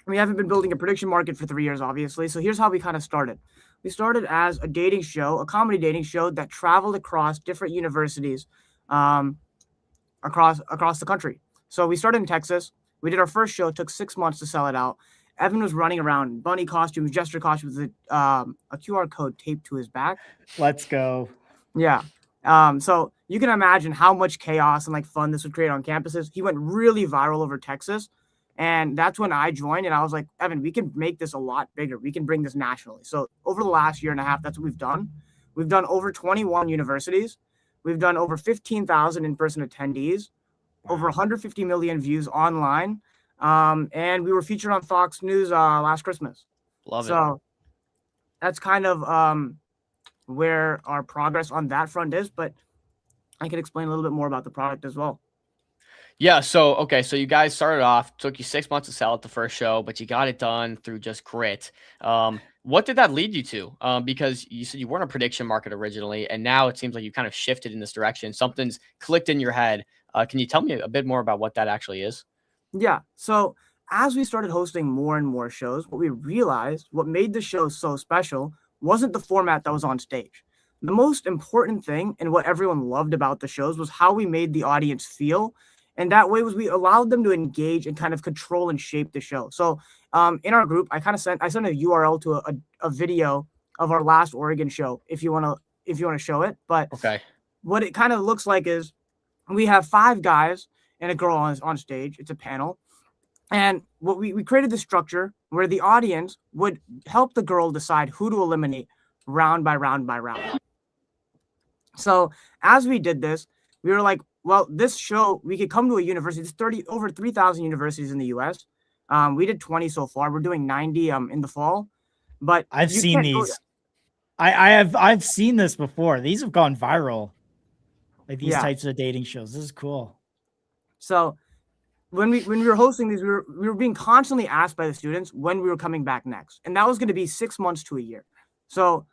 We haven't been building a prediction market for 3 years, obviously. So here's how we kind of started. We started as a dating show, a comedy dating show that traveled across different universities across the country. So we started in Texas. We did our first show. It took 6 months to sell it out. Evan was running around in bunny costumes, jester costumes, with a QR code taped to his back. Let's go. Yeah. So you can imagine how much chaos and like fun this would create on campuses. He went really viral over Texas. And that's when I joined, and I was like, Evan, we can make this a lot bigger. We can bring this nationally. So over the last year and a half, that's what we've done. We've done over 21 universities. We've done over 15,000 in-person attendees, over 150 million views online. And we were featured on Fox News last Christmas. Love it. So that's kind of where our progress on that front is, but I can explain a little bit more about the product as well. Yeah. So, okay. So you guys started off, took you 6 months to sell at the first show, but you got it done through just grit. What did that lead you to? Because you said you weren't a prediction market originally, and now it seems like you kind of shifted in this direction. Something's clicked in your head. Can you tell me a bit more about what that actually is? Yeah. So as we started hosting more and more shows, what we realized, what made the show so special wasn't the format that was on stage. The most important thing and what everyone loved about the shows was how we made the audience feel. And that way was we allowed them to engage and kind of control and shape the show. So in our group, I sent a URL to a video of our last Oregon show if you want to show it. But okay, what it kind of looks like is we have 5 guys and a girl on stage. It's a panel. And what we created the structure where the audience would help the girl decide who to eliminate round by round by round. So as we did this, we were like, well, this show, we could come to a university. There's over 3,000 universities in the US. We did 20 so far. We're doing 90 in the fall. But I've seen these. I've seen this before. These have gone viral. Like these types of dating shows. This is cool. So when we were hosting these, we were being constantly asked by the students when we were coming back next. And that was going to be 6 months to a year. So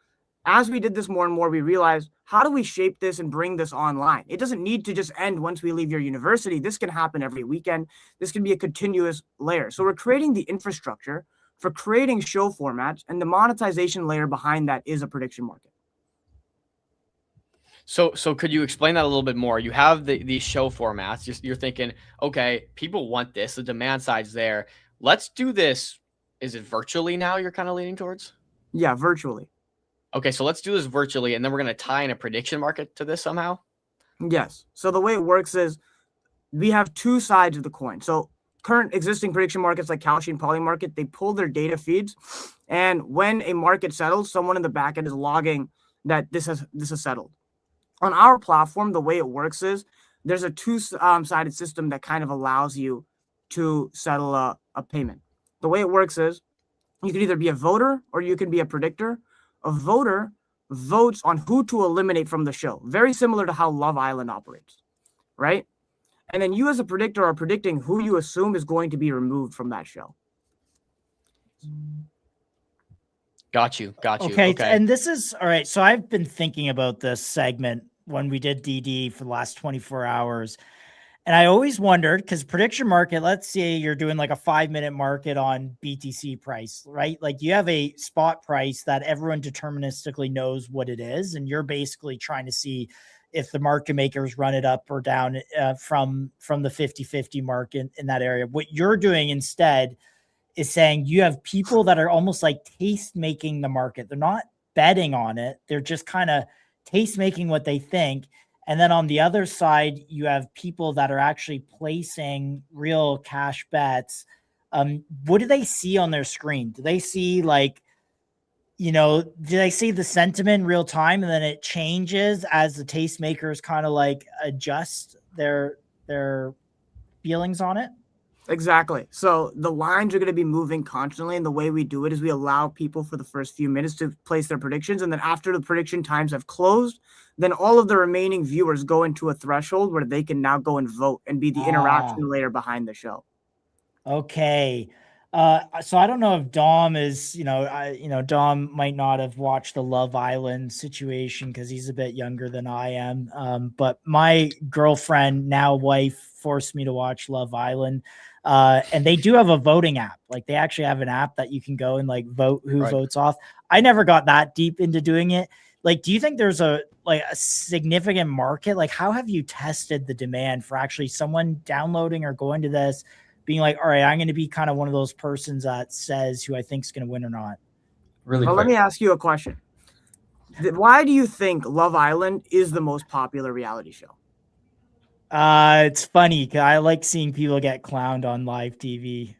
as we did this more and more, we realized, how do we shape this and bring this online? It doesn't need to just end once we leave your university. This can happen every weekend. This can be a continuous layer. So we're creating the infrastructure for creating show formats, and the monetization layer behind that is a prediction market. So could you explain that a little bit more? You have these show formats. You're thinking, okay, people want this. The demand side's there. Let's do this. Is it virtually now you're kind of leaning towards? Yeah, virtually. Okay, so let's do this virtually, and then we're going to tie in a prediction market to this somehow? Yes. So the way it works is we have 2 sides of the coin. So current existing prediction markets like Kalshi and Poly Market, they pull their data feeds. And when a market settles, someone in the backend is logging that this has settled. On our platform, the way it works is there's a 2-sided system that kind of allows you to settle a payment. The way it works is you can either be a voter or you can be a predictor. A voter votes on who to eliminate from the show, very similar to how Love Island operates, right? And then you as a predictor are predicting who you assume is going to be removed from that show. Got you. Okay. And this is all right. So I've been thinking about this segment when we did DD for the last 24 hours. And I always wondered, because prediction market, let's say you're doing like a 5-minute market on BTC price, right? Like you have a spot price that everyone deterministically knows what it is. And you're basically trying to see if the market makers run it up or down from the 50-50 mark in that area. What you're doing instead is saying you have people that are almost like taste making the market. They're not betting on it. They're just kind of taste making what they think. And then on the other side, you have people that are actually placing real cash bets. What do they see on their screen? Do they see like, do they see the sentiment in real time and then it changes as the tastemakers kind of like adjust their feelings on it? Exactly. So the lines are going to be moving constantly. And the way we do it is we allow people for the first few minutes to place their predictions. And then after the prediction times have closed, then all of the remaining viewers go into a threshold where they can now go and vote and be the interaction layer behind the show. Okay. So I don't know if Dom is, Dom might not have watched the Love Island situation because he's a bit younger than I am. But my girlfriend, now wife, forced me to watch Love Island. And they do have a voting app. Like they actually have an app that you can go and like vote who votes off. I never got that deep into doing it. Like, do you think there's a significant market? Like, how have you tested the demand for actually someone downloading or going to this, being like, all right, I'm going to be kind of one of those persons that says who I think is going to win or not? Really quick. Let me ask you a question. Why do you think Love Island is the most popular reality show? It's funny because I like seeing people get clowned on live TV.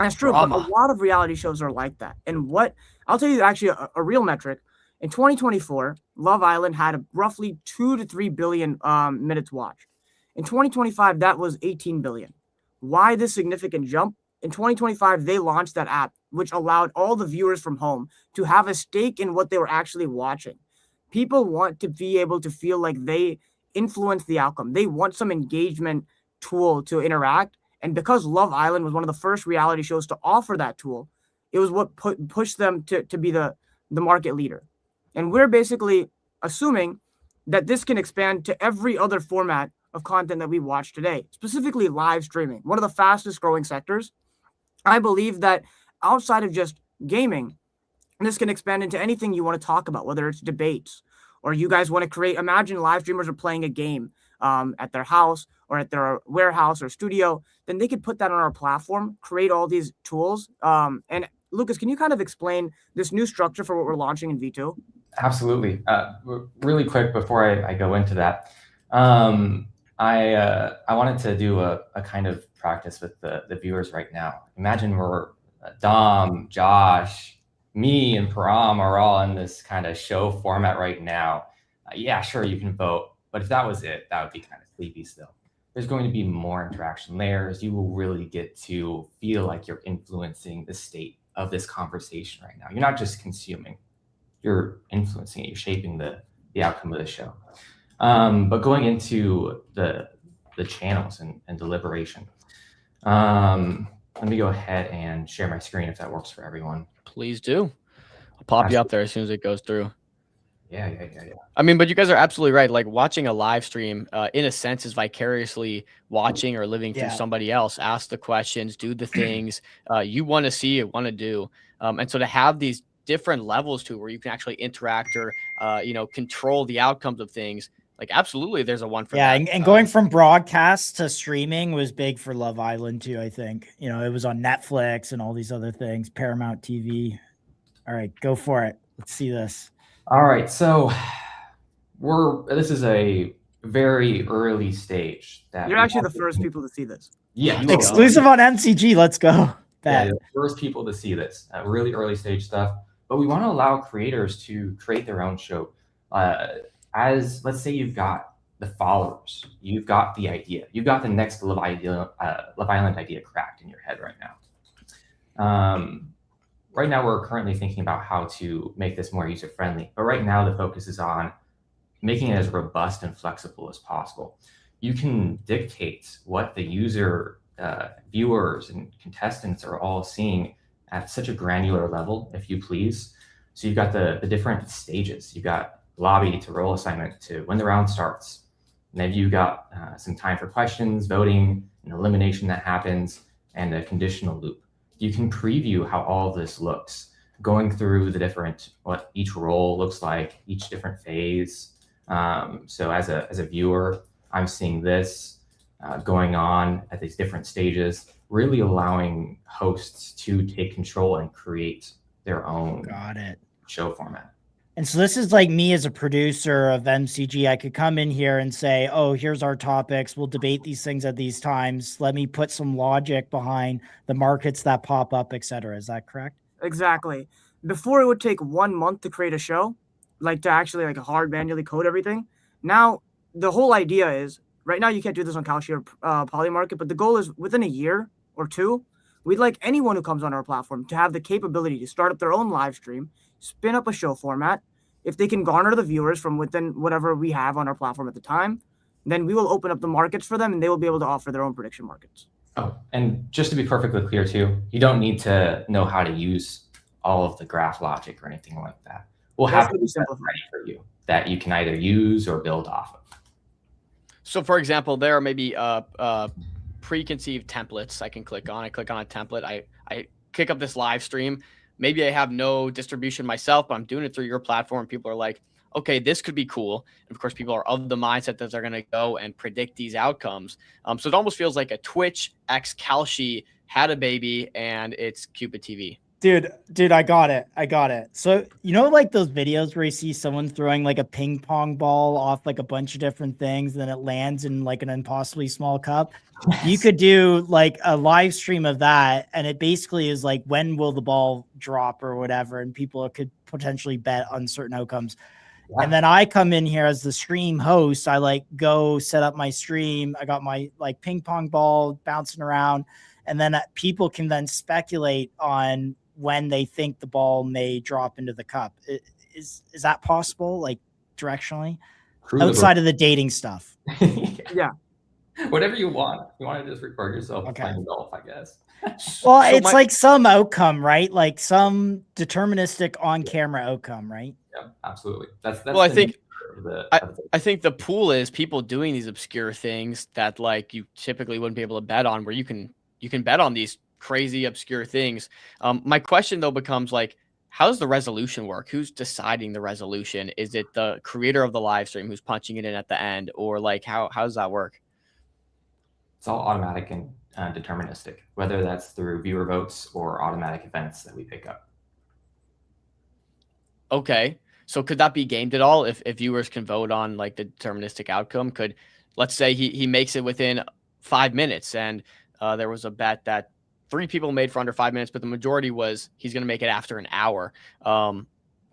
That's true, but a lot of reality shows are like that. And what I'll tell you, actually, a real metric in 2024, Love Island had a roughly 2 to 3 billion minutes watched. In 2025, that was 18 billion. Why this significant jump? In 2025, they launched that app, which allowed all the viewers from home to have a stake in what they were actually watching. People want to be able to feel like they influence the outcome. They want some engagement tool to interact. And because Love Island was one of the first reality shows to offer that tool, it was what pushed them to be the market leader. And we're basically assuming that this can expand to every other format of content that we watch today, specifically live streaming, one of the fastest growing sectors. I believe that outside of just gaming, this can expand into anything you want to talk about, whether it's debates or you guys want to create. Imagine live streamers are playing a game at their house or at their warehouse or studio. Then they could put that on our platform, create all these tools. And Lucas, can you kind of explain this new structure for what we're launching in V2? Absolutely. Really quick before I go into that, I wanted to do a kind of practice with the viewers right now. Imagine we're Dom, Josh, me, and Param are all in this kind of show format right now. Yeah, sure, you can vote, but if that was it, that would be kind of sleepy still. There's going to be more interaction layers. You will really get to feel like you're influencing the state of this conversation right now. You're not just consuming, you're influencing it, you're shaping the outcome of the show. But going into the channels and deliberation, let me go ahead and share my screen if that works for everyone. Please do. I'll pop you up there as soon as it goes through. Yeah. I mean, but you guys are absolutely right. Like watching a live stream, in a sense, is vicariously watching or living through somebody else. Ask the questions, do the things you want to see, you want to do. And so to have these different levels to where you can actually interact or, control the outcomes of things, like absolutely there's a one for that. And going from broadcast to streaming was big for Love Island too, I think. It was on Netflix and all these other things, Paramount TV. All right, go for it. Let's see this. All right, so this is a very early stage. You're actually the first people to see this. Yeah, exclusive on MCG. Let's go. Yeah, the first people to see this, really early stage stuff. But we want to allow creators to create their own show. As let's say you've got the followers, you've got the idea, you've got the next Love Island idea cracked in your head right now. Right now, we're currently thinking about how to make this more user-friendly. But right now, the focus is on making it as robust and flexible as possible. You can dictate what the user, viewers, and contestants are all seeing at such a granular level, if you please. So you've got the different stages. You've got lobby to role assignment to when the round starts. Maybe you got some time for questions, voting, an elimination that happens, and a conditional loop. You can preview how all of this looks, going through the different, what each role looks like, each different phase. So as a viewer, I'm seeing this going on at these different stages, really allowing hosts to take control and create their own show format. And so this is like me as a producer of MCG. I could come in here and say, oh, here's our topics. We'll debate these things at these times. Let me put some logic behind the markets that pop up, et cetera. Is that correct? Exactly. Before it would take 1 month to create a show, like to actually like hard manually code everything. Now, the whole idea is right now you can't do this on Kalshi or Polymarket, but the goal is within a year or two, we'd like anyone who comes on our platform to have the capability to start up their own live stream, spin up a show format. If they can garner the viewers from within whatever we have on our platform at the time, then we will open up the markets for them and they will be able to offer their own prediction markets. Oh, and just to be perfectly clear too, you don't need to know how to use all of the graph logic or anything like that. We'll have it ready for you that you can either use or build off of. So for example, there are maybe preconceived templates I can click on. I click on a template. I kick up this live stream. Maybe I have no distribution myself, but I'm doing it through your platform. People are like, okay, this could be cool. And of course, people are of the mindset that they're going to go and predict these outcomes. So it almost feels like a Twitch X Kalshi had a baby and it's Cupid TV. Dude, I got it. So, like those videos where you see someone throwing like a ping pong ball off like a bunch of different things, and then it lands in like an impossibly small cup. Yes. You could do like a live stream of that. And it basically is like, when will the ball drop or whatever? And people could potentially bet on certain outcomes. Yeah. And then I come in here as the stream host. I like go set up my stream. I got my like ping pong ball bouncing around. And then people can then speculate on when they think the ball may drop into the cup. Is that possible? Like, directionally Crew outside of the dating stuff? Yeah. Whatever you want. If you want to just record yourself Okay. playing golf, I guess. Well, it's like some outcome, right? Like some deterministic on-camera outcome, right? Yeah, absolutely. That's Well, I the think nature of the I think the pool is people doing these obscure things that like you typically wouldn't be able to bet on, where you can bet on these crazy obscure things. My question though becomes like, how does the resolution work? Who's deciding the resolution? Is it the creator of the live stream who's punching it in at the end, or like how does that work? It's all automatic and deterministic, whether that's through viewer votes or automatic events that we pick up. Okay. So could that be gamed at all if viewers can vote on like the deterministic outcome? Could, let's say he makes it within 5 minutes and there was a bet that 3 people made for under 5 minutes, but the majority was he's going to make it after an hour.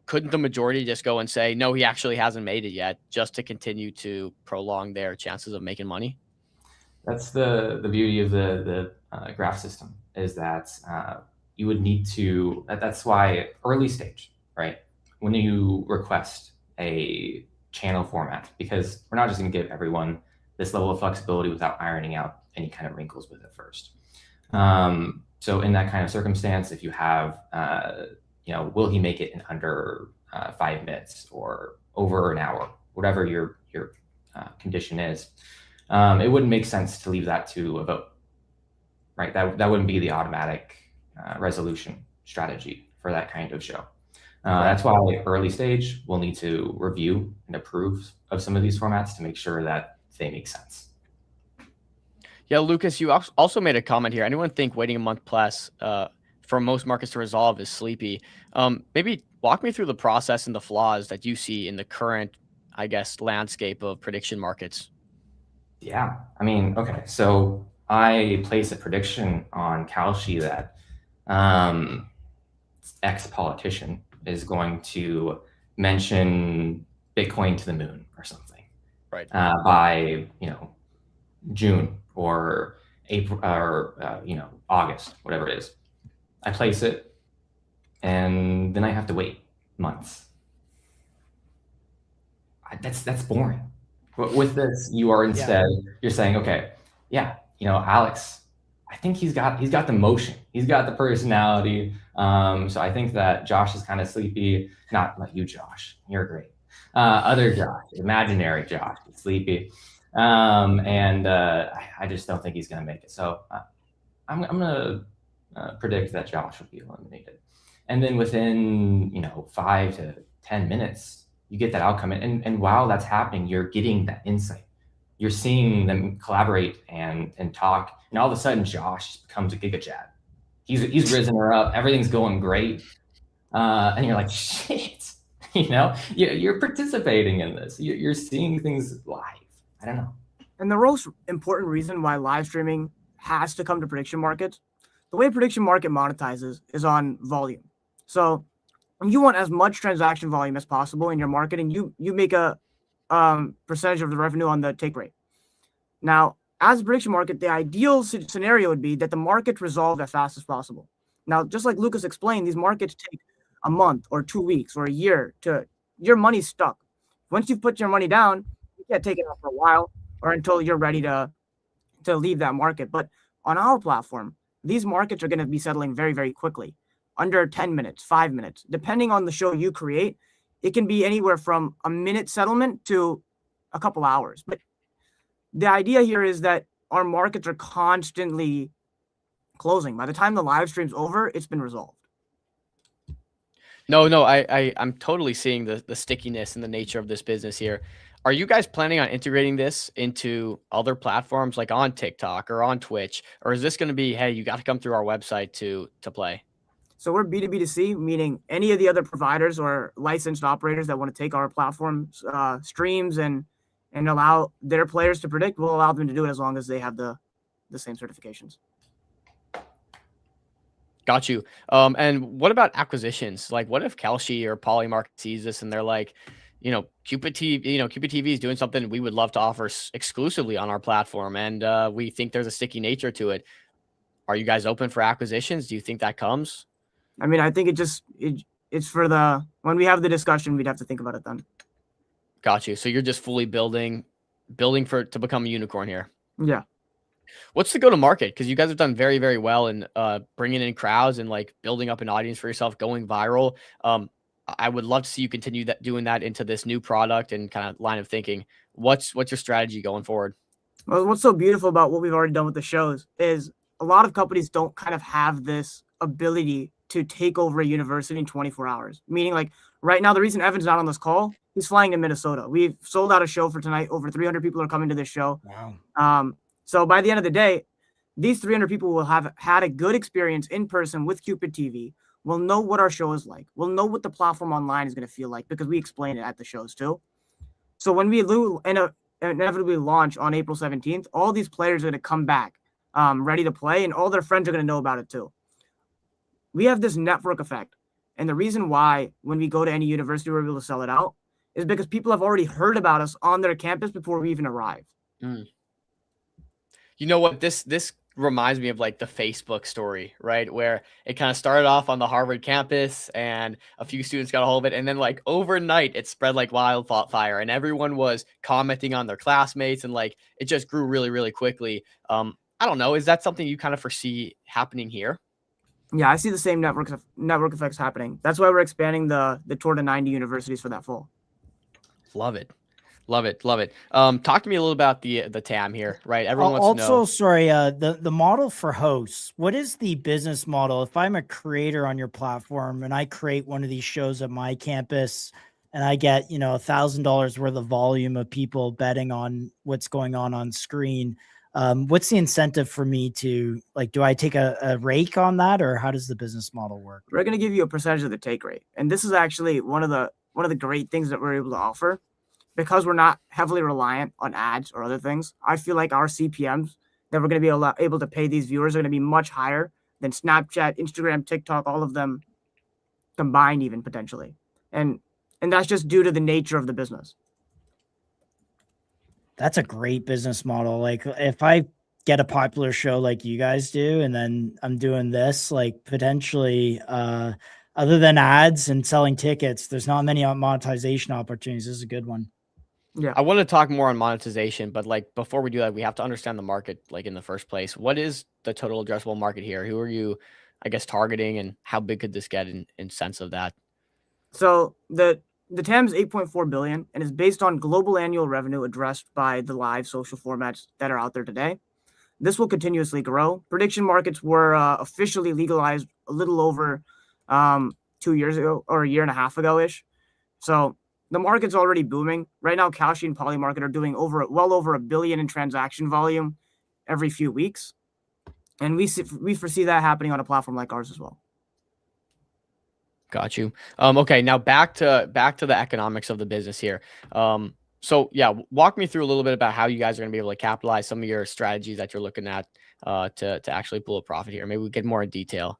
Couldn't the majority just go and say, no, he actually hasn't made it yet, just to continue to prolong their chances of making money? That's the beauty of the graph system, is that you would need to, that's why early stage, right? When you request a channel format, because we're not just going to give everyone this level of flexibility without ironing out any kind of wrinkles with it first. So in that kind of circumstance, if you have, will he make it in under 5 minutes or over an hour, whatever your condition is, it wouldn't make sense to leave that to a vote, right? That wouldn't be the automatic resolution strategy for that kind of show. That's why early stage we'll need to review and approve of some of these formats to make sure that they make sense. Yeah, Lucas, you also made a comment here. Anyone think waiting a month plus for most markets to resolve is sleepy? Maybe walk me through the process and the flaws that you see in the current, I guess, landscape of prediction markets. Yeah, I mean, okay, so I place a prediction on Kalshi that ex-politician is going to mention Bitcoin to the moon or something, right? By June or April or August, whatever it is. I place it, and then I have to wait months. That's boring. But with this, you are instead you're saying, okay, yeah, Alex, I think he's got the motion, he's got the personality. So I think that Josh is kind of sleepy. Not you, Josh. You're great. Other Josh, imaginary Josh, is sleepy. And I just don't think he's going to make it. So I'm going to predict that Josh will be eliminated. And then within 5 to 10 minutes, you get that outcome. And while that's happening, you're getting that insight. You're seeing them collaborate and talk. And all of a sudden, Josh becomes a gigachad. He's risen her up. Everything's going great. And you're like, shit, you're participating in this. You're seeing things live. I don't know. And the most important reason why live streaming has to come to prediction markets, the way prediction market monetizes is on volume. So you want as much transaction volume as possible in your marketing. You make a percentage of the revenue on the take rate. Now, as a prediction market, the ideal scenario would be that the market resolve as fast as possible. Now, just like Lucas explained, these markets take a month or 2 weeks or a year your money's stuck. Once you've put your money down, you can't take it out for a while or until you're ready to leave that market. But on our platform, these markets are going to be settling very, very quickly, under 10 minutes, 5 minutes, depending on the show you create. It can be anywhere from a minute settlement to a couple hours. But the idea here is that our markets are constantly closing. By the time the live stream's over, it's been resolved. No, I'm totally seeing the stickiness and the nature of this business here. Are you guys planning on integrating this into other platforms like on TikTok or on Twitch? Or is this going to be, hey, you got to come through our website to play? So we're B2B2C, meaning any of the other providers or licensed operators that want to take our platform's streams and allow their players to predict, we'll allow them to do it as long as they have the same certifications. Got you. And what about acquisitions? Like, what if Kalshi or Polymarket sees this and they're like, Cupid TV is doing something we would love to offer exclusively on our platform, and we think there's a sticky nature to it. Are you guys open for acquisitions? Do you think that comes? I mean, I think it's for when we have the discussion, we'd have to think about it then. Got you. So you're just fully building to become a unicorn here. Yeah. What's the go to market? Because you guys have done very, very well in bringing in crowds and like building up an audience for yourself, going viral. I would love to see you continue doing that into this new product and kind of line of thinking. What's your strategy going forward? Well, what's so beautiful about what we've already done with the shows is a lot of companies don't kind of have this ability to take over a university in 24 hours. Meaning, like right now, the reason Evan's not on this call, he's flying to Minnesota. We've sold out a show for tonight. Over 300 people are coming to this show. Wow. So by the end of the day, these 300 people will have had a good experience in person with Cupid TV. We'll know what our show is like. We'll know what the platform online is going to feel like because we explain it at the shows too. So when we inevitably launch on April 17th, all these players are going to come back ready to play, and all their friends are going to know about it too. We have this network effect. And the reason why when we go to any university, we're able to sell it out is because people have already heard about us on their campus before we even arrive. You know what? This reminds me of like the Facebook story, right? Where it kind of started off on the Harvard campus and a few students got a hold of it. And then like overnight it spread like wildfire and everyone was commenting on their classmates and like it just grew really, really quickly. I don't know. Is that something you kind of foresee happening here? Yeah, I see the same network effects happening. That's why we're expanding the tour to 90 universities for that fall. Love it. Love it. Love it. Talk to me a little about the TAM here, right? Everyone wants to know. Also, sorry, the model for hosts, what is the business model? If I'm a creator on your platform and I create one of these shows at my campus and I get, $1,000 worth of volume of people betting on what's going on screen, what's the incentive for me to like, do I take a rake on that or how does the business model work? We're going to give you a percentage of the take rate. And this is actually one of the great things that we're able to offer. Because we're not heavily reliant on ads or other things, I feel like our CPMs that we're going to be able to pay these viewers are going to be much higher than Snapchat, Instagram, TikTok, all of them combined even potentially. And that's just due to the nature of the business. That's a great business model. Like if I get a popular show like you guys do, and then I'm doing this, like potentially, other than ads and selling tickets, there's not many monetization opportunities. This is a good one. Yeah. I want to talk more on monetization, but like before we do that, we have to understand the market like in the first place. What is the total addressable market here? Who are you, I guess, targeting and how big could this get in sense of that? So the TAM is 8.4 billion and is based on global annual revenue addressed by the live social formats that are out there today. This will continuously grow. Prediction markets were officially legalized a little over 2 years ago or a year and a half ago-ish. So the market's already booming. Right now, Kalshi and Polymarket are doing well over $1 billion in transaction volume every few weeks. And we foresee that happening on a platform like ours as well. Got you. Okay, now back to the economics of the business here. So yeah, walk me through a little bit about how you guys are going to be able to capitalize some of your strategies that you're looking at to actually pull a profit here. Maybe we get more in detail.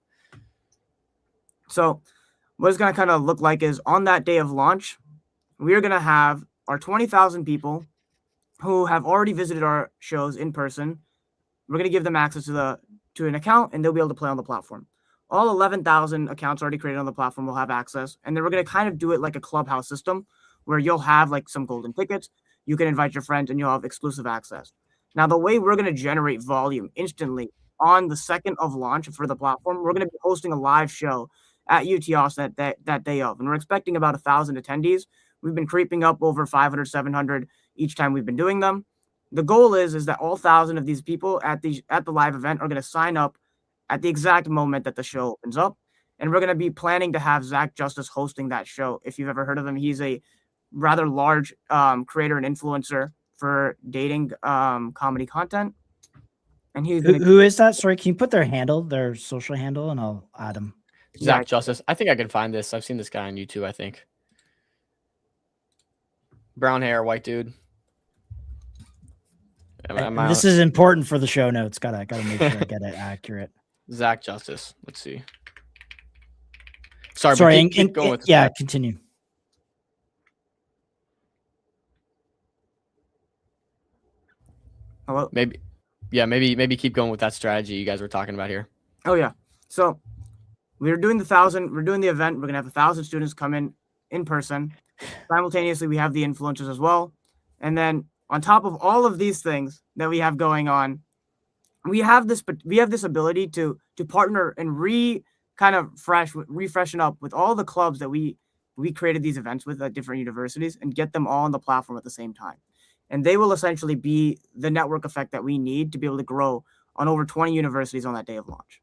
So what it's going to kind of look like is on that day of launch, we are going to have our 20,000 people who have already visited our shows in person. We're going to give them access to an account and they'll be able to play on the platform. All 11,000 accounts already created on the platform will have access. And then we're going to kind of do it like a clubhouse system where you'll have like some golden tickets. You can invite your friends and you'll have exclusive access. Now, the way we're going to generate volume instantly on the second of launch for the platform, we're going to be hosting a live show at UT Austin that day of. And we're expecting about 1,000 attendees. We've been creeping up over 500, 700 each time we've been doing them. The goal is that all 1,000 of these people at the live event are going to sign up at the exact moment that the show opens up. And we're going to be planning to have Zach Justice hosting that show. If you've ever heard of him, he's a rather large creator and influencer for dating comedy content. And he's who is that? Sorry, can you put their social handle, and I'll add them. Zach Justice. I think I can find this. I've seen this guy on YouTube, I think. Brown hair, white dude. This is important for the show notes. Gotta make sure I get it accurate. Zach Justice. Let's see. Sorry, keep going with yeah, continue. Hello? Maybe keep going with that strategy you guys were talking about here. Oh yeah. So we're doing the event. We're going to have 1,000 students come in person. Simultaneously, we have the influencers as well. And then on top of all of these things that we have going on, we have this ability to partner and refreshen up with all the clubs that we created these events with at different universities and get them all on the platform at the same time. And they will essentially be the network effect that we need to be able to grow on over 20 universities on that day of launch.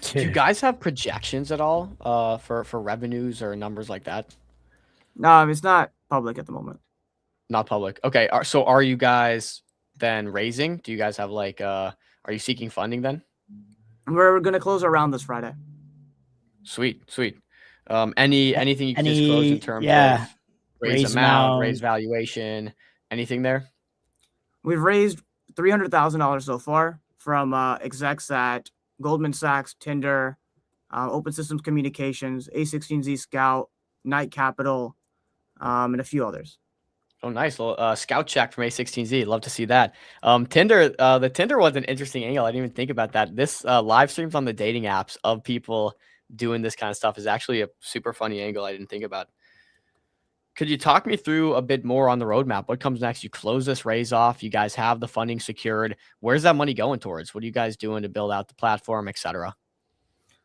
Do you guys have projections at all for revenues or numbers like that? No, it's not public at the moment. Not public. Okay. So are you guys then raising? Do you guys have like are you seeking funding then? We're going to close our round this Friday. Sweet. Anything you can disclose in terms of raise amount, raise valuation, anything there? We've raised $300,000 so far from execs at Goldman Sachs, Tinder, Open Systems Communications, A16Z Scout, Knight Capital, and a few others. Oh, nice. Little scout check from A16Z. Love to see that. Tinder, the Tinder one's an interesting angle. I didn't even think about that. This live streams on the dating apps of people doing this kind of stuff is actually a super funny angle I didn't think about. Could you talk me through a bit more on the roadmap? What comes next? You close this raise off. You guys have the funding secured. Where's that money going towards? What are you guys doing to build out the platform, etc.?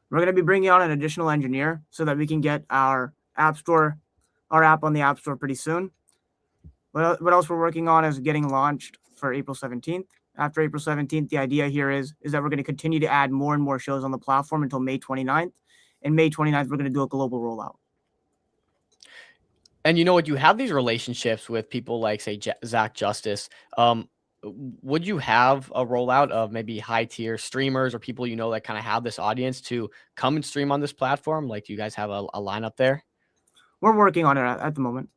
We're going to be bringing on an additional engineer so that we can get our app on the App Store pretty soon. What else we're working on is getting launched for April 17th. After April 17th, the idea here is that we're going to continue to add more and more shows on the platform until May 29th. And May 29th, we're going to do a global rollout. And you know what? You have these relationships with people like, say, Zach Justice. Would you have a rollout of maybe high tier streamers or people you know that kind of have this audience to come and stream on this platform? Like, do you guys have a lineup there? We're working on it at the moment.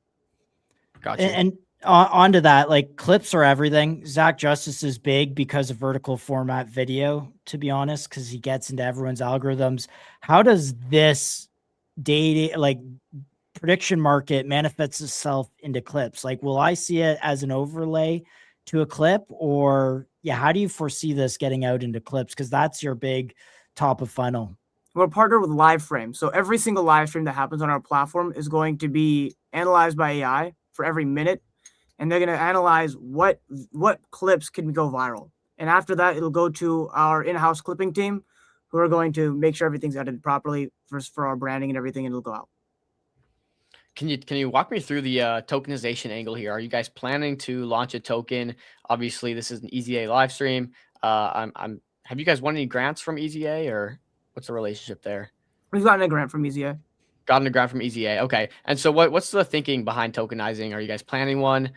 Gotcha. And onto that, like clips are everything. Zach Justice is big because of vertical format video, to be honest, because he gets into everyone's algorithms. How does this data, like prediction market, manifests itself into clips? Like, will I see it as an overlay to a clip, or how do you foresee this getting out into clips? Because that's your big top of funnel. We're partnered with live frame. So every single live stream that happens on our platform is going to be analyzed by AI for every minute. And they're going to analyze what clips can go viral. And after that, it'll go to our in-house clipping team, who are going to make sure everything's edited properly for our branding and everything, and it'll go out. Can you walk me through the tokenization angle here? Are you guys planning to launch a token? Obviously, this is an EasyA live stream. Have you guys won any grants from EasyA, or what's the relationship there? We've gotten a grant from EasyA. Gotten a grant from EasyA. Okay. And so what's the thinking behind tokenizing? Are you guys planning one?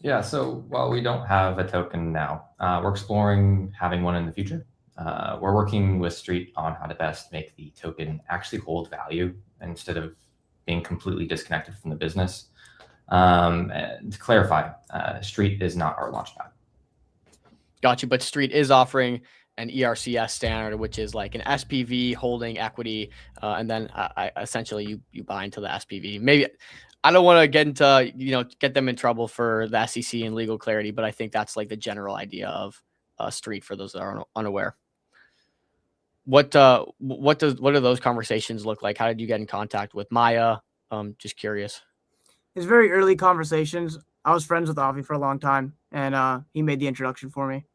Yeah, so while we don't have a token now, we're exploring having one in the future. We're working with Street on how to best make the token actually hold value instead of being completely disconnected from the business. To clarify, Street is not our launchpad. Got you. But Street is offering an ERCS standard, which is like an SPV holding equity, and then essentially you buy into the SPV. Maybe I don't want to get into get them in trouble for the SEC and legal clarity, but I think that's like the general idea of Street for those that are unaware. What do those conversations look like? How did you get in contact with Maya? Just curious. It's very early conversations. I was friends with Avi for a long time, and he made the introduction for me.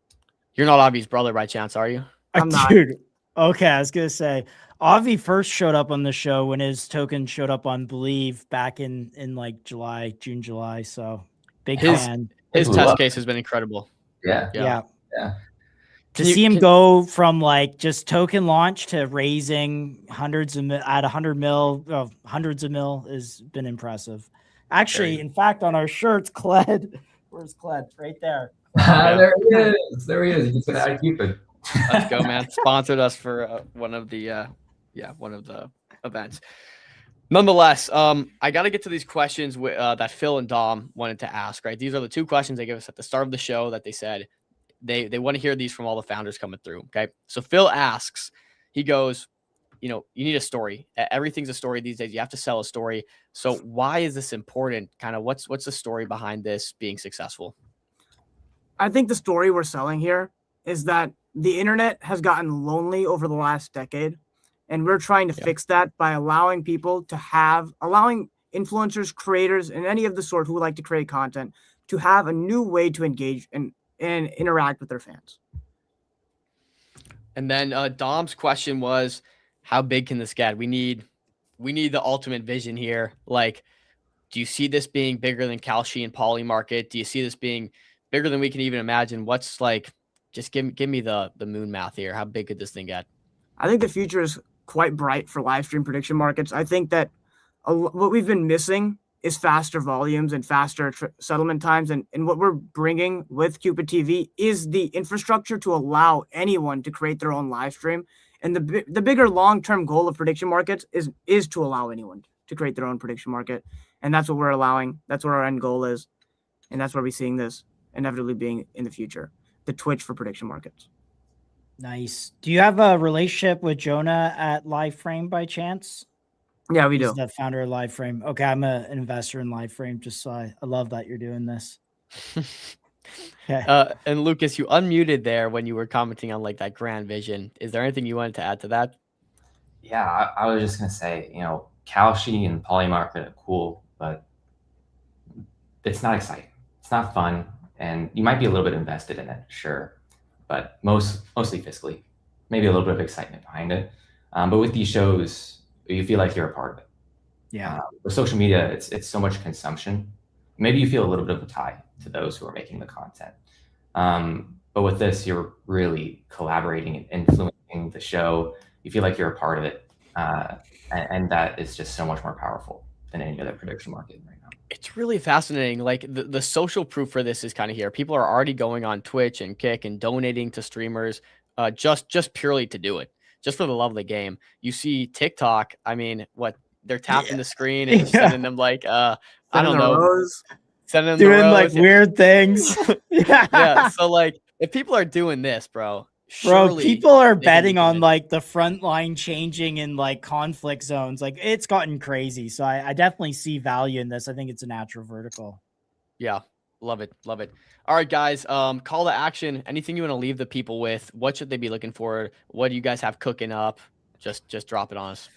You're not Avi's brother by chance, are you? I'm not. Dude, okay, I was gonna say Avi first showed up on the show when his token showed up on Believe back in like June, July. So big fan. His test case has been incredible. Yeah. To see him go from like just token launch to raising hundreds of at 100 mil, hundreds of mil has been impressive. Actually, in fact, on our shirts, Cled, where's Cled? Right there. There he is. There he is. He just said, "I keep it." Let's go, man. Sponsored us for one of the events. Nonetheless, I got to get to these questions that Phil and Dom wanted to ask. Right, these are the two questions they gave us at the start of the show that they said they want to hear these from all the founders coming through. Okay, so Phil asks, he goes, you need a story. Everything's a story these days. You have to sell a story. So why is this important? Kind of what's the story behind this being successful? I think the story we're selling here is that the internet has gotten lonely over the last decade, And we're trying to fix that by allowing people to allowing influencers, creators, and any of the sort who would like to create content to have a new way to engage and interact with their fans. And then Dom's question was, how big can this get? We need the ultimate vision here. Like, do you see this being bigger than Kalshi and Poly Market? Do you see this being bigger than we can even imagine? What's like, just give me the moon math here. How big could this thing get? I think the future is quite bright for live stream prediction markets. I think that what we've been missing is faster volumes and faster settlement times. And what we're bringing with Cupid TV is the infrastructure to allow anyone to create their own live stream. And the bigger long-term goal of prediction markets is to allow anyone to create their own prediction market. And that's what we're allowing. That's what our end goal is. And that's where we're seeing this inevitably being in the future, the Twitch for prediction markets. Nice. Do you have a relationship with Jonah at LiveFrame by chance? Yeah, we do. He's the founder of LiveFrame. Okay, I'm an investor in LiveFrame, just so I love that you're doing this. Okay. And Lucas, you unmuted there when you were commenting on like that grand vision. Is there anything you wanted to add to that? Yeah, I was just gonna say, you know, Kalshi and Polymarket are cool, but it's not exciting. It's not fun, and you might be a little bit invested in it, sure, but mostly fiscally, maybe a little bit of excitement behind it. But with these shows, you feel like you're a part of it. Yeah. With social media, it's so much consumption. Maybe you feel a little bit of a tie to those who are making the content. But with this, you're really collaborating and influencing the show. You feel like you're a part of it. And that is just so much more powerful than any other prediction market right now. It's really fascinating. Like the social proof for this is kind of here. People are already going on Twitch and Kick and donating to streamers just purely to do it, just for the love of the game. You see TikTok, I mean, what they're tapping the screen and just sending them like I don't know, sending them doing the like weird things. yeah. So like if people are doing this, bro, surely people are they can be betting on convinced. like the front line changing in like conflict zones. Like it's gotten crazy. So I definitely see value in this. I think it's a natural vertical. Yeah. Love it. Love it. All right, guys. Call to action. Anything you want to leave the people with? What should they be looking for? What do you guys have cooking up? Just drop it on us.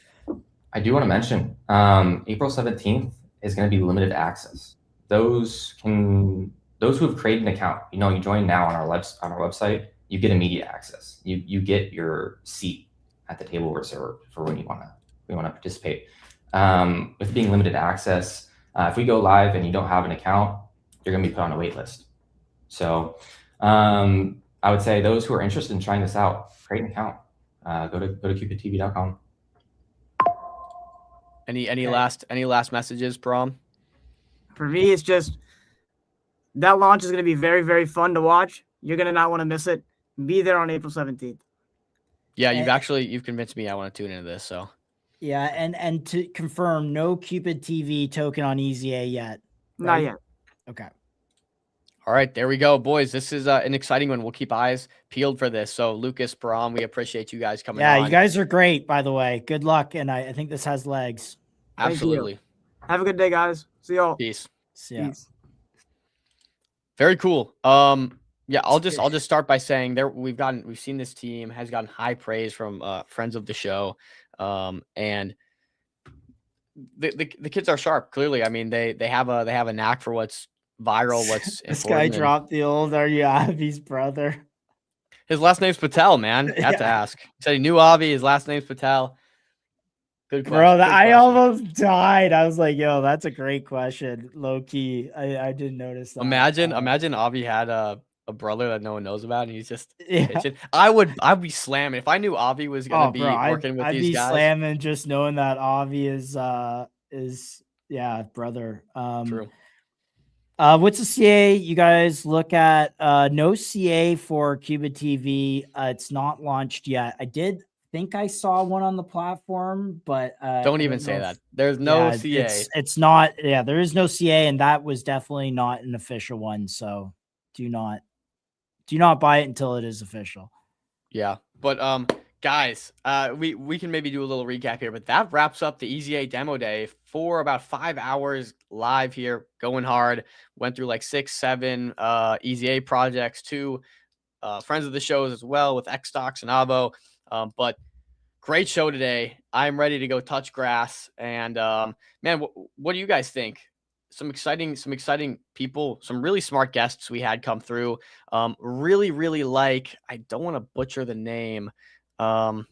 I do want to mention April 17th is going to be limited access. Those who have created an account, you know, you join now on our website, you get immediate access. You get your seat at the table reserved for when you want to participate. With being limited access, if we go live and you don't have an account, you're going to be put on a wait list. So I would say those who are interested in trying this out, create an account. Go to cupidtv.com. Any last messages, Prom? For me, it's just that launch is going to be very, very fun to watch. You're going to not want to miss it. Be there on April 17th. Yeah, you've convinced me I want to tune into this. So yeah, and to confirm, no Cupid TV token on EasyA yet. Not yet. Okay. All right, there we go, boys. This is an exciting one. We'll keep eyes peeled for this. So Lucas, Param, we appreciate you guys coming on. Yeah, you guys are great, by the way. Good luck, and I think this has legs. Absolutely. Have a good day, guys. See y'all. Peace. See ya. Peace. Very cool. Yeah, I'll just start by saying we've seen this team has gotten high praise from friends of the show. And the kids are sharp, clearly. I mean, they have a knack for what's viral, what's this guy dropped the old "Are you Avi's brother?" His last name's Patel, man. Had to ask. He said he knew Avi. His last name's Patel. Good question. Bro, Good I question. almost died. I was like, "Yo, that's a great question." Low key, I didn't notice that. Imagine Avi had a brother that no one knows about, and he's just pitching. I'd be slamming if I knew Avi was gonna be working with I'd these be guys. slamming just knowing that Avi is brother. True. What's the CA you guys look at? No CA for Cupid TV. It's not launched yet. I did think I saw one on the platform, but don't even say that. There's no CA. It's not. Yeah, there is no CA, and that was definitely not an official one. So do not buy it until it is official. Yeah, but guys, we can maybe do a little recap here, but that wraps up the EasyA demo day for about 5 hours live here, going hard. Went through like 6-7 EasyA projects, 2 friends of the shows as well with Xstocks and Avo. But Great show today. I'm ready to go touch grass. And man, what do you guys think? Some exciting people, some really smart guests we had come through. Really like, I don't want to butcher the name. Let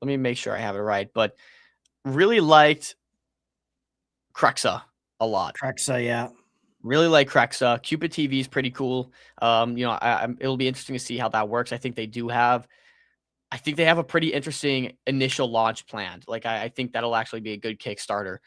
me make sure I have it right, but really liked Crexa a lot. Crexa, yeah. Really like Crexa. Cupid TV is pretty cool. It'll be interesting to see how that works. I think they have a pretty interesting initial launch planned. Like I think that'll actually be a good Kickstarter.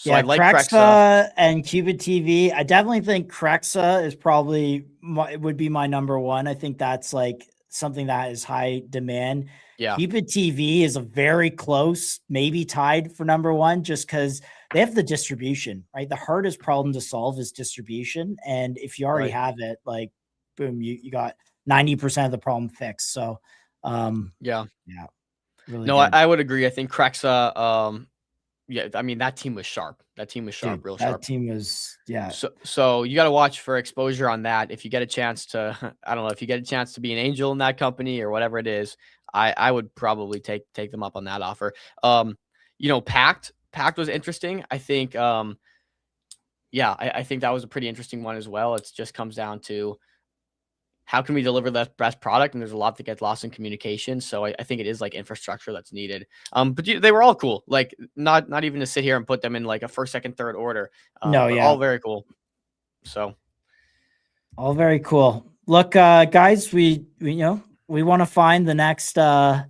So I like Crexa and Cupid TV. I definitely think Crexa is probably would be my number one. I think that's like something that is high demand. Yeah. Cupid TV is a very close, maybe tied for number one, just because they have the distribution, right? The hardest problem to solve is distribution. And if you already have it, like boom, you got 90% of the problem fixed. So yeah. Really no, good. I would agree. I think Crexa, yeah, I mean, that team was sharp. That team was sharp, Dude, real that sharp. team was, yeah. So you got to watch for exposure on that. If you get a chance to, I don't know, if you get a chance to be an angel in that company or whatever it is, I would probably take them up on that offer. Pact was interesting. I think, I think that was a pretty interesting one as well. It just comes down to how can we deliver the best product? And there's a lot that gets lost in communication. So I think it is like infrastructure that's needed. But they were all cool. Like not even to sit here and put them in like a first, second, third order. All very cool. So all very cool. Look, guys, we want to find the next, the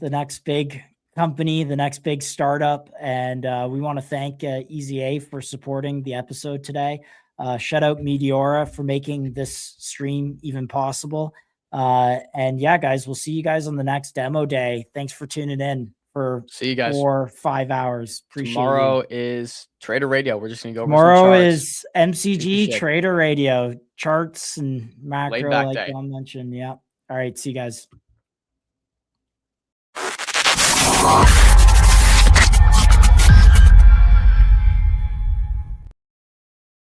next big company, the next big startup. And we want to thank EasyA for supporting the episode today. Shout out Meteora for making this stream even possible. And yeah, guys, we'll see you guys on the next demo day. Thanks for tuning in for see you guys 4 or 5 hours. Appreciate tomorrow you. is Trader Radio. We're just gonna go tomorrow over some charts. is MCG Trader Radio, charts and macro, Laid back like day. John mentioned. Yeah. All right. See you guys.